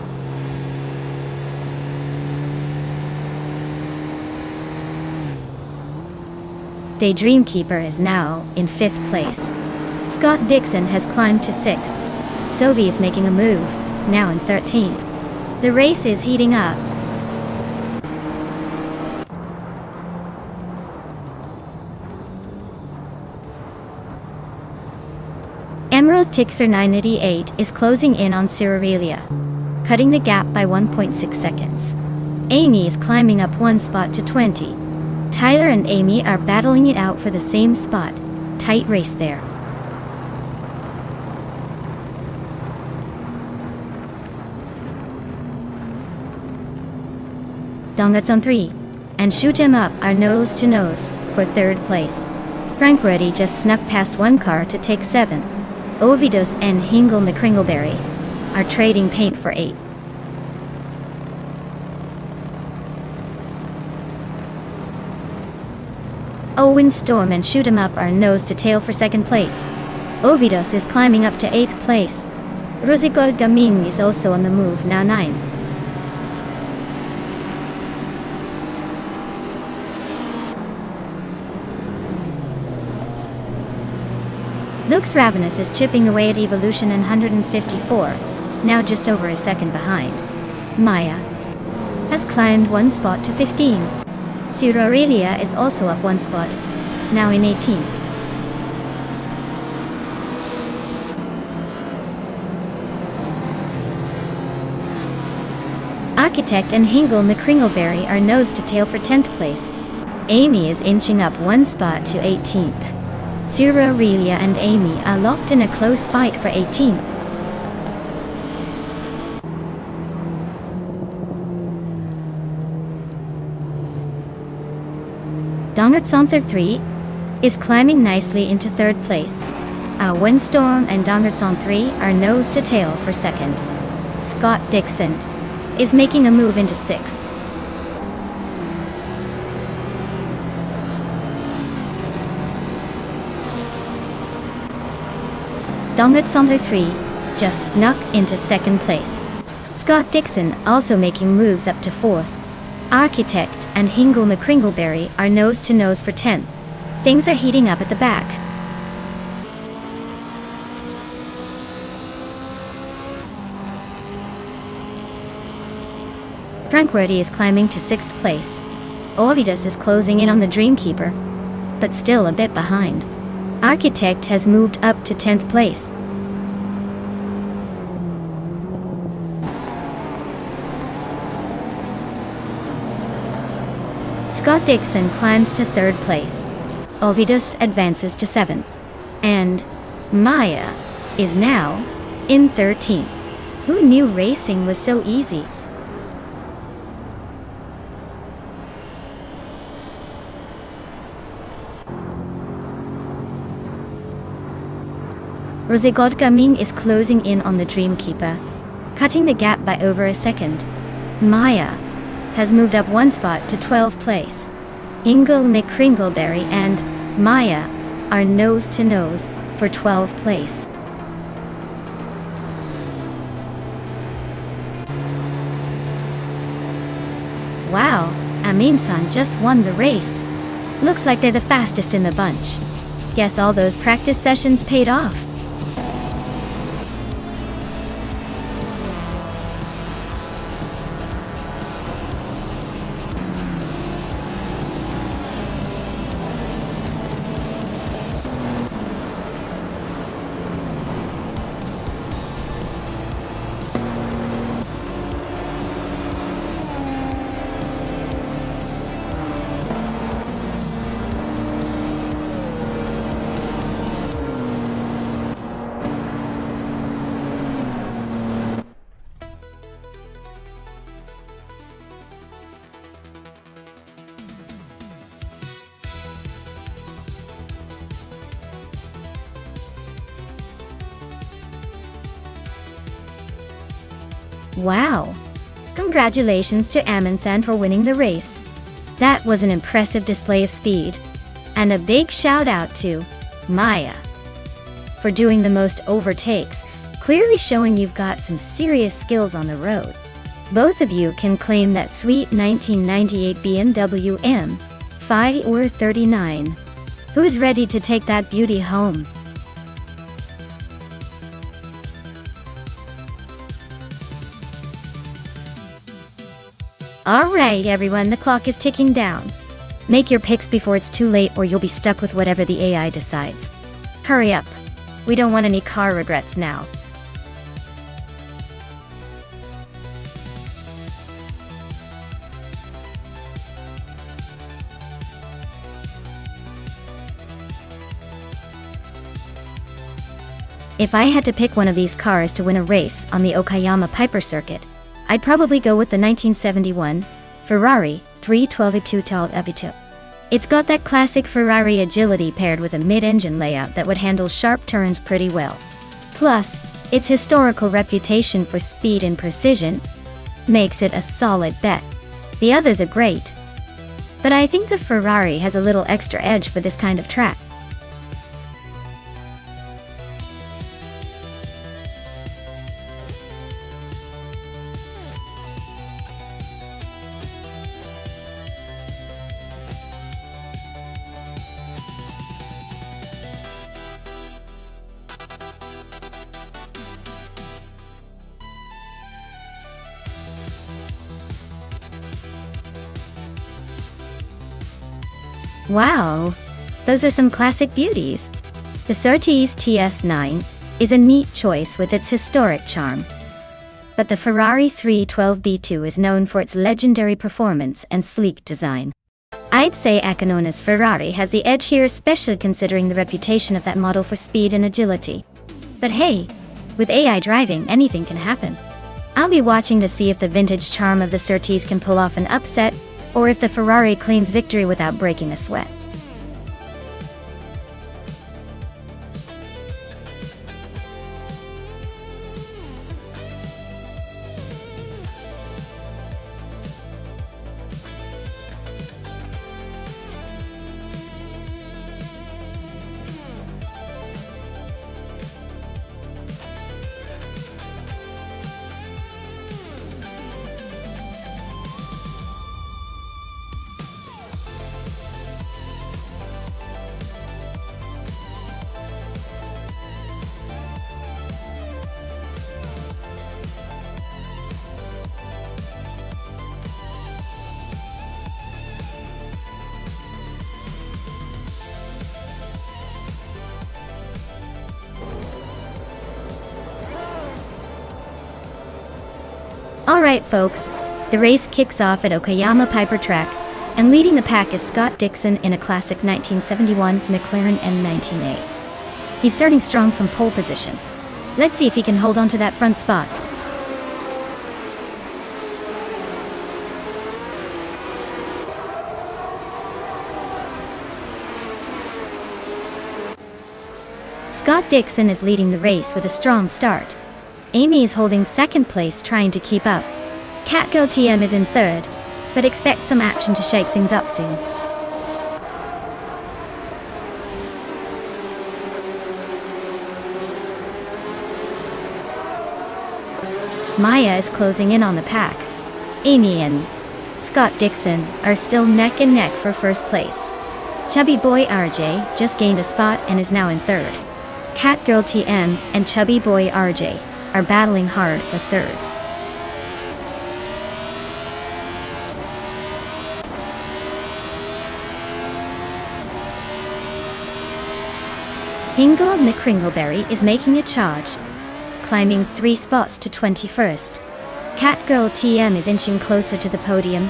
The Dreamkeeper is now in 5th place. Scott Dixon has climbed to 6th. Sovi is making a move, now in 13th. The race is heating up. Emerald Tikther 988 is closing in on Cyrelia, cutting the gap by 1.6 seconds. Amy is climbing up one spot to 20. Tyler and Amy are battling it out for the same spot. Tight race there. Donuts on 3. And Shoot 'em Up are nose to nose for third place. Frankretti just snuck past one car to take 7. Ovidos and Hingle McCringleberry are trading paint for 8. Owen Storm and Shoot 'em Up are nose to tail for second place. Ovidos is climbing up to 8th place. Rosigol Gaming is also on the move, now 9. Lux Ravenous is chipping away at Evolution in 154, now just over a second behind. Maya has climbed one spot to 15. Cyrelia is also up one spot, now in 18th. Architect and Hingle McCringleberry are nose to tail for 10th place. Amy is inching up one spot to 18th. Cyrelia and Amy are locked in a close fight for 18th. Dongertsanther 3 is climbing nicely into 3rd place. Windstorm and Dongerson 3 are nose to tail for 2nd. Scott Dixon is making a move into 6th. Dongertsanther 3 just snuck into 2nd place. Scott Dixon also making moves up to 4th. Architect and Hingle McCringleberry are nose to nose for 10th. Things are heating up at the back. Frankretti is climbing to 6th place. Ovidos is closing in on the Dreamkeeper, but still a bit behind. Architect has moved up to 10th place. Scott Dixon climbs to 3rd place. Ovidos advances to 7th. And Maya is now in 13th. Who knew racing was so easy? Rosigod Gaming is closing in on the Dreamkeeper, cutting the gap by over a second. Maya has moved up one spot to 12th place. Hingle McCringleberry and Maya are nose to nose for 12th place. Wow, Amin-san just won the race. Looks like they're the fastest in the bunch. Guess all those practice sessions paid off. Wow! Congratulations to Amin-san for winning the race. That was an impressive display of speed. And a big shout out to Maya for doing the most overtakes, clearly showing you've got some serious skills on the road. Both of you can claim that sweet 1998 BMW M5 or 39. Who's ready to take that beauty home? Alright everyone, the clock is ticking down. Make your picks before it's too late or you'll be stuck with whatever the AI decides. Hurry up. We don't want any car regrets now. If I had to pick one of these cars to win a race on the Okayama Piper circuit, I'd probably go with the 1971 Ferrari 312 Avito. It's got that classic Ferrari agility paired with a mid-engine layout that would handle sharp turns pretty well. Plus, its historical reputation for speed and precision makes it a solid bet. The others are great, but I think the Ferrari has a little extra edge for this kind of track. Wow, those are some classic beauties. The Surtees TS9 is a neat choice with its historic charm. But the Ferrari 312 B2 is known for its legendary performance and sleek design. I'd say Akinona's Ferrari has the edge here, especially considering the reputation of that model for speed and agility. But hey, with AI driving, anything can happen. I'll be watching to see if the vintage charm of the Surtees can pull off an upset, or if the Ferrari claims victory without breaking a sweat. Alright folks, the race kicks off at Okayama Piper Track, and leading the pack is Scott Dixon in a classic 1971 McLaren N19A. He's starting strong from pole position. Let's see if he can hold on to that front spot. Scott Dixon is leading the race with a strong start. Amy is holding second place, trying to keep up. Catgirl TM is in third, but expect some action to shake things up soon. Maya is closing in on the pack. Amy and Scott Dixon are still neck and neck for first place. Chubby Boy RJ just gained a spot and is now in third. Catgirl TM and Chubby Boy RJ are battling hard for third. Hingle McCringleberry is making a charge, climbing 3 spots to 21st. Catgirl TM is inching closer to the podium,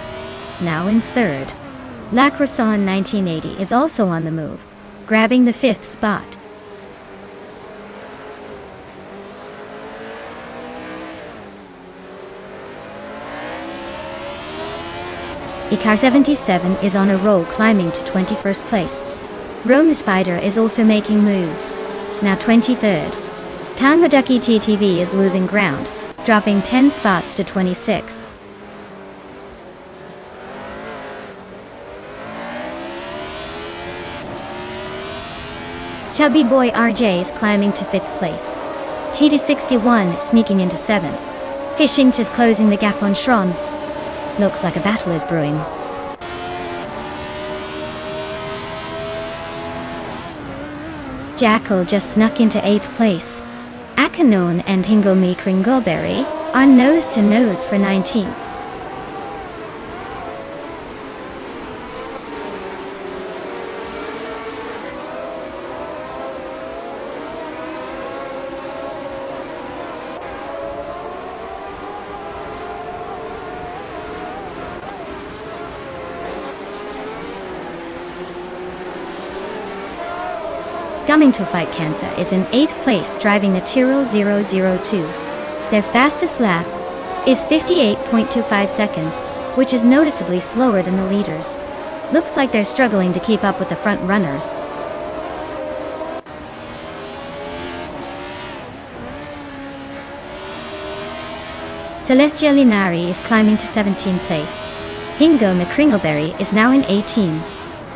now in third. La Croissant 1980 is also on the move, grabbing the 5th spot. Icar 77 is on a roll, climbing to 21st place. Rome Spider is also making moves, now 23rd. Tangaducky TTV is losing ground, dropping 10 spots to 26th. Chubby Boy RJ is climbing to 5th place. TD61 is sneaking into 7th. Fishing is closing the gap on Shron. Looks like a battle is brewing. Jackal just snuck into 8th place. Akanon and Hingleme Kringleberry are nose to nose for 19th. Coming to fight Kansas is in 8th place driving a Tyrrell 002. Their fastest lap is 58.25 seconds, which is noticeably slower than the leaders. Looks like they're struggling to keep up with the front runners. Celestia Linari is climbing to 17th place. Hingo McCringleberry is now in 18th.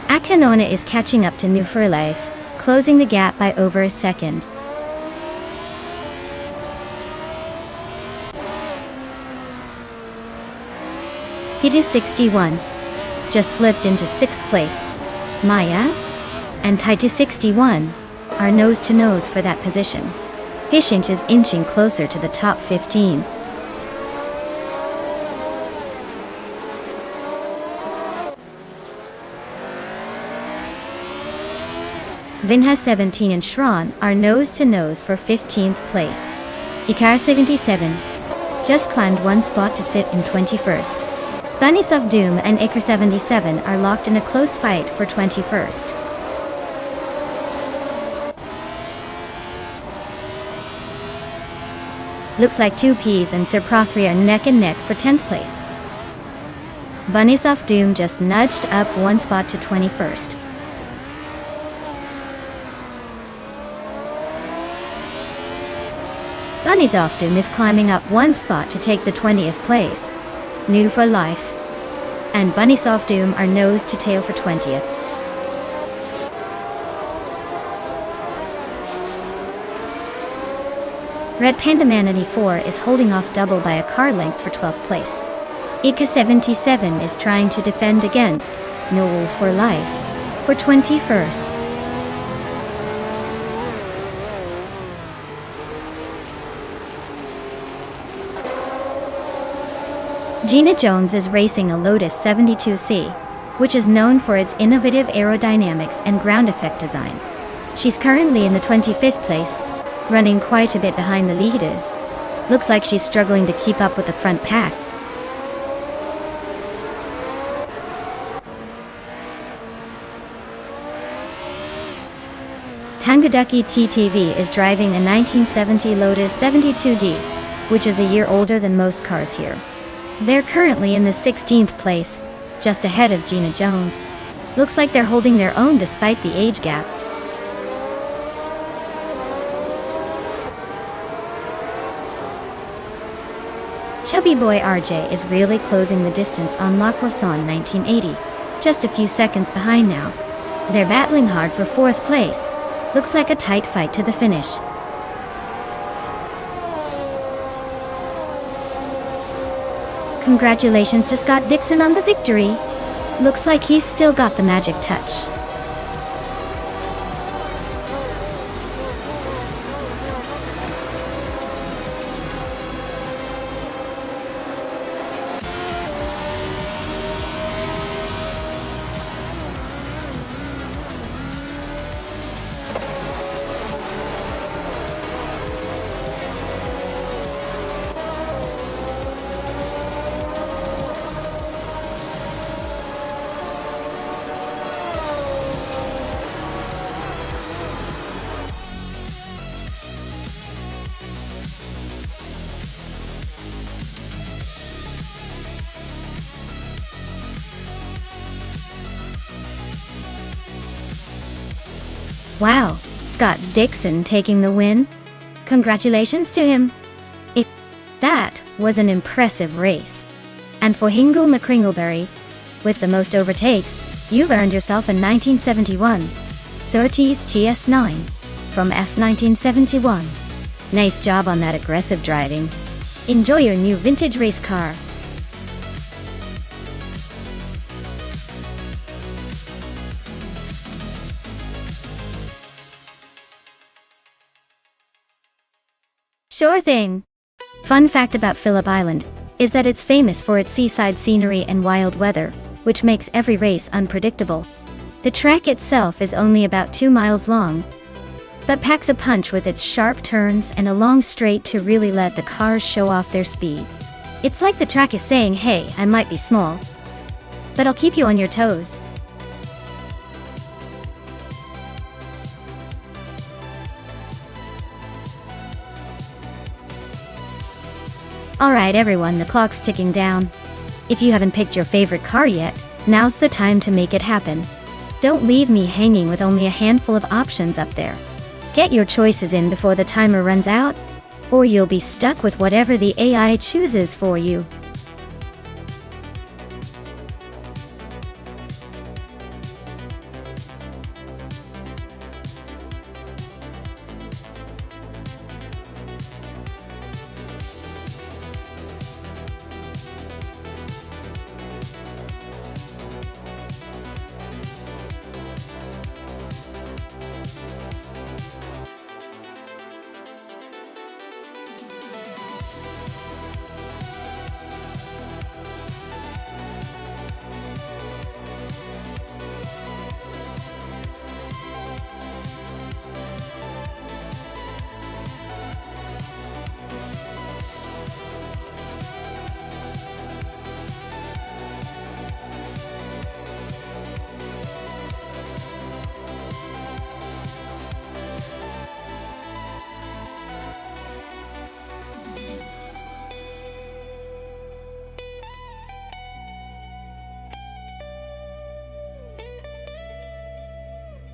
Akanona is catching up to New for Life, closing the gap by over a second. It is 61. Just slipped into 6th place. Maya and Titus 61 are nose to nose for that position. Fishing is inching closer to the top 15. Vinha 17 and Shran are nose to nose for 15th place. Ikar 77 just climbed one spot to sit in 21st. Bunnies of Doom and Icar 77 are locked in a close fight for 21st. Looks like 2Ps and Sir Prothry are neck and neck for 10th place. Bunnies of Doom just nudged up one spot to 21st. Bunnies of Doom is climbing up one spot to take the 20th place. New for Life and Bunnies of Doom are nose to tail for 20th. Red Panda Man 84 is holding off double by a car length for 12th place. Ika 77 is trying to defend against New for Life for 21st. Gina Jones is racing a Lotus 72C, which is known for its innovative aerodynamics and ground effect design. She's currently in the 25th place, running quite a bit behind the leaders. Looks like she's struggling to keep up with the front pack. Tangaducky TTV is driving a 1970 Lotus 72D, which is a year older than most cars here. They're currently in the 16th place, just ahead of Gina Jones. Looks like they're holding their own despite the age gap. Chubby Boy RJ is really closing the distance on La Croissant 1980, just a few seconds behind now. They're battling hard for 4th place. Looks like a tight fight to the finish. Congratulations to Scott Dixon on the victory. Looks like he's still got the magic touch. Wow, Scott Dixon taking the win? Congratulations to him. That was an impressive race. And for Hingo McCringleberry, with the most overtakes, you've earned yourself a 1971 Surtees TS9 from F1971. Nice job on that aggressive driving. Enjoy your new vintage race car. Sure thing. Fun fact about Phillip Island is that it's famous for its seaside scenery and wild weather, which makes every race unpredictable. The track itself is only about 2 miles long, but packs a punch with its sharp turns and a long straight to really let the cars show off their speed. It's like the track is saying, hey, I might be small, but I'll keep you on your toes. Alright everyone, the clock's ticking down. If you haven't picked your favorite car yet, now's the time to make it happen. Don't leave me hanging with only a handful of options up there. Get your choices in before the timer runs out, or you'll be stuck with whatever the AI chooses for you.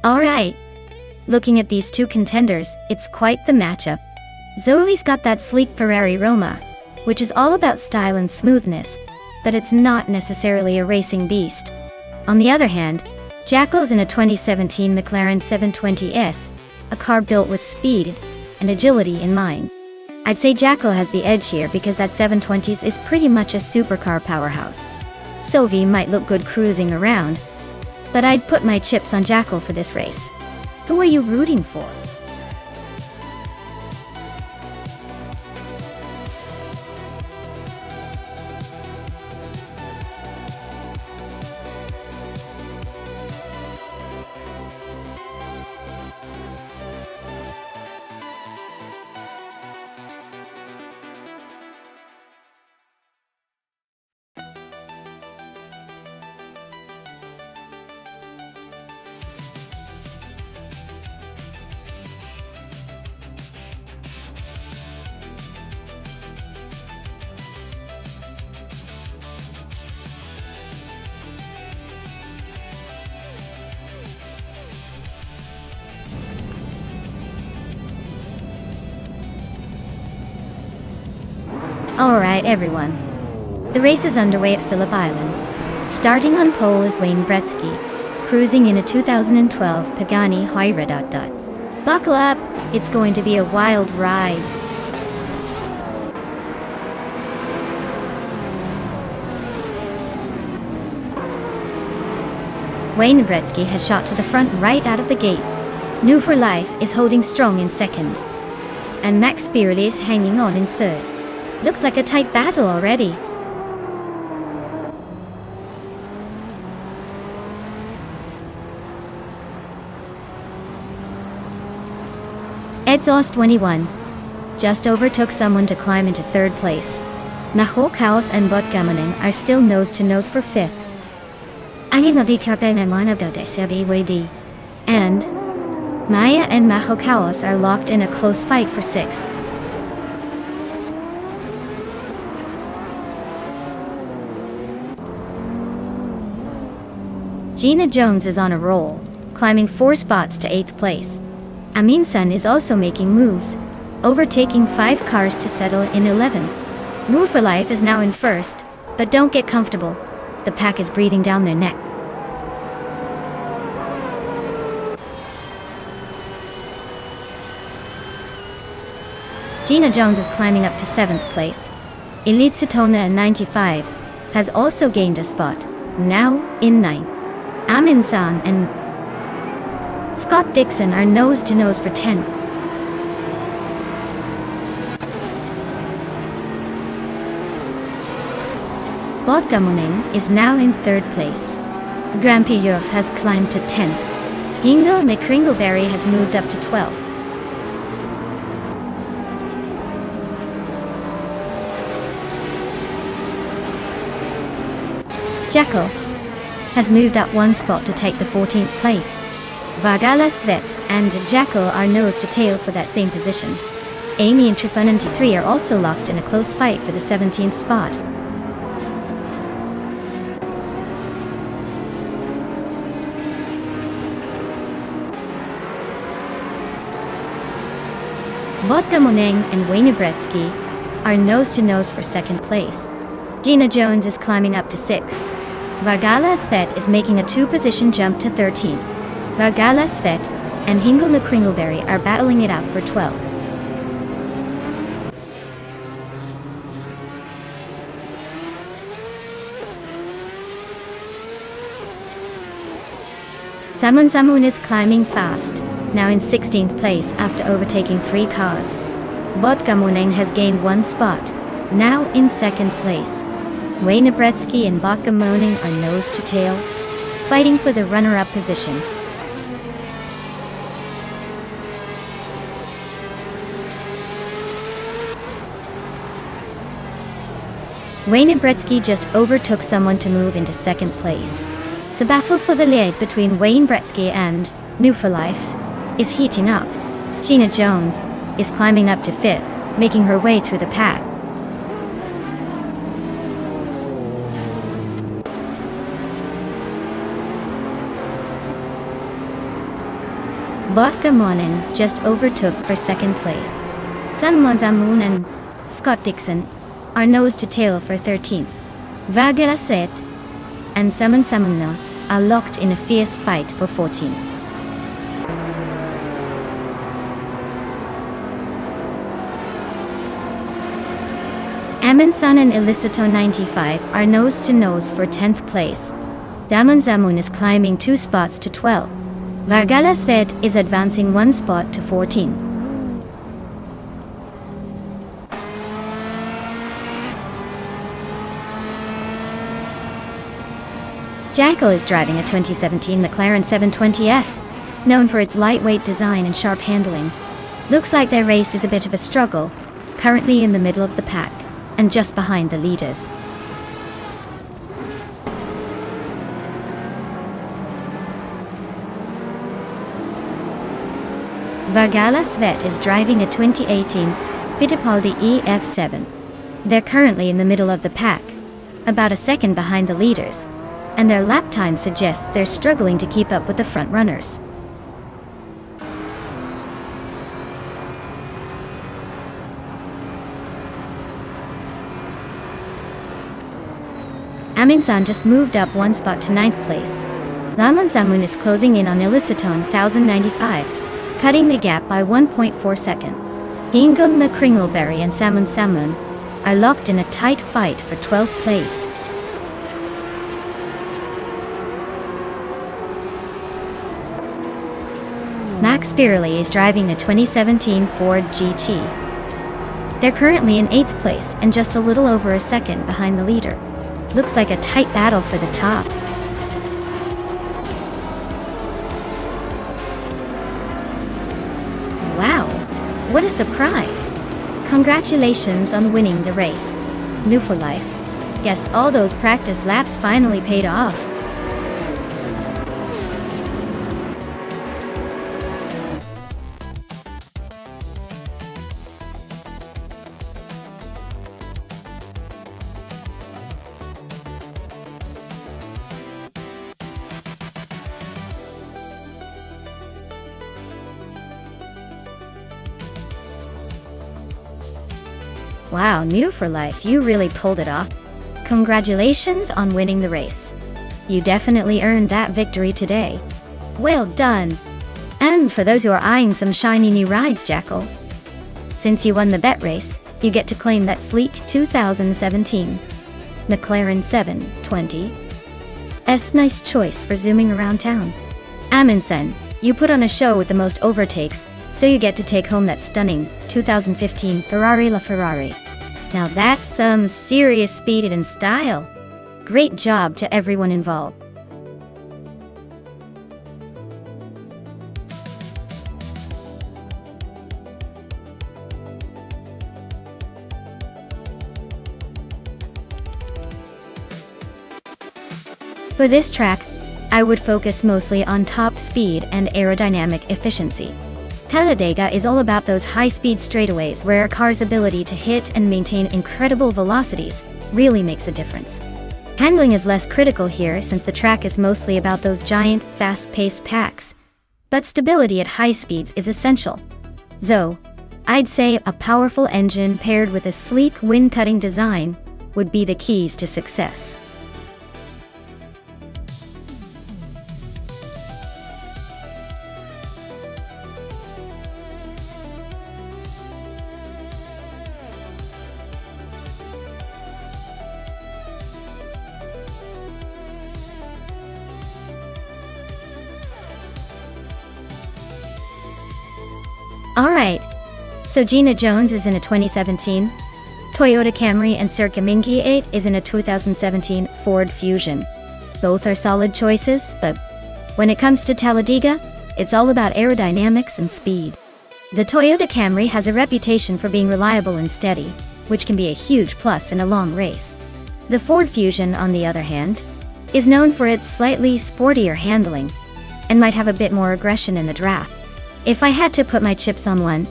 Alright. Looking at these two contenders, it's quite the matchup. Zoe's got that sleek Ferrari Roma, which is all about style and smoothness, but it's not necessarily a racing beast. On the other hand, Jacko's in a 2017 McLaren 720S, a car built with speed and agility in mind. I'd say Jacko has the edge here because that 720s is pretty much a supercar powerhouse. Zoe might look good cruising around, but I'd put my chips on Jacko for this race. Who are you rooting for? Alright everyone. The race is underway at Phillip Island. Starting on pole is Wayne Gretzky, cruising in a 2012 Pagani Huayra. Buckle up, it's going to be a wild ride. Wayne Gretzky has shot to the front right out of the gate. New for Life is holding strong in second. And Max Spirity is hanging on in third. Looks like a tight battle already. Exhaust 21 just overtook someone to climb into third place. Nahokhaos and Botgamoning are still nose-to-nose for fifth. And Maya and Nahokhaos are locked in a close fight for sixth. Gina Jones is on a roll, climbing 4 spots to 8th place. Amin Sun is also making moves, overtaking 5 cars to settle in 11. Move for Life is now in first, but don't get comfortable. The pack is breathing down their neck. Gina Jones is climbing up to 7th place. Elite Satona 95 has also gained a spot, now in 9th. Amin San and Scott Dixon are nose-to-nose for 10th. Botgamoning is now in 3rd place. Grampiyov has climbed to 10th. Ingo McCringleberry has moved up to 12th. Jacko has moved up 1 spot to take the 14th place. Vargala Svet and Jacko are nose to tail for that same position. Amy and Trifunen 3 are also locked in a close fight for the 17th spot. Vodka Moneng and Wayne Bretsky are nose-to-nose for second place. Gina Jones is climbing up to 6th. Vargala Svet is making a 2-position jump to 13. Vargala Svet and Hingle McCringleberry are battling it out for 12. Samun is climbing fast, now in 16th place after overtaking 3 cars. Vodka Moneng has gained 1 spot, now in 2nd place. Wayne Bretsky and Vodka Moneng are nose to tail, fighting for the runner-up position. Wayne Bretsky just overtook someone to move into 2nd place. The battle for the lead between Wayne Bretsky and New for Life is heating up. Gina Jones is climbing up to 5th, making her way through the pack. Vodka Moneng just overtook for 2nd place. Samun Zamun and Scott Dixon are nose to tail for 13th. Vargala Svet and Samun Samunna are locked in a fierce fight for 14th. Amunsan and Elicito95 are nose-to-nose for 10th place. Daman Zamun is climbing 2 spots to 12. Vargala Svet is advancing 1 spot to 14. Jackal is driving a 2017 McLaren 720S, known for its lightweight design and sharp handling. Looks like their race is a bit of a struggle, currently in the middle of the pack, and just behind the leaders. Vargala Svet is driving a 2018 Fittipaldi EF7. They're currently in the middle of the pack, about a second behind the leaders, and their lap time suggests they're struggling to keep up with the front runners. Aminsan just moved up 1 spot to 9th place. Laman Zamun is closing in on Eliciton 1095, cutting the gap by 1.4 seconds. Ingun McCringleberry and Samun Samun are locked in a tight fight for 12th place. Max Spirley is driving a 2017 Ford GT. They're currently in 8th place and just a little over a second behind the leader. Looks like a tight battle for the top. Wow, what a surprise! Congratulations on winning the race. New for Life. Guess all those practice laps finally paid off. Wow, New for Life, you really pulled it off. Congratulations on winning the race. You definitely earned that victory today. Well done. And for those who are eyeing some shiny new rides, Jackal, since you won the bet race, you get to claim that sleek 2017 McLaren 720. Nice choice for zooming around town. Amundsen, you put on a show with the most overtakes, so you get to take home that stunning 2015 Ferrari LaFerrari. Now that's some serious speed and style. Great job to everyone involved. For this track, I would focus mostly on top speed and aerodynamic efficiency. Talladega is all about those high-speed straightaways where a car's ability to hit and maintain incredible velocities really makes a difference. Handling is less critical here since the track is mostly about those giant, fast-paced packs, but stability at high speeds is essential. So, I'd say a powerful engine paired with a sleek, wind-cutting design would be the keys to success. Alright, so Gina Jones is in a 2017 Toyota Camry and Serka Mingy is in a 2017 Ford Fusion. Both are solid choices, but when it comes to Talladega, it's all about aerodynamics and speed. The Toyota Camry has a reputation for being reliable and steady, which can be a huge plus in a long race. The Ford Fusion, on the other hand, is known for its slightly sportier handling, and might have a bit more aggression in the draft. If I had to put my chips on one,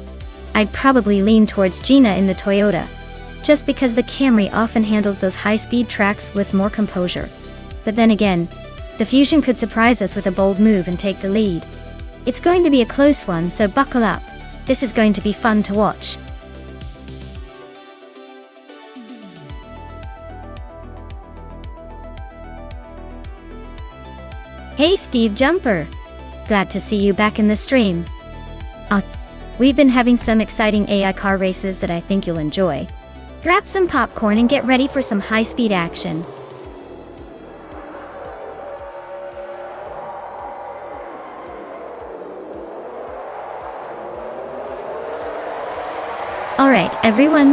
I'd probably lean towards Gina in the Toyota, just because the Camry often handles those high-speed tracks with more composure. But then again, the Fusion could surprise us with a bold move and take the lead. It's going to be a close one, so buckle up. This is going to be fun to watch. Hey Steve Jumper! Glad to see you back in the stream. We've been having some exciting AI car races that I think you'll enjoy. Grab some popcorn and get ready for some high-speed action. Alright everyone,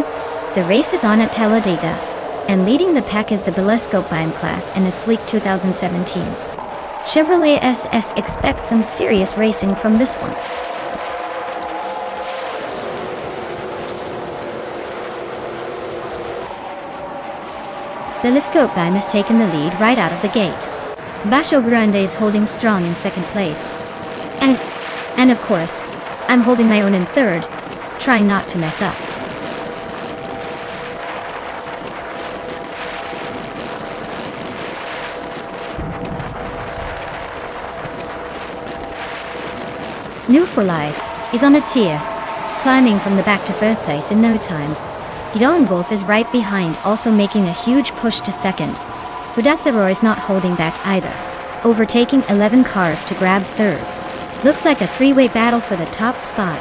the race is on at Talladega, and leading the pack is the Telescope-Beam class in a sleek 2017. Chevrolet SS expects some serious racing from this one. Telescope-Beam has taken the lead right out of the gate. Bacio Grande is holding strong in second place. And of course, I'm holding my own in third, trying not to mess up. New for Life is on a tear, climbing from the back to first place in no time. Guidon Wolf is right behind, also making a huge push to second. Budatsaro is not holding back either, overtaking 11 cars to grab third. Looks like a three-way battle for the top spot.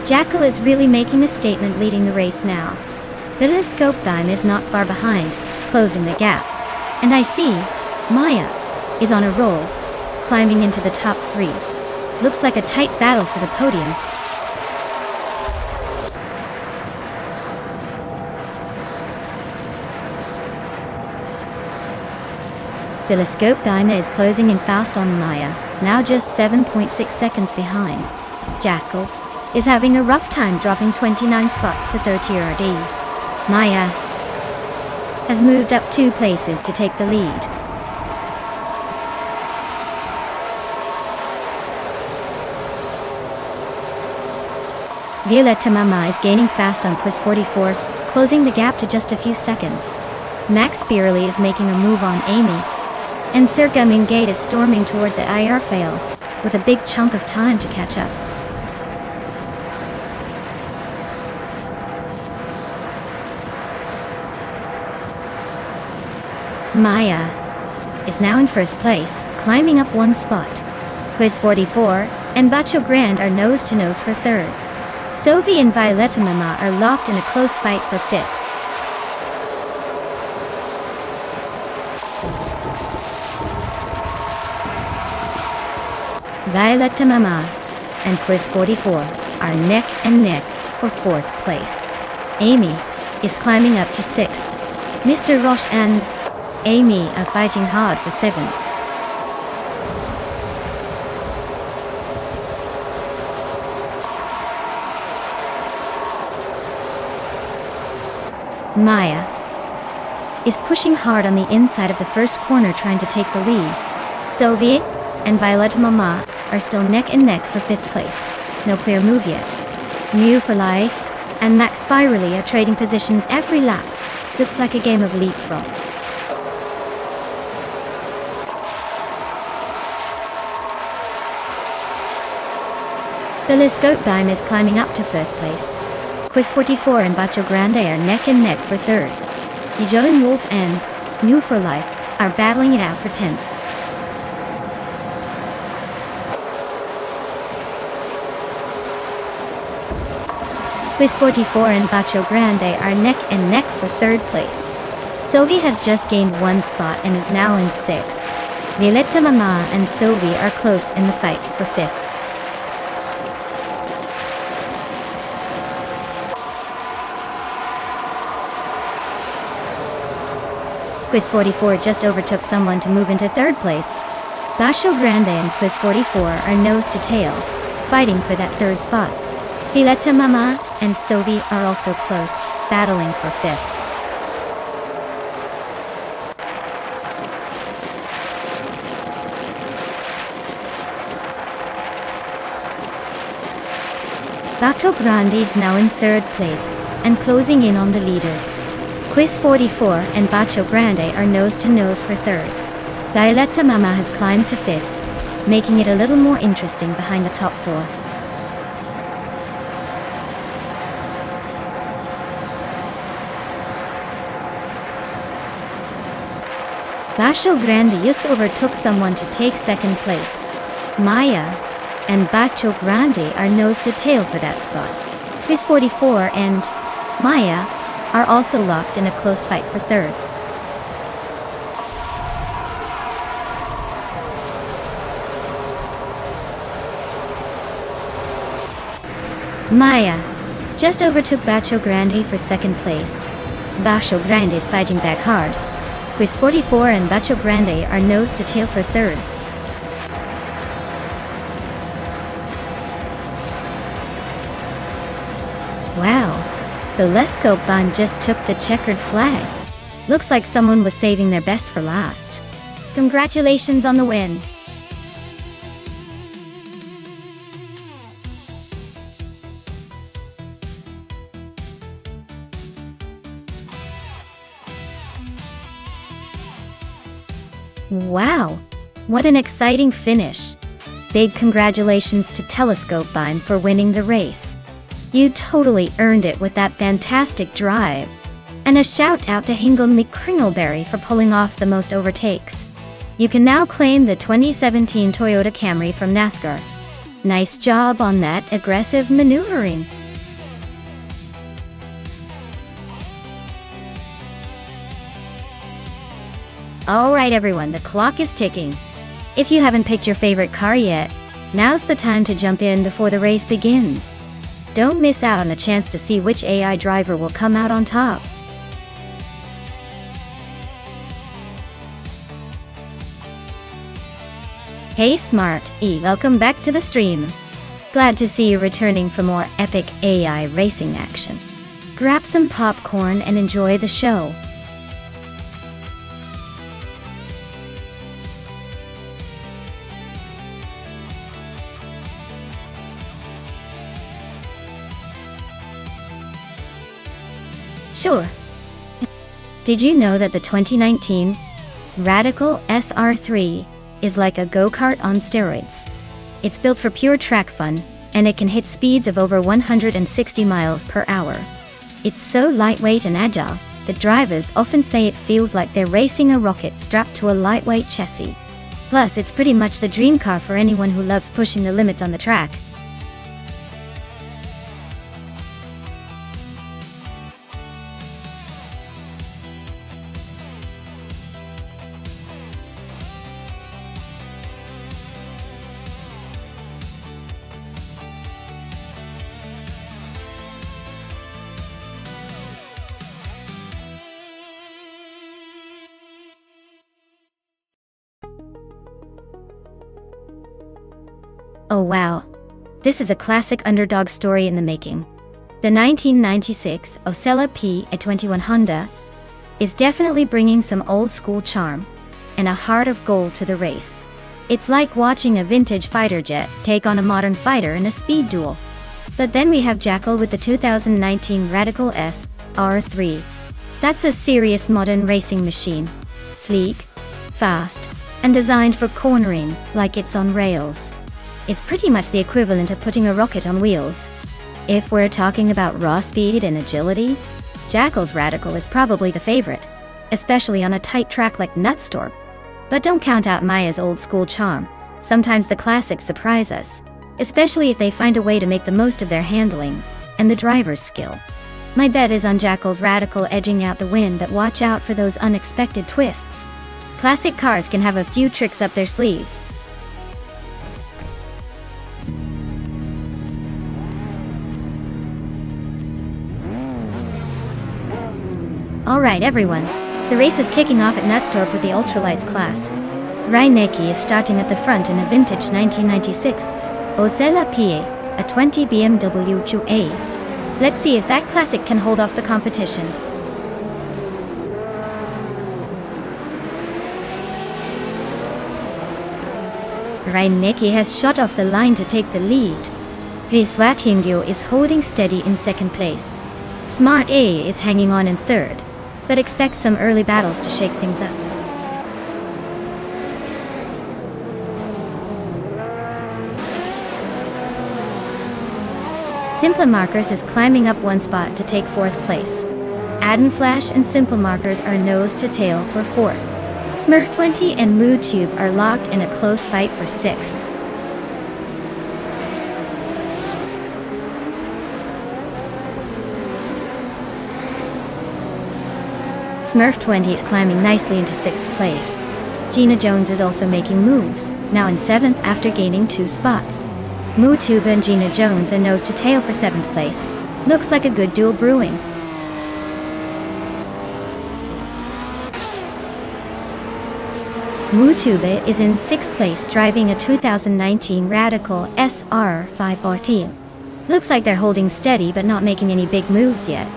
Jackal is really making a statement leading the race now. The Telescope-Beam is not far behind, closing the gap. And I see, Maya is on a roll, climbing into the top three. Looks like a tight battle for the podium. Telescope-Beam is closing in fast on Maya, now just 7.6 seconds behind. Jackal is having a rough time, dropping 29 spots to 30rd. Maya has moved up 2 places to take the lead. Violetta Mama is gaining fast on Quiz 44, closing the gap to just a few seconds. Max Beerley is making a move on Amy, and Serka Mingate is storming towards the IR fail, with a big chunk of time to catch up. Maya is now in first place, climbing up 1 spot. Quiz 44 and Bacio Grande are nose to nose for third. Sophie and Violetta Mama are locked in a close fight for fifth. Violetta Mama and Quiz 44 are neck and neck for 4th place. Amy is climbing up to 6th. Mr. Roche and Amy are fighting hard for 7th. Maya is pushing hard on the inside of the first corner trying to take the lead. Soviet and Violet Mama are still neck and neck for 5th place. No clear move yet. Mew for Life and Max Spirally are trading positions every lap. Looks like a game of leapfrog. The Liscote Dime is climbing up to 1st place. Quiz 44 and Bacho Grande are neck and neck for 3rd. Dijon Wolf and Mew for Life are battling it out for 10th. Quiz 44 and Bacho Grande are neck and neck for 3rd place. Sovi has just gained 1 spot and is now in 6th. Violetta Mama and Sovi are close in the fight for 5th. Quiz 44 just overtook someone to move into 3rd place. Bacho Grande and Quiz 44 are nose to tail, fighting for that 3rd spot. Violetta Mama and Sovi are also close, battling for 5th. Bacho Grande is now in 3rd place and closing in on the leaders. Quiz 44 and Bacho Grande are nose to nose for 3rd. Violetta Mama has climbed to 5th, making it a little more interesting behind the top 4. Bacho Grande just overtook someone to take 2nd place. Maya and Bacho Grande are nose to tail for that spot. Quiz 44 and Maya are also locked in a close fight for 3rd. Maya just overtook Bacho Grande for 2nd place. Bacho Grande is fighting back hard. Quiz 44 and Bacho Grande are nose to tail for 3rd. Wow, the Lescope band just took the checkered flag. Looks like someone was saving their best for last. Congratulations on the win. Wow, what an exciting finish. Big congratulations to Telescope Bind for winning the race. You totally earned it with that fantastic drive. And a shout out to Hingle McCringleberry for pulling off the most overtakes. You can now claim the 2017 Toyota Camry from NASCAR. Nice job on that aggressive maneuvering. Alright everyone, the clock is ticking. If you haven't picked your favorite car yet, now's the time to jump in before the race begins. Don't miss out on the chance to see which AI driver will come out on top. Hey Smart E, welcome back to the stream. Glad to see you returning for more epic AI racing action. Grab some popcorn and enjoy the show. Sure. Did you know that the 2019 Radical SR3 is like a go-kart on steroids? It's built for pure track fun, and it can hit speeds of over 160 miles per hour. It's so lightweight and agile that drivers often say it feels like they're racing a rocket strapped to a lightweight chassis. Plus, it's pretty much the dream car for anyone who loves pushing the limits on the track. Oh wow. This is a classic underdog story in the making. The 1996 Osella P A21 Honda is definitely bringing some old school charm and a heart of gold to the race. It's like watching a vintage fighter jet take on a modern fighter in a speed duel. But then we have Jackal with the 2019 Radical S R3. That's a serious modern racing machine. Sleek, fast, and designed for cornering like it's on rails. It's pretty much the equivalent of putting a rocket on wheels. If we're talking about raw speed and agility, Jackal's Radical is probably the favorite, especially on a tight track like Nonstop. But don't count out Maya's old school charm. Sometimes the classics surprise us, especially if they find a way to make the most of their handling and the driver's skill. My bet is on Jackal's Radical edging out the win, but watch out for those unexpected twists. Classic cars can have a few tricks up their sleeves. Alright everyone, the race is kicking off at Nonstop with the ultralights class. Reinecke is starting at the front in a vintage 1996 Osella PA, a 20 BMW GA. Let's see if that classic can hold off the competition. Reinecke has shot off the line to take the lead. Riswatingyo is holding steady in second place. Smart A is hanging on in third, but expect some early battles to shake things up. Simple Markers is climbing up one spot to take fourth place. Aden Flash and Simple Markers are nose to tail for fourth. Smurf 20 and Mood Tube are locked in a close fight for sixth. Smurf 20 is climbing nicely into sixth place. Gina Jones is also making moves, now in seventh after gaining 2 spots. Mood Tube and Gina Jones are nose to tail for seventh place. Looks like a good duel brewing. Mutube is in 6th place driving a 2019 Radical SR5 RT. Looks like they're holding steady but not making any big moves yet.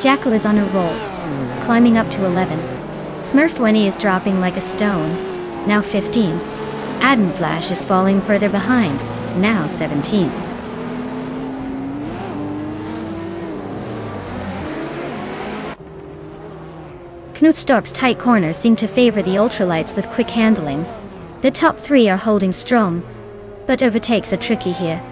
Jackal is on a roll, climbing up to 11. Smurf 20 is dropping like a stone, now 15. Aden Flash is falling further behind, now 17. Knutstorp's tight corners seem to favor the ultralights with quick handling. The top 3 are holding strong, but overtakes are tricky here.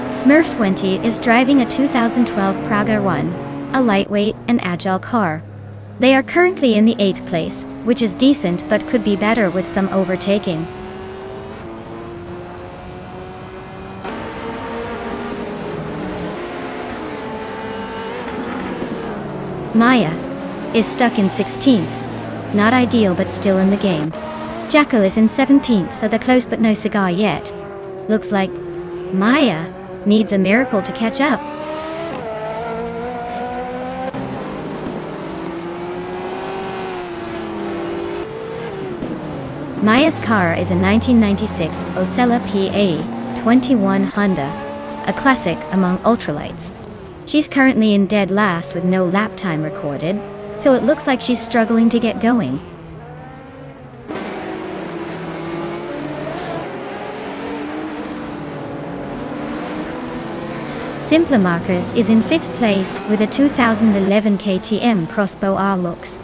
Smurf 20 is driving a 2012 Praga 1, a lightweight and agile car. They are currently in the 8th place, which is decent but could be better with some overtaking. Maya is stuck in 16th. Not ideal but still in the game. Jackal is in 17th, so they're close but no cigar yet. Looks like Maya needs a miracle to catch up. Maya's car is a 1996 Osella PA 21 Honda, a classic among ultralights. She's currently in dead last with no lap time recorded, so it looks like she's struggling to get going. Simpler Markers is in 5th place with a 2011 KTM Crossbow R looks.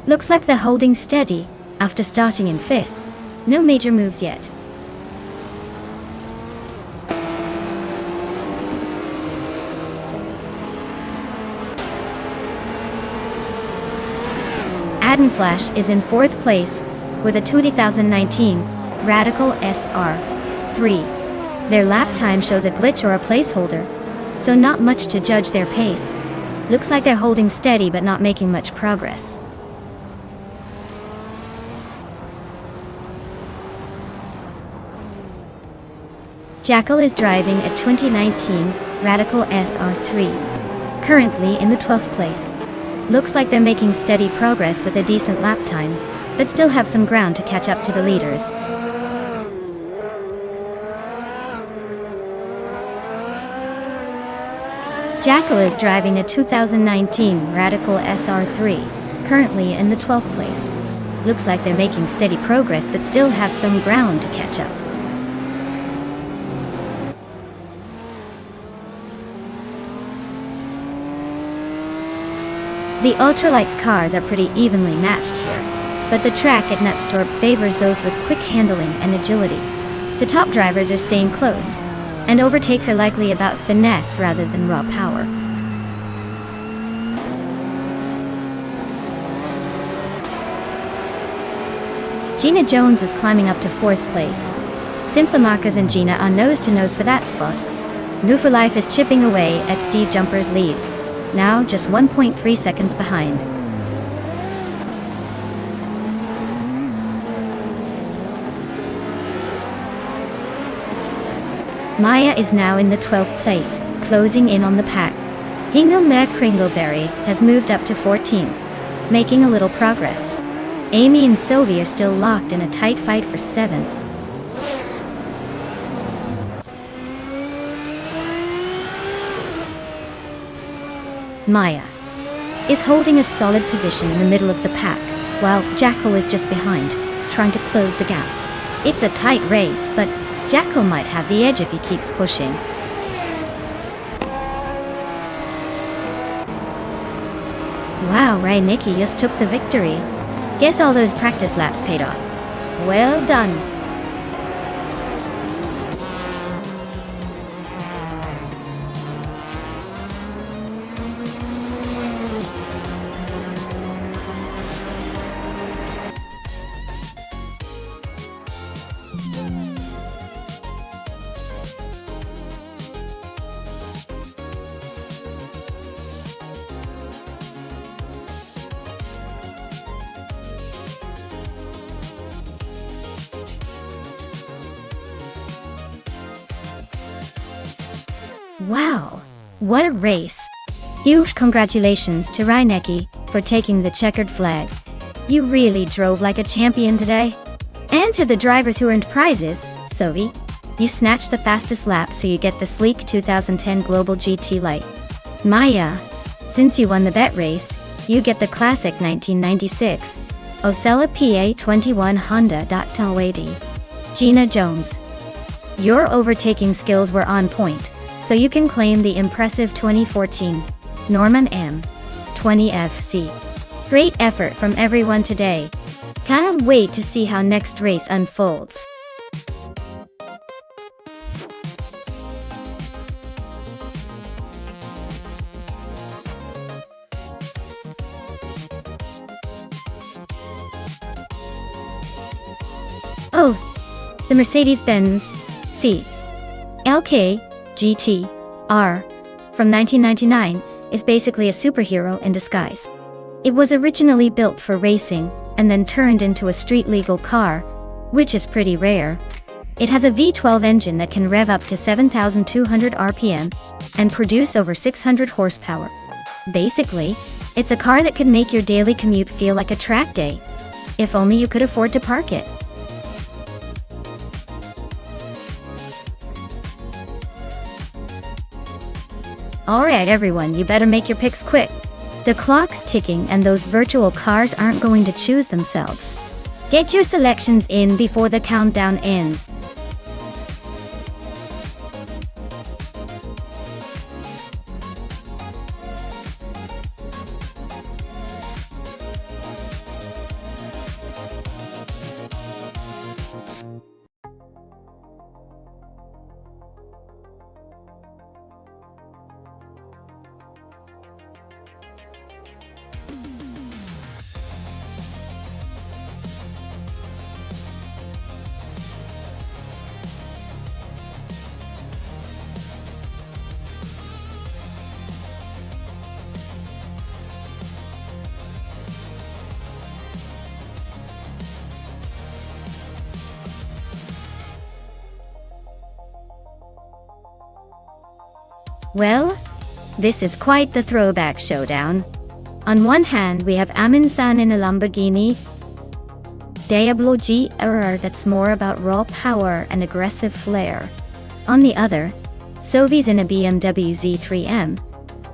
Looks like they're holding steady after starting in 5th. No major moves yet. Aden Flash is in 4th place with a 2019 Radical SR3. Their lap time shows a glitch or a placeholder, so not much to judge their pace. Looks like they're holding steady but not making much progress. Jackal is driving a 2019 Radical SR3, currently in the 12th place. Looks like they're making steady progress with a decent lap time, but still have some ground to catch up to the leaders. Jackal is driving a 2019 Radical SR3, currently in the 12th place. Looks like they're making steady progress but still have some ground to catch up. The ultralights cars are pretty evenly matched here, but the track at Nonstop favors those with quick handling and agility. The top drivers are staying close, and overtakes are likely about finesse rather than raw power. Gina Jones is climbing up to 4th place. Simplamarkers and Gina are nose-to-nose for that spot. New for Life is chipping away at Steve Jumper's lead, now just 1.3 seconds behind. Maya is now in the 12th place, closing in on the pack. Hingelmer Kringleberry has moved up to 14th, making a little progress. Amy and Sylvie are still locked in a tight fight for 7th. Maya is holding a solid position in the middle of the pack, while Jackal is just behind, trying to close the gap. It's a tight race, but Jackal might have the edge if he keeps pushing. Wow, Ray Nikki just took the victory. Guess all those practice laps paid off. Well done. Wow, what a race! Huge congratulations to Reinecke for taking the checkered flag. You really drove like a champion today. And to the drivers who earned prizes, Sophie, you snatched the fastest lap so you get the sleek 2010 Global GT Light. Maya, since you won the bet race, you get the classic 1996 Osella PA21 Honda. Gina Jones, your overtaking skills were on point, so you can claim the impressive 2014 Norman M. 20 FC. Great effort from everyone today. Can't wait to see how next race unfolds. Oh, the Mercedes-Benz CLK GT R from 1999 is basically a superhero in disguise. It was originally built for racing and then turned into a street-legal car, which is pretty rare. It has a V12 engine that can rev up to 7,200 RPM and produce over 600 horsepower. Basically, it's a car that could make your daily commute feel like a track day. If only you could afford to park it. Alright everyone, you better make your picks quick. The clock's ticking and those virtual cars aren't going to choose themselves. Get your selections in before the countdown ends. Well, this is quite the throwback showdown. On one hand, we have Amin-san in a Lamborghini Diablo GR that's more about raw power and aggressive flair. On the other, Sovi's in a BMW Z3M,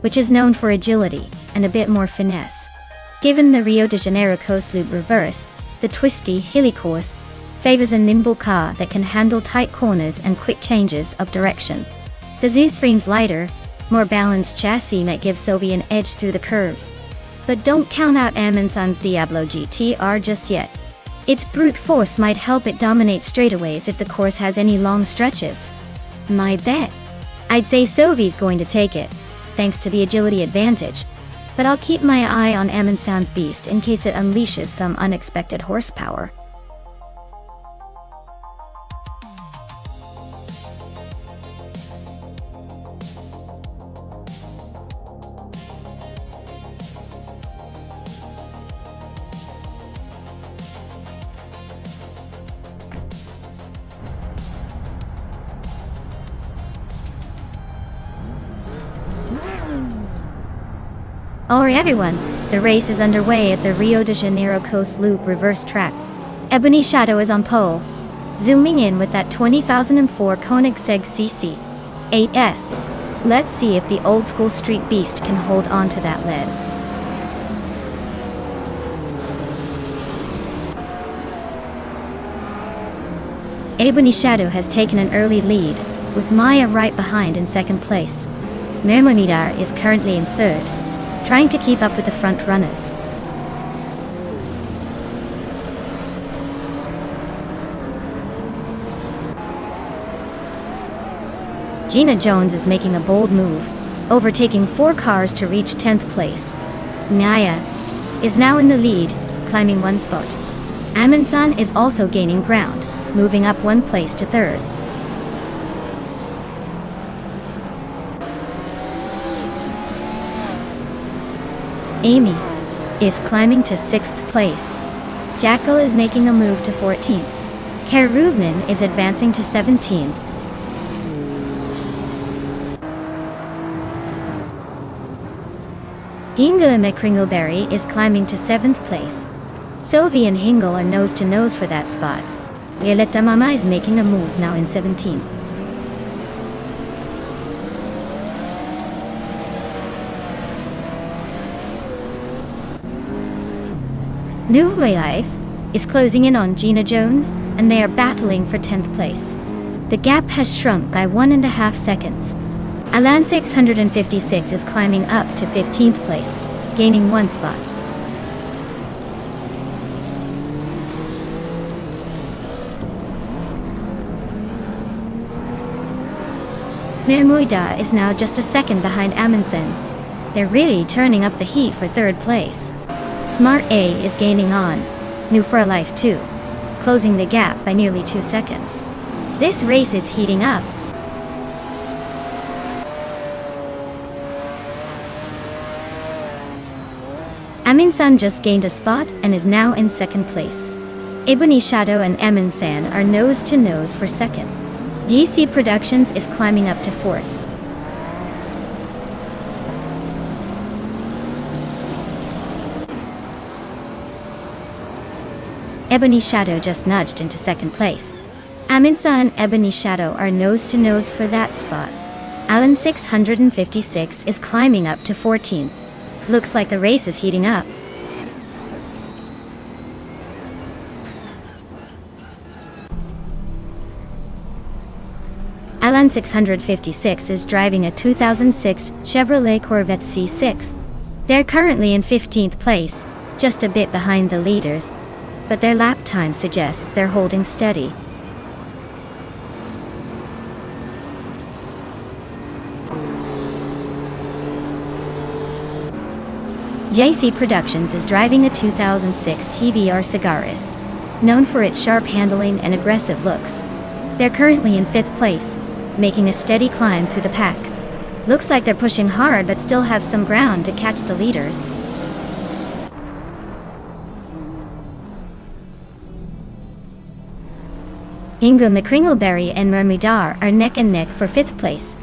which is known for agility and a bit more finesse. Given the Rio de Janeiro coast loop reverse, the twisty, hilly course favors a nimble car that can handle tight corners and quick changes of direction. The Z3's lighter, more balanced chassis might give Sovi an edge through the curves. But don't count out Amin-san's Diablo GTR just yet. Its brute force might help it dominate straightaways if the course has any long stretches. My bet? I'd say Sovi's going to take it, thanks to the agility advantage. But I'll keep my eye on Amin-san's beast in case it unleashes some unexpected horsepower. Alright everyone, the race is underway at the Rio de Janeiro coast loop reverse track. Ebony Shadow is on pole, zooming in with that 2004 Koenigsegg CC 8S. Let's see if the old school street beast can hold on to that lead. Ebony Shadow has taken an early lead, with Maya right behind in second place. Mermonidar is currently in third, trying to keep up with the front runners. Gina Jones is making a bold move, overtaking 4 cars to reach 10th place. Maya is now in the lead, climbing 1 spot. Amin-san is also gaining ground, moving up 1 place to 3rd. Amy is climbing to 6th place. Jackal is making a move to 14th. Keruvnin is advancing to 17th. Hingle McCringleberry is climbing to 7th place. Sovi and Hingle are nose to nose for that spot. Violetta Mama is making a move now in 17th. New Way Life is closing in on Gina Jones, and they are battling for 10th place. The gap has shrunk by 1.5 seconds. Alan 656 is climbing up to 15th place, gaining 1 spot. Mermuida is now just a second behind Amundsen. They're really turning up the heat for 3rd place. Smart A is gaining on, New for Life 2, closing the gap by nearly 2 seconds. This race is heating up. Amin-san just gained a spot and is now in 2nd place. Ebony Shadow and Amin-san are nose to nose for 2nd. GC Productions is climbing up to 4th. Ebony Shadow just nudged into 2nd place. Amin-san and Ebony Shadow are nose to nose for that spot. Alan 656 is climbing up to 14th. Looks like the race is heating up. Alan 656 is driving a 2006 Chevrolet Corvette C6. They're currently in 15th place, just a bit behind the leaders, but their lap time suggests they're holding steady. JC Productions is driving a 2006 TVR Cigaris, known for its sharp handling and aggressive looks. They're currently in 5th place, making a steady climb through the pack. Looks like they're pushing hard but still have some ground to catch the leaders. Inga McCringleberry and Mermidar are neck and neck for 5th place.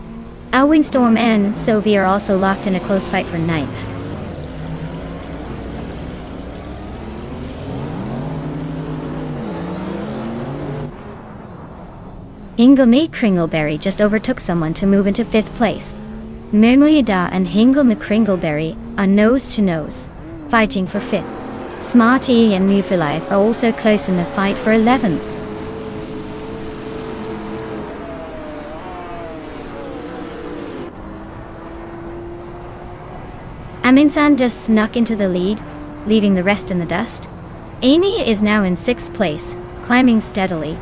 Windstorm and Sovi are also locked in a close fight for 9th. Hingle Kringleberry just overtook someone to move into 5th place. Mermoyada and Hingle Kringleberry are nose to nose, fighting for 5th. Smarty and Mufilife are also close in the fight for 11th. Aminsan just snuck into the lead, leaving the rest in the dust. Amy is now in 6th place, climbing steadily.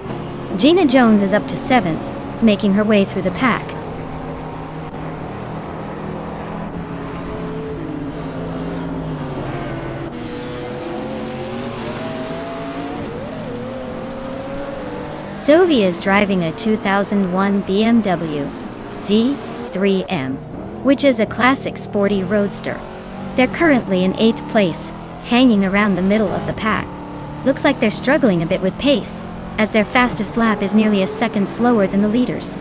Gina Jones is up to 7th, making her way through the pack. Sylvia is driving a 2001 BMW Z3M, which is a classic sporty roadster. They're currently in 8th place, hanging around the middle of the pack. Looks like they're struggling a bit with pace, as their fastest lap is nearly a second slower than the leaders.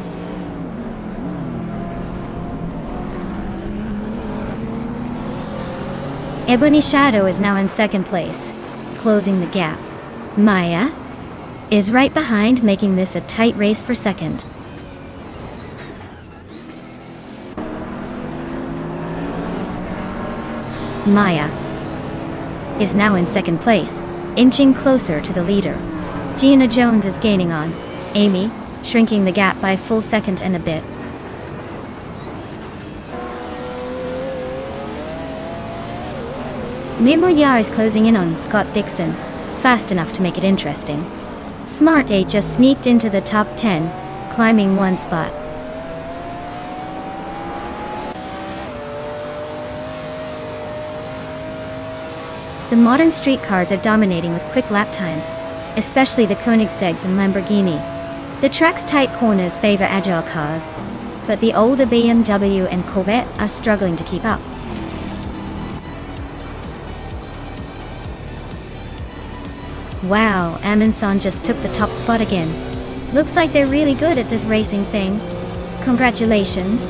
Ebony Shadow is now in 2nd place, closing the gap. Maya is right behind, making this a tight race for 2nd. Maya is now in 2nd place, inching closer to the leader. Gina Jones is gaining on Amy, shrinking the gap by a full second and a bit. Mimoya is closing in on Scott Dixon, fast enough to make it interesting. Smart 8 just sneaked into the top 10, climbing 1 spot. The modern street cars are dominating with quick lap times, especially the Koenigsegg's and Lamborghini. The track's tight corners favor agile cars, but the older BMW and Corvette are struggling to keep up. Wow, Amundsen just took the top spot again. Looks like they're really good at this racing thing. Congratulations.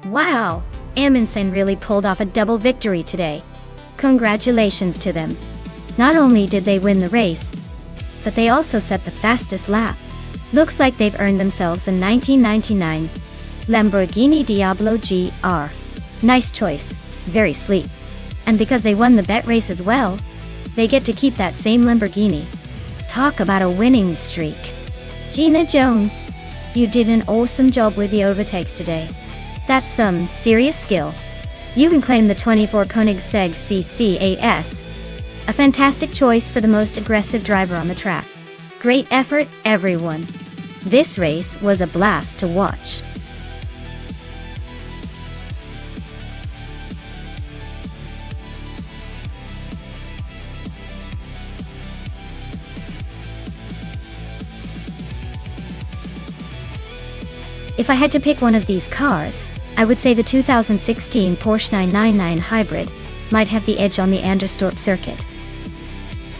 Wow, Amundsen really pulled off a double victory today. Congratulations to them. Not only did they win the race, but they also set the fastest lap. Looks like they've earned themselves a 1999 Lamborghini Diablo GR. Nice choice, very sleek. And because they won the bet race as well, they get to keep that same Lamborghini. Talk about a winning streak. Gina Jones, you did an awesome job with the overtakes today. That's some serious skill. You can claim the 24 Koenigsegg CC8S. A fantastic choice for the most aggressive driver on the track. Great effort, everyone. This race was a blast to watch. If I had to pick one of these cars, I would say the 2016 Porsche 999 Hybrid might have the edge on the Anderstorp circuit.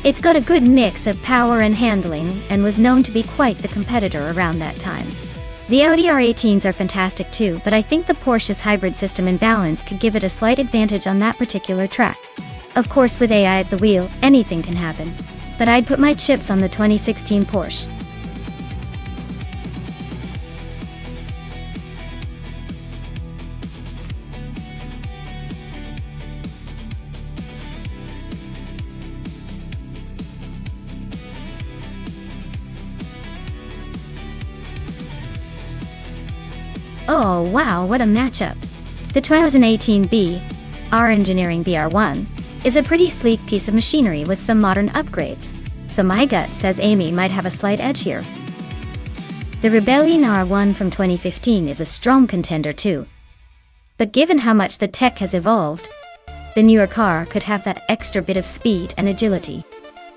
It's got a good mix of power and handling and was known to be quite the competitor around that time. The Audi R18s are fantastic too, but I think the Porsche's hybrid system and balance could give it a slight advantage on that particular track. Of course, with AI at the wheel, anything can happen. But I'd put my chips on the 2016 Porsche. Oh wow, what a matchup. The 2018 R Engineering BR1 is a pretty sleek piece of machinery with some modern upgrades, so my gut says Amy might have a slight edge here. The Rebellion R1 from 2015 is a strong contender too. But given how much the tech has evolved, the newer car could have that extra bit of speed and agility.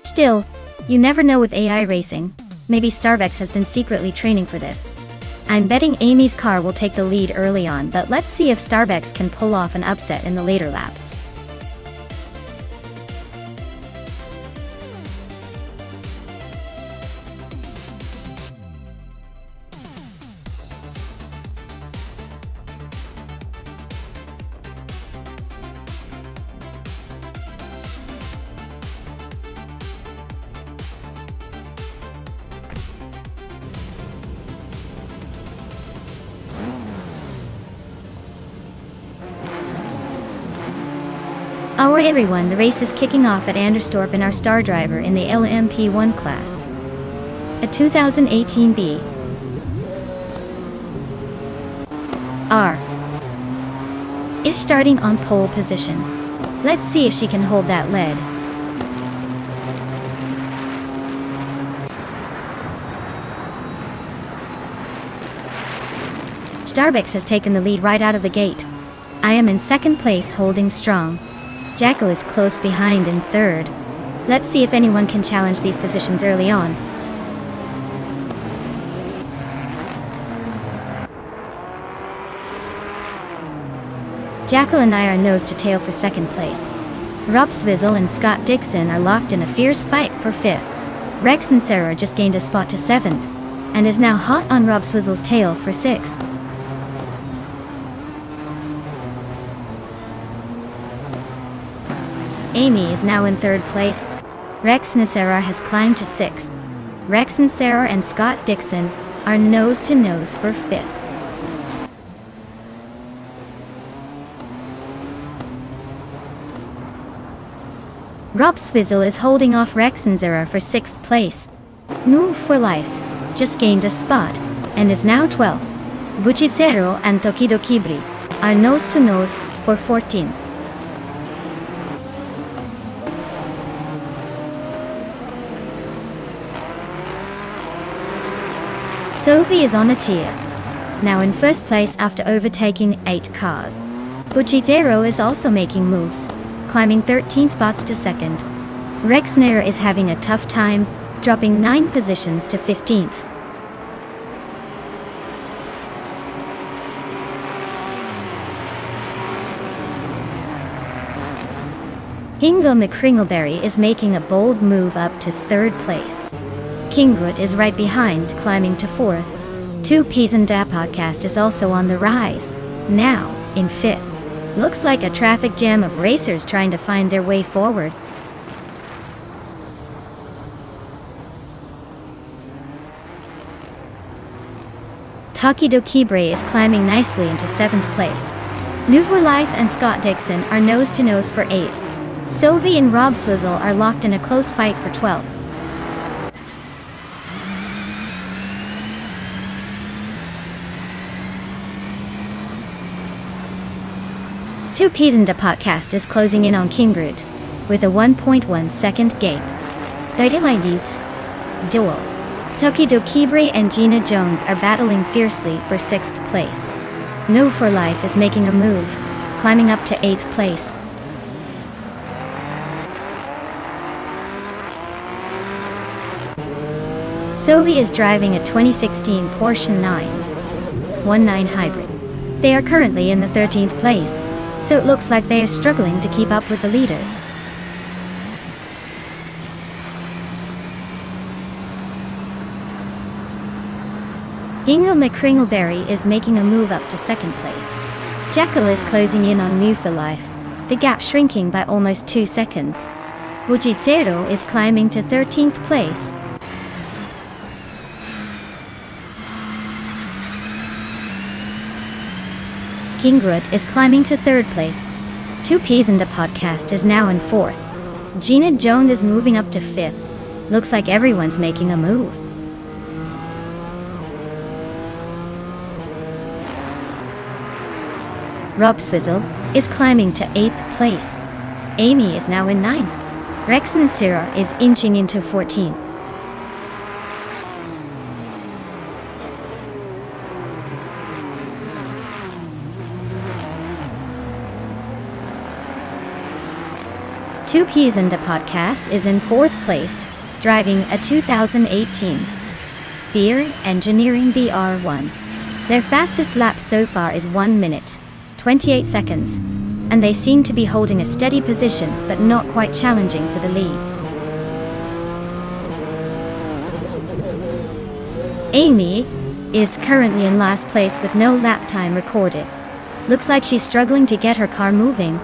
Still, you never know with AI racing. Maybe Starbucks has been secretly training for this. I'm betting Amy's car will take the lead early on, but let's see if Starbucks can pull off an upset in the later laps. Alright everyone, the race is kicking off at Anderstorp in our star driver in the LMP1 class. A 2018 R is starting on pole position. Let's see if she can hold that lead. Starbucks has taken the lead right out of the gate. I am in second place holding strong. Jacko is close behind in third. Let's see if anyone can challenge these positions early on. Jacko and I are nose to tail for second place. Rob Swizzle and Scott Dixon are locked in a fierce fight for fifth. Rex and Sarah just gained a spot to seventh, and is now hot on Rob Swizzle's tail for sixth. Amy is now in third place. Rex and Sarah has climbed to sixth. Rex and Sarah and Scott Dixon are nose to nose for fifth. Rob Swizzle is holding off Rex and Sarah for sixth place. Move for Life just gained a spot and is now 12th. Buchicero and Tokidokibri are nose to nose for 14th. Sophie is on a tier, now in first place after overtaking 8 cars. Buchicero is also making moves, climbing 13 spots to second. Rex Nair is having a tough time, dropping 9 positions to 15th. Hingle McCringleberry is making a bold move up to third place. Kingrut is right behind, climbing to fourth. 2 Peas and Da podcast is also on the rise, now in fifth. Looks like a traffic jam of racers trying to find their way forward. Takidokibre is climbing nicely into 7th place. Nouveau Life and Scott Dixon are nose to nose for 8th. Sophie and Rob Swizzle are locked in a close fight for 12th. Two Peas and a podcast is closing in on Kingrut with a 1.1 second gap. Leads duel. Tokidokibre and Gina Jones are battling fiercely for 6th place. No for Life is making a move, climbing up to 8th place. Sophie is driving a 2016 Porsche 919 Hybrid. They are currently in the 13th place, so it looks like they are struggling to keep up with the leaders. Hingle McCringleberry is making a move up to 2nd place. Jekyll is closing in on New for Life, the gap shrinking by almost 2 seconds. Bujitsero is climbing to 13th place. Kingrut is climbing to 3rd place. 2 Peas and a podcast is now in 4th. Gina Jones is moving up to 5th. Looks like everyone's making a move. Rob Swizzle is climbing to 8th place. Amy is now in 9th. Rex and Sarah is inching into 14th. Two Peas and a Podcast is in 4th place, driving a 2018 Beer Engineering BR1. Their fastest lap so far is 1 minute, 28 seconds, and they seem to be holding a steady position but not quite challenging for the lead. Amy is currently in last place with no lap time recorded. Looks like she's struggling to get her car moving.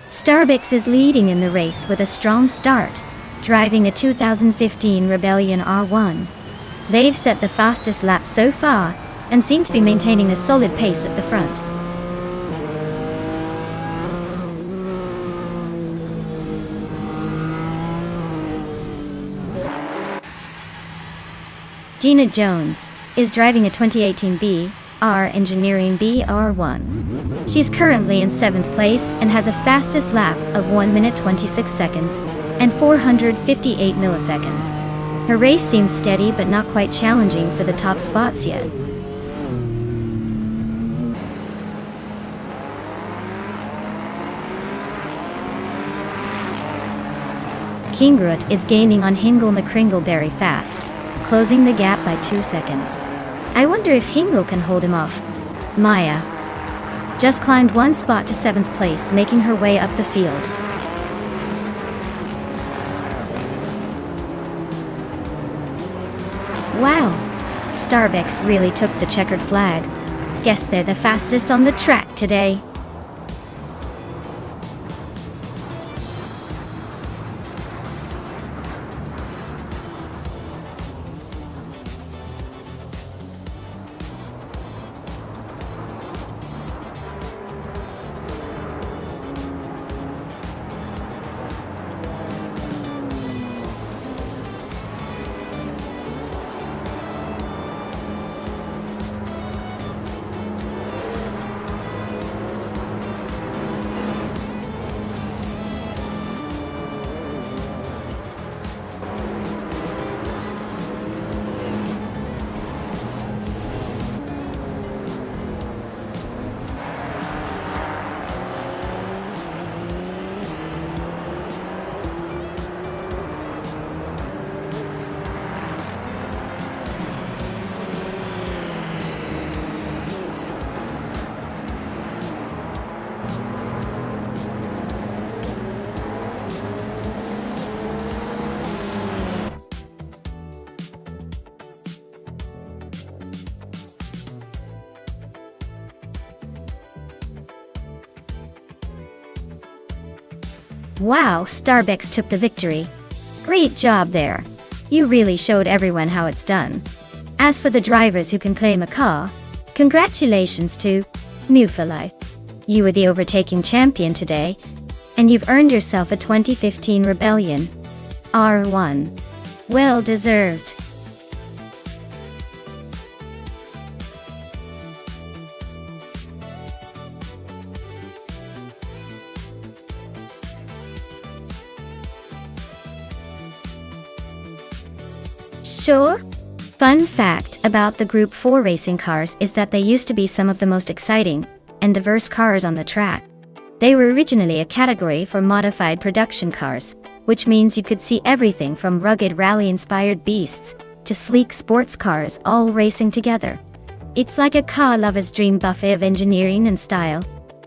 Starbucks is leading in the race with a strong start, driving a 2015 Rebellion R1. They've set the fastest lap so far, and seem to be maintaining a solid pace at the front. Gina Jones is driving a 2018 BR Engineering BR1. She's currently in 7th place and has a fastest lap of 1 minute 26 seconds and 458 milliseconds. Her race seems steady but not quite challenging for the top spots yet. Kingroot is gaining on Hingle McCringle very fast, closing the gap by 2 seconds. I wonder if Hingle can hold him off. Maya just climbed 1 spot to 7th place, making her way up the field. Wow, Starbucks really took the checkered flag. Guess they're the fastest on the track today. Wow, Starbucks took the victory. Great job there. You really showed everyone how it's done. As for the drivers who can claim a car, congratulations to New for Life. You were the overtaking champion today, and you've earned yourself a 2015 Rebellion R1. Well deserved. Sure. Fun fact about the Group 4 racing cars is that they used to be some of the most exciting and diverse cars on the track. They were originally a category for modified production cars, which means you could see everything from rugged rally-inspired beasts to sleek sports cars all racing together. It's like a car lover's dream buffet of engineering and style.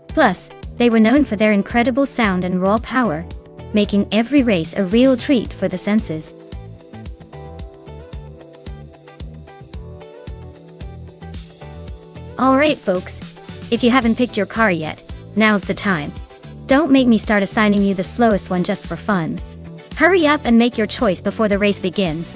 Plus, they were known for their incredible sound and raw power, making every race a real treat for the senses. Alright folks, if you haven't picked your car yet, now's the time. Don't make me start assigning you the slowest one just for fun. Hurry up and make your choice before the race begins.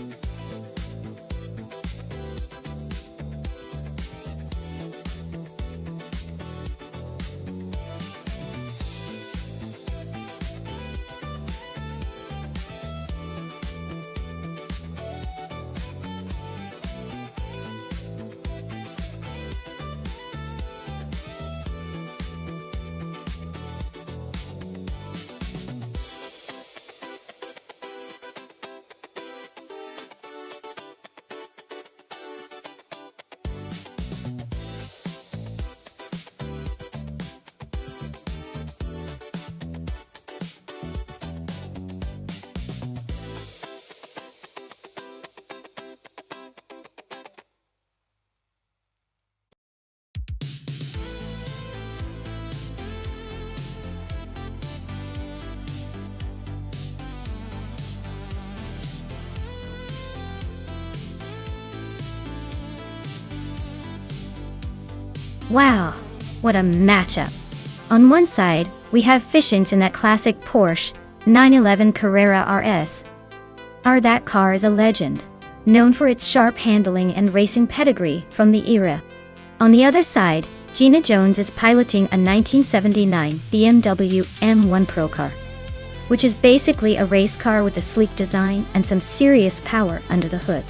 Wow, what a matchup. On one side, we have Fishings in that classic Porsche 911 Carrera RS. That car is a legend, known for its sharp handling and racing pedigree from the era. On the other side, Gina Jones is piloting a 1979 BMW M1 Pro car, which is basically a race car with a sleek design and some serious power under the hood.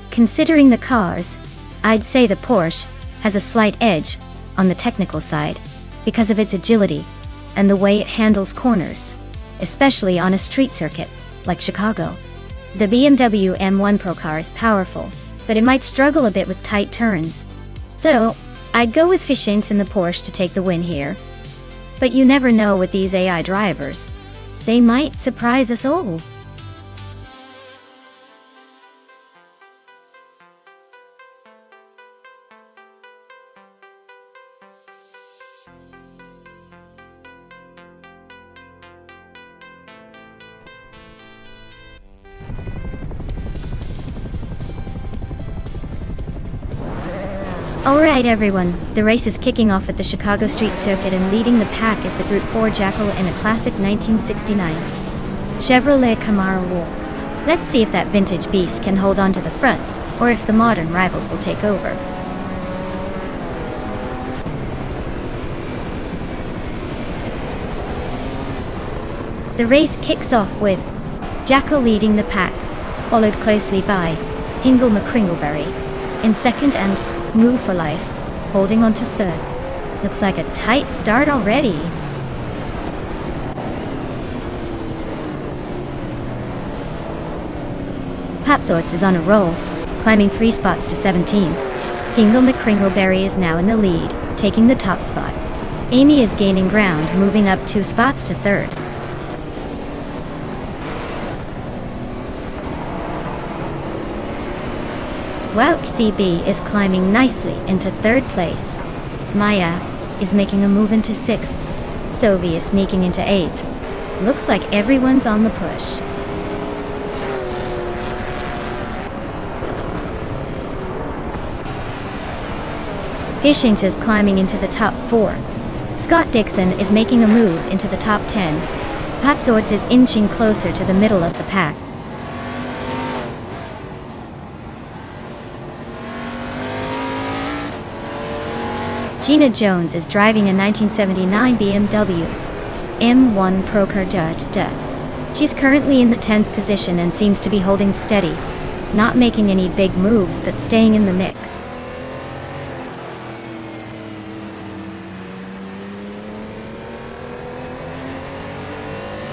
Considering the cars, I'd say the Porsche has a slight edge on the technical side because of its agility and the way it handles corners, especially on a street circuit like Chicago. The BMW M1 Pro car is powerful, but it might struggle a bit with tight turns. So, I'd go with Fishings in the Porsche to take the win here. But you never know with these AI drivers. They might surprise us all. Alright everyone, the race is kicking off at the Chicago Street Circuit, and leading the pack is the Group 4 Jackal in a classic 1969 Chevrolet Camaro War. Let's see if that vintage beast can hold on to the front, or if the modern rivals will take over. The race kicks off with Jackal leading the pack, followed closely by Hingle McCringleberry in second and Move for Life holding on to third. Looks like a tight start already. Patsorts is on a roll, climbing 3 spots to 17. Hingle McCringleberry is now in the lead, taking the top spot. Amy is gaining ground, moving up 2 spots to third. Wouk CB is climbing nicely into third place. Maya is making a move into sixth. Sovi is sneaking into eighth. Looks like everyone's on the push. Fishings is climbing into the top 4. Scott Dixon is making a move into the top 10. Patsorts is inching closer to the middle of the pack. Gina Jones is driving a 1979 BMW M1 Pro Car. She's currently in the 10th position and seems to be holding steady, not making any big moves but staying in the mix.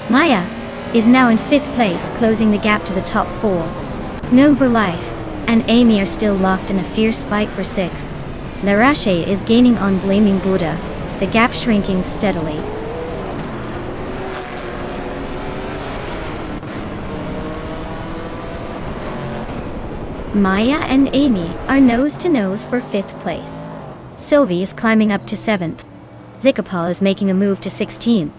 Maya is now in 5th place, closing the gap to the top 4. Nova Life and Amy are still locked in a fierce fight for 6th. Larache is gaining on Blaming Buddha, the gap shrinking steadily. Maya and Amy are nose to nose for 5th place. Sovi is climbing up to 7th. Zikapal is making a move to 16th.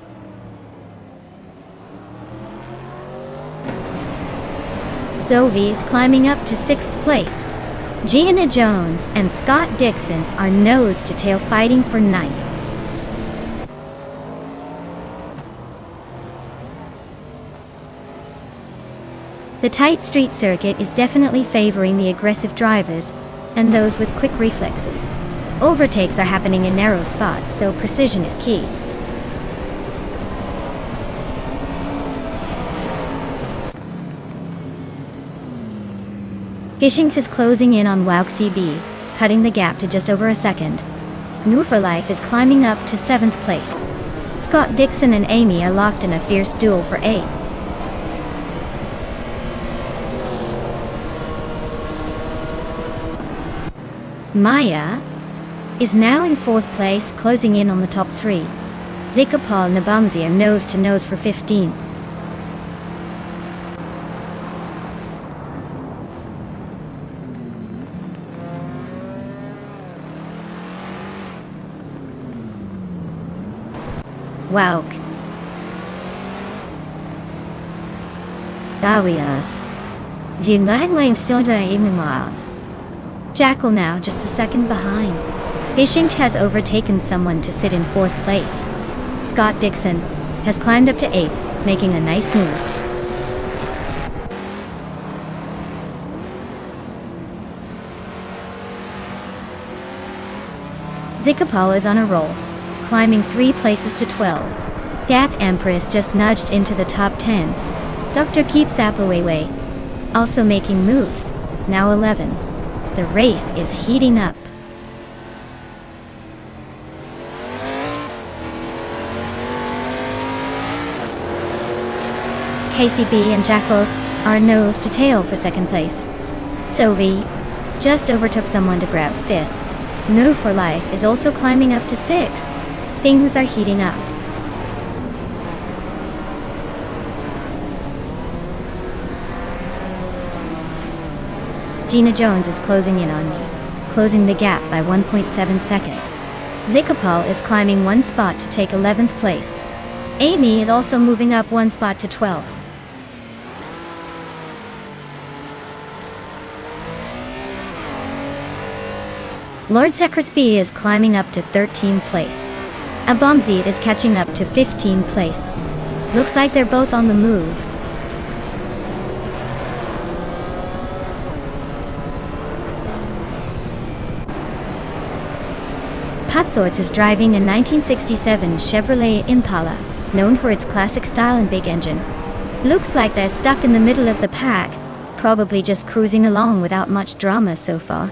Sovi is climbing up to 6th place. Gina Jones and Scott Dixon are nose-to-tail fighting for 9th. The tight street circuit is definitely favoring the aggressive drivers and those with quick reflexes. Overtakes are happening in narrow spots, so precision is key. Fishings is closing in on Wouk CB, cutting the gap to just over a second. New for Life is climbing up to 7th place. Scott Dixon and Amy are locked in a fierce duel for 8th. Maya is now in 4th place, closing in on the top 3. Zikapal and Nabamzi are nose to nose for 15th. Wouk. Dawias. Jackal now just a second behind. Fishing has overtaken someone to sit in 4th place. Scott Dixon has climbed up to 8th, making a nice move. Zikapal is on a roll, climbing 3 places to 12. Dat Empress just nudged into the top 10. Dr. Keeps Appaway also making moves, now 11. The race is heating up. KCB and Jackal are nose to tail for 2nd place. Sovi just overtook someone to grab 5th. No for Life is also climbing up to 6th. Things are heating up. Gina Jones is closing in on me, closing the gap by 1.7 seconds. Zikapal is climbing 1 spot to take 11th place. Amy is also moving up 1 spot to 12th. Lord Sekresby is climbing up to 13th place. Abomzid is catching up to 15th place. Looks like they're both on the move. Patsorts is driving a 1967 Chevrolet Impala, known for its classic style and big engine. Looks like they're stuck in the middle of the pack, probably just cruising along without much drama so far.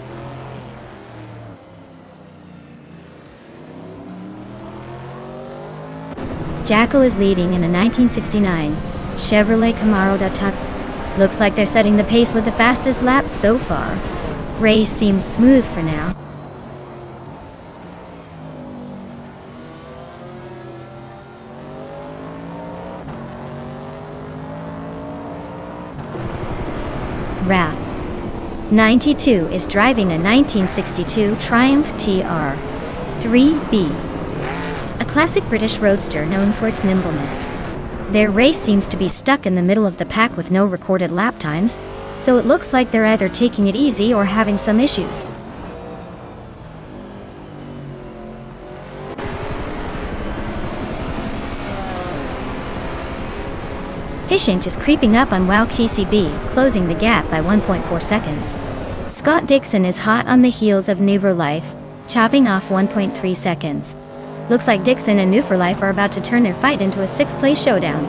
Jackal is leading in a 1969 Chevrolet Camaro d'Attaque. Looks like they're setting the pace with the fastest laps so far. Race seems smooth for now. Rap 92 is driving a 1962 Triumph TR 3B. A classic British roadster known for its nimbleness. Their race seems to be stuck in the middle of the pack with no recorded lap times, so it looks like they're either taking it easy or having some issues. Fishing is creeping up on WoW KCB, closing the gap by 1.4 seconds. Scott Dixon is hot on the heels of New for Life, chopping off 1.3 seconds. Looks like Dixon and New for Life are about to turn their fight into a 6th place showdown.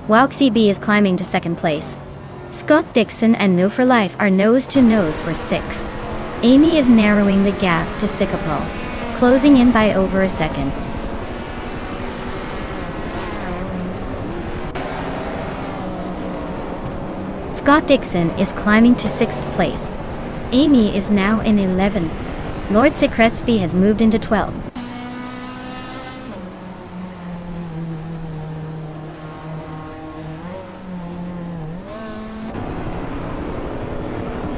WoW CB is climbing to 2nd place. Scott Dixon and New for Life are nose to nose for 6th. Amy is narrowing the gap to Zikapal, closing in by over a second. Scott Dixon is climbing to 6th place. Amy is now in 11th. Lord Sekresby has moved into 12th.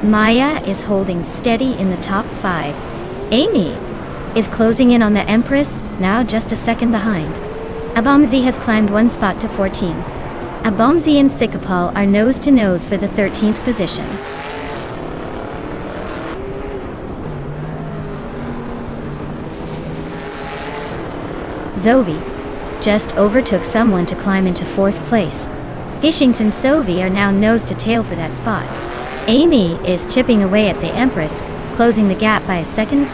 Maya is holding steady in the top 5. Amy is closing in on the Empress, now just a second behind. Abomzi has climbed 1 spot to 14. Abomzi and Zikapal are nose to nose for the 13th position. Zovi just overtook someone to climb into 4th place. Gishington and Sovi are now nose to tail for that spot. Amy is chipping away at the Empress, closing the gap by 1.5 seconds.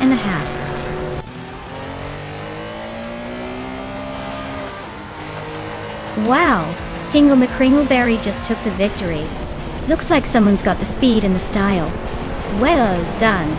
Wow! Hingle McCringleberry just took the victory. Looks like someone's got the speed and the style. Well done.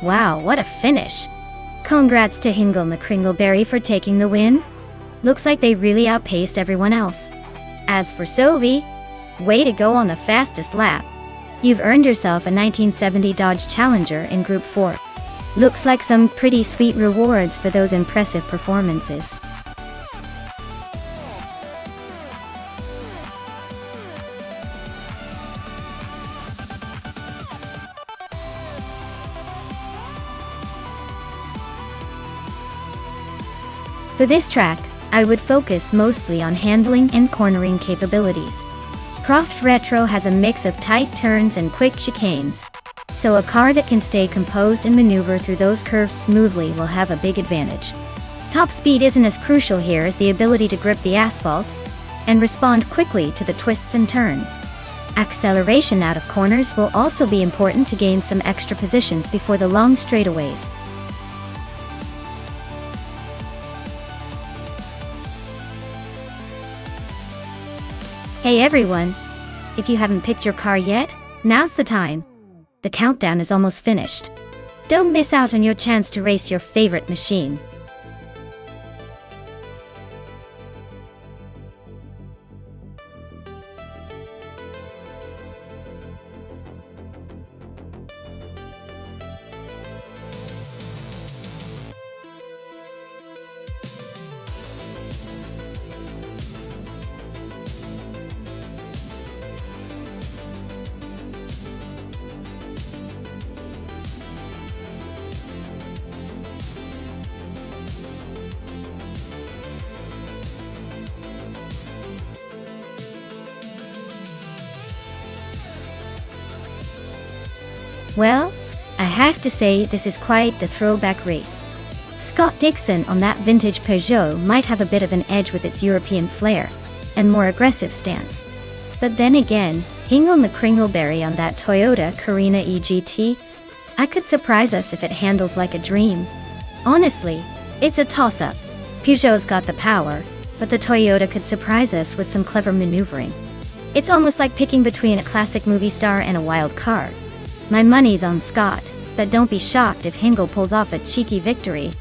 Wow, what a finish! Congrats to Hingle McCringleberry for taking the win. Looks like they really outpaced everyone else. As for Sovi, way to go on the fastest lap. You've earned yourself a 1970 Dodge Challenger in Group 4. Looks like some pretty sweet rewards for those impressive performances. For this track, I would focus mostly on handling and cornering capabilities. Croft Retro has a mix of tight turns and quick chicanes, so a car that can stay composed and maneuver through those curves smoothly will have a big advantage. Top speed isn't as crucial here as the ability to grip the asphalt and respond quickly to the twists and turns. Acceleration out of corners will also be important to gain some extra positions before the long straightaways. Hey everyone! If you haven't picked your car yet, now's the time. The countdown is almost finished. Don't miss out on your chance to race your favorite machine. Well, I have to say this is quite the throwback race. Scott Dixon on that vintage Peugeot might have a bit of an edge with its European flair and more aggressive stance. But then again, Hingle McCringleberry on that Toyota Carina EGT, I could surprise us if it handles like a dream. Honestly, it's a toss-up. Peugeot's got the power, but the Toyota could surprise us with some clever maneuvering. It's almost like picking between a classic movie star and a wild card. My money's on Scott, but don't be shocked if Hingle pulls off a cheeky victory.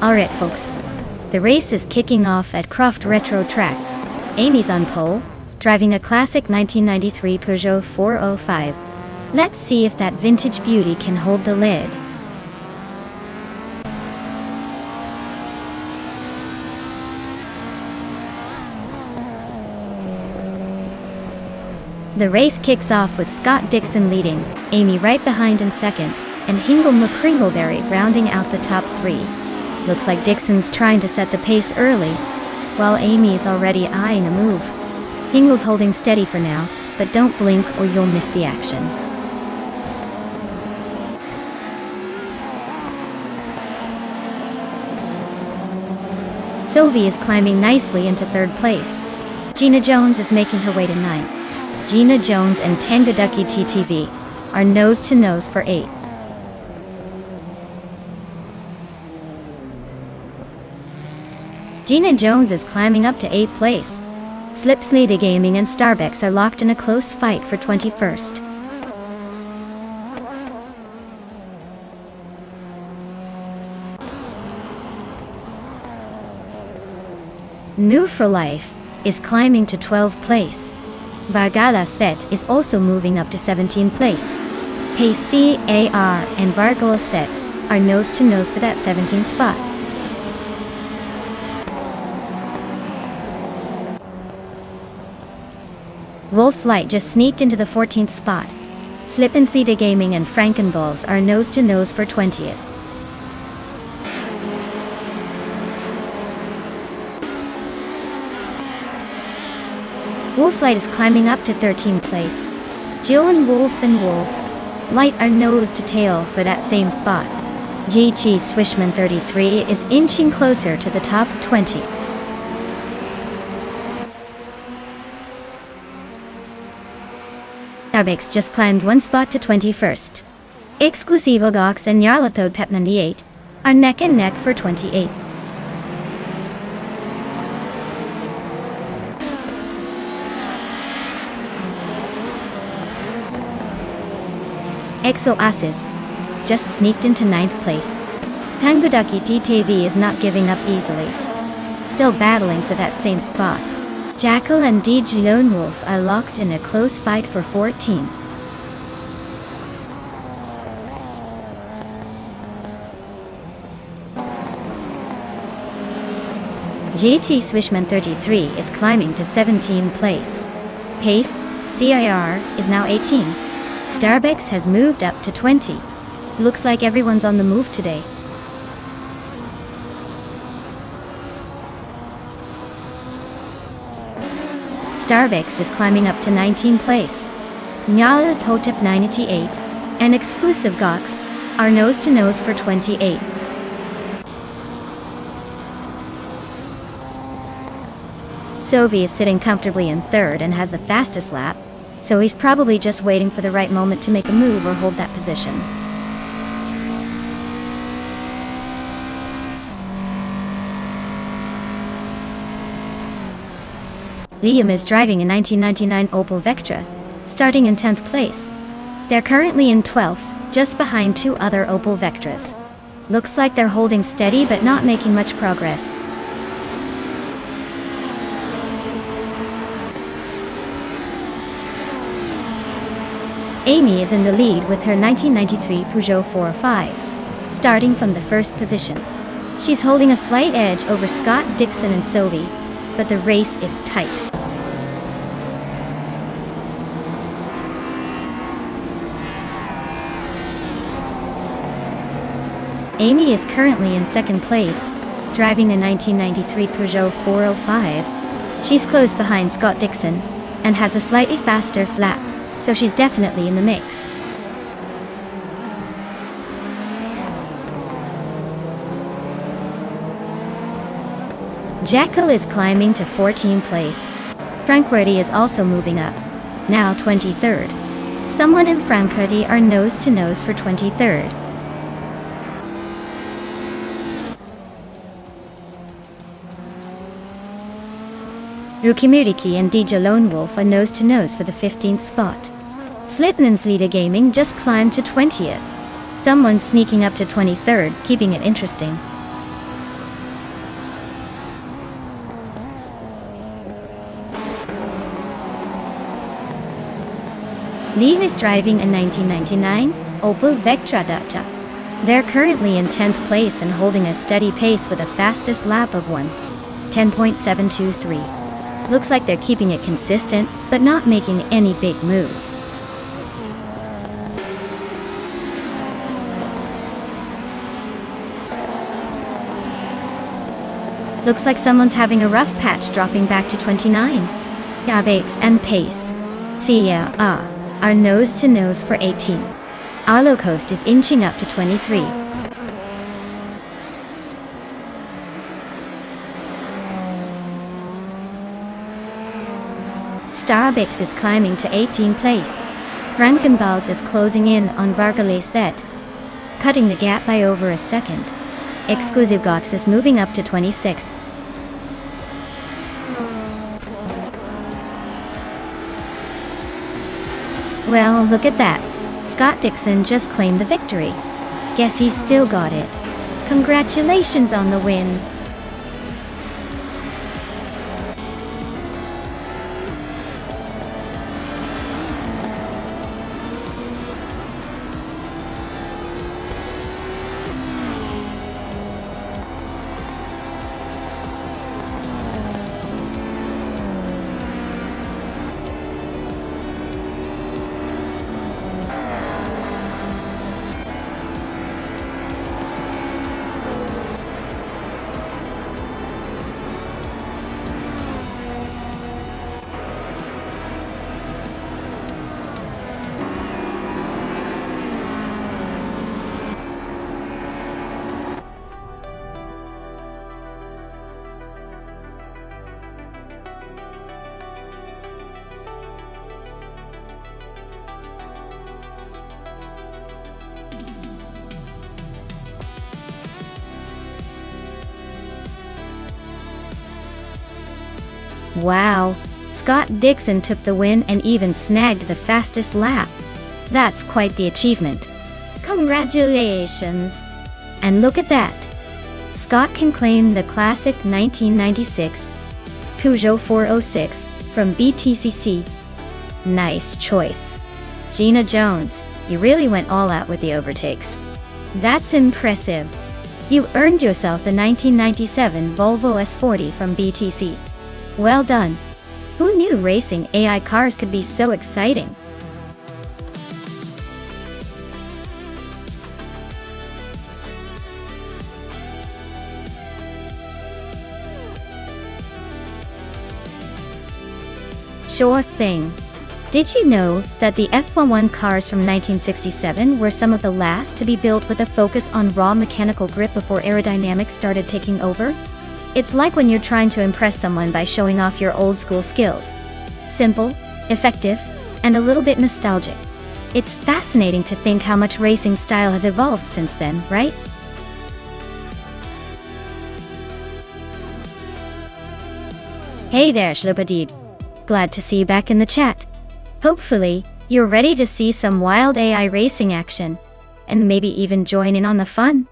Alright folks, the race is kicking off at Croft Retro Track. Amy's on pole, driving a classic 1993 Peugeot 405. Let's see if that vintage beauty can hold the lid. The race kicks off with Scott Dixon leading, Amy right behind in second, and Hingle McCringleberry rounding out the top three. Looks like Dixon's trying to set the pace early, while Amy's already eyeing a move. Hingle's holding steady for now, but don't blink or you'll miss the action. Sylvie is climbing nicely into third place. Gina Jones is making her way to 9th. Gina Jones and Tangaducky TTV are nose-to-nose for 8th. Gina Jones is climbing up to 8th place. Slipslady Gaming and Starbucks are locked in a close fight for 21st. New for Life is climbing to 12th place. Vargalas Vet is also moving up to 17th place. PCAR and Vargalas Vet are nose-to-nose for that 17th spot. Wolf's Light just sneaked into the 14th spot. Slip and Slida Gaming and Frankenballs are nose to nose for 20th. Wolfslide is climbing up to 13th place. Jill and Wolves Light are nose to tail for that same spot. GG Swishman 33 is inching closer to the top 20. Starbex just climbed one spot to 21st. Exclusivo Gox and Yarlathode Pep 98 are neck and neck for 28. Exo Asis just sneaked into 9th place. Tangudaki TTV is not giving up easily. Still battling for that same spot. Jackal and DJ Lone Wolf are locked in a close fight for 14. JT Swishman 33 is climbing to 17th place. Pace, CIR, is now 18. Starbex has moved up to 20. Looks like everyone's on the move today. Starbex is climbing up to 19th place. Nyala Hotep 98 and Exclusive Gox are nose to nose for 28. Sovi is sitting comfortably in 3rd and has the fastest lap, so he's probably just waiting for the right moment to make a move or hold that position. Liam is driving a 1999 Opel Vectra, starting in 10th place. They're currently in 12th, just behind 2 other Opel Vectras. Looks like they're holding steady but not making much progress. Amy is in the lead with her 1993 Peugeot 405, starting from the first position. She's holding a slight edge over Scott Dixon and Sovi, but the race is tight. Amy is currently in 2nd place, driving a 1993 Peugeot 405. She's close behind Scott Dixon and has a slightly faster flap, so she's definitely in the mix. Jackal is climbing to 14th place. Frankfurty is also moving up, now 23rd. Someone in Frankfurty are nose to nose for 23rd. Rukimiriki and DJ Lone Wolf are nose to nose for the 15th spot. Slipman's Leader Gaming just climbed to 20th. Someone's sneaking up to 23rd, keeping it interesting. Liam is driving a 1999 Opel Vectra Dacia. They're currently in 10th place and holding a steady pace with a fastest lap of 10.723. Looks like they're keeping it consistent, but not making any big moves. Looks like someone's having a rough patch, dropping back to 29. Yabex and Pace, Cia are nose to nose for 18. Arlo Coast is inching up to 23. Starbex is climbing to 18th place. Frankenballs is closing in on Vargaleset, cutting the gap by over a second. Exclusive Gox is moving up to 26th. Well, look at that. Scott Dixon just claimed the victory. Guess he's still got it. Congratulations on the win. Wow, Scott Dixon took the win and even snagged the fastest lap. That's quite the achievement. Congratulations! And look at that! Scott can claim the classic 1996 Peugeot 406 from BTCC. Nice choice. Gina Jones, you really went all out with the overtakes. That's impressive. You earned yourself the 1997 Volvo S40 from BTC. Well done. Who knew racing AI cars could be so exciting? Sure thing. Did you know that the F11 cars from 1967 were some of the last to be built with a focus on raw mechanical grip before aerodynamics started taking over? It's like when you're trying to impress someone by showing off your old school skills. Simple, effective, and a little bit nostalgic. It's fascinating to think how much racing style has evolved since then, right? Hey there, Shlupadib. Glad to see you back in the chat. Hopefully, you're ready to see some wild AI racing action, and maybe even join in on the fun.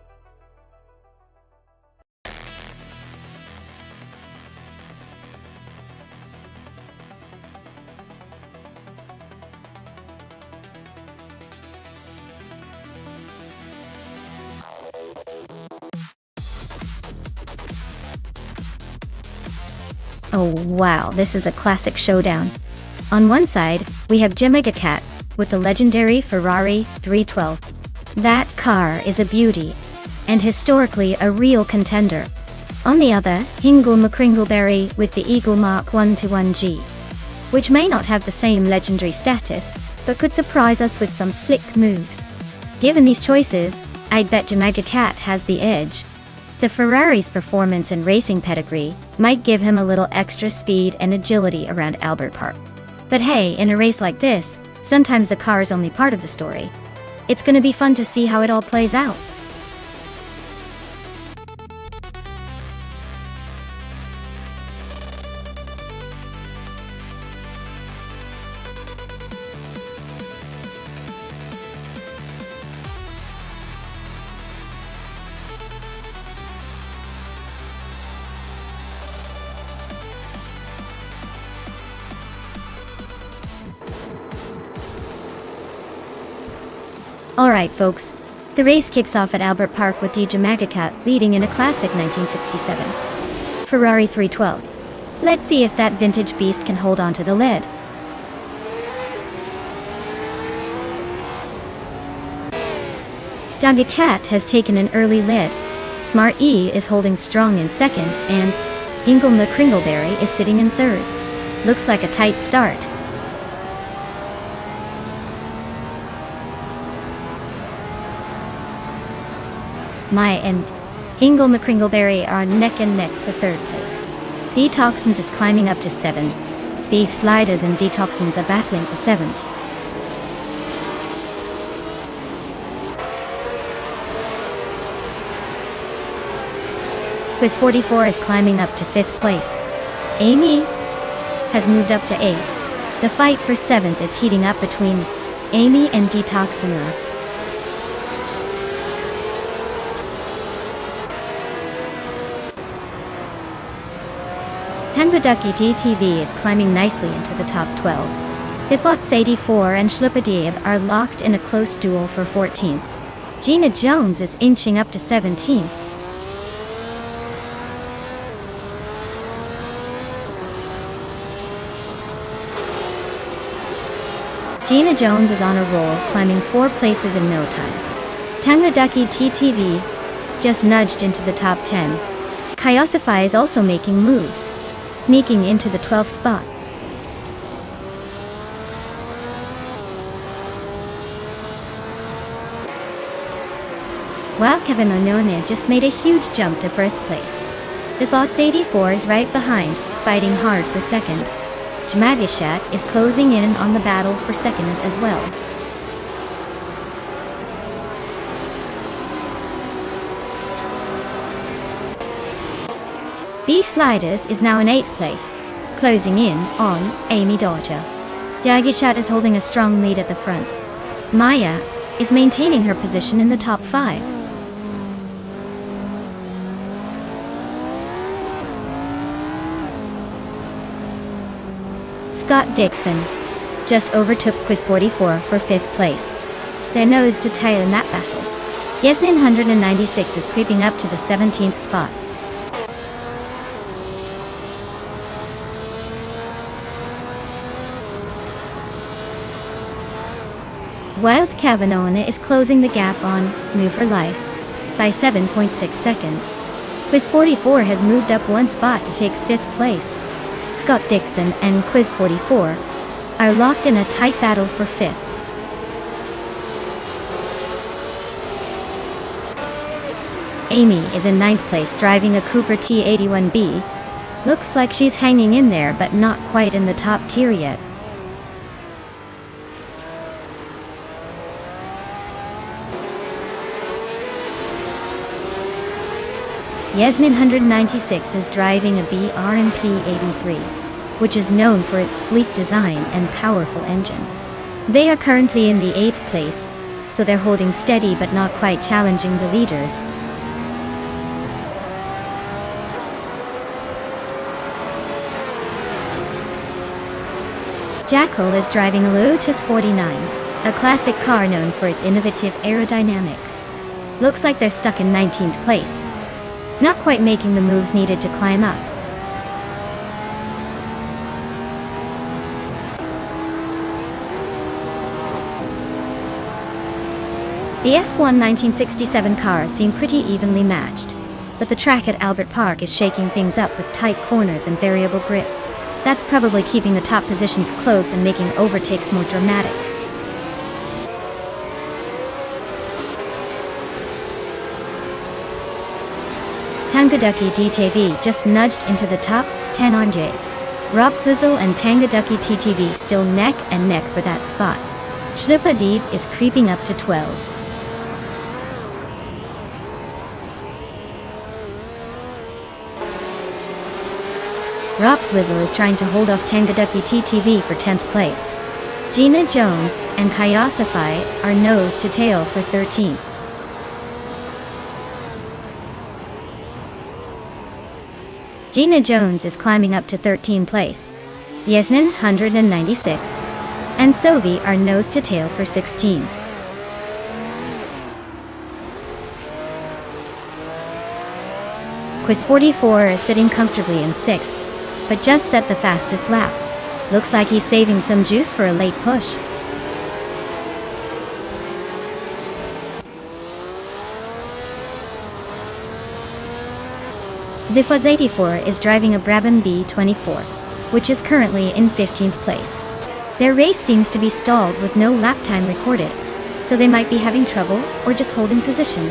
Oh wow, this is a classic showdown. On one side, we have Cat with the legendary Ferrari 312. That car is a beauty, and historically a real contender. On the other, Hingle McCringleberry with the Eagle Mark 121G, which may not have the same legendary status, but could surprise us with some slick moves. Given these choices, I'd bet Cat has the edge. The Ferrari's performance and racing pedigree might give him a little extra speed and agility around Albert Park. But hey, in a race like this, sometimes the car is only part of the story. It's gonna be fun to see how it all plays out. Alright folks, the race kicks off at Albert Park with DJ Magacat leading in a classic 1967 Ferrari 312. Let's see if that vintage beast can hold on to the lead. Cat has taken an early lead. Smart E is holding strong in second, and Ingle McCringleberry is sitting in third. Looks like a tight start. My and Ingle McCringleberry are neck and neck for third place. Detoxins is climbing up to 7. Beef Sliders and Detoxins are battling for 7th. Quiz 44 is climbing up to 5th place. Amy has moved up to 8th. The fight for 7th is heating up between Amy and Detoxinas. Tangaducky DTV is climbing nicely into the top 12. Defots 84 and Shlupadib are locked in a close duel for 14th. Gina Jones is inching up to 17th. Gina Jones is on a roll, climbing 4 places in no time. Tangaducky TTV just nudged into the top 10. Kyosify is also making moves, sneaking into the 12th spot. While Kevin Onone just made a huge jump to first place. The Thoughts 84 is right behind, fighting hard for second. Jamagishat is closing in on the battle for second as well. Beef Sliders is now in 8th place. closing in on Amy Dodger. Dagishat is holding a strong lead at the front. Maya is maintaining her position in the top 5. Scott Dixon just overtook Quiz 44 for 5th place. They're nose to tail in that battle. Yasmin 196 is creeping up to the 17th spot. Wild Kavanagh is closing the gap on Move for Life by 7.6 seconds. Quiz 44 has moved up 1 spot to take 5th place. Scott Dixon and Quiz 44 are locked in a tight battle for 5th. Amy is in 9th place driving a Cooper T81B. Looks like she's hanging in there but not quite in the top tier yet. Yasmin 196 is driving a BRMP 83, which is known for its sleek design and powerful engine. They are currently in the 8th place, so they're holding steady but not quite challenging the leaders. Jackal is driving a Lotus 49, a classic car known for its innovative aerodynamics. Looks like they're stuck in 19th place. Not quite making the moves needed to climb up. The F1 1967 cars seem pretty evenly matched, but the track at Albert Park is shaking things up with tight corners and variable grip. That's probably keeping the top positions close and making overtakes more dramatic. Tangaducky DTV just nudged into the top 10 on J. Rob Sizzle and Tangaducky TTV still neck and neck for that spot. Shlupa Deep is creeping up to 12. Rob Swizzle is trying to hold off Tangaducky TTV for 10th place. Gina Jones and Kayasafai are nose to tail for 13th. Gina Jones is climbing up to 13th place. Yasmin 196 and Sovi are nose to tail for 16. Quiz 44 is sitting comfortably in 6th, but just set the fastest lap. Looks like he's saving some juice for a late push. The Fuzz 84 is driving a Brabham B24, which is currently in 15th place. Their race seems to be stalled with no lap time recorded, so they might be having trouble or just holding position.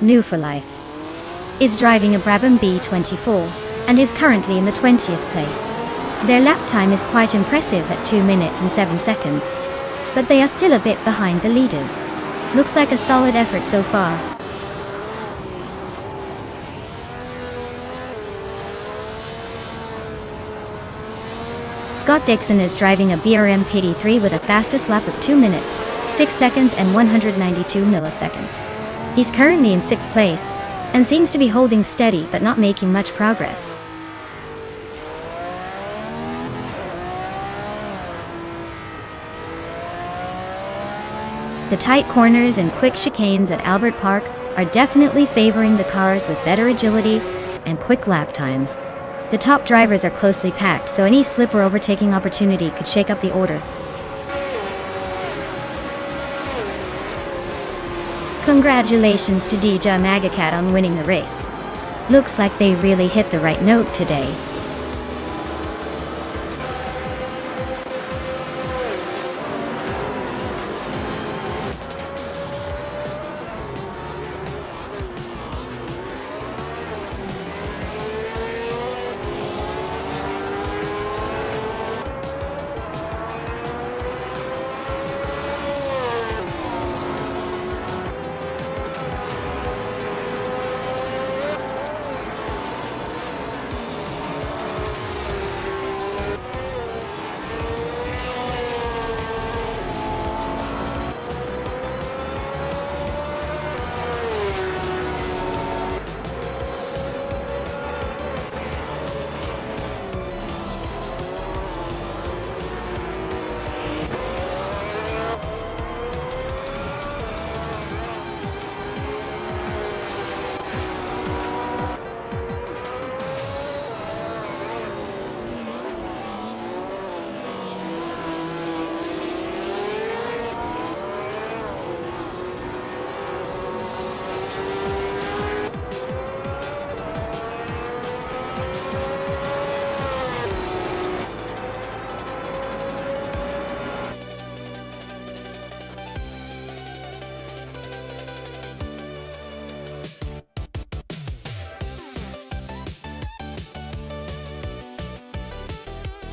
New for Life is driving a Brabham B24 and is currently in the 20th place. Their lap time is quite impressive at 2 minutes and 7 seconds, but they are still a bit behind the leaders. Looks like a solid effort so far. Scott Dixon is driving a BRM PT3 with a fastest lap of 2 minutes, 6 seconds and 192 milliseconds. He's currently in 6th place, and seems to be holding steady but not making much progress. The tight corners and quick chicanes at Albert Park are definitely favoring the cars with better agility and quick lap times. The top drivers are closely packed, so any slip or overtaking opportunity could shake up the order. Congratulations to DJ Magacat on winning the race. Looks like they really hit the right note today.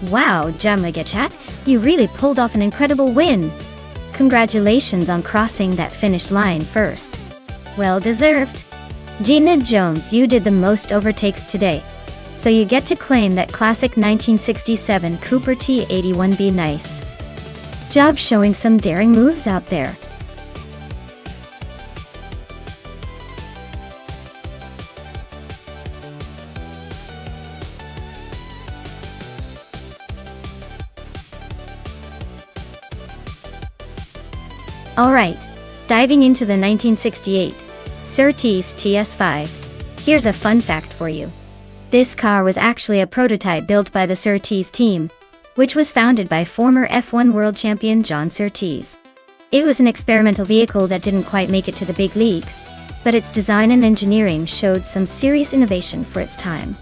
Wow, Jamagachat, you really pulled off an incredible win! Congratulations on crossing that finish line first. Well deserved. Gina Jones, you did the most overtakes today, so you get to claim that classic 1967 Cooper T81B. Nice job showing some daring moves out there. Alright, diving into the 1968 Surtees TS5. Here's a fun fact for you. This car was actually a prototype built by the Surtees team, which was founded by former F1 world champion John Surtees. It was an experimental vehicle that didn't quite make it to the big leagues, but its design and engineering showed some serious innovation for its time.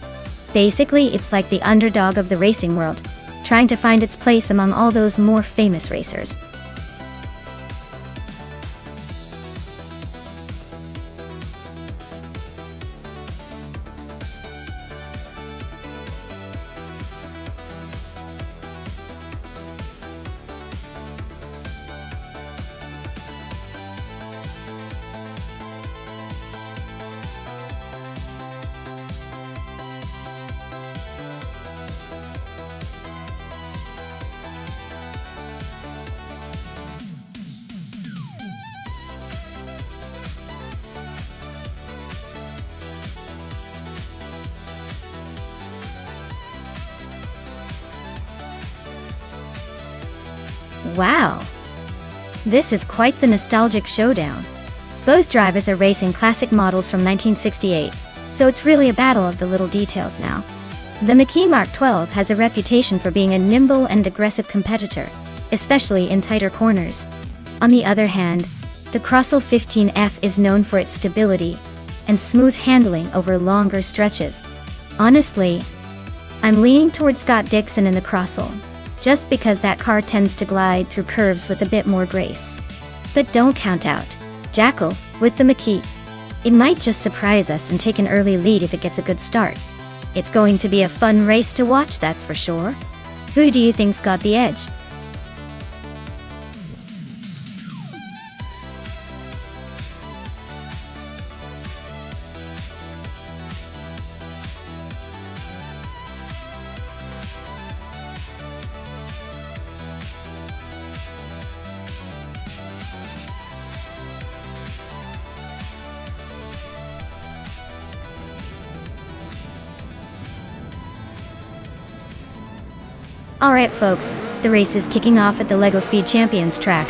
Basically, it's like the underdog of the racing world, trying to find its place among all those more famous racers. Wow! This is quite the nostalgic showdown. Both drivers are racing classic models from 1968, so it's really a battle of the little details now. The McKee Mark 12 has a reputation for being a nimble and aggressive competitor, especially in tighter corners. On the other hand, the Crossell 15F is known for its stability and smooth handling over longer stretches. Honestly, I'm leaning towards Scott Dixon in the Crossell, just because that car tends to glide through curves with a bit more grace. But don't count out Jackal with the McKee. It might just surprise us and take an early lead if it gets a good start. It's going to be a fun race to watch, that's for sure. Who do you think's got the edge? Alright folks, the race is kicking off at the LEGO Speed Champions track.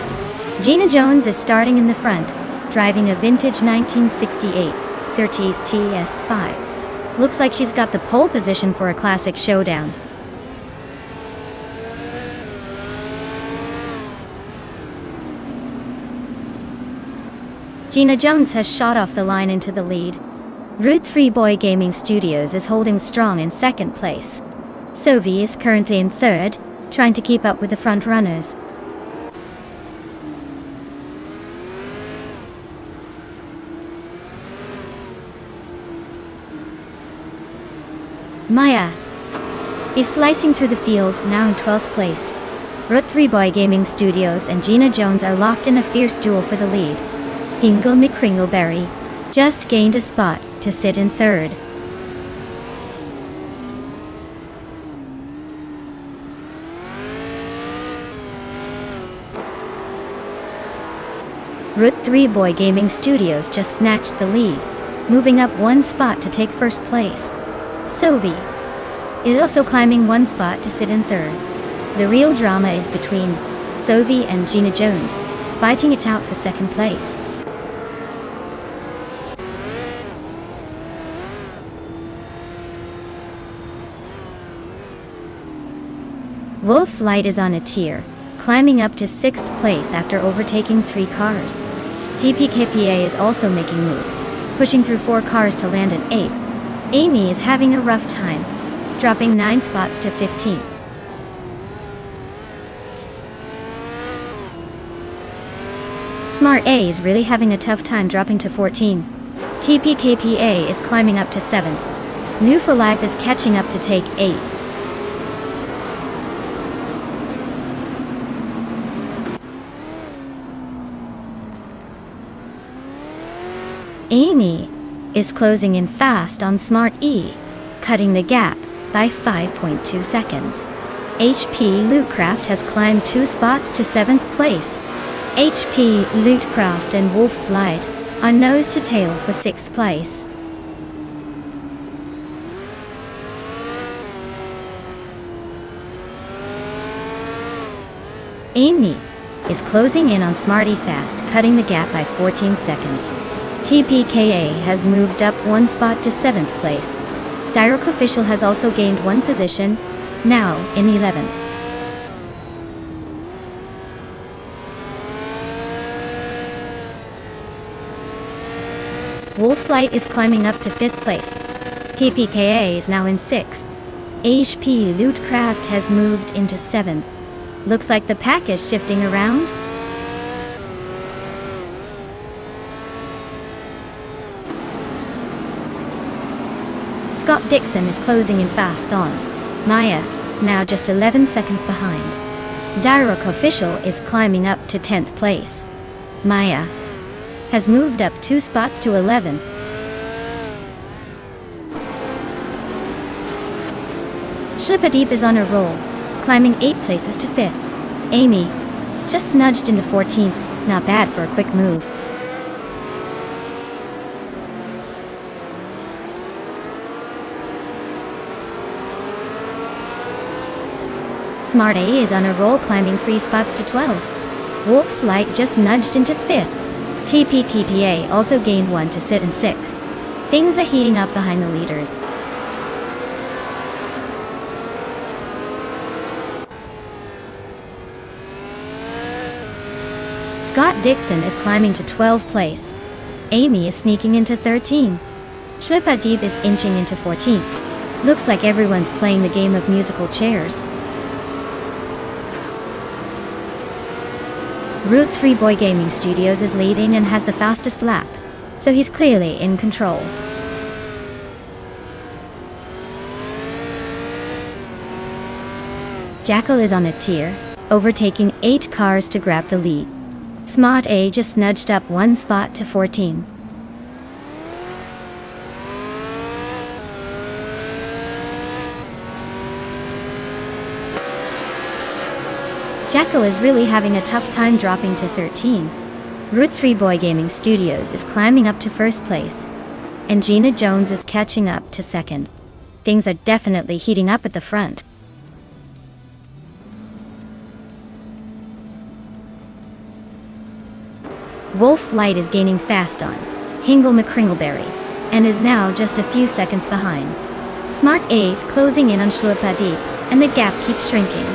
Gina Jones is starting in the front, driving a vintage 1968 Surtees TS5. Looks like she's got the pole position for a classic showdown. Gina Jones has shot off the line into the lead. Route 3 Boy Gaming Studios is holding strong in second place. Sovi is currently in third, trying to keep up with the front runners. Maya is slicing through the field, now in 12th place. Route 3 Boy Gaming Studios and Gina Jones are locked in a fierce duel for the lead. Hingle McCringleberry just gained a spot to sit in third. Route 3 Boy Gaming Studios just snatched the lead, moving up one spot to take first place. Sovi is also climbing one spot to sit in third. The real drama is between Sovi and Gina Jones, fighting it out for second place. Wolf's Light is on a tear, climbing up to 6th place after overtaking 3 cars. TPKPA is also making moves, pushing through 4 cars to land at 8th. Amy is having a rough time, dropping 9 spots to 15th. Smart A is really having a tough time, dropping to 14. TPKPA is climbing up to 7th. New for Life is catching up to take 8th. Amy is closing in fast on Smart E, cutting the gap by 5.2 seconds. HP Lootcraft has climbed 2 spots to 7th place. HP Lootcraft and Wolf Slide are nose to tail for 6th place. Amy is closing in on Smarty fast, cutting the gap by 14 seconds. TPKA has moved up 1 spot to 7th place. Direct Official has also gained 1 position, now in 11th. Wolf's Light is climbing up to 5th place. TPKA is now in 6th. HP Lootcraft has moved into 7th. Looks like the pack is shifting around. Scott Dixon is closing in fast on Maya, now just 11 seconds behind. Direct Official is climbing up to 10th place. Maya has moved up 2 spots to 11th. Shlipadeep is on a roll, climbing 8 places to 5th. Amy just nudged into 14th, not bad for a quick move. Smart A is on a roll, climbing 3 spots to 12th. Wolf's Light just nudged into 5th. TPPPA also gained 1 to sit in 6th. Things are heating up behind the leaders. Scott Dixon is climbing to 12th place. Amy is sneaking into 13th. Shlipadeep is inching into 14th. Looks like everyone's playing the game of musical chairs. Route 3 Boy Gaming Studios is leading and has the fastest lap, so he's clearly in control. Jackal is on a tier, overtaking 8 cars to grab the lead. Smart A just nudged up 1 spot to 14. Jackal is really having a tough time dropping to 13. Route 3 Boy Gaming Studios is climbing up to 1st place. And Gina Jones is catching up to 2nd. Things are definitely heating up at the front. Wolf's Light is gaining fast on Hingle McCringleberry, and is now just a few seconds behind. Smart A is closing in on Shlipadeep, and the gap keeps shrinking.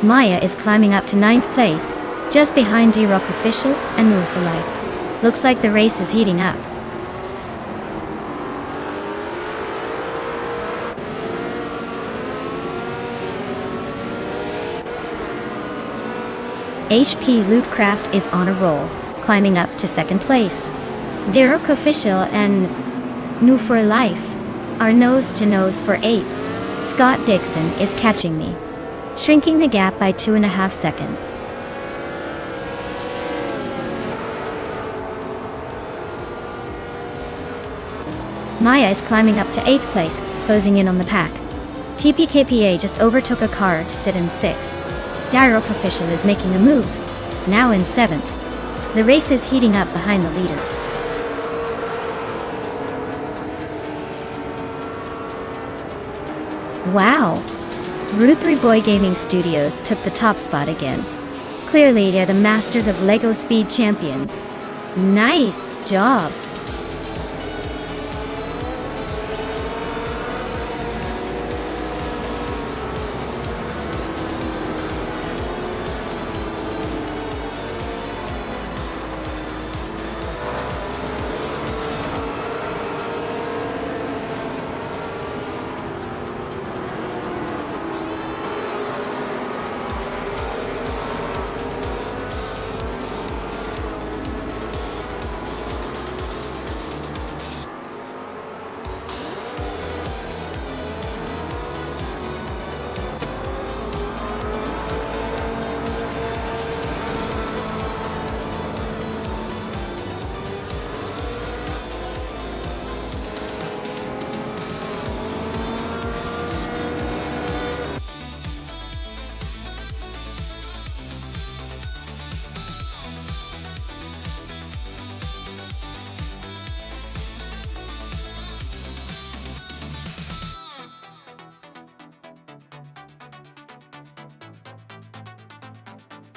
Maya is climbing up to 9th place, just behind D-Rock Official and Move for Life. Looks like the race is heating up. HP Lootcraft is on a roll, climbing up to 2nd place. D-Rock Official and Move for Life are nose to nose for 8th. Scott Dixon is catching me, shrinking the gap by 2.5 seconds. Maya is climbing up to 8th place, closing in on the pack. TPKPA just overtook a car to sit in 6th. Direct Official is making a move, now in 7th. The race is heating up behind the leaders. Wow! Route 3 Boy Gaming Studios took the top spot again. Clearly they're the masters of Lego Speed Champions. Nice job!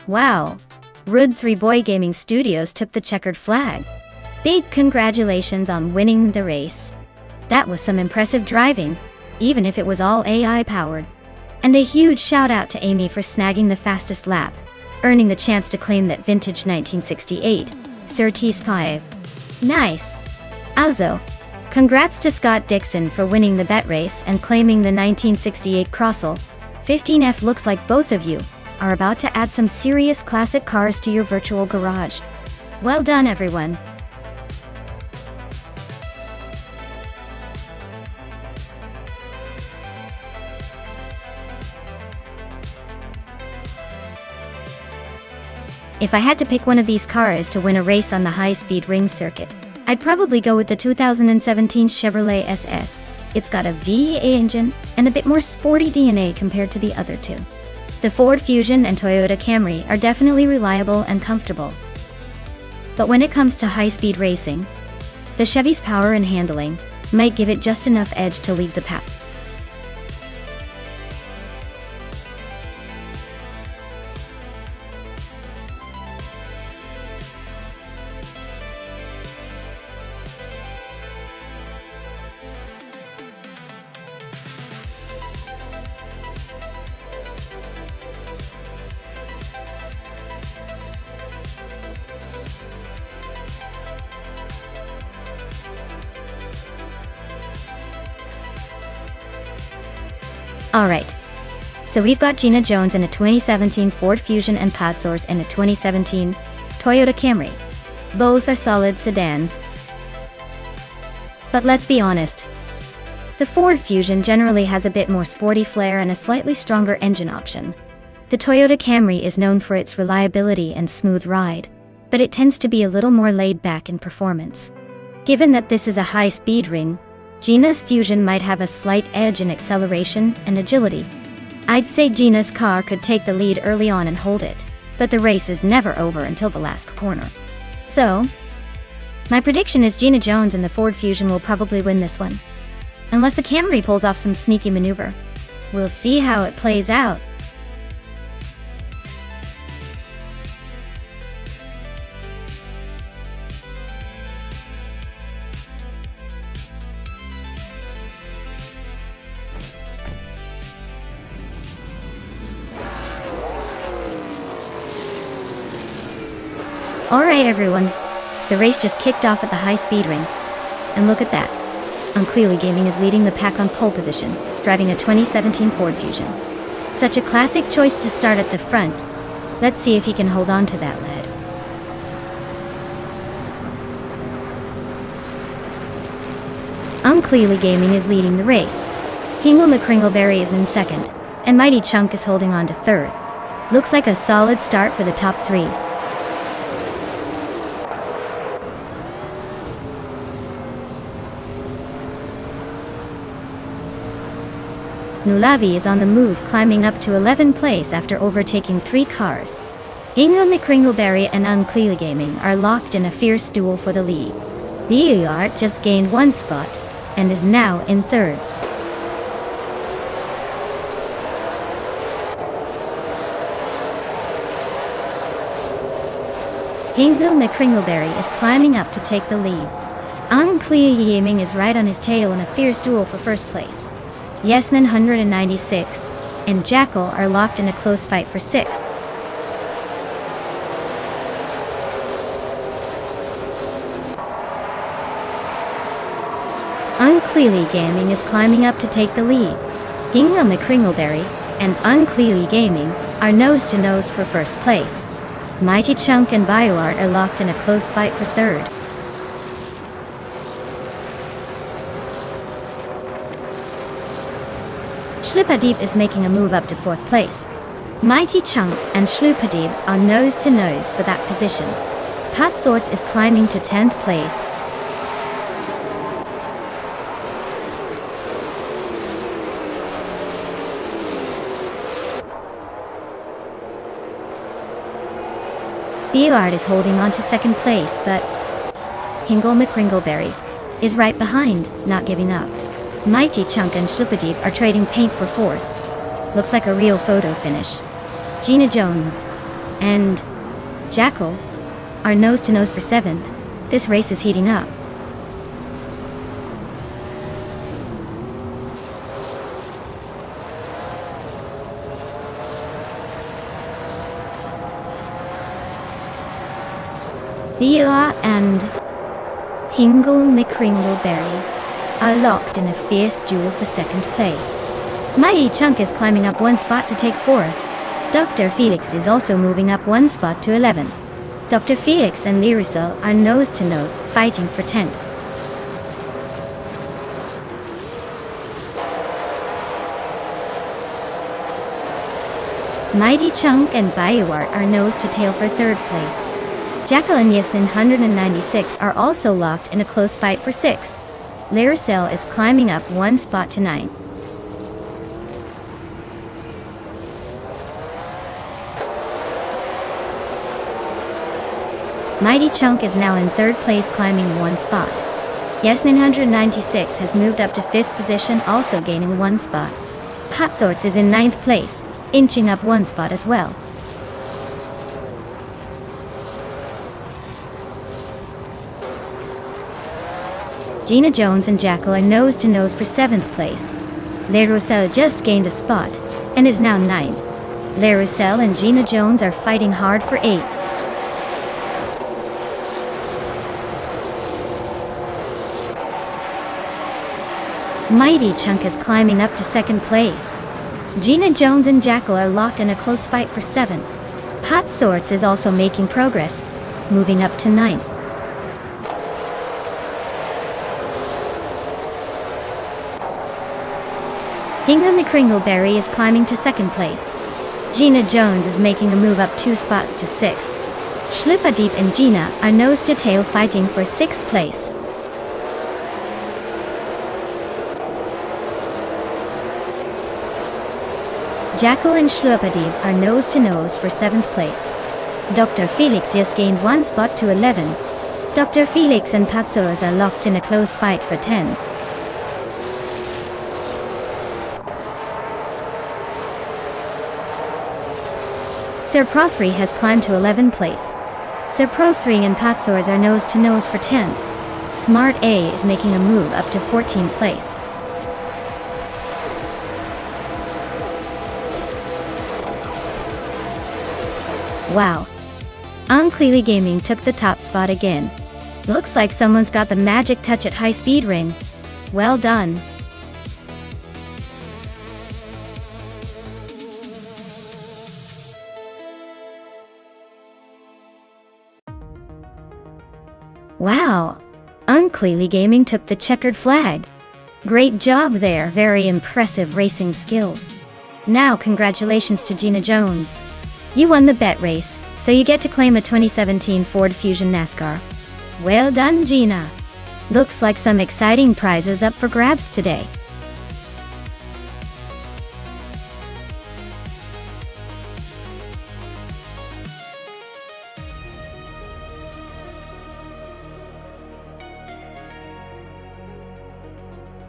Wow! Rud 3 Boy Gaming Studios took the checkered flag. Big congratulations on winning the race. That was some impressive driving, even if it was all AI powered. And a huge shout out to Amy for snagging the fastest lap, earning the chance to claim that vintage 1968 Surtees 5. Nice! Also, congrats to Scott Dixon for winning the bet race and claiming the 1968 Crossel 15F. Looks like both of you are about to add some serious classic cars to your virtual garage. Well done, everyone. If I had to pick one of these cars to win a race on the high-speed ring circuit, I'd probably go with the 2017 Chevrolet SS. It's got a V8 engine and a bit more sporty DNA compared to the other two. The Ford Fusion and Toyota Camry are definitely reliable and comfortable. But when it comes to high-speed racing, the Chevy's power and handling might give it just enough edge to lead the pack. Alright, so we've got Gina Jones in a 2017 Ford Fusion and Pat Source in a 2017 Toyota Camry. Both are solid sedans. But let's be honest, the Ford Fusion generally has a bit more sporty flair and a slightly stronger engine option. The Toyota Camry is known for its reliability and smooth ride, but it tends to be a little more laid back in performance. Given that this is a high-speed ring, Gina's Fusion might have a slight edge in acceleration and agility. I'd say Gina's car could take the lead early on and hold it, but the race is never over until the last corner. So, my prediction is Gina Jones and the Ford Fusion will probably win this one. Unless the Camry pulls off some sneaky maneuver. We'll see how it plays out. Alright everyone, the race just kicked off at the high-speed ring. And look at that. Unclearly Gaming is leading the pack on pole position, driving a 2017 Ford Fusion. Such a classic choice to start at the front. Let's see if he can hold on to that lead. Unclearly Gaming is leading the race. Hingle McCringleberry is in second, and Mighty Chunk is holding on to third. Looks like a solid start for the top three. Nulavi is on the move, climbing up to 11th place after overtaking 3 cars. Hingle McCringleberry and Unclearly Gaming are locked in a fierce duel for the lead. Leart just gained 1 spot and is now in third. Hingle McCringleberry is climbing up to take the lead. Unclearly Gaming is right on his tail in a fierce duel for first place. Yesnan 196 and Jackal are locked in a close fight for 6th. Unclearly Gaming is climbing up to take the lead. Hingle McCringleberry and Unclearly Gaming are nose-to-nose for first place. Mighty Chunk and BioArt are locked in a close fight for 3rd. Shlupadib is making a move up to 4th place. Mighty Chunk and Shlupadib are nose-to-nose for that position. Pat Swords is climbing to 10th place. Beard is holding on to 2nd place, but Hingle McCringleberry is right behind, not giving up. Mighty Chunk and Shlupadib are trading paint for 4th. Looks like a real photo finish. Gina Jones and Jackal are nose-to-nose for 7th. This race is heating up. Thea and Hingle McCringleberry are locked in a fierce duel for 2nd place. Mighty Chunk is climbing up 1 spot to take 4th. Dr. Felix is also moving up 1 spot to 11th. Dr. Felix and Lyricel are nose-to-nose, fighting for 10th. Mighty Chunk and Bioart are nose-to-tail for 3rd place. Jackal and Yasin 196 are also locked in a close fight for 6th. Lyricel is climbing up 1 spot to 9th. Mighty Chunk is now in 3rd place, climbing 1 spot. Yasin 196 has moved up to 5th position, also gaining 1 spot. Hot Sorts is in 9th place, inching up 1 spot as well. Gina Jones and Jackal are nose-to-nose for 7th place. Lyricel just gained a spot, and is now 9th. Lyricel and Gina Jones are fighting hard for 8th. Mighty Chunk is climbing up to 2nd place. Gina Jones and Jackal are locked in a close fight for 7th. Hot Sorts is also making progress, moving up to 9th. Hingle McCringleberry is climbing to 2nd place. Gina Jones is making a move up 2 spots to 6th. Shlupadeep and Gina are nose-to-tail fighting for 6th place. Jackal and Shlupadeep are nose-to-nose for 7th place. Dr. Felix just gained 1 spot to 11. Dr. Felix and Patsors are locked in a close fight for 10. Sir Prothry has climbed to 11th place. Sir Prothry and Patsors are nose-to-nose for 10th. Smart A is making a move up to 14th place. Wow. Unclearly Gaming took the top spot again. Looks like someone's got the magic touch at High Speed Ring. Well done. Wow. Unclearly Gaming took the checkered flag. Great job there, very impressive racing skills. Now congratulations to Gina Jones. You won the bet race, so you get to claim a 2017 Ford Fusion NASCAR. Well done, Gina. Looks like some exciting prizes up for grabs today.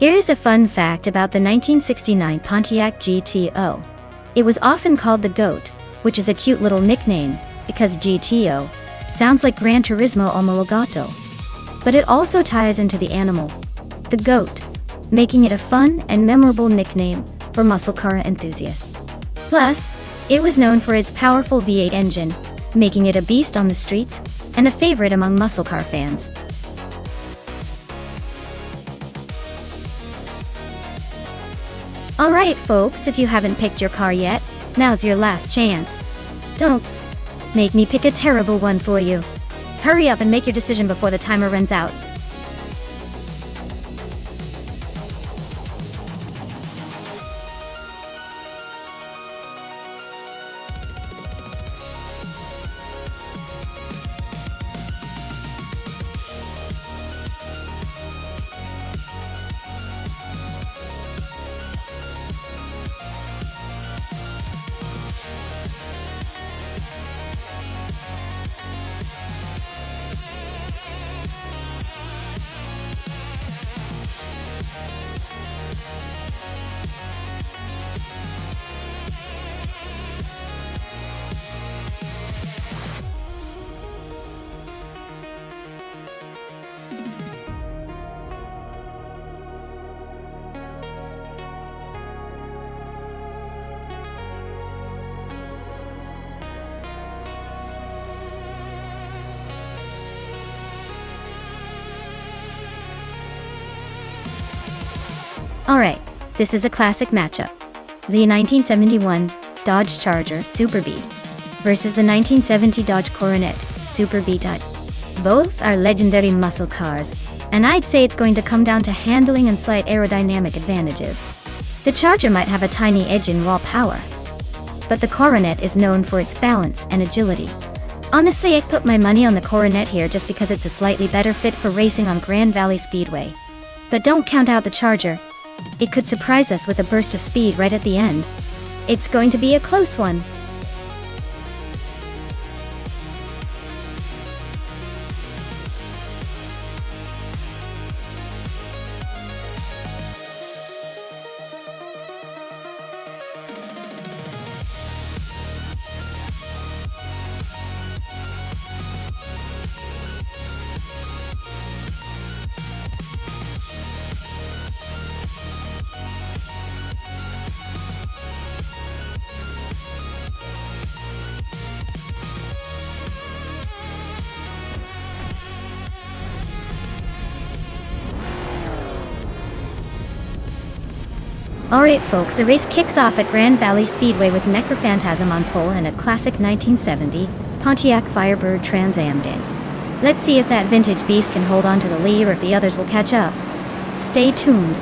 Here's a fun fact about the 1969 Pontiac GTO. It was often called the GOAT, which is a cute little nickname, because GTO sounds like Gran Turismo Omologato. But it also ties into the animal, the goat, making it a fun and memorable nickname for muscle car enthusiasts. Plus, it was known for its powerful V8 engine, making it a beast on the streets, and a favorite among muscle car fans. Alright folks, if you haven't picked your car yet, now's your last chance. Don't make me pick a terrible one for you. Hurry up and make your decision before the timer runs out. Alright, this is a classic matchup. The 1971 Dodge Charger Super B versus the 1970 Dodge Coronet Super B. Both are legendary muscle cars, and I'd say it's going to come down to handling and slight aerodynamic advantages. The Charger might have a tiny edge in raw power, but the Coronet is known for its balance and agility. Honestly, I'd put my money on the Coronet here just because it's a slightly better fit for racing on Grand Valley Speedway. But don't count out the Charger. It could surprise us with a burst of speed right at the end. It's going to be a close one. Alright folks, the race kicks off at Grand Valley Speedway with Necrophantasm on pole and a classic 1970 Pontiac Firebird Trans Am day. Let's see if that vintage beast can hold on to the lead or if the others will catch up. Stay tuned.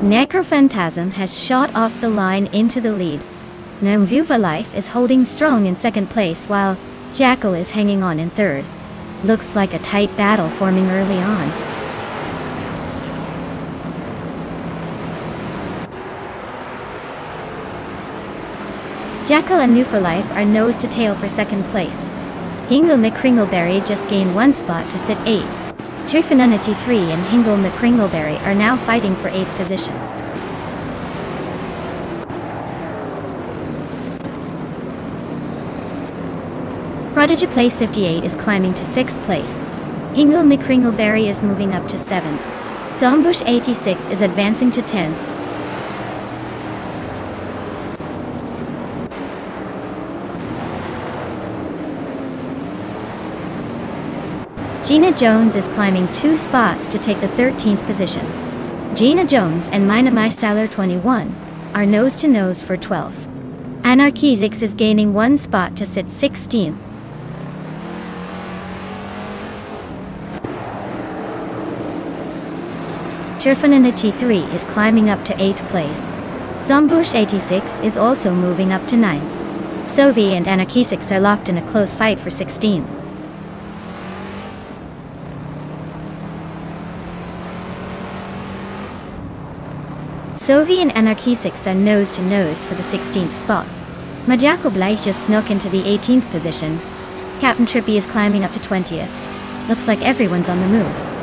Necrophantasm has shot off the line into the lead. Viva Life is holding strong in second place while Jackal is hanging on in third. Looks like a tight battle forming early on. Jackal and New for Life are nose to tail for second place. Hingle McCringleberry just gained one spot to sit 8th. Turfinunity 3 and Hingle McCringleberry are now fighting for 8th position. Prodigy Place 58 is climbing to 6th place. Hingle McCringleberry is moving up to 7th. Zombush 86 is advancing to 10th. Gina Jones is climbing 2 spots to take the 13th position. Gina Jones and Mina Mystyler 21 are nose to nose for 12th. Anarchizix is gaining 1 spot to sit 16th. Turfinunity 3 is climbing up to 8th place. Zombush 86 is also moving up to 9th. Sovi and Anarchizix are locked in a close fight for 16th. Sovi and Anarchizix are nose to nose for the 16th spot. Majako Blythe just snuck into the 18th position. Captain Trippy is climbing up to 20th. Looks like everyone's on the move.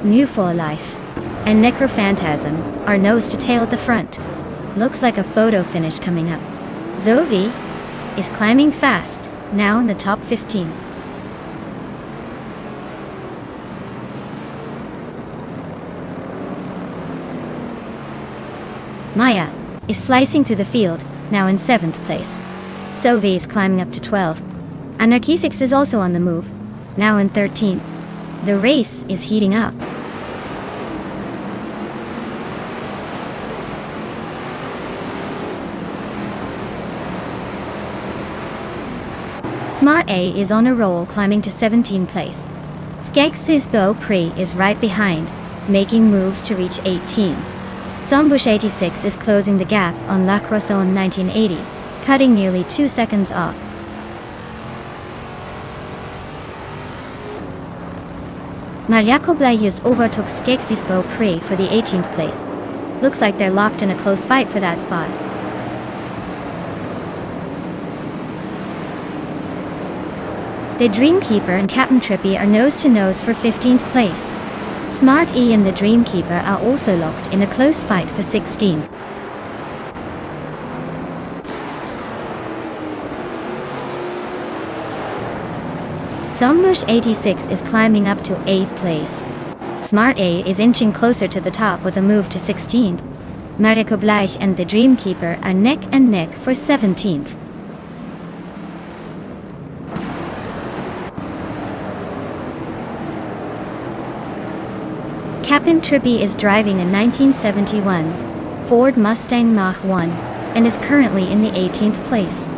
New for Life and Necrophantasm are nose to tail at the front. Looks like a photo finish coming up. Zovi is climbing fast, now in the top 15. Maya is slicing through the field, now in 7th place. Sovi is climbing up to 12th. Anarchizix is also on the move, now in 13th. The race is heating up. Smart A is on a roll, climbing to 17th place. Skeksis Go Pre is right behind, making moves to reach 18. Zombush 86 is closing the gap on La Croissant 1980, cutting nearly 2 seconds off. Mariako Blayus overtook Skeksis Go Pre for the 18th place. Looks like they're locked in a close fight for that spot. The Dreamkeeper and Captain Trippy are nose to nose for 15th place. Smart E and the Dreamkeeper are also locked in a close fight for 16th. Zombush 86 is climbing up to 8th place. Smart A is inching closer to the top with a move to 16th. Mariko Bleich and the Dreamkeeper are neck and neck for 17th. Captain Trippy is driving a 1971 Ford Mustang Mach 1 and is currently in the 18th place.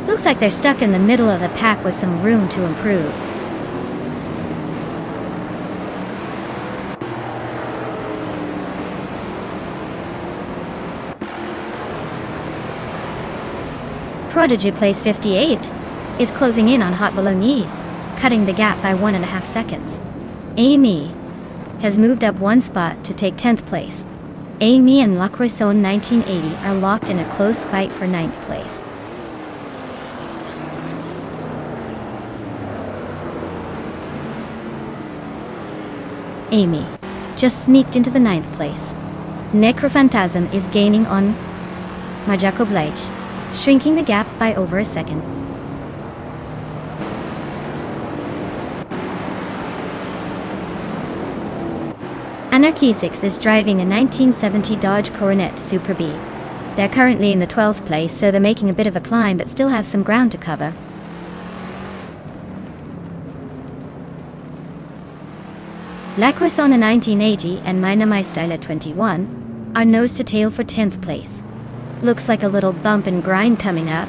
Looks like they're stuck in the middle of the pack with some room to improve. Prodigy place 58 is closing in on Hot Bolognese, cutting the gap by 1.5 seconds. Amy has moved up 1 spot to take 10th place. Amy and La Croissant 1980 are locked in a close fight for 9th place. Amy just sneaked into the 9th place. Necrophantasm is gaining on Mariko Bleich, shrinking the gap by over a second. Anarchy 6 is driving a 1970 Dodge Coronet Super B. They're currently in the 12th place, so they're making a bit of a climb but still have some ground to cover. La Croissant 1980 and Meine Meisteile 21 are nose to tail for 10th place. Looks like a little bump and grind coming up.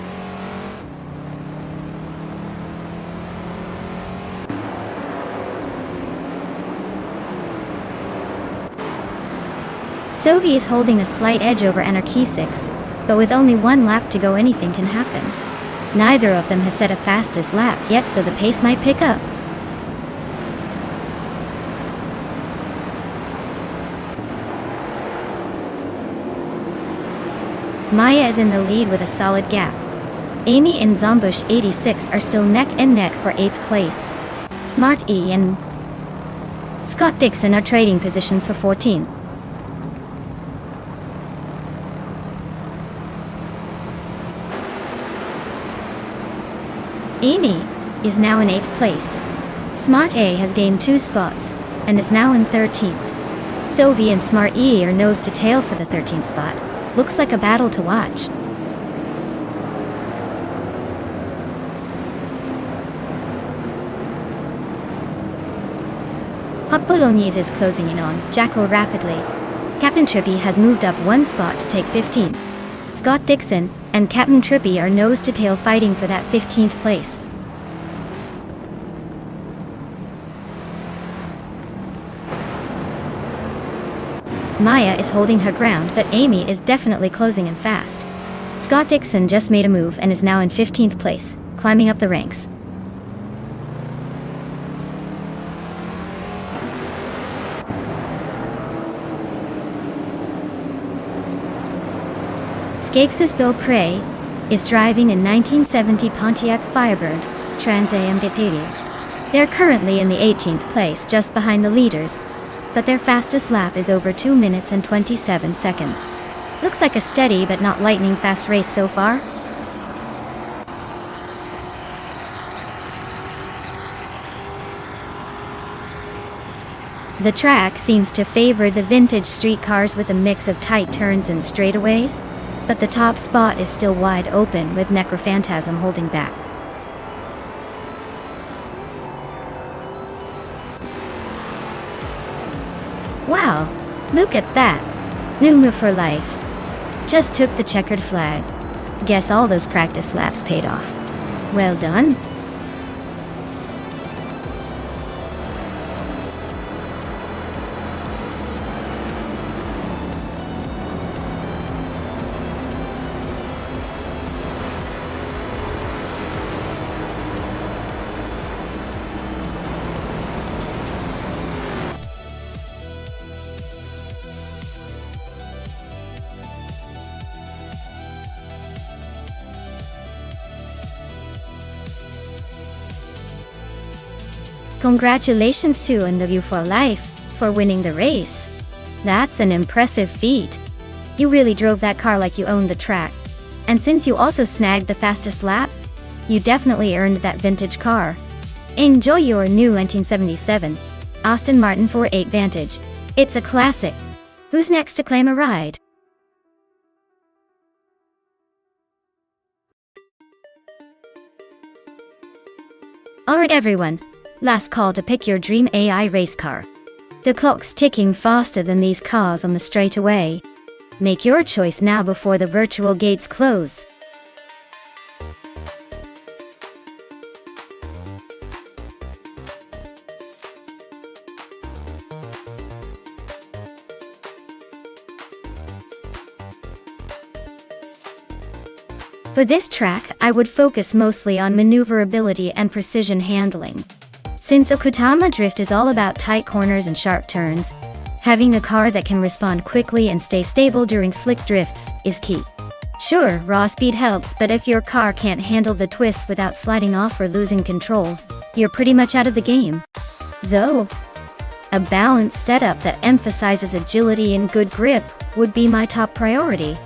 Sophie is holding a slight edge over Anarchy 6, but with only 1 lap to go, anything can happen. Neither of them has set a fastest lap yet, so the pace might pick up. Maya is in the lead with a solid gap. Amy and Zombush 86 are still neck and neck for 8th place. Smart E and Scott Dixon are trading positions for 14th. Amy is now in 8th place. Smart A has gained 2 spots and is now in 13th. Sophie and Smart E are nose to tail for the 13th spot. Looks like a battle to watch. Hot Bolognese is closing in on Jackal rapidly. Captain Trippy has moved up 1 spot to take 15th. Scott Dixon and Captain Trippy are nose to tail fighting for that 15th place. Maya is holding her ground, but Amy is definitely closing in fast. Scott Dixon just made a move and is now in 15th place, climbing up the ranks. Skakes Beaupré is driving a 1970 Pontiac Firebird Trans Am d'Epedia. They're currently in the 18th place, just behind the leaders, but their fastest lap is over 2 minutes and 27 seconds. Looks like a steady but not lightning fast race so far. The track seems to favor the vintage street cars with a mix of tight turns and straightaways, but the top spot is still wide open with Necrophantasm holding back. Wow, look at that. New move for life. Just took the checkered flag. Guess all those practice laps paid off. Well done. Congratulations to NW for Life for winning the race. That's an impressive feat. You really drove that car like you owned the track. And since you also snagged the fastest lap, you definitely earned that vintage car. Enjoy your new 1977 Aston Martin 4.8 Vantage. It's a classic. Who's next to claim a ride? Alright everyone, last call to pick your dream AI race car. The clock's ticking faster than these cars on the straightaway. Make your choice now before the virtual gates close. For this track, I would focus mostly on maneuverability and precision handling. Since Okutama Drift is all about tight corners and sharp turns, having a car that can respond quickly and stay stable during slick drifts is key. Sure, raw speed helps, but if your car can't handle the twists without sliding off or losing control, you're pretty much out of the game. So, a balanced setup that emphasizes agility and good grip would be my top priority.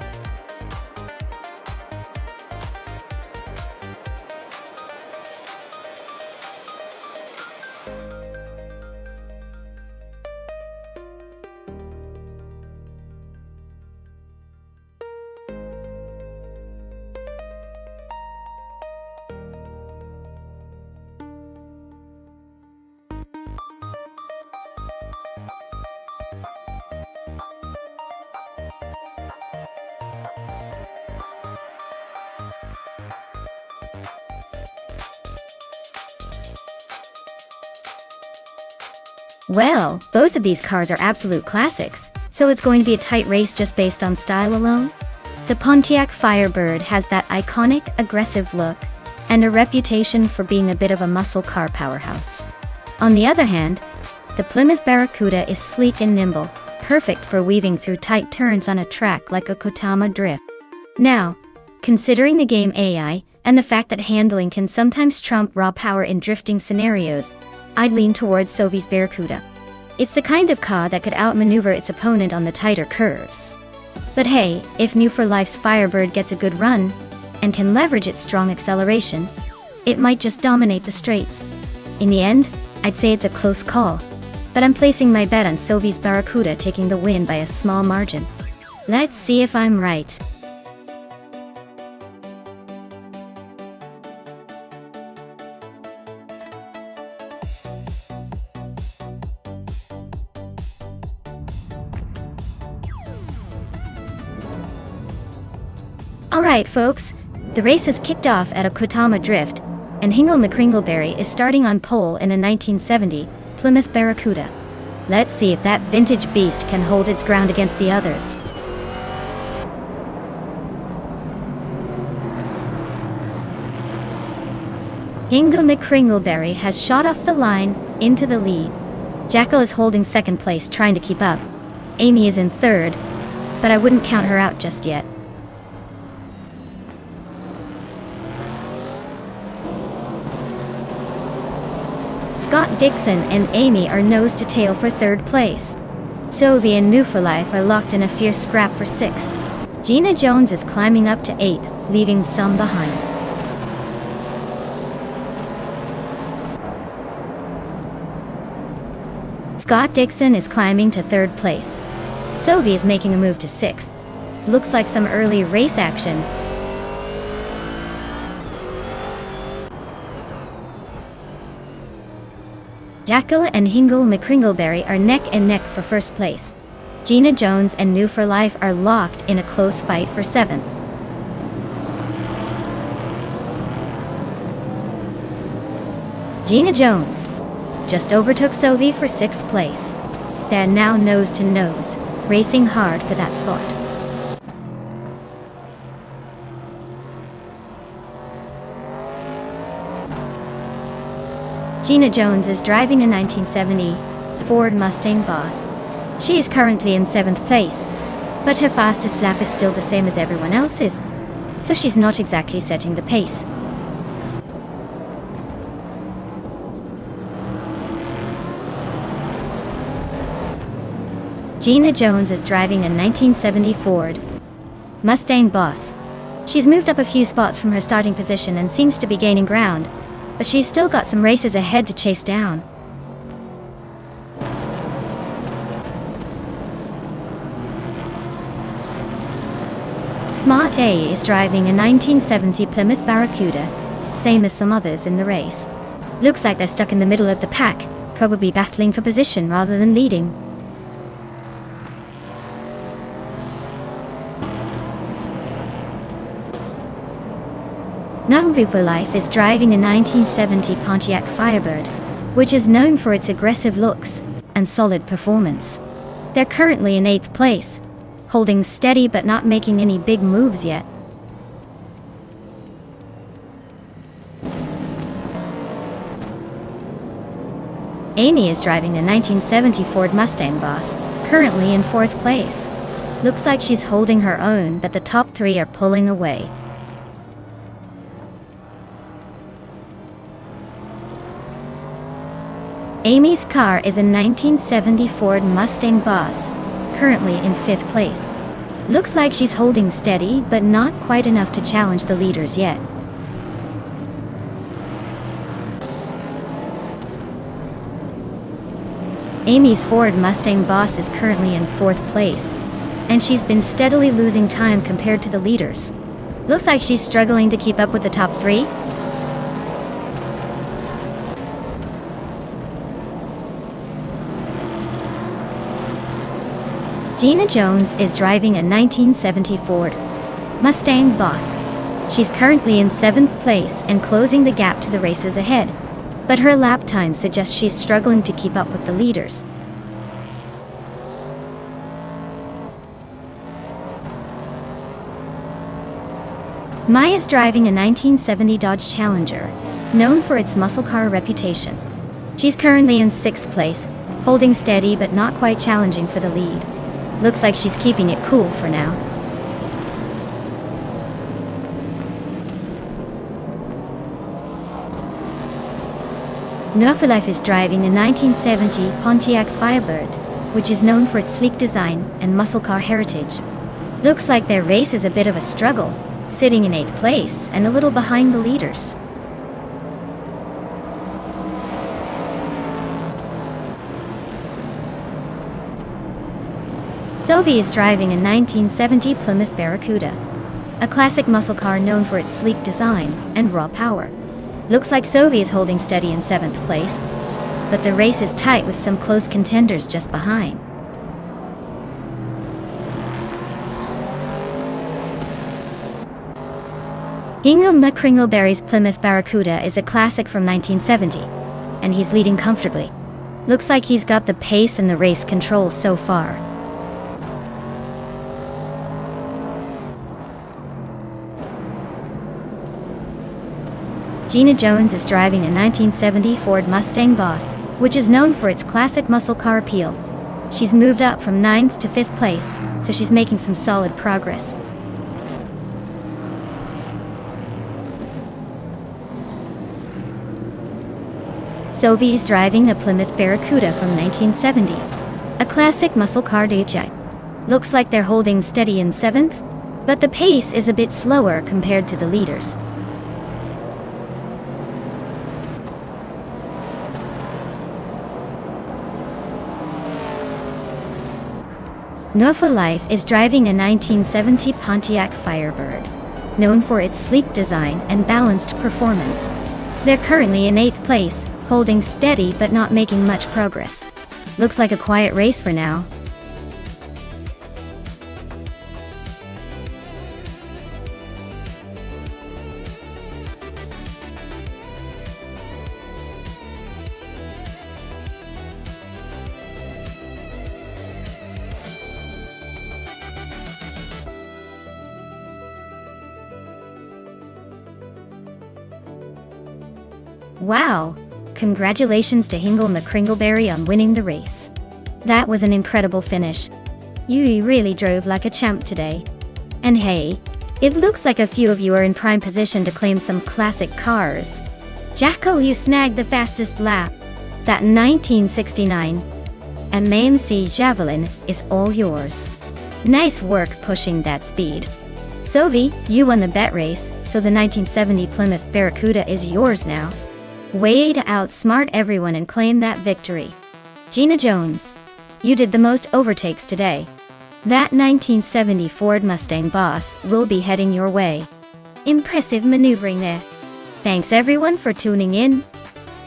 Well, both of these cars are absolute classics, so it's going to be a tight race just based on style alone. The Pontiac Firebird has that iconic, aggressive look, and a reputation for being a bit of a muscle car powerhouse. On the other hand, the Plymouth Barracuda is sleek and nimble, perfect for weaving through tight turns on a track like Okutama Drift. Now, considering the game AI, and the fact that handling can sometimes trump raw power in drifting scenarios, I'd lean towards Sovi's Barracuda. It's the kind of car that could outmaneuver its opponent on the tighter curves. But hey, if New for Life's Firebird gets a good run, and can leverage its strong acceleration, it might just dominate the straights. In the end, I'd say it's a close call, but I'm placing my bet on Sovi's Barracuda taking the win by a small margin. Let's see if I'm right. Alright folks, the race has kicked off at Okutama Drift, and Hingle McCringleberry is starting on pole in a 1970 Plymouth Barracuda. Let's see if that vintage beast can hold its ground against the others. Hingle McCringleberry has shot off the line, into the lead. Jackal is holding second place trying to keep up. Amy is in third, but I wouldn't count her out just yet. Scott Dixon and Amy are nose to tail for third place. Sovi and New for Life are locked in a fierce scrap for sixth. Gina Jones is climbing up to eighth, leaving some behind. Scott Dixon is climbing to third place. Sovi is making a move to sixth. Looks like some early race action. Jackal and Hingle McCringleberry are neck and neck for first place. Gina Jones and New for Life are locked in a close fight for seventh. Gina Jones just overtook Sovi for sixth place. They're now nose to nose, racing hard for that spot. Gina Jones is driving a 1970 Ford Mustang Boss. She is currently in 7th place, but her fastest lap is still the same as everyone else's, so she's not exactly setting the pace. Gina Jones is driving a 1970 Ford Mustang Boss. She's moved up a few spots from her starting position and seems to be gaining ground, but she's still got some races ahead to chase down. Smart A is driving a 1970 Plymouth Barracuda, same as some others in the race. Looks like they're stuck in the middle of the pack, probably battling for position rather than leading. Nonstop for Life is driving a 1970 Pontiac Firebird, which is known for its aggressive looks and solid performance. They're currently in 8th place, holding steady but not making any big moves yet. Amy is driving a 1970 Ford Mustang Boss, currently in 4th place. Looks like she's holding her own, but the top 3 are pulling away. Amy's car is a 1970 Ford Mustang Boss, currently in 5th place. Looks like she's holding steady, but not quite enough to challenge the leaders yet. Amy's Ford Mustang Boss is currently in 4th place, and she's been steadily losing time compared to the leaders. Looks like she's struggling to keep up with the top 3. Gina Jones is driving a 1970 Ford Mustang Boss. She's currently in 7th place and closing the gap to the races ahead, but her lap time suggests she's struggling to keep up with the leaders. Maya's driving a 1970 Dodge Challenger, known for its muscle car reputation. She's currently in 6th place, holding steady but not quite challenging for the lead. Looks like she's keeping it cool for now. Nonstop for Life is driving a 1970 Pontiac Firebird, which is known for its sleek design and muscle car heritage. Looks like their race is a bit of a struggle, sitting in 8th place and a little behind the leaders. Sophie is driving a 1970 Plymouth Barracuda, a classic muscle car known for its sleek design and raw power. Looks like Sophie is holding steady in 7th place, but the race is tight with some close contenders just behind. Hingham McCringleberry's Plymouth Barracuda is a classic from 1970, and he's leading comfortably. Looks like he's got the pace and the race control so far. Gina Jones is driving a 1970 Ford Mustang Boss, which is known for its classic muscle car appeal. She's moved up from 9th to 5th place, so she's making some solid progress. Sophie is driving a Plymouth Barracuda from 1970, a classic muscle car DJ. Looks like they're holding steady in 7th, but the pace is a bit slower compared to the leaders. Nonstop for Life is driving a 1970 Pontiac Firebird, known for its sleek design and balanced performance. They're currently in 8th place, holding steady but not making much progress. Looks like a quiet race for now. Wow! Congratulations to Hingham McCringleberry on winning the race. That was an incredible finish. You really drove like a champ today. And hey, it looks like a few of you are in prime position to claim some classic cars. Jacko, you snagged the fastest lap. That 1969 MAMC Javelin is all yours. Nice work pushing that speed. Sophie, you won the bet race, so the 1970 Plymouth Barracuda is yours now. Way to outsmart everyone and claim that victory. Gina Jones, you did the most overtakes today. That 1970 Ford Mustang Boss will be heading your way. Impressive maneuvering there. Thanks everyone for tuning in.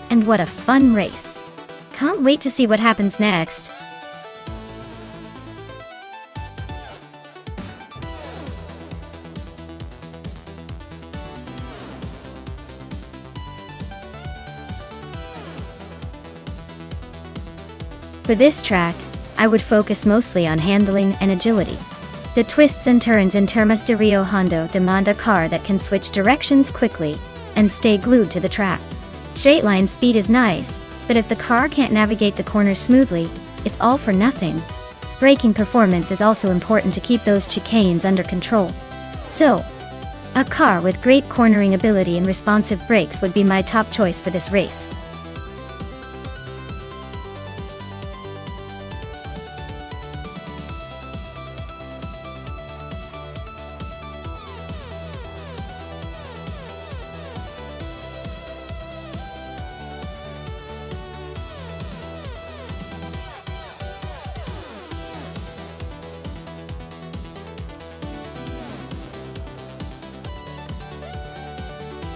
And what a fun race. Can't wait to see what happens next. For this track, I would focus mostly on handling and agility. The twists and turns in Termas de Rio Hondo demand a car that can switch directions quickly and stay glued to the track. Straight line speed is nice, but if the car can't navigate the corners smoothly, it's all for nothing. Braking performance is also important to keep those chicanes under control. So, a car with great cornering ability and responsive brakes would be my top choice for this race.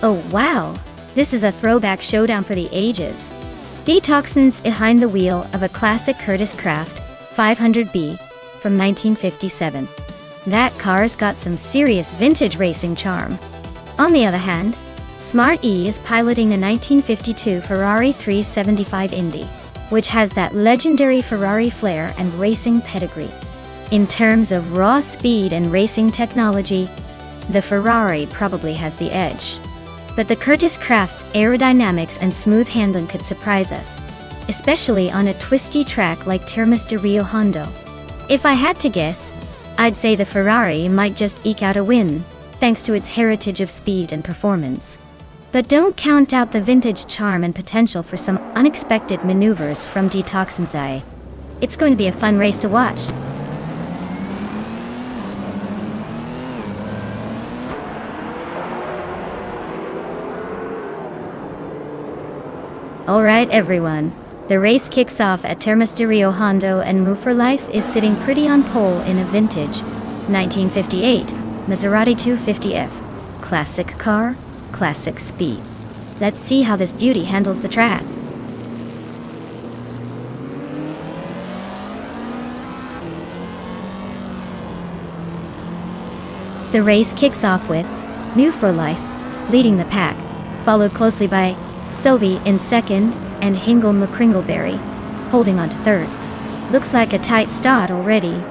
Oh wow, this is a throwback showdown for the ages. Detoxins behind the wheel of a classic Curtis Craft 500B from 1957. That car's got some serious vintage racing charm. On the other hand, Smart E is piloting a 1952 Ferrari 375 Indy, which has that legendary Ferrari flair and racing pedigree. In terms of raw speed and racing technology, the Ferrari probably has the edge. But the Curtis Craft's aerodynamics and smooth handling could surprise us, especially on a twisty track like Termas de Rio Hondo. If I had to guess, I'd say the Ferrari might just eke out a win, thanks to its heritage of speed and performance. But don't count out the vintage charm and potential for some unexpected maneuvers from Detoxin's eye. It's going to be a fun race to watch. Alright everyone, the race kicks off at Termas de Rio Hondo, and Move for Life is sitting pretty on pole in a vintage 1958 Maserati 250F. Classic car, classic speed. Let's see how this beauty handles the track. The race kicks off with Move for Life leading the pack, followed closely by Sylvie in second, and Hingle McCringleberry holding on to third. Looks like a tight start already.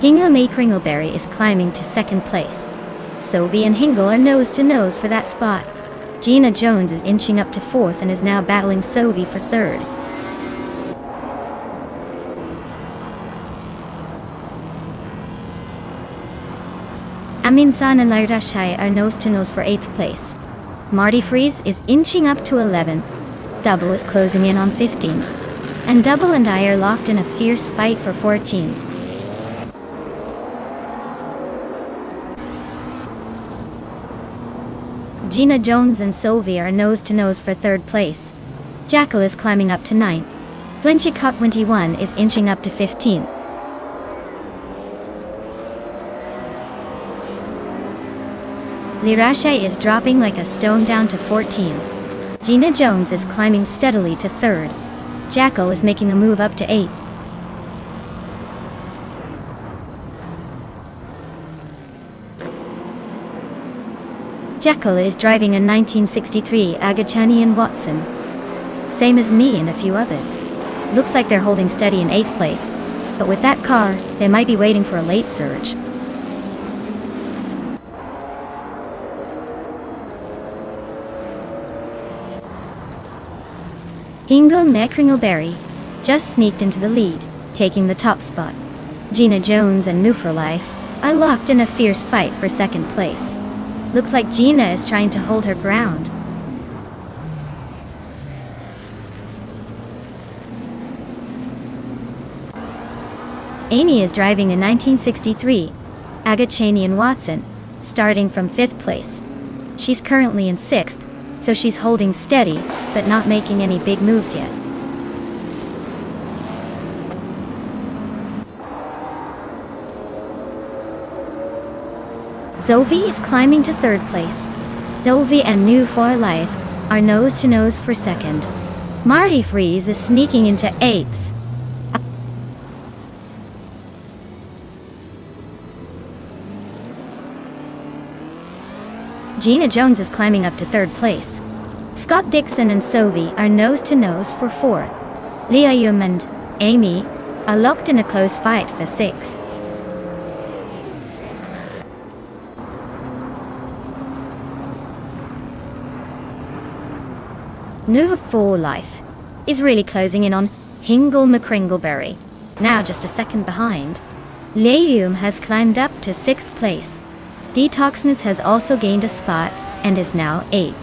Hingle McCringleberry is climbing to second place. Sylvie and Hingle are nose to nose for that spot. Gina Jones is inching up to fourth and is now battling Sylvie for third. Aminsan and Lairashai are nose to nose for 8th place. Marty Freeze is inching up to 11. Double is closing in on 15. And Double and I are locked in a fierce fight for 14. Gina Jones and Sylvie are nose to nose for 3rd place. Jackal is climbing up to 9th. Blanchicott 21 is inching up to 15th. Lirashe is dropping like a stone down to 14. Gina Jones is climbing steadily to 3rd. Jackal is making a move up to 8. Jackal is driving a 1963 Agachani and Watson. Same as me and a few others. Looks like they're holding steady in 8th place, but with that car, they might be waiting for a late surge. Hingle McCringleberry just sneaked into the lead, taking the top spot. Gina Jones and New for Life are locked in a fierce fight for 2nd place. Looks like Gina is trying to hold her ground. Amy is driving a 1963 Agachani and Watson, starting from 5th place. She's currently in 6th, so she's holding steady, but not making any big moves yet. Zoe is climbing to third place. Zoe and New for Life are nose to nose for second. Marty Freeze is sneaking into 8th. Gina Jones is climbing up to 3rd place. Scott Dixon and Sophie are nose to nose for 4th. Leah Yum and Amy are locked in a close fight for 6th. New for Life is really closing in on Hingle McCringleberry, now just a second behind. Leum has climbed up to 6th place. Detoxness has also gained a spot and is now 8th.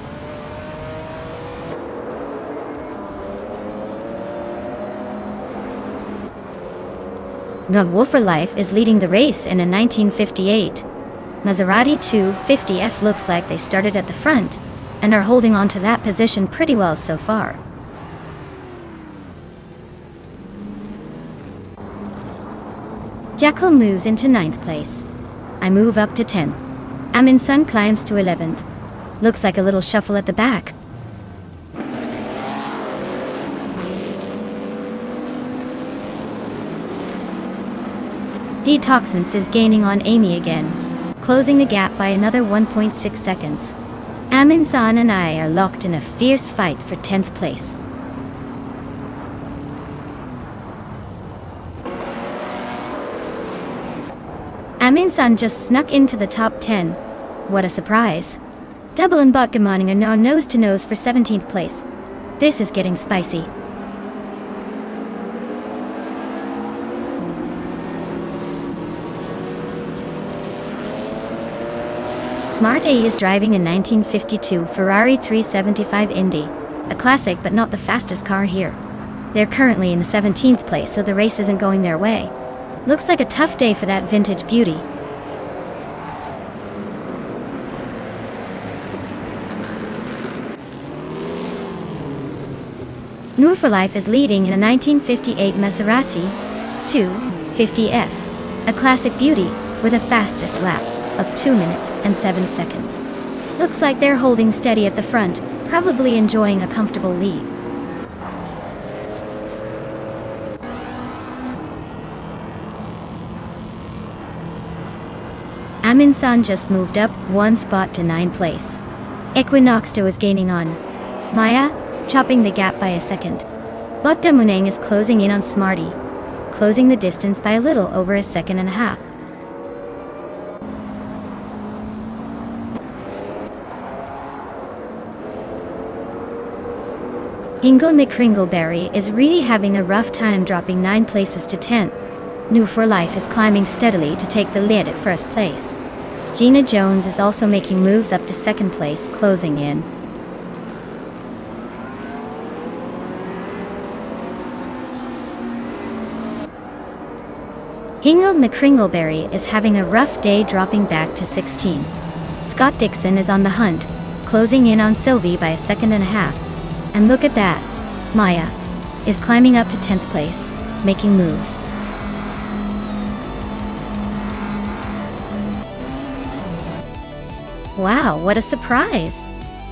The Wolf for Life is leading the race in a 1958. Maserati 250F looks like they started at the front and are holding on to that position pretty well so far. Jekyll moves into 9th place. I move up to 10th. Amin Sun climbs to 11th. Looks like a little shuffle at the back. Detoxness is gaining on Amy again, closing the gap by another 1.6 seconds. Amin San and I are locked in a fierce fight for 10th place. Amin San just snuck into the top 10. What a surprise. Double and Botgamaning are now nose to nose for 17th place. This is getting spicy. Smart A is driving a 1952 Ferrari 375 Indy, a classic but not the fastest car here. They're currently in the 17th place, so the race isn't going their way. Looks like a tough day for that vintage beauty. Noor for Life is leading in a 1958 Maserati 250F, a classic beauty with a fastest lap of 2 minutes and 7 seconds. Looks like they're holding steady at the front, probably enjoying a comfortable lead. Amin San just moved up 1 spot to 9th place. Equinoxto is gaining on Maya, chopping the gap by a second. Lotte Munang is closing in on Smarty, closing the distance by a little over a second and a half. Hingle McCringleberry is really having a rough time, dropping 9 places to 10th. New for Life is climbing steadily to take the lead at 1st place. Gina Jones is also making moves up to 2nd place, closing in. Hingle McCringleberry is having a rough day, dropping back to 16. Scott Dixon is on the hunt, closing in on Sylvie by a second and a half. And look at that, Maya is climbing up to 10th place, making moves. Wow, what a surprise!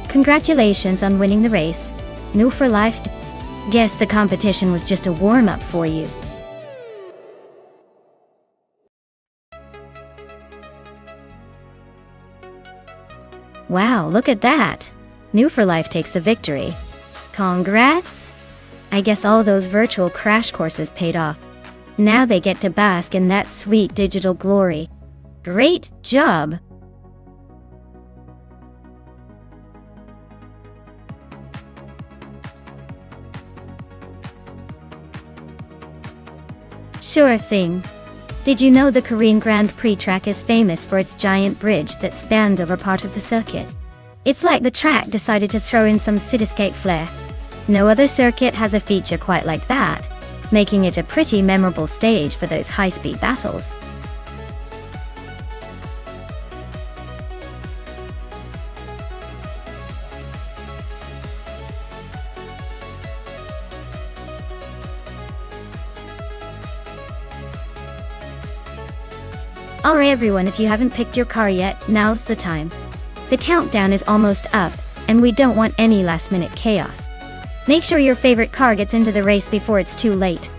Congratulations on winning the race. New for Life. Guess the competition was just a warm-up for you. Wow, look at that! New for Life takes the victory. Congrats! I guess all those virtual crash courses paid off. Now they get to bask in that sweet digital glory. Great job! Sure thing. Did you know the Korean Grand Prix track is famous for its giant bridge that spans over part of the circuit? It's like the track decided to throw in some cityscape flair. No other circuit has a feature quite like that, making it a pretty memorable stage for those high-speed battles. Alright everyone, if you haven't picked your car yet, now's the time. The countdown is almost up, and we don't want any last minute chaos. Make sure your favorite car gets into the race before it's too late.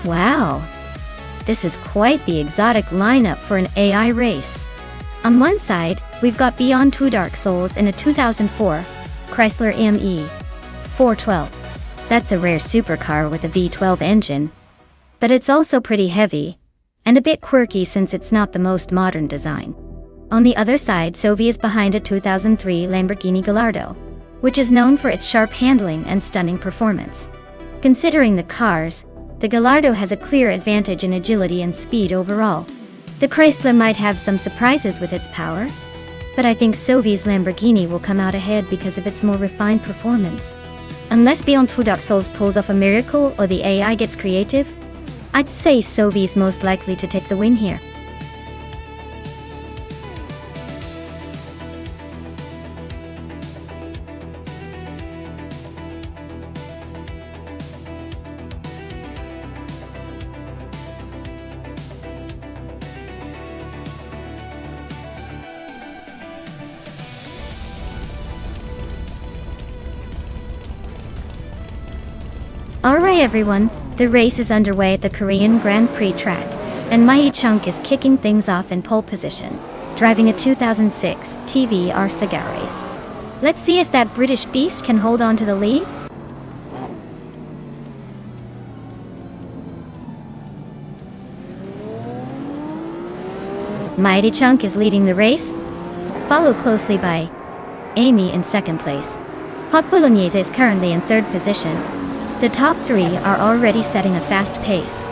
Wow! This is quite the exotic lineup for an AI race. On one side, we've got Beyond Two Dark Souls in a 2004 Chrysler AME 412. That's a rare supercar with a V12 engine. But it's also pretty heavy, and a bit quirky since it's not the most modern design. On the other side, Sovi is behind a 2003 Lamborghini Gallardo, which is known for its sharp handling and stunning performance. Considering the cars, the Gallardo has a clear advantage in agility and speed overall. The Chrysler might have some surprises with its power, but I think Sovi's Lamborghini will come out ahead because of its more refined performance. Unless Beyond Two Dark Souls pulls off a miracle or the AI gets creative, I'd say Sovi's most likely to take the win here. Alright everyone, the race is underway at the Korean Grand Prix track, and Mighty Chunk is kicking things off in pole position, driving a 2006 TVR Saga race. Let's see if that British beast can hold on to the lead. Mighty Chunk is leading the race, followed closely by Amy in second place. Hot Bolognese is currently in third position. The top three are already setting a fast pace.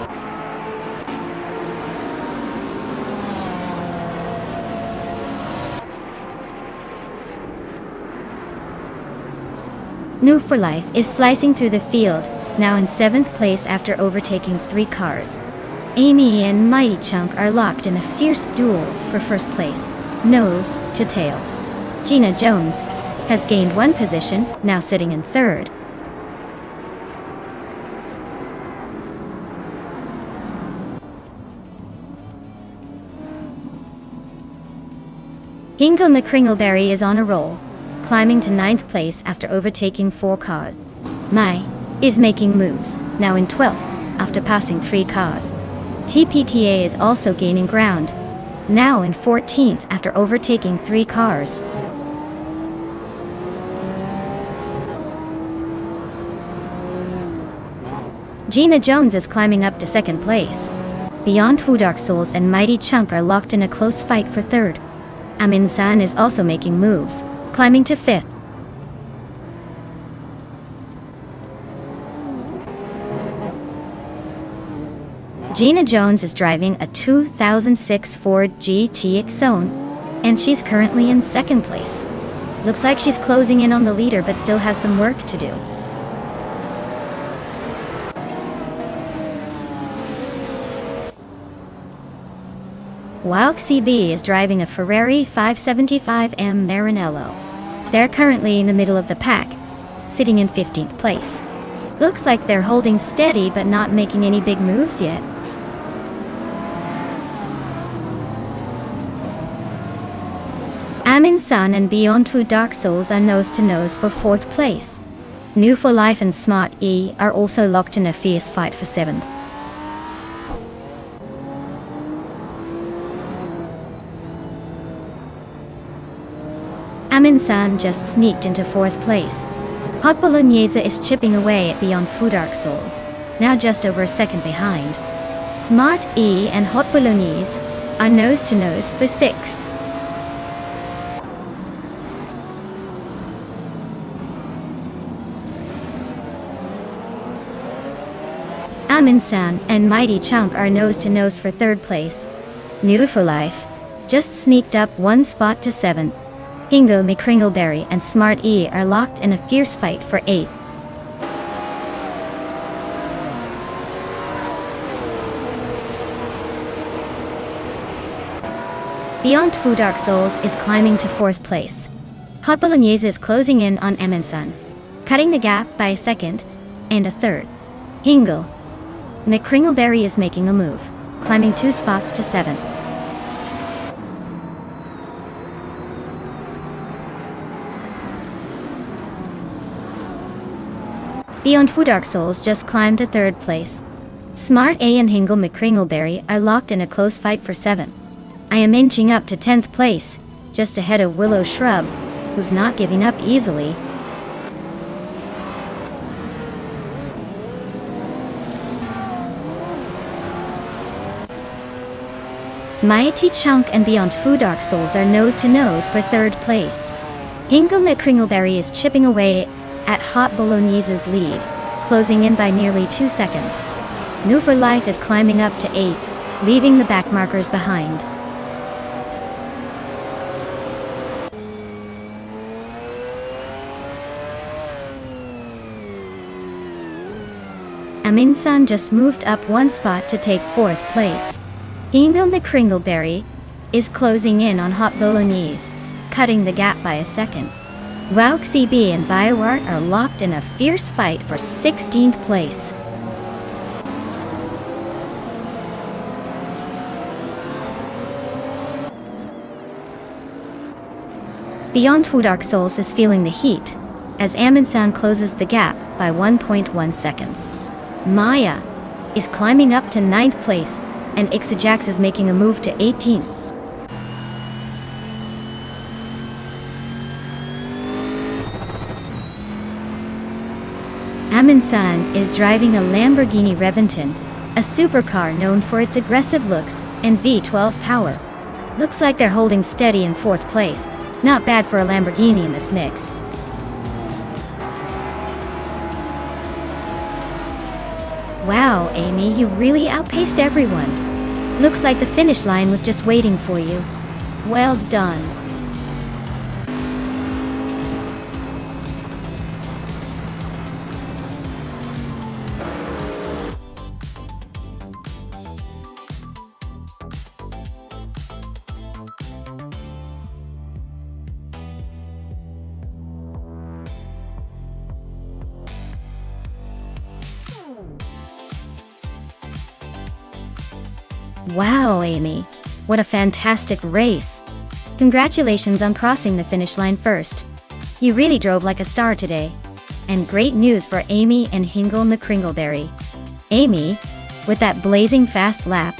New for Life is slicing through the field, now in 7th place after overtaking 3 cars. Amy and Mighty Chunk are locked in a fierce duel for first place, nose to tail. Gina Jones has gained 1 position, now sitting in 3rd. Hingle McCringleberry is on a roll, climbing to 9th place after overtaking 4 cars. Mai is making moves, now in 12th, after passing 3 cars. TPKA is also gaining ground, now in 14th after overtaking 3 cars. Gina Jones is climbing up to 2nd place. Beyond Two Dark Souls and Mighty Chunk are locked in a close fight for 3rd. Amin San is also making moves, climbing to 5th. Gina Jones is driving a 2006 Ford GT Exone, and she's currently in 2nd place. Looks like she's closing in on the leader but still has some work to do. Wilk CB is driving a Ferrari 575M Maranello. They're currently in the middle of the pack, sitting in 15th place. Looks like they're holding steady but not making any big moves yet. Amin-san and Beyond Two Dark Souls are nose to nose for 4th place. New for Life and Smart E are also locked in a fierce fight for 7th. Amin-san just sneaked into 4th place. Hot Bolognese is chipping away at Beyond Two Dark Souls, now just over a second behind. Smart E and Hot Bolognese are nose to nose for 6th. Amin-san and Mighty Chunk are nose to nose for 3rd place. New for Life just sneaked up 1 spot to 7th. Hingo McCringleberry and Smart E are locked in a fierce fight for 8th. Beyond Two Dark Souls is climbing to 4th place. Hot Bolognese is closing in on Amin-san, cutting the gap by a 2nd and a 3rd. Hingo McCringleberry is making a move, climbing 2 spots to 7th. Beyond Two Dark Souls just climbed to 3rd place. Smart A and Hingle McCringleberry are locked in a close fight for 7th. I am inching up to 10th place, just ahead of Willow Shrub, who's not giving up easily. Mighty Chunk and Beyond Two Dark Souls are nose to nose for 3rd place. Hingle McCringleberry is chipping away at Hot Bolognese's lead, closing in by nearly 2 seconds. New for Life is climbing up to 8th, leaving the backmarkers behind. Amin-san just moved up 1 spot to take 4th place. Hingle McCringleberry is closing in on Hot Bolognese, cutting the gap by a 2nd. Wauxi B and BioArt are locked in a fierce fight for 16th place. Beyond Two Dark Souls is feeling the heat, as Amin-san closes the gap by 1.1 seconds. Maya is climbing up to 9th place, and Ixajax is making a move to 18th. Amin-san is driving a Lamborghini Reventon, a supercar known for its aggressive looks and V12 power. Looks like they're holding steady in 4th place. Not bad for a Lamborghini in this mix. Wow, Amy, you really outpaced everyone. Looks like the finish line was just waiting for you. Well done. Wow, Amy. What a fantastic race. Congratulations on crossing the finish line first. You really drove like a star today. And great news for Amy and Hingle McCringleberry. Amy, with that blazing fast lap,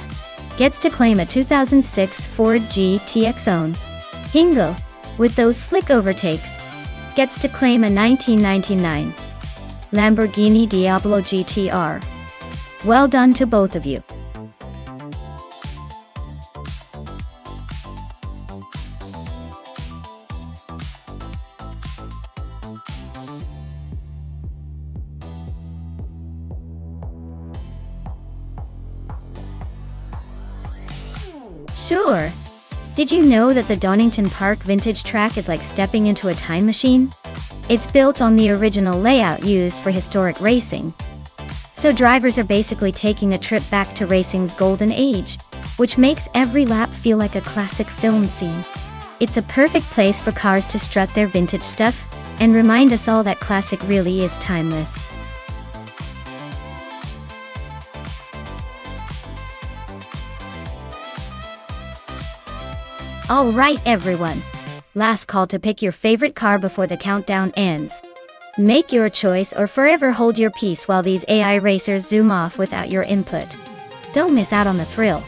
gets to claim a 2006 Ford GTX own. Hingle, with those slick overtakes, gets to claim a 1999 Lamborghini Diablo GTR. Well done to both of you. Sure. Did you know that the Donington Park Vintage Track is like stepping into a time machine? It's built on the original layout used for historic racing. So drivers are basically taking a trip back to racing's golden age, which makes every lap feel like a classic film scene. It's a perfect place for cars to strut their vintage stuff and remind us all that classic really is timeless. Alright everyone. Last call to pick your favorite car before the countdown ends. Make your choice or forever hold your peace while these AI racers zoom off without your input. Don't miss out on the thrill.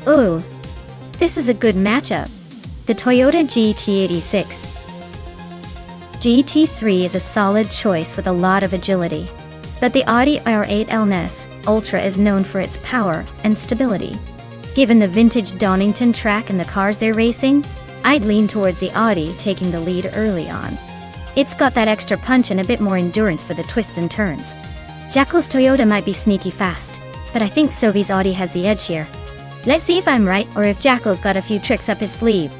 Ooh, this is a good matchup. The Toyota GT86. GT3 is a solid choice with a lot of agility, but the Audi R8 LNS Ultra is known for its power and stability. Given the vintage Donington track and the cars they're racing, I'd lean towards the Audi taking the lead early on. It's got that extra punch and a bit more endurance for the twists and turns. Jackal's Toyota might be sneaky fast, but I think Sovi's Audi has the edge here. Let's see if I'm right or if Jackal's got a few tricks up his sleeve.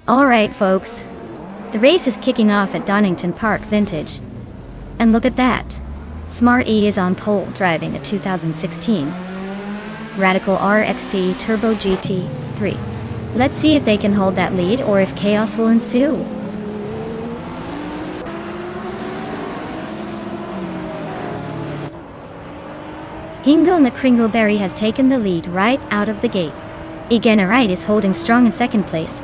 Alright folks, the race is kicking off at Donington Park Vintage. And look at that, Smart E is on pole driving a 2016 Radical RXC Turbo GT3. Let's see if they can hold that lead or if chaos will ensue. Hingle McCringleberry has taken the lead right out of the gate. Egenarite is holding strong in second place,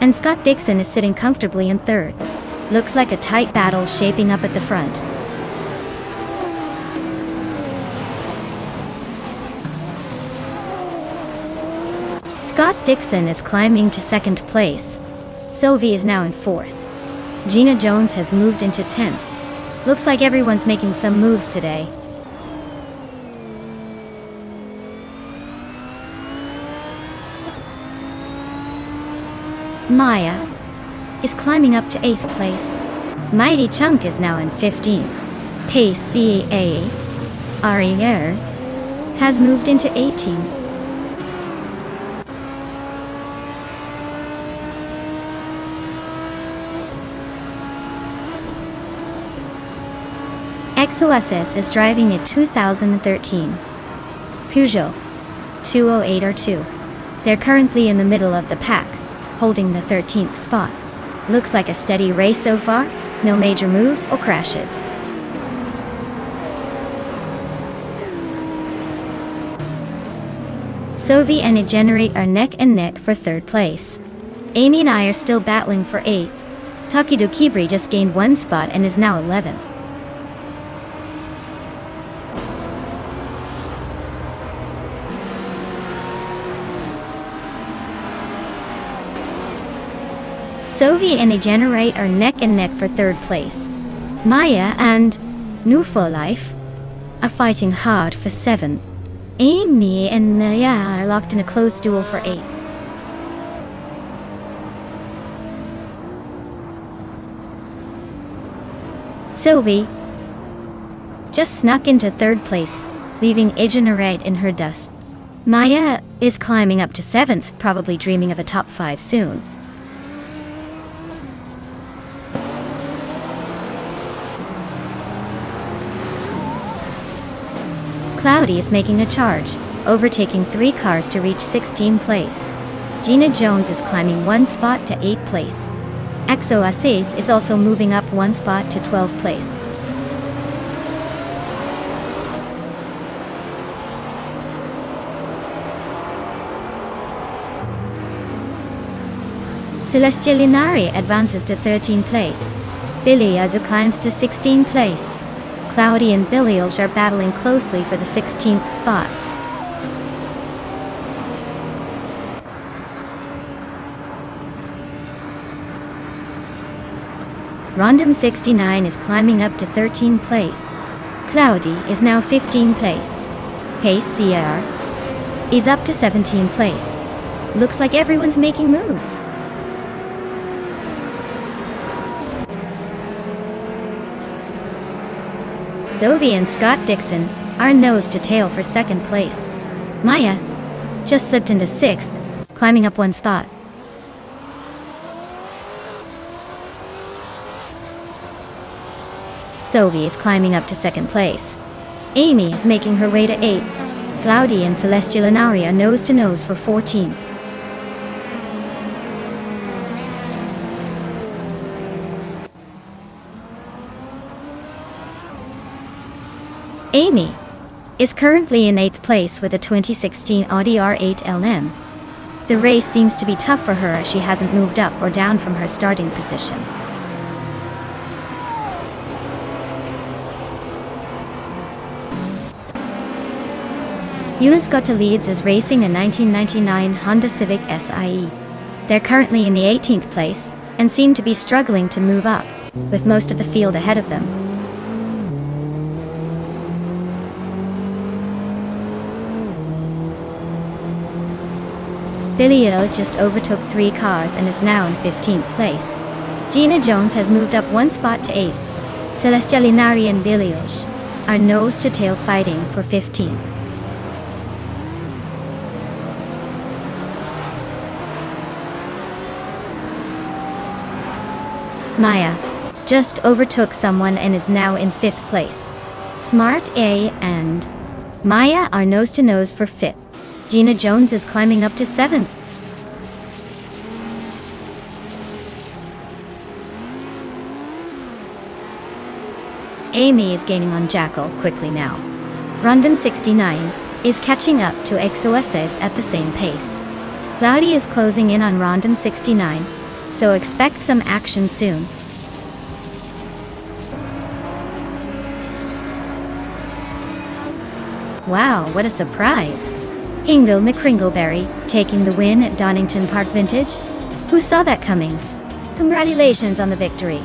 and Scott Dixon is sitting comfortably in third. Looks like a tight battle shaping up at the front. Scott Dixon is climbing to second place. Sovi is now in fourth. Gina Jones has moved into 10th. Looks like everyone's making some moves today. Maya is climbing up to 8th place. Mighty Chunk is now in 15th. Pace CA Arriere has moved into 18th. XOSS is driving a 2013 Peugeot 2:08 or 2. They're currently in the middle of the pack, holding the 13th spot. Looks like a steady race so far, no major moves or crashes. Sovi and Egenerate are neck and neck for 3rd place. Amy and I are still battling for 8. Takido Kibri just gained 1 spot and is now 11. Sovi and Egenerate are neck and neck for 3rd place. Maya and Nufo Life are fighting hard for 7. Amy and Naya are locked in a close duel for 8. Sovi just snuck into 3rd place, leaving Egenerate in her dust. Maya is climbing up to 7th, probably dreaming of a top 5 soon. Cloudy is making a charge, overtaking 3 cars to reach 16th place. Gina Jones is climbing 1 spot to 8th place. Exo Assis is also moving up 1 spot to 12th place. Celestia Linari advances to 13th place. Billy Azu climbs to 16th place. Cloudy and Billielge are battling closely for the 16th spot. Rondom 69 is climbing up to 13th place. Cloudy is now 15th place. Pace CR is up to 17th place. Looks like everyone's making moves. Dovey and Scott Dixon are nose to tail for 2nd place. Maya just slipped into 6th, climbing up 1 spot. Sovi is climbing up to 2nd place. Amy is making her way to 8. Cloudy and Celestia Linari are nose to nose for 14. Amy is currently in 8th place with a 2016 Audi R8 LM. The race seems to be tough for her as she hasn't moved up or down from her starting position. Yunus Gota leads is racing a 1999 Honda Civic SIE. They're currently in the 18th place and seem to be struggling to move up, with most of the field ahead of them. Billy just overtook 3 cars and is now in 15th place. Gina Jones has moved up 1 spot to 8th. Celestia Linari and Billielge are nose to tail fighting for 15th. Maya just overtook someone and is now in 5th place. Smart A and Maya are nose to nose for 5th. Gina Jones is climbing up to 7th. Amy is gaining on Jackal quickly now. Rondom 69 is catching up to XOSS at the same pace. Cloudy is closing in on Rondom 69, so expect some action soon. Wow, what a surprise! Ingle McCringleberry taking the win at Donington Park Vintage? Who saw that coming? Congratulations on the victory!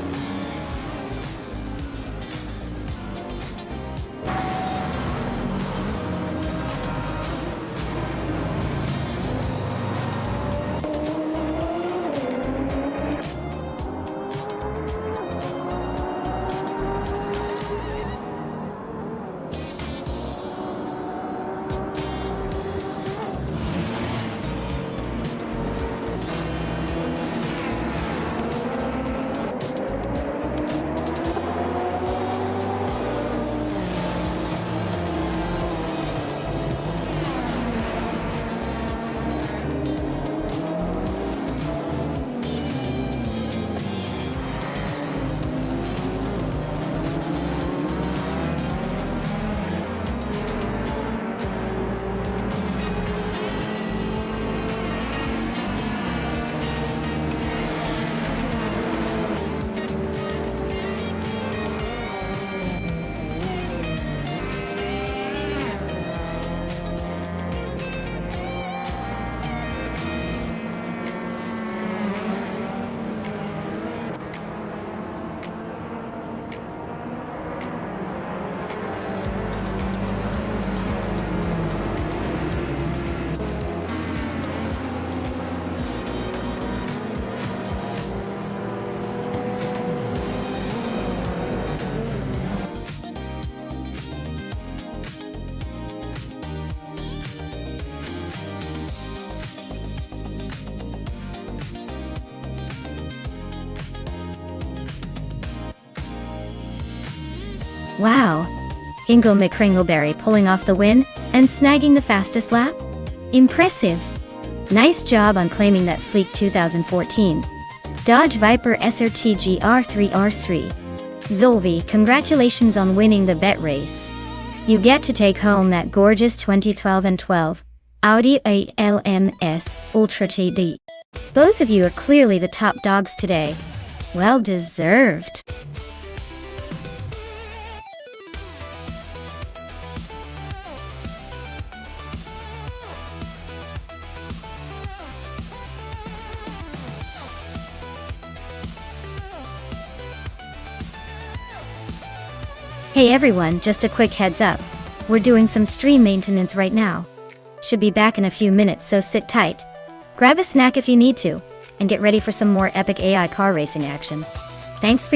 Wow! Hingle McCringleberry pulling off the win and snagging the fastest lap? Impressive! Nice job on claiming that sleek 2014 Dodge Viper SRT GR3R3. Zolvi, congratulations on winning the bet race. You get to take home that gorgeous 2012 and 12 Audi A1LMS Ultra TD. Both of you are clearly the top dogs today. Well deserved. Hey everyone, just a quick heads up. We're doing some stream maintenance right now. Should be back in a few minutes, so sit tight. Grab a snack if you need to, and get ready for some more epic AI car racing action. Thanks for your